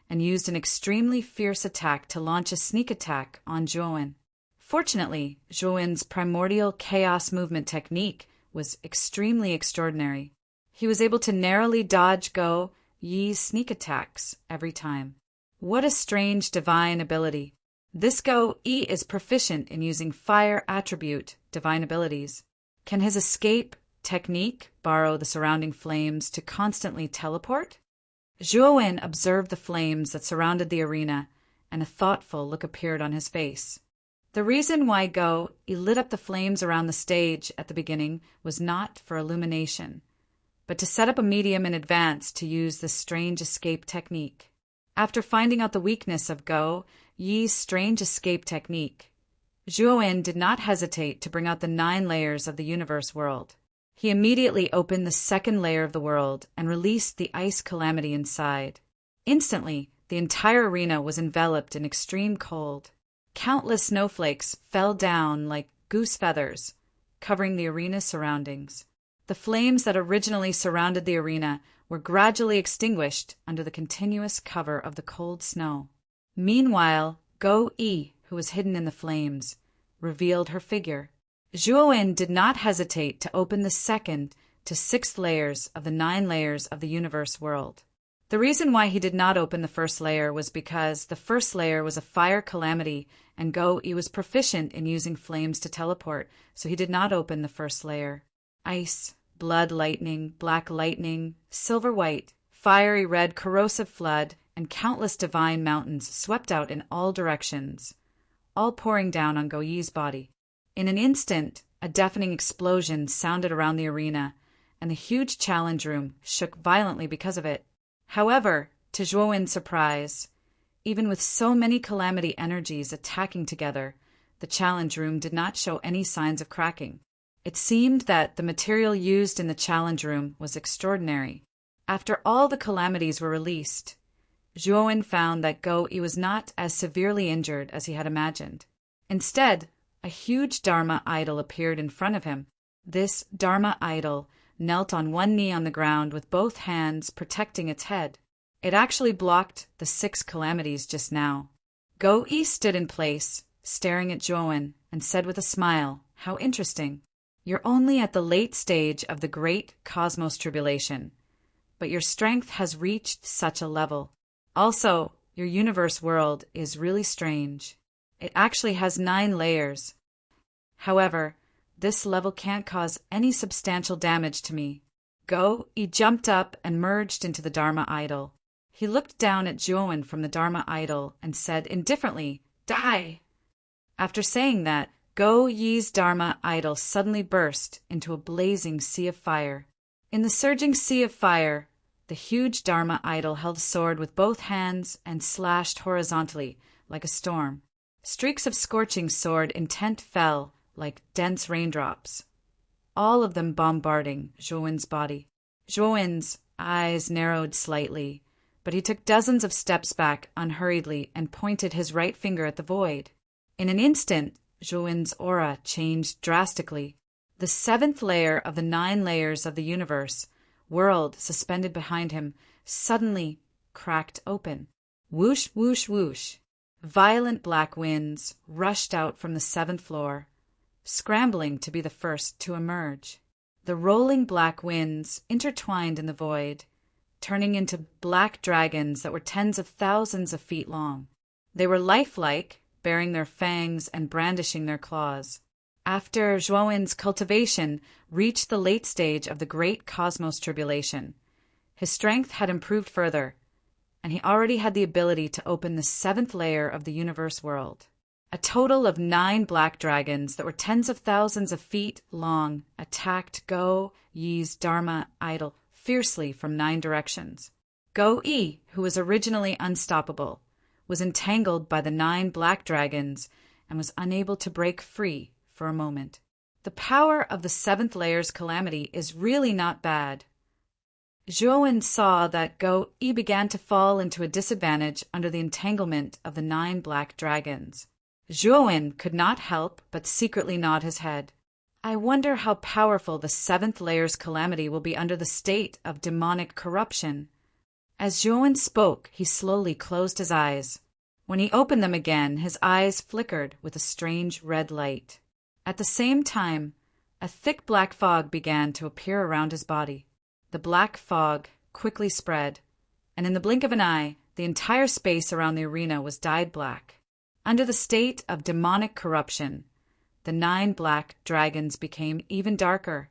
and used an extremely fierce attack to launch a sneak attack on Zhuowen. Fortunately, Zhuowen's primordial chaos movement technique was extremely extraordinary. He was able to narrowly dodge Go-Yi's sneak attacks every time. What a strange divine ability. This Go-E is proficient in using fire attribute divine abilities. Can his escape technique borrow the surrounding flames to constantly teleport? Zhuowen observed the flames that surrounded the arena, and a thoughtful look appeared on his face. The reason why Go-E lit up the flames around the stage at the beginning was not for illumination, but to set up a medium in advance to use this strange escape technique. After finding out the weakness of Go-Yi's strange escape technique, Zhuowen did not hesitate to bring out the 9 layers of the universe world. He immediately opened the second layer of the world and released the ice calamity inside. Instantly, the entire arena was enveloped in extreme cold. Countless snowflakes fell down like goose feathers, covering the arena's surroundings. The flames that originally surrounded the arena were gradually extinguished under the continuous cover of the cold snow. Meanwhile, Go-E, who was hidden in the flames, revealed her figure. Zhuowen did not hesitate to open the second to 6th layers of the 9 layers of the universe world. The reason why he did not open the first layer was because the first layer was a fire calamity, and Go-E was proficient in using flames to teleport, so he did not open the first layer. Ice, blood lightning, black lightning, silver white, fiery red corrosive flood, and countless divine mountains swept out in all directions, all pouring down on Go-Yi's body. In an instant, a deafening explosion sounded around the arena, and the huge challenge room shook violently because of it. However, to Zhuowen's surprise, even with so many calamity energies attacking together, the challenge room did not show any signs of cracking. It seemed that the material used in the challenge room was extraordinary. After all the calamities were released, Zhuowen found that Go-E was not as severely injured as he had imagined. Instead, a huge Dharma idol appeared in front of him. This Dharma idol knelt on one knee on the ground with both hands protecting its head. It actually blocked the 6 calamities just now. Go-E stood in place, staring at Zhuowen, and said with a smile, "How interesting. You're only at the late stage of the great cosmos tribulation, but your strength has reached such a level. Also, your universe world is really strange. It actually has 9 layers. However, this level can't cause any substantial damage to me." Go-E jumped up and merged into the Dharma idol. He looked down at Zhuowen from the Dharma idol and said indifferently, "Die!" After saying that, Go-Yi's Dharma idol suddenly burst into a blazing sea of fire. In the surging sea of fire, the huge Dharma idol held a sword with both hands and slashed horizontally like a storm. Streaks of scorching sword intent fell like dense raindrops, all of them bombarding Zhuowen's body. Zhuowen's eyes narrowed slightly, but he took dozens of steps back unhurriedly and pointed his right finger at the void. In an instant, Zhuowen's aura changed drastically. The 7th layer of the 9 layers of the universe world suspended behind him suddenly cracked open. Whoosh, whoosh, whoosh. Violent black winds rushed out from the seventh floor, scrambling to be the first to emerge. The rolling black winds intertwined in the void, turning into black dragons that were tens of thousands of feet long. They were lifelike, baring their fangs and brandishing their claws. After Zhuowen's cultivation reached the late stage of the great cosmos tribulation, his strength had improved further, and he already had the ability to open the seventh layer of the universe world. A total of 9 black dragons that were tens of thousands of feet long attacked Go Yi's Dharma idol fiercely from 9 directions. Go Yi, who was originally unstoppable, was entangled by the 9 black dragons and was unable to break free for a moment. The power of the 7th layer's calamity is really not bad. Zhuowen saw that Go Yi began to fall into a disadvantage under the entanglement of the 9 black dragons. Zhuowen could not help but secretly nod his head. I wonder how powerful the 7th layer's calamity will be under the state of demonic corruption. As Zhuowen spoke, he slowly closed his eyes. When he opened them again, his eyes flickered with a strange red light. At the same time, a thick black fog began to appear around his body. The black fog quickly spread, and in the blink of an eye, the entire space around the arena was dyed black. Under the state of demonic corruption, the 9 black dragons became even darker,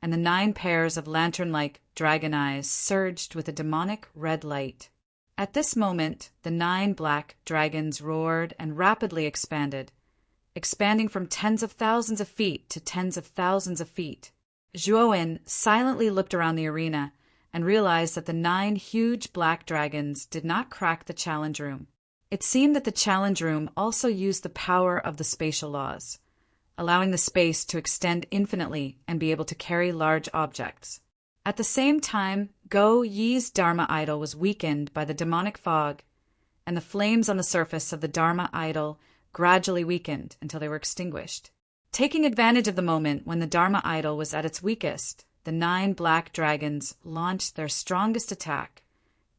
and the 9 pairs of lantern-like dragon eyes surged with a demonic red light. At this moment, the 9 black dragons roared and rapidly expanded, expanding from tens of thousands of feet to tens of thousands of feet. Zhuowen silently looked around the arena and realized that the 9 huge black dragons did not crack the challenge room. It seemed that the challenge room also used the power of the spatial laws, allowing the space to extend infinitely and be able to carry large objects. At the same time, Go Yi's Dharma idol was weakened by the demonic fog, and the flames on the surface of the Dharma idol gradually weakened until they were extinguished. Taking advantage of the moment when the Dharma idol was at its weakest, the 9 black dragons launched their strongest attack,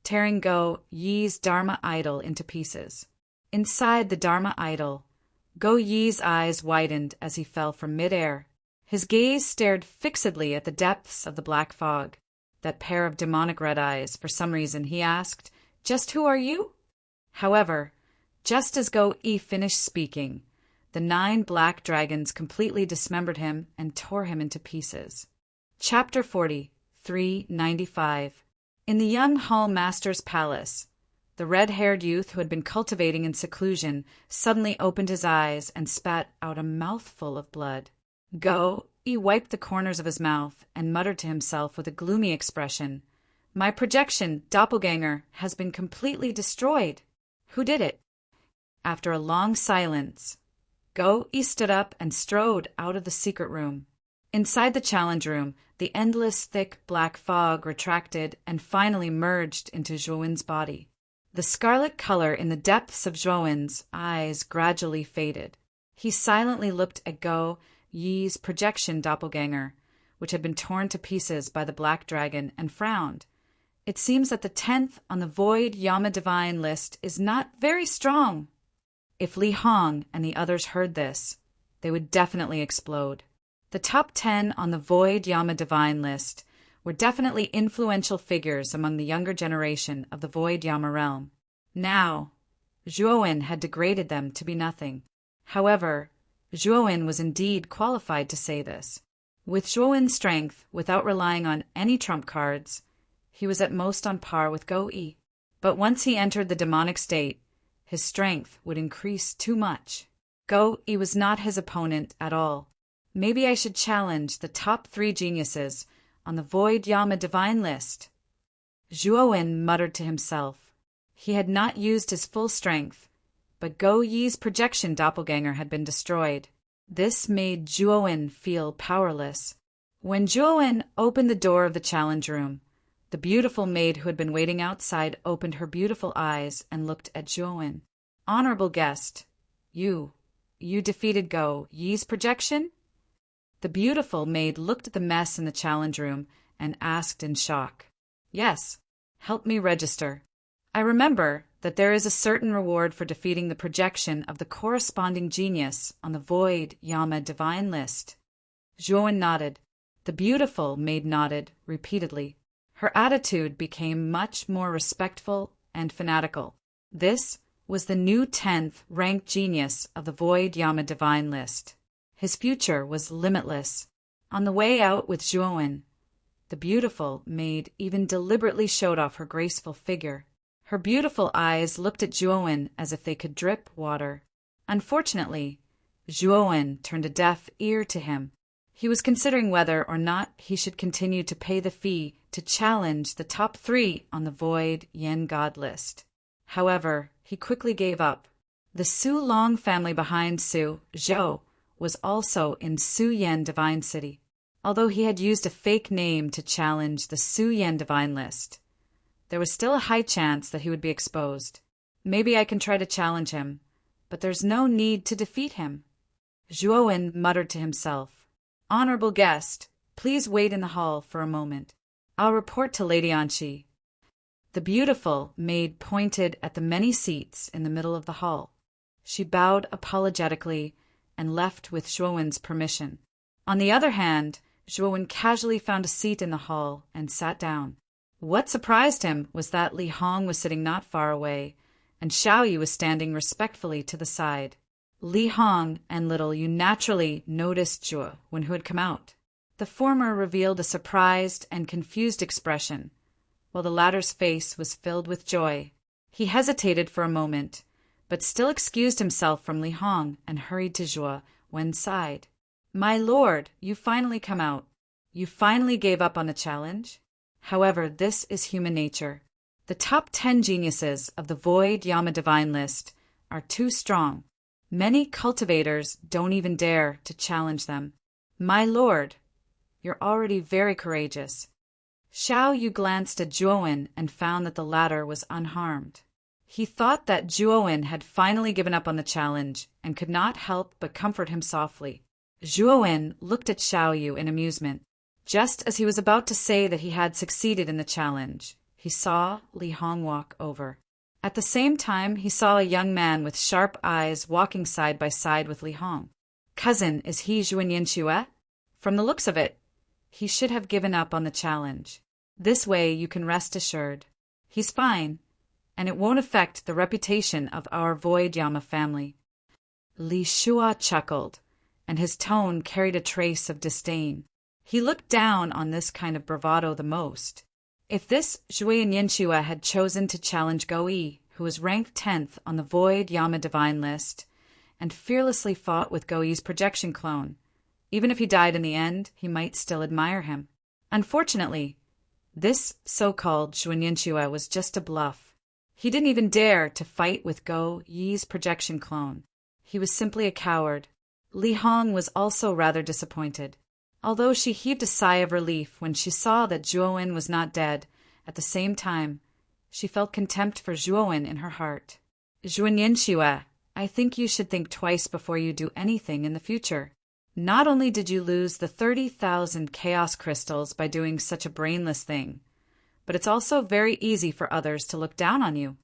tearing Go Yi's Dharma idol into pieces. Inside the Dharma idol, Go Yi's eyes widened as he fell from midair. His gaze stared fixedly at the depths of the black fog. That pair of demonic red eyes, for some reason, he asked, "Just who are you?" However, just as Go Yi finished speaking, the 9 black dragons completely dismembered him and tore him into pieces. Chapter 40, 395. In the young hall master's palace, the red-haired youth who had been cultivating in seclusion suddenly opened his eyes and spat out a mouthful of blood. Go Yi wiped the corners of his mouth and muttered to himself with a gloomy expression, "My projection, doppelganger, has been completely destroyed. Who did it?" After a long silence, Go Yi stood up and strode out of the secret room. Inside the challenge room, the endless thick black fog retracted and finally merged into Zhuowen's body. The scarlet color in the depths of Zhuowen's eyes gradually faded. He silently looked at Go Yi's projection doppelganger, which had been torn to pieces by the black dragon, and frowned. It seems that the 10th on the Void Yama Divine list is not very strong. If Li Hong and the others heard this, they would definitely explode. The top 10 on the Void Yama Divine list were definitely influential figures among the younger generation of the Void Yama realm. Now, Zhuowen had degraded them to be nothing. However, Zhuowen was indeed qualified to say this. With Zhuowen's strength, without relying on any trump cards, he was at most on par with Go Yi. But once he entered the demonic state, his strength would increase too much. Go Yi was not his opponent at all. Maybe I should challenge the top 3 geniuses on the Void Yama Divine list. Zhuowen muttered to himself. He had not used his full strength, but Go Yi's projection doppelganger had been destroyed. This made Zhuowen feel powerless. When Zhuowen opened the door of the challenge room, the beautiful maid who had been waiting outside opened her beautiful eyes and looked at Zhuowen. "Honorable guest, you defeated Go Yi's projection?" The beautiful maid looked at the mess in the challenge room and asked in shock. "Yes, help me register. I remember that there is a certain reward for defeating the projection of the corresponding genius on the void Yama divine list. Zhuowen nodded. The beautiful maid nodded repeatedly. Her attitude became much more respectful and fanatical. This was the new 10th ranked genius of the void Yama divine list. His future was limitless. On the way out with Zhuowen, the beautiful maid even deliberately showed off her graceful figure. Her beautiful eyes looked at Zhuowen as if they could drip water. Unfortunately, Zhuowen turned a deaf ear to him. He was considering whether or not he should continue to pay the fee to challenge the top 3 on the void Yen God list. However, he quickly gave up. The Su Long family behind Su Zhou was also in Su Yen Divine City, although he had used a fake name to challenge the Su Yen Divine list. There was still a high chance that he would be exposed. Maybe I can try to challenge him, but there's no need to defeat him. Zhuowen muttered to himself. Honorable guest, please wait in the hall for a moment. I'll report to Lady Anqi. The beautiful maid pointed at the many seats in the middle of the hall. She bowed apologetically and left with Zhuowen's permission. On the other hand, Zhuowen casually found a seat in the hall and sat down. What surprised him was that Li Hong was sitting not far away, and Xiaoyu was standing respectfully to the side. Li Hong and Little Yu naturally noticed Zhuowen who had come out. The former revealed a surprised and confused expression, while the latter's face was filled with joy. He hesitated for a moment, but still excused himself from Li Hong and hurried to Zhuowen's side. My lord, you finally come out. You finally gave up on the challenge? However, this is human nature. The top 10 geniuses of the void Yama divine list are too strong. Many cultivators don't even dare to challenge them. My lord, you're already very courageous. Xiaoyu glanced at Zhuowen and found that the latter was unharmed. He thought that Zhuowen had finally given up on the challenge and could not help but comfort him softly. Zhuowen looked at Xiaoyu in amusement. Just as he was about to say that he had succeeded in the challenge, he saw Li Hong walk over. At the same time, he saw a young man with sharp eyes walking side by side with Li Hong. Cousin, is he Zhuan Yanxue? From the looks of it, he should have given up on the challenge. This way you can rest assured. He's fine, and it won't affect the reputation of our Void Yama family. Li Shua chuckled, and his tone carried a trace of disdain. He looked down on this kind of bravado the most. If this Zhuan Yanxue had chosen to challenge Go Yi, who was ranked 10th on the Void Yama Divine list, and fearlessly fought with Go Yi's projection clone, even if he died in the end, he might still admire him. Unfortunately, this so-called Zhuan Yanxue was just a bluff. He didn't even dare to fight with Go Yi's projection clone. He was simply a coward. Li Hong was also rather disappointed. Although she heaved a sigh of relief when she saw that Zhuowen was not dead, at the same time, she felt contempt for Zhuowen in her heart. Zhuan Yanxue, I think you should think twice before you do anything in the future. Not only did you lose the 30,000 chaos crystals by doing such a brainless thing, but it's also very easy for others to look down on you.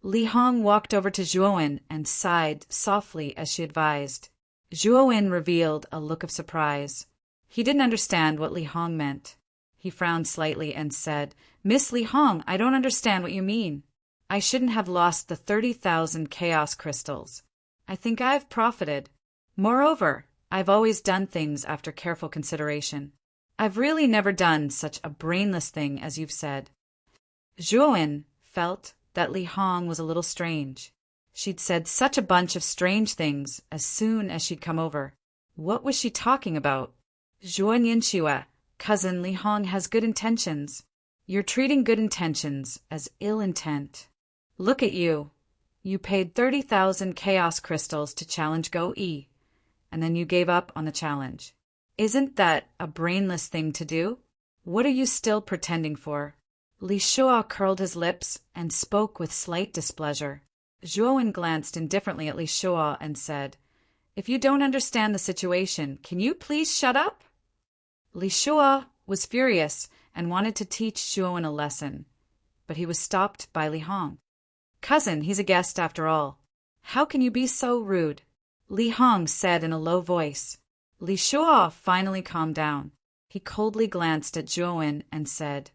Li Hong walked over to Zhuowen and sighed softly as she advised. Zhuowen revealed a look of surprise. He didn't understand what Li Hong meant. He frowned slightly and said, Miss Li Hong, I don't understand what you mean. I shouldn't have lost the 30,000 chaos crystals. I think I've profited. Moreover, I've always done things after careful consideration. I've really never done such a brainless thing as you've said. Zhuowen felt that Li Hong was a little strange. She'd said such a bunch of strange things as soon as she'd come over. What was she talking about? Zhuan Yanxue, cousin, Li Hong has good intentions. You're treating good intentions as ill intent. Look at you. You paid 30,000 chaos crystals to challenge Go Yi, and then you gave up on the challenge. Isn't that a brainless thing to do? What are you still pretending for? Li Shua curled his lips and spoke with slight displeasure. Zhuowen glanced indifferently at Li Shua and said, If you don't understand the situation, can you please shut up? Li Shua was furious and wanted to teach Zhuowen a lesson, but he was stopped by Li Hong. Cousin, he's a guest after all. How can you be so rude? Li Hong said in a low voice. Li Shuo finally calmed down. He coldly glanced at Zhuowen and said,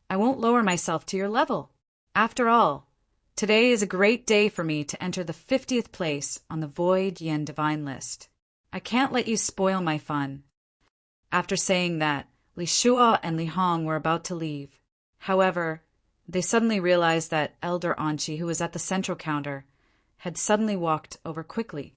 I won't lower myself to your level. After all, today is a great day for me to enter the 50th place on the Void Yen Divine list. I can't let you spoil my fun. After saying that, Li Shuo and Li Hong were about to leave. However, they suddenly realized that Elder Anqi, who was at the central counter, had suddenly walked over quickly.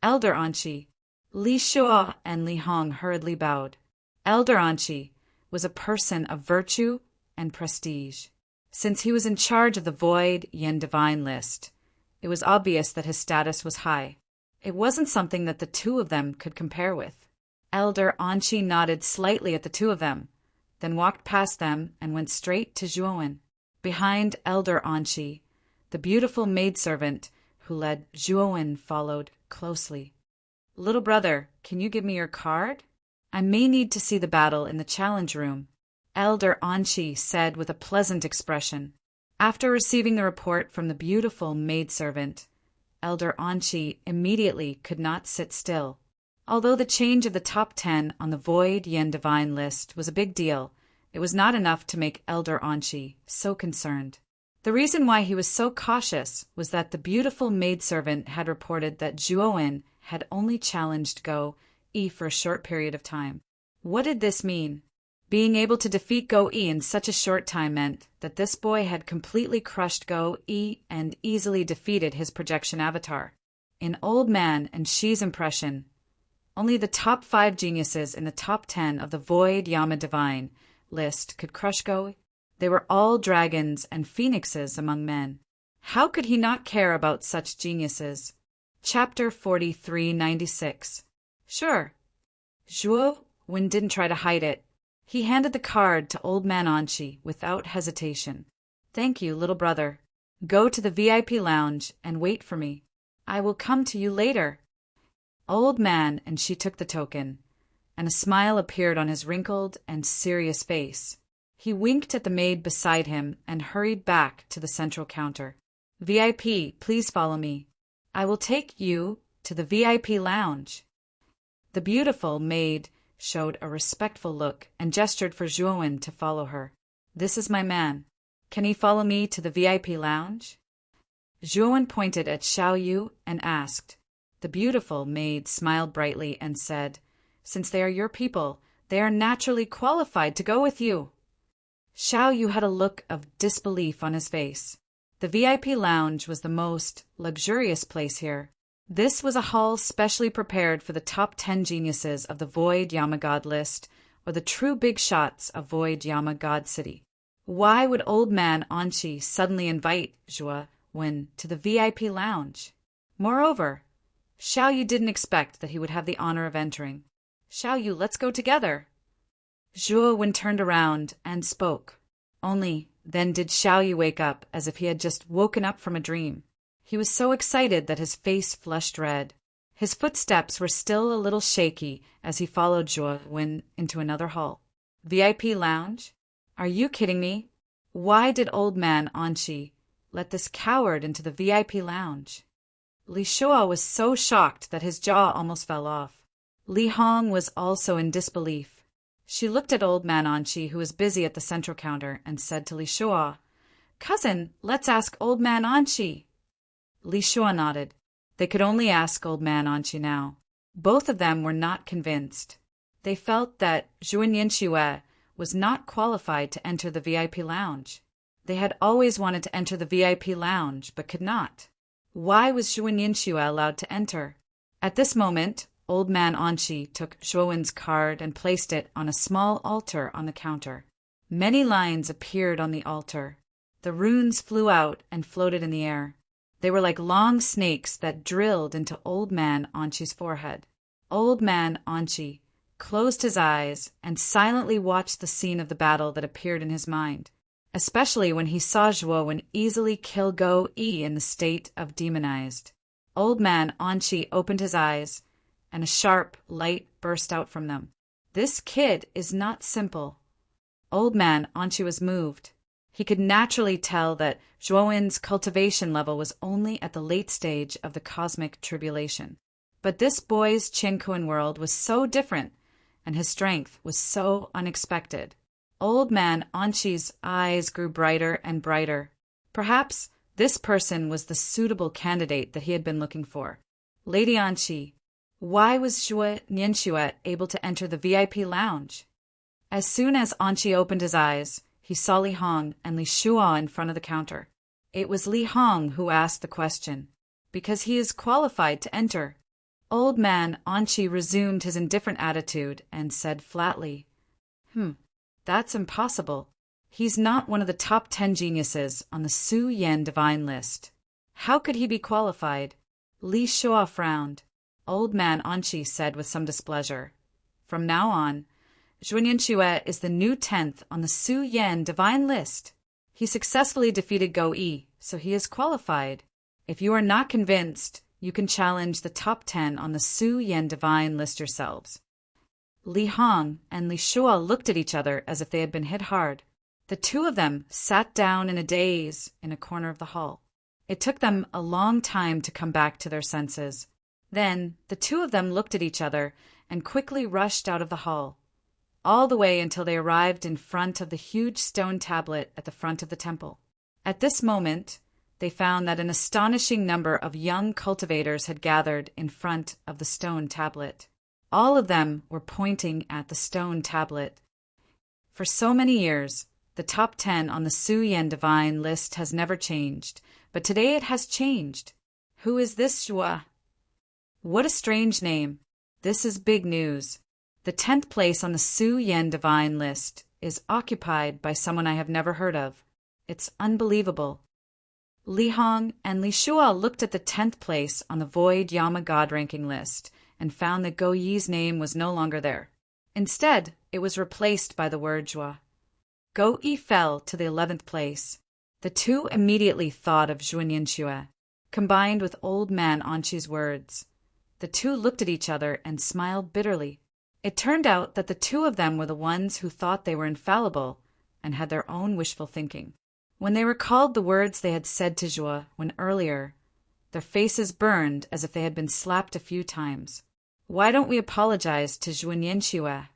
Elder Anqi. Li Shuo and Li Hong hurriedly bowed. Elder Anqi was a person of virtue and prestige. Since he was in charge of the Void Yen Divine list, it was obvious that his status was high. It wasn't something that the two of them could compare with. Elder Anqi nodded slightly at the two of them, then walked past them and went straight to Zhuowen. Behind Elder Anqi, the beautiful maidservant who led Zhuowen followed closely. Little brother, can you give me your card? I may need to see the battle in the challenge room, Elder Anqi said with a pleasant expression. After receiving the report from the beautiful maidservant, Elder Anqi immediately could not sit still. Although the change of the top 10 on the Void Yen Divine list was a big deal, it was not enough to make Elder Anqi so concerned. The reason why he was so cautious was that the beautiful maidservant had reported that Zhuowen had only challenged Go Yi for a short period of time. What did this mean? Being able to defeat Go Yi in such a short time meant that this boy had completely crushed Go Yi and easily defeated his projection avatar. In Old Man and Shi's impression, only the top 5 geniuses in the top 10 of the Void Yama Divine list could crush Go Yi. They were all dragons and phoenixes among men. How could he not care about such geniuses? Chapter 4396. Sure. Zhuowen didn't try to hide it. He handed the card to Old Man Anqi without hesitation. Thank you, little brother. Go to the VIP lounge and wait for me. I will come to you later. Old Man and she took the token, and a smile appeared on his wrinkled and serious face. He winked at the maid beside him and hurried back to the central counter. VIP, please follow me. I will take you to the VIP lounge. The beautiful maid showed a respectful look and gestured for Zhuowen to follow her. This is my man. Can he follow me to the VIP lounge? Zhuowen pointed at Xiao Yu and asked. The beautiful maid smiled brightly and said, Since they are your people, they are naturally qualified to go with you. Xiao Yu had a look of disbelief on his face. The VIP lounge was the most luxurious place here. This was a hall specially prepared for the top 10 geniuses of the Void Yama God list, or the true big shots of Void Yama God City. Why would Old Man Anqi suddenly invite Zhuowen to the VIP lounge? Moreover, Xiao Yu didn't expect that he would have the honor of entering. Xiao Yu, let's go together. Zhuowen turned around and spoke. Only then did Xiao Yu wake up as if he had just woken up from a dream. He was so excited that his face flushed red. His footsteps were still a little shaky as he followed Zhuowen into another hall. VIP lounge? Are you kidding me? Why did Old Man Anqi let this coward into the VIP lounge? Li Shuo was so shocked that his jaw almost fell off. Li Hong was also in disbelief. She looked at Old Man Anqi, who was busy at the central counter, and said to Li Shuo, Cousin, let's ask Old Man Anqi. Li Shuo nodded. They could only ask Old Man Anqi now. Both of them were not convinced. They felt that Zhuan Yanxue was not qualified to enter the VIP lounge. They had always wanted to enter the VIP lounge, but could not. Why was Zhuan Yanxue allowed to enter? At this moment, Old Man Anqi took Zhuowen's card and placed it on a small altar on the counter. Many lines appeared on the altar. The runes flew out and floated in the air. They were like long snakes that drilled into Old Man Anqi's forehead. Old Man Anqi closed his eyes and silently watched the scene of the battle that appeared in his mind, especially when he saw Zhuowen easily kill Go Yi in the state of demonized. Old Man Anqi opened his eyes, and a sharp light burst out from them. This kid is not simple. Old Man Anqi was moved. He could naturally tell that Zhuowen's cultivation level was only at the late stage of the cosmic tribulation. But this boy's Qinkuan world was so different, and his strength was so unexpected. Old man Anqi's eyes grew brighter and brighter. Perhaps this person was the suitable candidate that he had been looking for. Lady Anqi, why was Zhuo Nianxue able to enter the VIP lounge? As soon as Anqi opened his eyes, he saw Li Hong and Li Shuo in front of the counter. It was Li Hong who asked the question, because he is qualified to enter. Old man Anqi resumed his indifferent attitude and said flatly, That's impossible. He's not one of the top 10 geniuses on the Su Yan divine list. How could he be qualified? Li Shuo frowned. Old man Anqi said with some displeasure, From now on, Zhuo Nianxue is the new 10th on the Su Yan divine list. He successfully defeated Go Yi, so he is qualified. If you are not convinced, you can challenge the top 10 on the Su Yan divine list yourselves. Li Hong and Li Shuo looked at each other as if they had been hit hard. The two of them sat down in a daze in a corner of the hall. It took them a long time to come back to their senses. Then the two of them looked at each other and quickly rushed out of the hall, all the way until they arrived in front of the huge stone tablet at the front of the temple. At this moment, they found that an astonishing number of young cultivators had gathered in front of the stone tablet. All of them were pointing at the stone tablet. For so many years, the top 10 on the Su Yan divine list has never changed, but today it has changed. Who is this Zhuo? What a strange name. This is big news. The 10th place on the Su Yan divine list is occupied by someone I have never heard of. It's unbelievable. Li Hong and Li Shuo looked at the 10th place on the Void Yama God ranking list and found that Go Yi's name was no longer there. Instead, it was replaced by the word Zhuo. Go Yi fell to the 11th place. The two immediately thought of Zhuo Nianxue, combined with old man Anqi's words. The two looked at each other and smiled bitterly. It turned out that the two of them were the ones who thought they were infallible and had their own wishful thinking. When they recalled the words they had said to Zhuo when earlier, their faces burned as if they had been slapped a few times. Why don't we apologize to Zhuo Nianxue?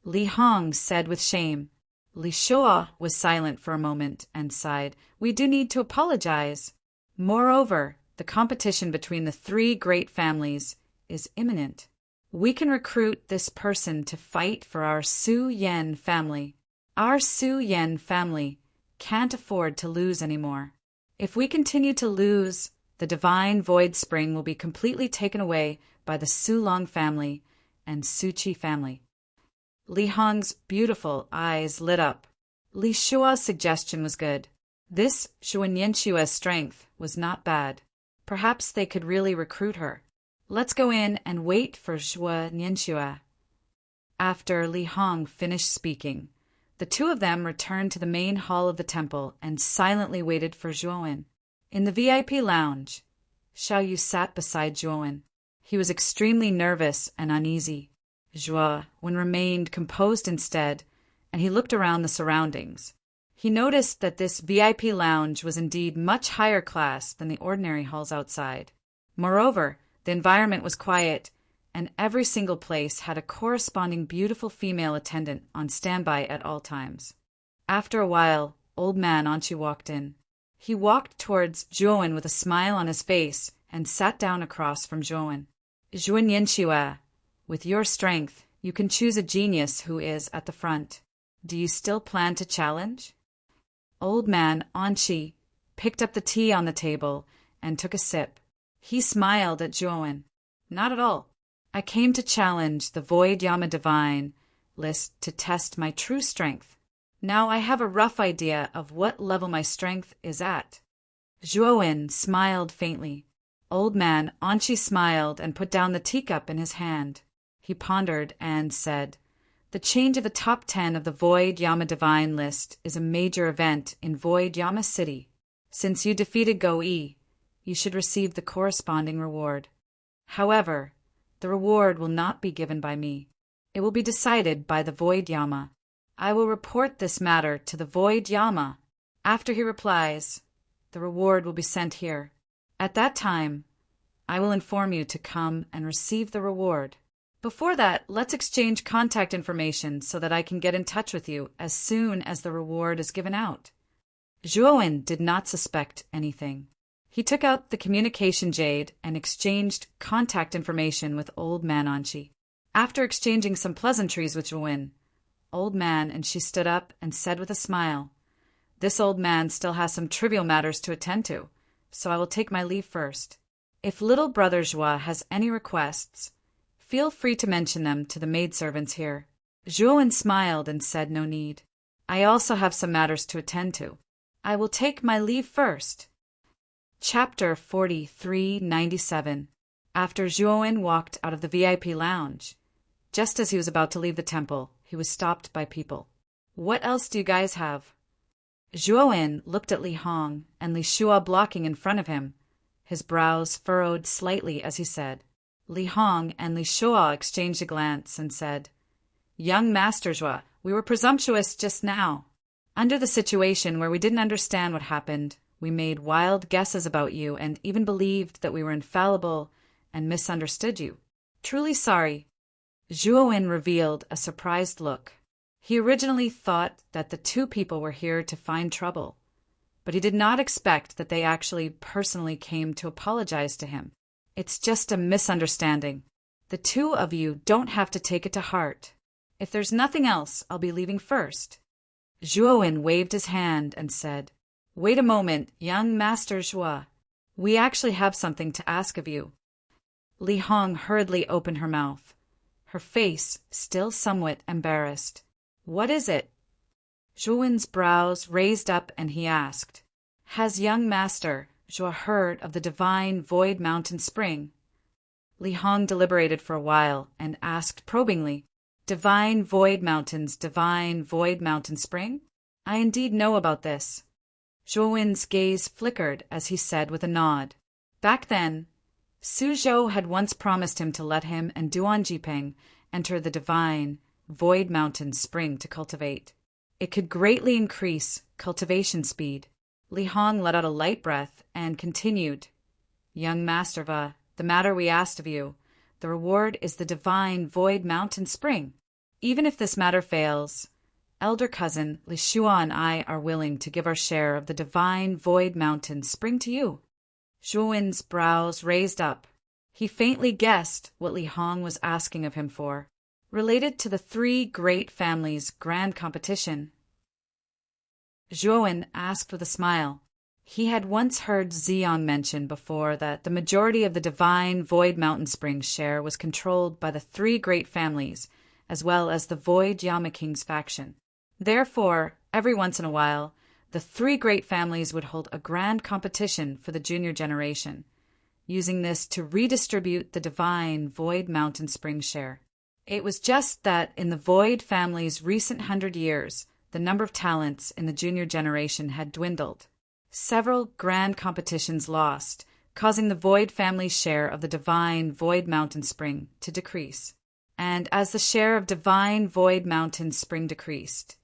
Li Hong said with shame. Li Shuo was silent for a moment and sighed. We do need to apologize. Moreover, the competition between the three great families is imminent. We can recruit this person to fight for our Su Yan family. Our Su Yan family can't afford to lose anymore. If we continue to lose, the divine void spring will be completely taken away by the Su Long family and Su Qi family. Li Hong's beautiful eyes lit up. Li Shuo's suggestion was good. This Zhuo Nianxue's strength was not bad. Perhaps they could really recruit her. Let's go in and wait for Zhuo Nianxue. After Li Hong finished speaking, the two of them returned to the main hall of the temple and silently waited for Zhuowen. In the VIP lounge, Xiao Yu sat beside Zhuowen. He was extremely nervous and uneasy. Zhuowen remained composed instead, and he looked around the surroundings. He noticed that this VIP lounge was indeed much higher class than the ordinary halls outside. Moreover, the environment was quiet, and every single place had a corresponding beautiful female attendant on standby at all times. After a while, old man Anqi walked in. He walked towards Zhuowen with a smile on his face and sat down across from Zhuowen. Zhuo Nianxue, with your strength, you can choose a genius who is at the front. Do you still plan to challenge? Old man Anqi picked up the tea on the table and took a sip. He smiled at Zhuowen. Not at all. I came to challenge the Void Yama Divine list to test my true strength. Now I have a rough idea of what level my strength is at. Zhuowen smiled faintly. Old man Anqi smiled and put down the teacup in his hand. He pondered and said, The change of the top 10 of the Void Yama Divine list is a major event in Void Yama City. Since you defeated Go Yi, you should receive the corresponding reward. However, the reward will not be given by me. It will be decided by the Void Yama. I will report this matter to the Void Yama. After he replies, the reward will be sent here. At that time, I will inform you to come and receive the reward. Before that, let's exchange contact information so that I can get in touch with you as soon as the reward is given out. Zhuowen did not suspect anything. He took out the communication jade and exchanged contact information with Old Man Anchi. After exchanging some pleasantries with Zhuowen, Old Man and she stood up and said with a smile, "This old man still has some trivial matters to attend to, so I will take my leave first. If little brother Zhua has any requests, feel free to mention them to the maidservants here." Zhuowen smiled and said no need. "I also have some matters to attend to. I will take my leave first." Chapter 4397. After Zhuowen walked out of the VIP lounge, just as he was about to leave the temple, he was stopped by people. "What else do you guys have?" Zhuowen looked at Li Hong and Li Shua blocking in front of him. His brows furrowed slightly as he said. Li Hong and Li Shua exchanged a glance and said, "Young Master Zhua, we were presumptuous just now. Under the situation where we didn't understand what happened, we made wild guesses about you and even believed that we were infallible and misunderstood you. Truly sorry." Zhuowen revealed a surprised look. He originally thought that the two people were here to find trouble, but he did not expect that they actually personally came to apologize to him. "It's just a misunderstanding. The two of you don't have to take it to heart. If there's nothing else, I'll be leaving first." Zhuowen waved his hand and said, "Wait a moment, young Master Zhua. We actually have something to ask of you." Li Hong hurriedly opened her mouth, her face still somewhat embarrassed. "What is it?" Zhuowen's brows raised up and he asked, "Has young Master Zhua heard of the divine Void Mountain Spring?" Li Hong deliberated for a while and asked probingly, "Divine Void Mountains, divine Void Mountain Spring? I indeed know about this." Zhuowen's gaze flickered as he said with a nod, "Back then, Suzhou had once promised him to let him and Duan Jipeng enter the divine Void Mountain Spring to cultivate. It could greatly increase cultivation speed." Li Hong let out a light breath and continued, "Young Master Va, the matter we asked of you, the reward is the divine Void Mountain Spring. Even if this matter fails, elder cousin Li Shua and I are willing to give our share of the divine Void Mountain Spring to you." Zhuowen's brows raised up. He faintly guessed what Li Hong was asking of him for, related to the three great families' grand competition. Zhuowen asked with a smile. He had once heard Ziyang mention before that the majority of the divine Void Mountain Spring's share was controlled by the three great families, as well as the Void Yama King's faction. Therefore, every once in a while, the three great families would hold a grand competition for the junior generation, using this to redistribute the divine Void Mountain Spring share. It was just that in the Void family's recent 100 years, the number of talents in the junior generation had dwindled. Several grand competitions lost, causing the Void family's share of the divine Void Mountain Spring to decrease. And as the share of divine Void Mountain Spring decreased,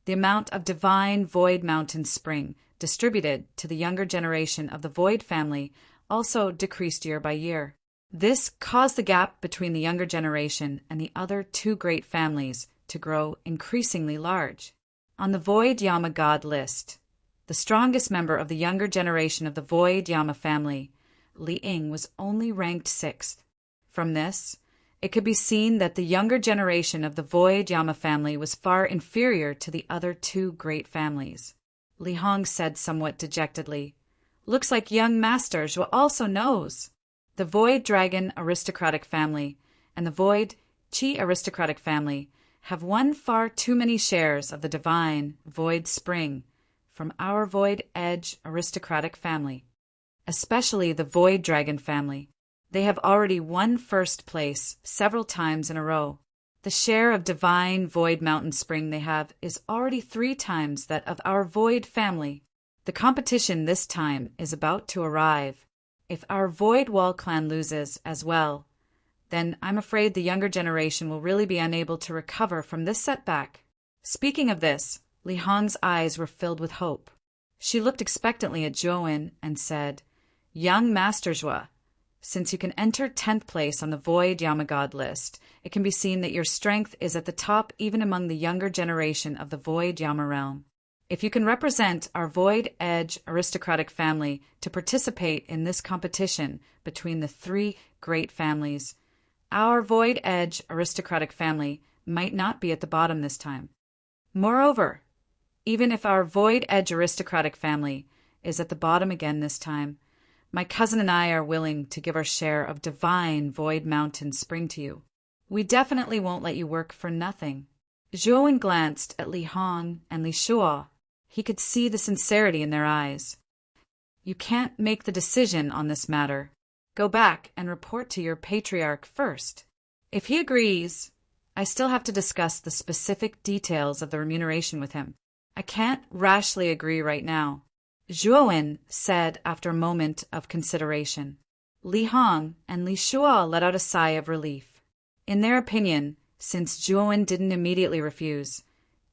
the amount of divine Void Mountain Spring distributed to the younger generation of the Void family also decreased year by year. This caused the gap between the younger generation and the other two great families to grow increasingly large. On the Void Yama God list, the strongest member of the younger generation of the Void Yama family, Li Ying, was only ranked 6th. From this, it could be seen that the younger generation of the Void Yama family was far inferior to the other two great families. Li Hong said somewhat dejectedly, "Looks like young Master Zhua also knows. The Void Dragon aristocratic family and the Void Qi aristocratic family have won far too many shares of the divine Void Spring from our Void Edge aristocratic family, especially the Void Dragon family. They have already won first place several times in a row. The share of divine Void Mountain Spring they have is already 3 times that of our Void family. The competition this time is about to arrive. If our Void Wall clan loses as well, then I'm afraid the younger generation will really be unable to recover from this setback." Speaking of this, Li Hong's eyes were filled with hope. She looked expectantly at Zhuo and said, "Young Master Zhuo, since you can enter 10th place on the Void Yamagod list, it can be seen that your strength is at the top even among the younger generation of the Void Yama realm. If you can represent our Void Edge aristocratic family to participate in this competition between the three great families, our Void Edge aristocratic family might not be at the bottom this time. Moreover, even if our Void Edge aristocratic family is at the bottom again this time, my cousin and I are willing to give our share of divine Void Mountain Spring to you. We definitely won't let you work for nothing." Zhuo glanced at Li Hong and Li Shuo. He could see the sincerity in their eyes. "You can't make the decision on this matter. Go back and report to your patriarch first. If he agrees, I still have to discuss the specific details of the remuneration with him. I can't rashly agree right now," Zhuo said after a moment of consideration. Li Hong and Li Shuo let out a sigh of relief. In their opinion, since Zhuo didn't immediately refuse,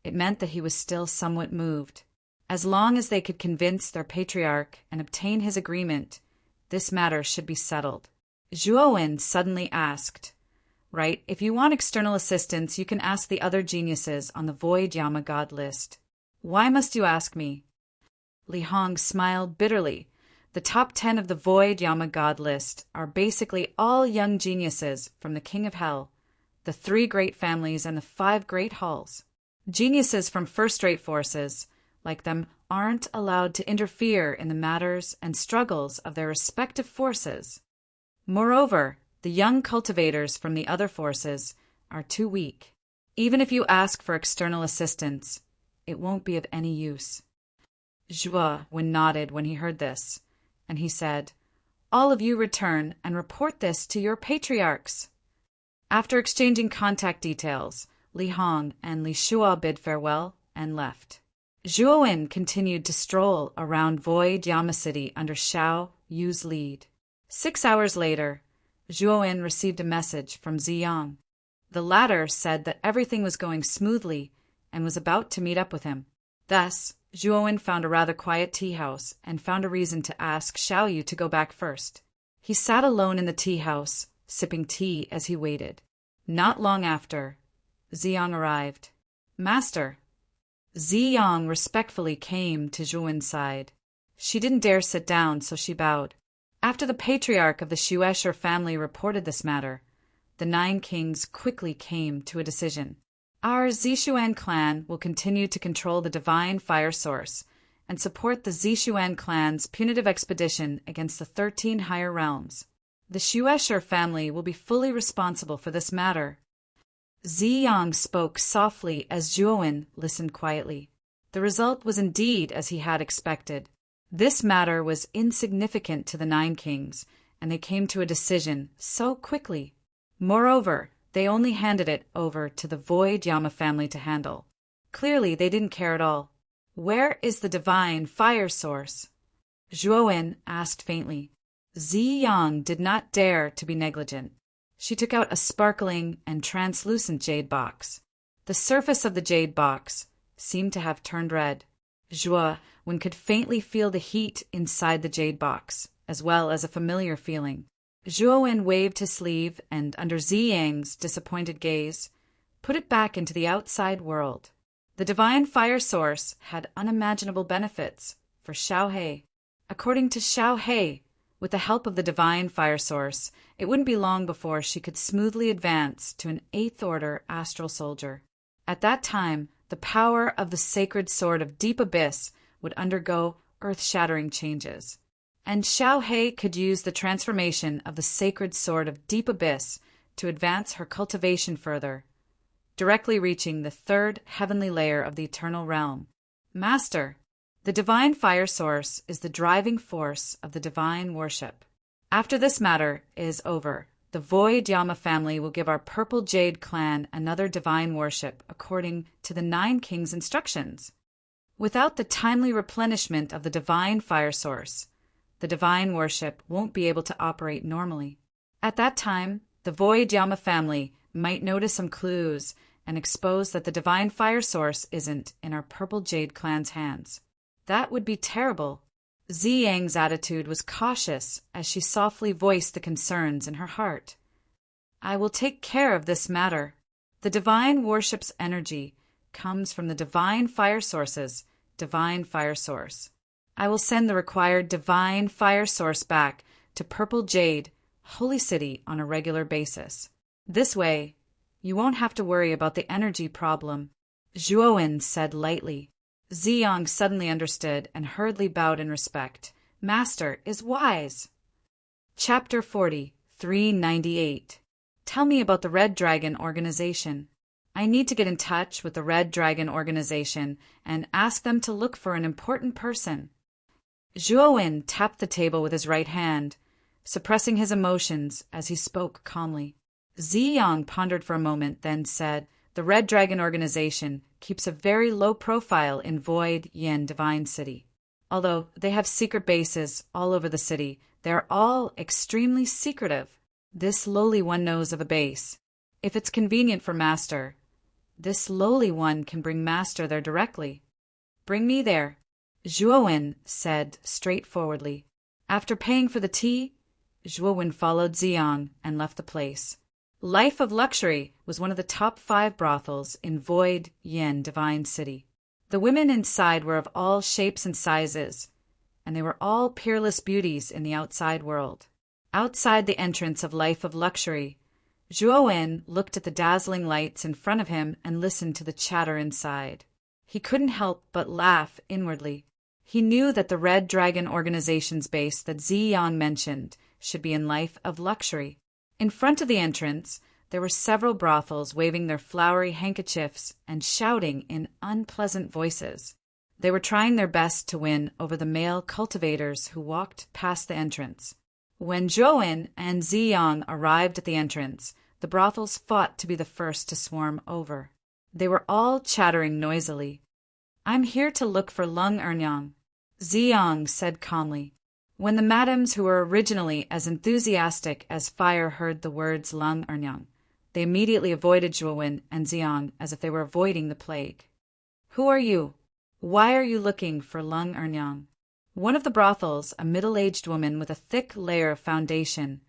it meant that he was still somewhat moved. As long as they could convince their patriarch and obtain his agreement, this matter should be settled. Zhuo suddenly asked, "Right, if you want external assistance, you can ask the other geniuses on the Void Yamagod list. Why must you ask me?" Li Hong smiled bitterly. The top 10 of the Void Yamagod list are basically all young geniuses from the King of Hell, the 3 great families, and the 5 great halls. Geniuses from first-rate forces, like them, aren't allowed to interfere in the matters and struggles of their respective forces. Moreover, the young cultivators from the other forces are too weak. Even if you ask for external assistance, it won't be of any use. Zhuo nodded when he heard this, and he said, "All of you return and report this to your patriarchs." After exchanging contact details, Li Hong and Li Shuo bid farewell and left. Zhuo continued to stroll around Void Yama City under Xiao Yu's lead. 6 hours later, Zhuo received a message from Ziyang. The latter said that everything was going smoothly and was about to meet up with him. Thus, Zhuo found a rather quiet tea house and found a reason to ask Xiao Yu to go back first. He sat alone in the tea house, sipping tea as he waited. Not long after, Ziyang arrived. "Master." Ziyang respectfully came to Zhuo's side. She didn't dare sit down, so she bowed. After the patriarch of the Shuesher family reported this matter, the 9 kings quickly came to a decision. Our Zishuan clan will continue to control the divine fire source and support the Zishuan clan's punitive expedition against the 13 higher realms. The Shuesher family will be fully responsible for this matter. Ziyang spoke softly as Zhuo listened quietly. The result was indeed as he had expected. This matter was insignificant to the 9 kings, and they came to a decision so quickly. Moreover, they only handed it over to the Void Yama family to handle. Clearly, they didn't care at all. "Where is the divine fire source?" Zhuo asked faintly. Ziyang did not dare to be negligent. She took out a sparkling and translucent jade box. The surface of the jade box seemed to have turned red. Zhuo could faintly feel the heat inside the jade box, as well as a familiar feeling. Zhuo waved his sleeve and, under Ziyang's disappointed gaze, put it back into the outside world. The divine fire source had unimaginable benefits for Xiaohe. According to Xiaohe, with the help of the divine fire source, it wouldn't be long before she could smoothly advance to an 8th order astral soldier. At that time, the power of the sacred sword of Deep Abyss would undergo earth-shattering changes. And Xiaohe could use the transformation of the sacred sword of Deep Abyss to advance her cultivation further, directly reaching the 3rd heavenly layer of the eternal realm. "Master, the divine fire source is the driving force of the divine worship. After this matter is over, the Void Yama family will give our Purple Jade clan another divine worship according to the 9 kings' instructions. Without the timely replenishment of the divine fire source, the divine worship won't be able to operate normally. At that time, the Void Yama family might notice some clues and expose that the divine fire source isn't in our Purple Jade clan's hands. That would be terrible. Ziyang's attitude was cautious as she softly voiced the concerns in her heart. I will take care of this matter. The divine worship's energy comes from the divine fire source's divine fire source. I will send the required divine fire source back to Purple Jade, Holy City, on a regular basis. This way, you won't have to worry about the energy problem, Zhuowen said lightly. Ziyang suddenly understood and hurriedly bowed in respect. Master is wise. Chapter 40, 398. Tell me about the Red Dragon Organization. I need to get in touch with the Red Dragon Organization and ask them to look for an important person. Zhuowen tapped the table with his right hand, suppressing his emotions as he spoke calmly. Ziyang pondered for a moment, then said, The Red Dragon Organization keeps a very low profile in Void Yin Divine City. Although they have secret bases all over the city, they are all extremely secretive. This lowly one knows of a base. If it's convenient for Master, this lowly one can bring Master there directly. Bring me there, Zhuowen said straightforwardly. After paying for the tea, Zhuowen followed Ziyang and left the place. Life of Luxury was one of the top 5 brothels in Void Yin Divine City. The women inside were of all shapes and sizes, and they were all peerless beauties in the outside world. Outside the entrance of Life of Luxury, Zhuowen looked at the dazzling lights in front of him and listened to the chatter inside. He couldn't help but laugh inwardly. He knew that the Red Dragon Organization's base that Ziyang mentioned should be in Life of Luxury. In front of the entrance, there were several brothels waving their flowery handkerchiefs and shouting in unpleasant voices. They were trying their best to win over the male cultivators who walked past the entrance. When Zhuowen and Ziyang arrived at the entrance, the brothels fought to be the first to swarm over. They were all chattering noisily. I'm here to look for Lung Ernyang, Ziyang said calmly. When the madams who were originally as enthusiastic as fire heard the words Lung Ernyang, they immediately avoided Zhuowen and Ziyang as if they were avoiding the plague. Who are you? Why are you looking for Lung Ernyang? One of the brothels, a middle-aged woman with a thick layer of foundation,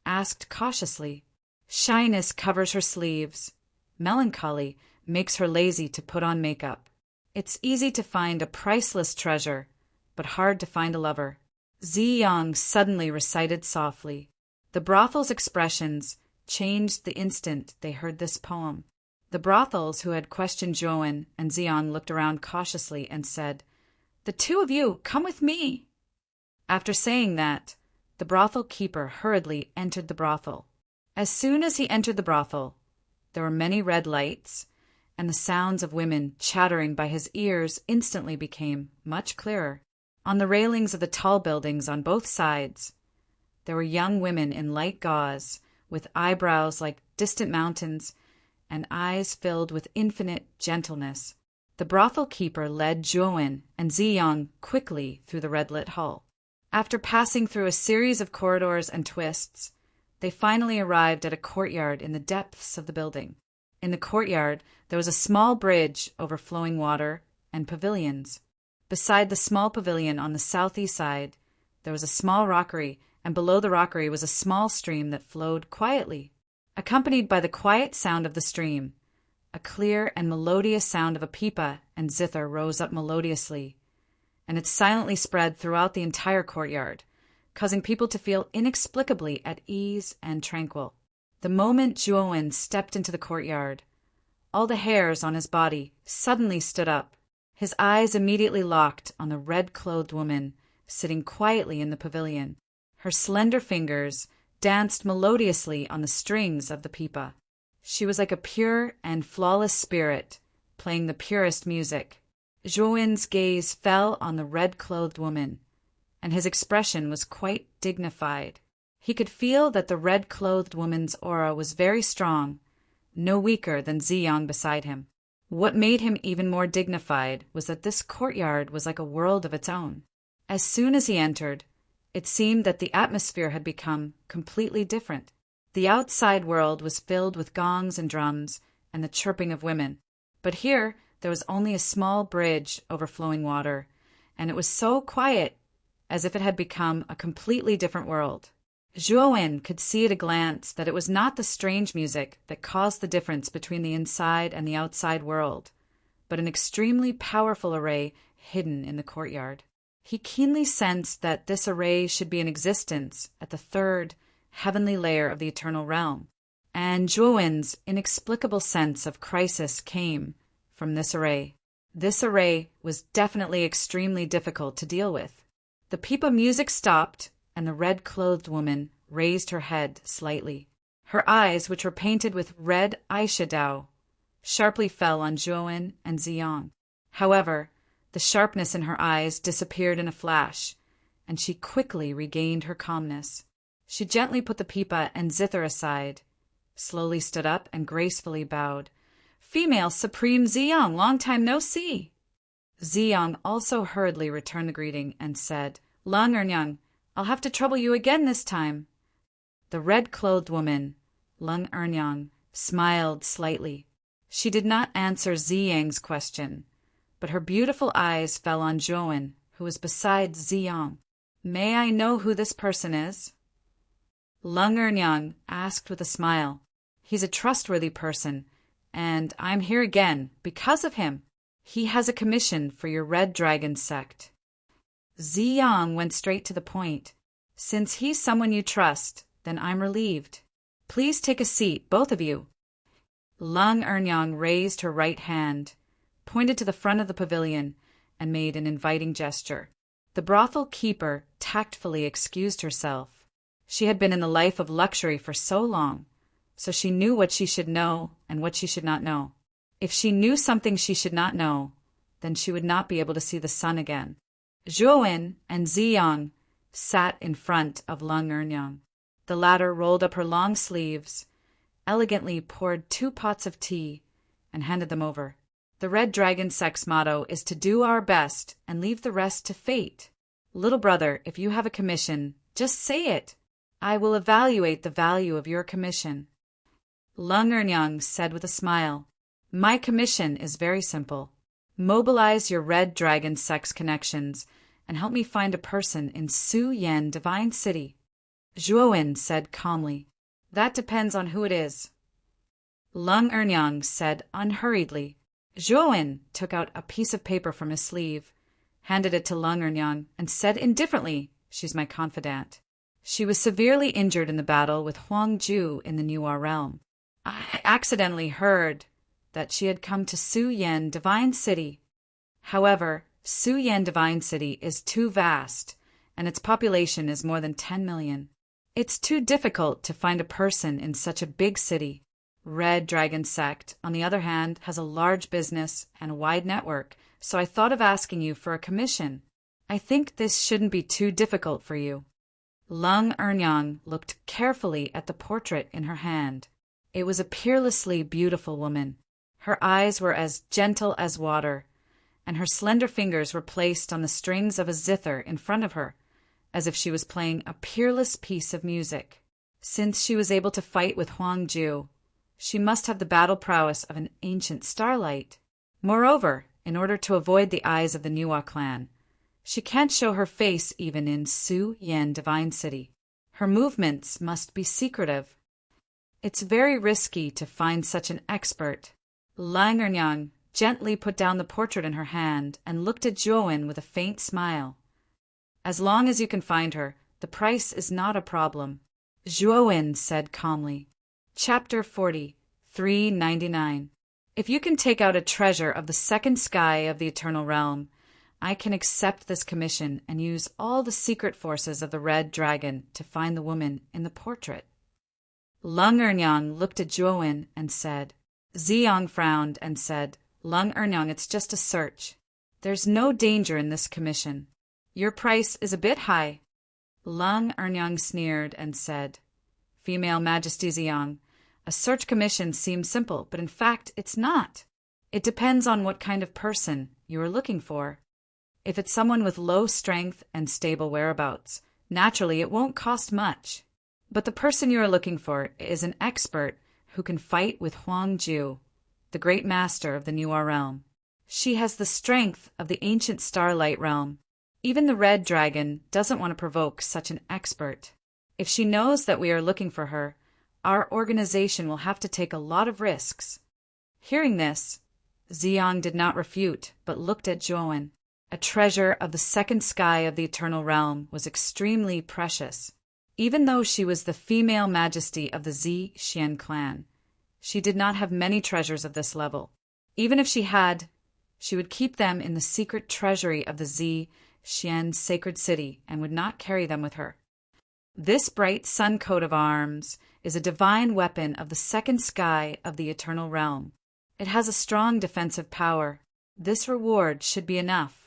asked cautiously. Shyness covers her sleeves. Melancholy makes her lazy to put on makeup. It's easy to find a priceless treasure, but hard to find a lover. Ziyang suddenly recited softly. The brothel's expressions changed the instant they heard this poem. The brothels who had questioned Zhuowen and Ziyang looked around cautiously and said, The 2 of you, come with me. After saying that, the brothel keeper hurriedly entered the brothel. As soon as he entered the brothel, there were many red lights, and the sounds of women chattering by his ears instantly became much clearer. On the railings of the tall buildings on both sides, there were young women in light gauze, with eyebrows like distant mountains and eyes filled with infinite gentleness. The brothel keeper led Zhuowen and Ziyang quickly through the red-lit hall. After passing through a series of corridors and twists, they finally arrived at a courtyard in the depths of the building. In the courtyard, there was a small bridge over flowing water and pavilions. Beside the small pavilion on the southeast side, there was a small rockery, and below the rockery was a small stream that flowed quietly. Accompanied by the quiet sound of the stream, a clear and melodious sound of a pipa and zither rose up melodiously, and it silently spread throughout the entire courtyard, causing people to feel inexplicably at ease and tranquil. The moment Zhuowen stepped into the courtyard, all the hairs on his body suddenly stood up. His eyes immediately locked on the red-clothed woman sitting quietly in the pavilion. Her slender fingers danced melodiously on the strings of the pipa. She was like a pure and flawless spirit, playing the purest music. Zhuowen's gaze fell on the red-clothed woman, and his expression was quite dignified. He could feel that the red-clothed woman's aura was very strong, no weaker than Ziyang beside him. What made him even more dignified was that this courtyard was like a world of its own. As soon as he entered, it seemed that the atmosphere had become completely different. The outside world was filled with gongs and drums and the chirping of women. But here there was only a small bridge over flowing water, and it was so quiet, as if it had become a completely different world. Zhuo could see at a glance that it was not the strange music that caused the difference between the inside and the outside world, but an extremely powerful array hidden in the courtyard. He keenly sensed that this array should be in existence at the third, heavenly layer of the eternal realm, and Zhuowen's inexplicable sense of crisis came from this array. This array was definitely extremely difficult to deal with. The pipa music stopped, and the red-clothed woman raised her head slightly. Her eyes, which were painted with red eyeshadow, sharply fell on Zhuo and Ziyang. However, the sharpness in her eyes disappeared in a flash, and she quickly regained her calmness. She gently put the pipa and zither aside, slowly stood up, and gracefully bowed. "Female Supreme Ziyang, long time no see." Ziyang also hurriedly returned the greeting and said, "Lung Ernyang, I'll have to trouble you again this time." The red-clothed woman, Lung Ernyang, smiled slightly. She did not answer Ziyang's question, but her beautiful eyes fell on Zhuo, who was beside Ziyang. "May I know who this person is?" Lung Ernyang asked with a smile. "He's a trustworthy person, and I'm here again because of him. He has a commission for your Red Dragon sect." Ziyang went straight to the point. "Since he's someone you trust, then I'm relieved. Please take a seat, both of you." Lung Ernyang raised her right hand, pointed to the front of the pavilion, and made an inviting gesture. The brothel keeper tactfully excused herself. She had been in the life of luxury for so long, so she knew what she should know and what she should not know. If she knew something she should not know, then she would not be able to see the sun again. Zhuo and Ziyang sat in front of Lung Ernyang. The latter rolled up her long sleeves, elegantly poured 2 pots of tea, and handed them over. "The Red Dragon sect's motto is to do our best and leave the rest to fate. Little brother, if you have a commission, just say it. I will evaluate the value of your commission." Lung Ernyang said with a smile, "My commission is very simple. Mobilize your Red Dragon sect's connections and help me find a person in Su Yan Divine City." Zhuo said calmly, "That depends on who it is." Lung Ernyang said unhurriedly. Zhuo took out a piece of paper from his sleeve, handed it to Lung Ernyang, and said indifferently, "She's my confidant. She was severely injured in the battle with Huangju in the Nuwa realm. I accidentally heard that she had come to Su Yan Divine City. However, Su Yan Divine City is too vast, and its population is more than 10 million. It's too difficult to find a person in such a big city. Red Dragon sect, on the other hand, has a large business and a wide network, so I thought of asking you for a commission. I think this shouldn't be too difficult for you." Lung Ernyang looked carefully at the portrait in her hand. It was a peerlessly beautiful woman. Her eyes were as gentle as water, and her slender fingers were placed on the strings of a zither in front of her, as if she was playing a peerless piece of music. Since she was able to fight with Huangju, she must have the battle prowess of an ancient starlight. Moreover, in order to avoid the eyes of the Nuwa clan, she can't show her face even in Su Yan Divine City. Her movements must be secretive. It's very risky to find such an expert. Lung Ernyang gently put down the portrait in her hand and looked at Zhuo with a faint smile. "As long as you can find her, the price is not a problem," Zhuo said calmly. Chapter 40, 399. "If you can take out a treasure of the second sky of the eternal realm, I can accept this commission and use all the secret forces of the Red Dragon to find the woman in the portrait." Lung Ernyang looked at Zhuo and said. Ziyang frowned and said, "Lung Ernyang, it's just a search. There's no danger in this commission. Your price is a bit high." Lung Ernyang sneered and said, "Female Majesty Ziyang, a search commission seems simple, but in fact it's not. It depends on what kind of person you are looking for. If it's someone with low strength and stable whereabouts, naturally it won't cost much. But the person you are looking for is an expert who can fight with Huangju, the great master of the New realm. She has the strength of the ancient starlight realm. Even the red dragon doesn't want to provoke such an expert. If she knows that we are looking for her, our organization will have to take a lot of risks. Hearing this, Ziyang did not refute, but looked at Zhuowen. A treasure of the second sky of the eternal realm was extremely precious. Even though she was the female majesty of the Xian clan, she did not have many treasures of this level. Even if she had, she would keep them in the secret treasury of the Xian sacred city and would not carry them with her. This bright sun coat of arms is a divine weapon of the second sky of the eternal realm. It has a strong defensive power. This reward should be enough.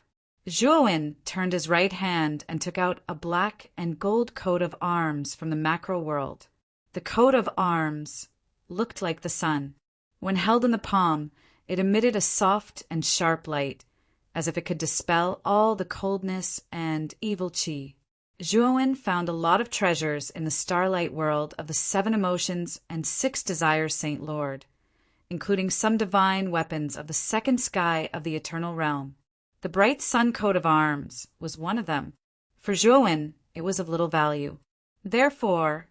Zhuowen turned his right hand and took out a black and gold coat of arms from the macro world. The coat of arms looked like the sun. When held in the palm, it emitted a soft and sharp light, as if it could dispel all the coldness and evil qi. Zhuowen found a lot of treasures in the starlight world of the 7 emotions and 6 desires Saint Lord, including some divine weapons of the second sky of the eternal realm. The bright sun coat of arms was one of them. For Zhuowen, it was of little value. Therefore,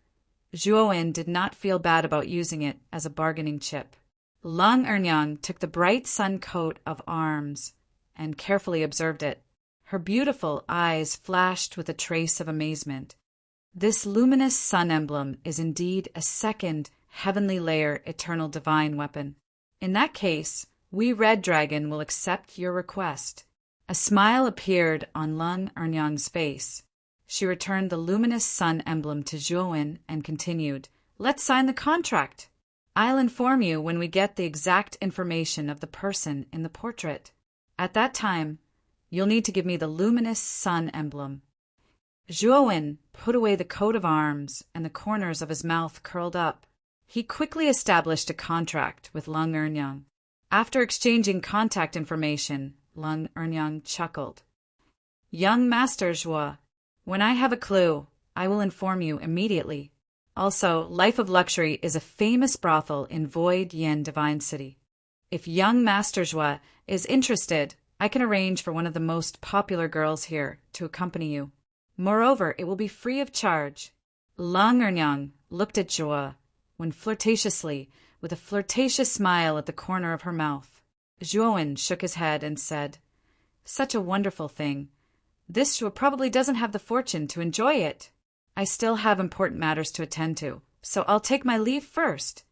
Zhuowen did not feel bad about using it as a bargaining chip. Lung Ernyang took the bright sun coat of arms and carefully observed it. Her beautiful eyes flashed with a trace of amazement. This luminous sun emblem is indeed a second heavenly layer eternal divine weapon. In that case, we Red Dragon will accept your request. A smile appeared on Lung Ernyang's face. She returned the luminous sun emblem to Zhuowen and continued, "Let's sign the contract. I'll inform you when we get the exact information of the person in the portrait. At that time, you'll need to give me the luminous sun emblem." Zhuowen put away the coat of arms, and the corners of his mouth curled up. He quickly established a contract with Lung Ernyang. After exchanging contact information, Lung Ernyang chuckled. "Young Master Zhuo, when I have a clue, I will inform you immediately. Also, Life of Luxury is a famous brothel in Void Yin Divine City. If young Master Zhuo is interested, I can arrange for one of the most popular girls here to accompany you. Moreover, it will be free of charge." Lung Ernyang looked at Zhuo when flirtatiously, with a flirtatious smile at the corner of her mouth. Zhuowen shook his head and said, "Such a wonderful thing. This Zhuo probably doesn't have the fortune to enjoy it. I still have important matters to attend to, so I'll take my leave first."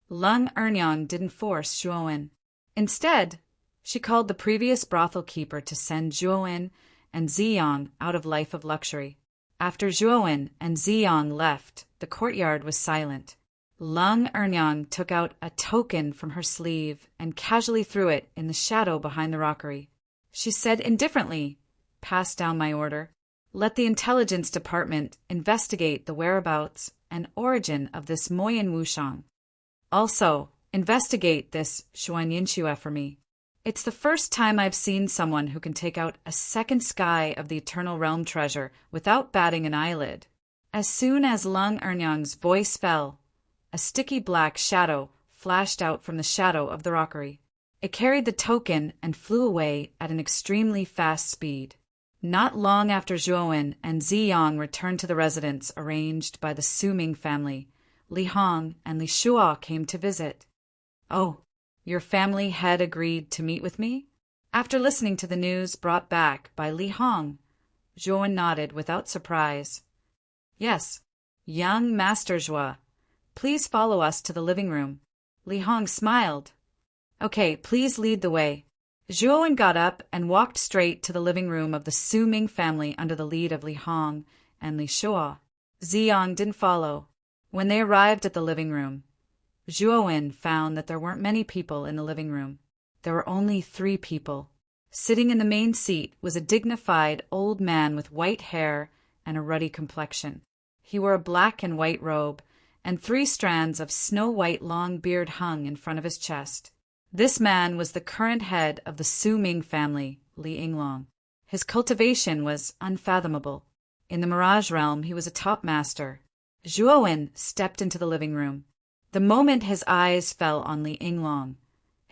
Lung Ernyang didn't force Zhuowen. Instead, she called the previous brothel keeper to send Zhuowen and Ziyang out of Life of Luxury. After Zhuowen and Ziyang left, the courtyard was silent. Lung Ernyang took out a token from her sleeve and casually threw it in the shadow behind the rockery. She said indifferently, "Pass down my order. Let the intelligence department investigate the whereabouts and origin of this Moyan Wushang. Also, investigate this Xuanyinxue for me. It's the first time I've seen someone who can take out a second sky of the Eternal Realm treasure without batting an eyelid." As soon as Lung Ernyang's voice fell, a sticky black shadow flashed out from the shadow of the rockery. It carried the token and flew away at an extremely fast speed. Not long after Zhuowen and Ziyang returned to the residence arranged by the Suming family, Li Hong and Li Shuo came to visit. "Oh, your family had agreed to meet with me?" After listening to the news brought back by Li Hong, Zhuowen nodded without surprise. "Yes, young Master Zhuo, please follow us to the living room." Li Hong smiled. "Okay, please lead the way." Zhuowen got up and walked straight to the living room of the Suming family under the lead of Li Hong and Li Shuo. Ziyang didn't follow. When they arrived at the living room, Zhuowen found that there weren't many people in the living room. There were only 3 people. Sitting in the main seat was a dignified old man with white hair and a ruddy complexion. He wore a black and white robe, and 3 strands of snow-white long beard hung in front of his chest. This man was the current head of the Suming family, Li Yinglong. His cultivation was unfathomable. In the Mirage realm, he was a top master. Zhuowen stepped into the living room. The moment his eyes fell on Li Yinglong,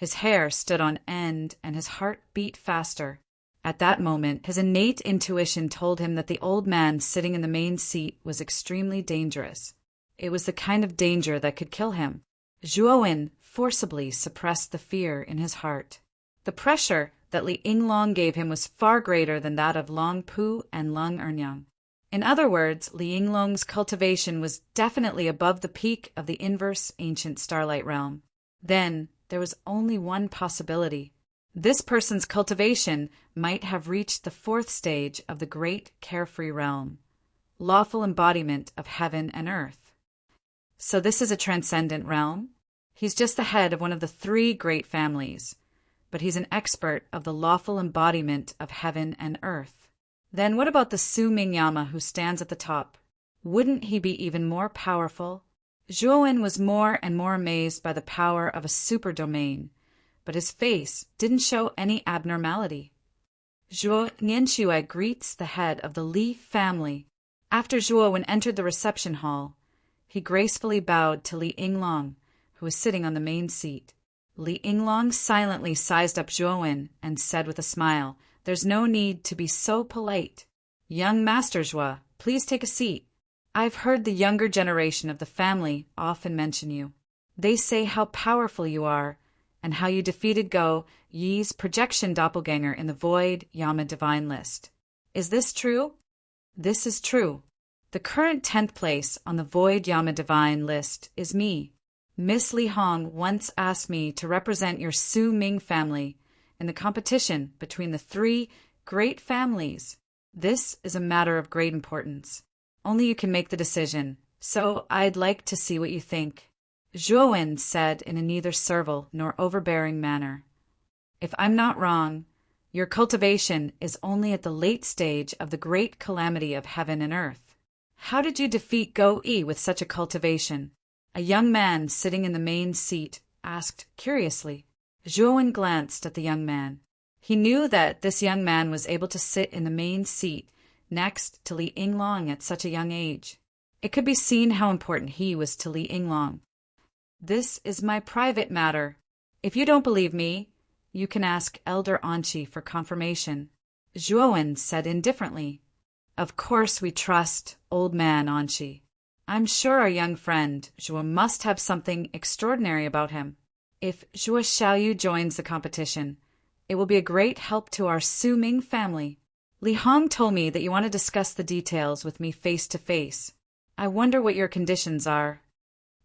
His hair stood on end and his heart beat faster. At that moment, his innate intuition told him that the old man sitting in the main seat was extremely dangerous. It was the kind of danger that could kill him. Zhuo forcibly suppressed the fear in his heart. The pressure that Li Yinglong gave him was far greater than that of Long Pu and Lung Ernyang. In other words, Li Yinglong's cultivation was definitely above the peak of the inverse ancient starlight realm. Then, there was only one possibility. This person's cultivation might have reached the 4th stage of the great carefree realm, lawful embodiment of heaven and earth. So this is a transcendent realm? He's just the head of one of the 3 great families, but he's an expert of the lawful embodiment of heaven and earth. Then what about the Su Mingyama who stands at the top? Wouldn't he be even more powerful? Zhuo was more and more amazed by the power of a super domain, but his face didn't show any abnormality. Zhuo Nianxue greets the head of the Li family. After Zhuo entered the reception hall, he gracefully bowed to Li Yinglong, who was sitting on the main seat. Li Yinglong silently sized up Zhuo and said with a smile, "There's no need to be so polite. Young Master Zhuo, please take a seat. I've heard the younger generation of the family often mention you. They say how powerful you are, and how you defeated Go Yi's projection doppelganger in the Void Yama Divine list. Is this true?" "This is true. The current 10th place on the Void Yama Divine list is me. Miss Li Hong once asked me to represent your Su Ming family in the competition between the 3 great families. This is a matter of great importance. Only you can make the decision, so I'd like to see what you think." Zhuo said in a neither servile nor overbearing manner, "If I'm not wrong, your cultivation is only at the late stage of the great calamity of heaven and earth. How did you defeat Go Yi with such a cultivation?" A young man sitting in the main seat asked curiously. Zhuo glanced at the young man. He knew that this young man was able to sit in the main seat next to Li Yinglong at such a young age. It could be seen how important he was to Li Yinglong. "This is my private matter. If you don't believe me, you can ask Elder Anqi for confirmation." Zhuo said indifferently, "Of course we trust old man Anqi. I'm sure our young friend Zhuo must have something extraordinary about him. If Zhuo Xiaoyu joins the competition, it will be a great help to our Su Ming family. Li Hong told me that you want to discuss the details with me face to face. I wonder what your conditions are."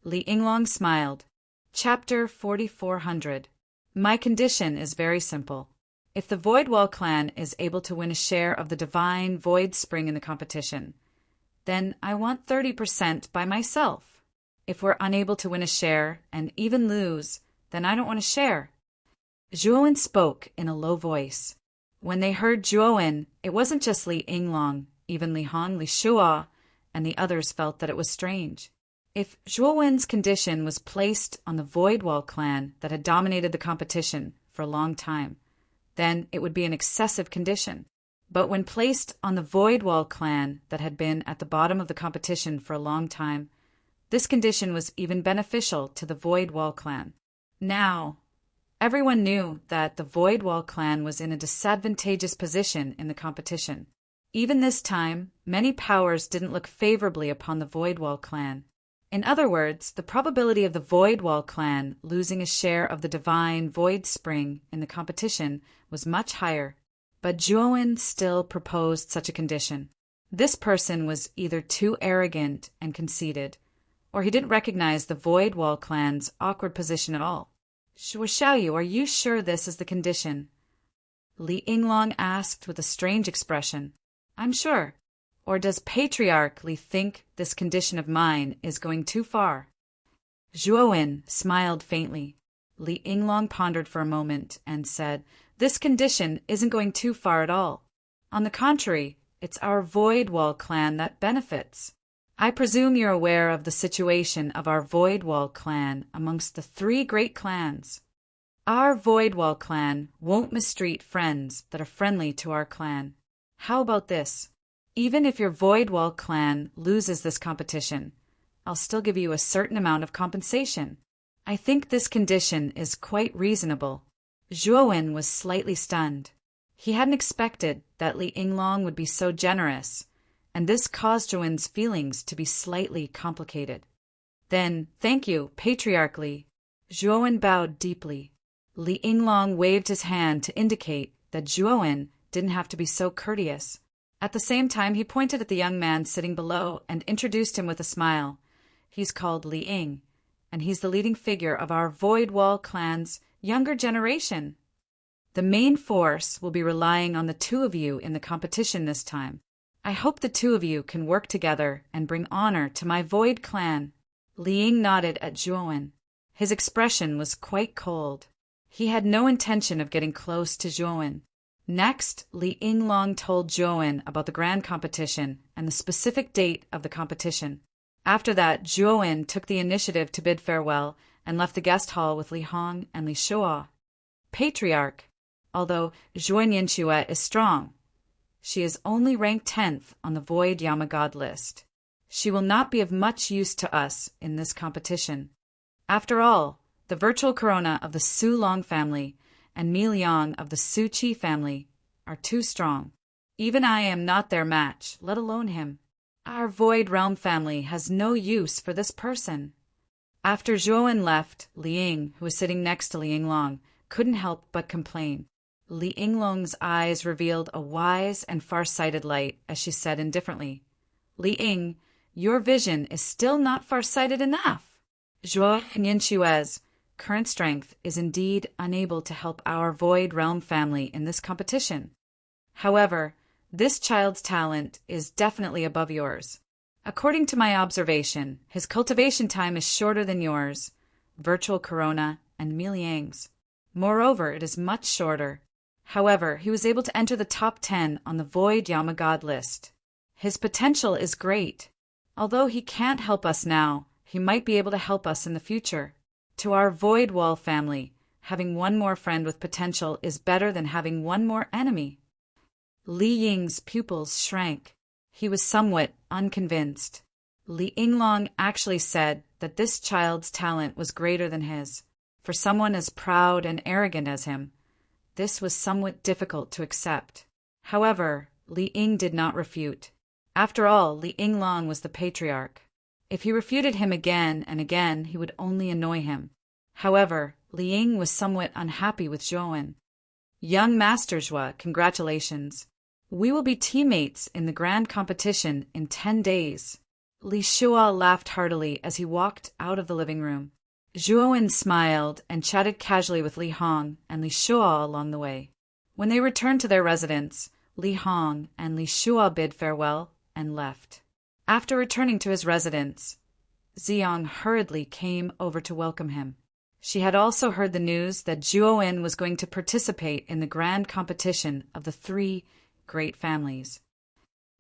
Li Yinglong smiled. Chapter 4400. My condition is very simple. If the Void Wall clan is able to win a share of the divine Void Spring in the competition, then I want 30% by myself. If we're unable to win a share and even lose, then I don't want to share. Zhuo spoke in a low voice. When they heard Zhuo, it wasn't just Li Yinglong, even Li Hong, Li Shuo, and the others felt that it was strange. If Zhuo's condition was placed on the Void Wall clan that had dominated the competition for a long time, then it would be an excessive condition. But when placed on the Void Wall clan that had been at the bottom of the competition for a long time, this condition was even beneficial to the Void Wall clan. Now, everyone knew that the Void Wall clan was in a disadvantageous position in the competition. Even this time, many powers didn't look favorably upon the Void Wall clan. In other words, the probability of the Void Wall clan losing a share of the divine Void Spring in the competition was much higher. But Zhuo still proposed such a condition. This person was either too arrogant and conceited, or he didn't recognize the Void Wall clan's awkward position at all. "Zhuo Xiaoyu, are you sure this is the condition?" Li Yinglong asked with a strange expression. "I'm sure. Or does Patriarch Li think this condition of mine is going too far?" Zhuo smiled faintly. Li Yinglong pondered for a moment and said, "This condition isn't going too far at all. On the contrary, it's our Void Wall clan that benefits. I presume you're aware of the situation of our Void Wall clan amongst the 3 great clans. Our Void Wall clan won't mistreat friends that are friendly to our clan. How about this? Even if your Void Wall clan loses this competition, I'll still give you a certain amount of compensation. I think this condition is quite reasonable. Zhuowen was slightly stunned. He hadn't expected that Li Yinglong would be so generous, and this caused Zhuowen's feelings to be slightly complicated. Then, thank you, Patriarch Li. Zhuowen bowed deeply. Li Yinglong waved his hand to indicate that Zhuowen didn't have to be so courteous. At the same time, he pointed at the young man sitting below and introduced him with a smile. He's called Li Ying, and he's the leading figure of our Void Wall clan's younger generation. The main force will be relying on the two of you in the competition this time. I hope the two of you can work together and bring honor to my Void clan. Li Ying nodded at Zhuowen. His expression was quite cold. He had no intention of getting close to Zhuowen. Next, Li Yinglong told Zhuowen about the grand competition and the specific date of the competition. After that, Zhuowen took the initiative to bid farewell and left the guest hall with Li Hong and Li Shuo. Patriarch, although Zhuowen Yinxue is strong, she is only ranked 10th on the Void Yamagod list. She will not be of much use to us in this competition. After all, the virtual corona of the Su Long family and Mi Liang of the Su Qi family are too strong. Even I am not their match, let alone him. Our Void Realm family has no use for this person. After Zhuowen left, Li Ying, who was sitting next to Li Yinglong, couldn't help but complain. Li Yinglong's eyes revealed a wise and far-sighted light as she said indifferently, Li Ying, your vision is still not far-sighted enough. Zhuo Yinxue's current strength is indeed unable to help our Void Realm family in this competition. However, this child's talent is definitely above yours. According to my observation, his cultivation time is shorter than yours, Virtual Corona, and Mi Liang's. Moreover, it is much shorter. However, he was able to enter the top 10 on the Void Yamagod list. His potential is great. Although he can't help us now, he might be able to help us in the future. To our Void Wall family, having one more friend with potential is better than having one more enemy. Li Ying's pupils shrank. He was somewhat unconvinced. Li Yinglong actually said that this child's talent was greater than his. For someone as proud and arrogant as him, this was somewhat difficult to accept. However, Li Ying did not refute. After all, Li Yinglong was the patriarch. If he refuted him again and again, he would only annoy him. However, Li Ying was somewhat unhappy with Zhuowen. Young Master Zhuo, congratulations. We will be teammates in the grand competition in 10 days. Li Shuo laughed heartily as he walked out of the living room. Zhuowen smiled and chatted casually with Li Hong and Li Shuo along the way. When they returned to their residence, Li Hong and Li Shuo bid farewell and left. After returning to his residence, Ziyang hurriedly came over to welcome him. She had also heard the news that Zhuowen was going to participate in the grand competition of the 3 great families.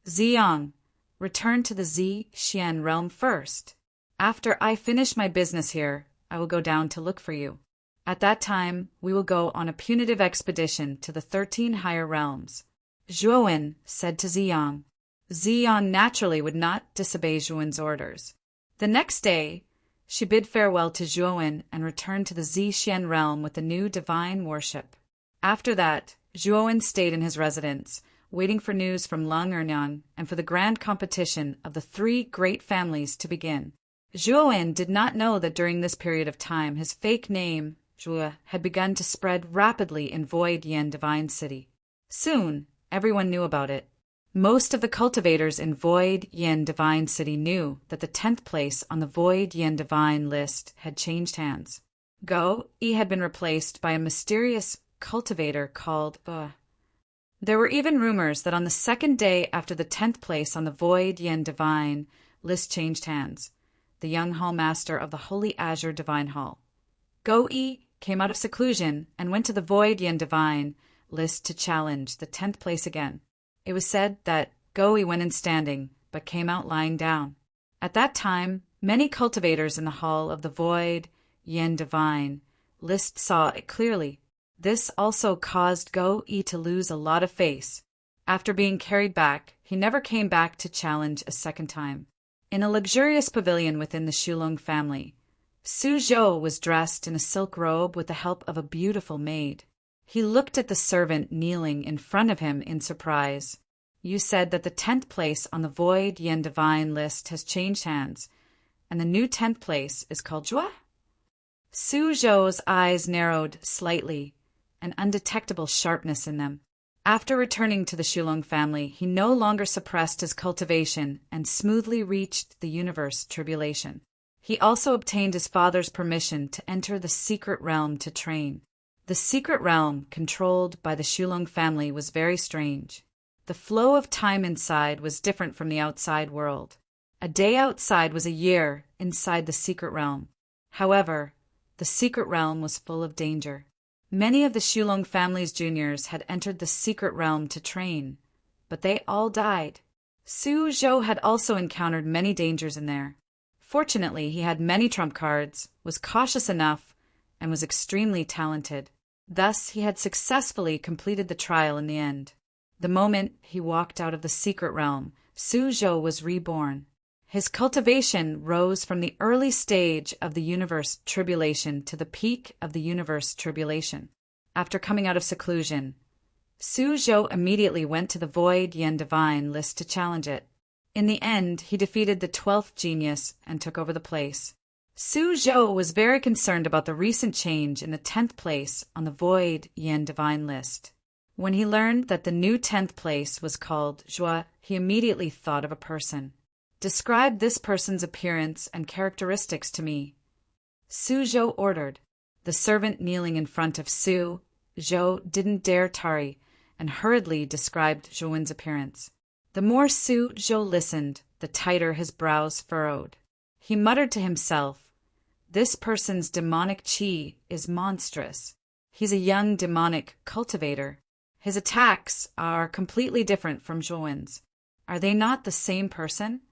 Ziyang, return to the Xian realm first. After I finish my business here, I will go down to look for you. At that time, we will go on a punitive expedition to the 13 higher realms. Zhuowen said to Ziyang. Ziyang naturally would not disobey Zhuowen's orders. The next day, she bid farewell to Zhuowen and returned to the Xian realm with the new divine worship. After that, Zhuowen stayed in his residence, waiting for news from Lang Ernyang and for the grand competition of the 3 great families to begin. Zhuowen did not know that during this period of time his fake name, Zhuo, had begun to spread rapidly in Void Yen Divine City. Soon, everyone knew about it. Most of the cultivators in Void Yen Divine City knew that the 10th place on the Void Yen Divine list had changed hands. Go Yi had been replaced by a mysterious cultivator called There were even rumors that on the 2nd day after the 10th place on the Void Yen Divine list changed hands, the young hall master of the Holy Azure Divine Hall, Go Yi, came out of seclusion and went to the Void Yen Divine list to challenge the 10th place again. It was said that Go Yi went in standing, but came out lying down. At that time, many cultivators in the hall of the Void Yen Divine list saw it clearly. This also caused Go Yi to lose a lot of face. After being carried back, he never came back to challenge a second time. In a luxurious pavilion within the Shulong family, Su Zhou was dressed in a silk robe with the help of a beautiful maid. He looked at the servant kneeling in front of him in surprise. You said that the 10th place on the Void Yen Divine list has changed hands, and the new 10th place is called Zhua? Su Zhou's eyes narrowed slightly, an undetectable sharpness in them. After returning to the Shulong family, he no longer suppressed his cultivation and smoothly reached the universe tribulation. He also obtained his father's permission to enter the secret realm to train. The secret realm, controlled by the Shulong family, was very strange. The flow of time inside was different from the outside world. A day outside was a year inside the secret realm. However, the secret realm was full of danger. Many of the Shulong family's juniors had entered the secret realm to train, but they all died. Su Zhou had also encountered many dangers in there. Fortunately, he had many trump cards, was cautious enough, and was extremely talented. Thus, he had successfully completed the trial in the end. The moment he walked out of the secret realm, Su Zhou was reborn. His cultivation rose from the early stage of the universe tribulation to the peak of the universe tribulation. After coming out of seclusion, Su Zhou immediately went to the Void Yen Divine list to challenge it. In the end, he defeated the 12th genius and took over the place. Su Zhou was very concerned about the recent change in the 10th place on the Void Yen Divine list. When he learned that the new 10th place was called Zhua, he immediately thought of a person. Describe this person's appearance and characteristics to me. Su Zhou ordered. The servant kneeling in front of Su Zhou didn't dare tarry and hurriedly described Zhouwen's appearance. The more Su Zhou listened, the tighter his brows furrowed. He muttered to himself, "This person's demonic qi is monstrous. He's a young demonic cultivator. His attacks are completely different from Zhouwen's. Are they not the same person?"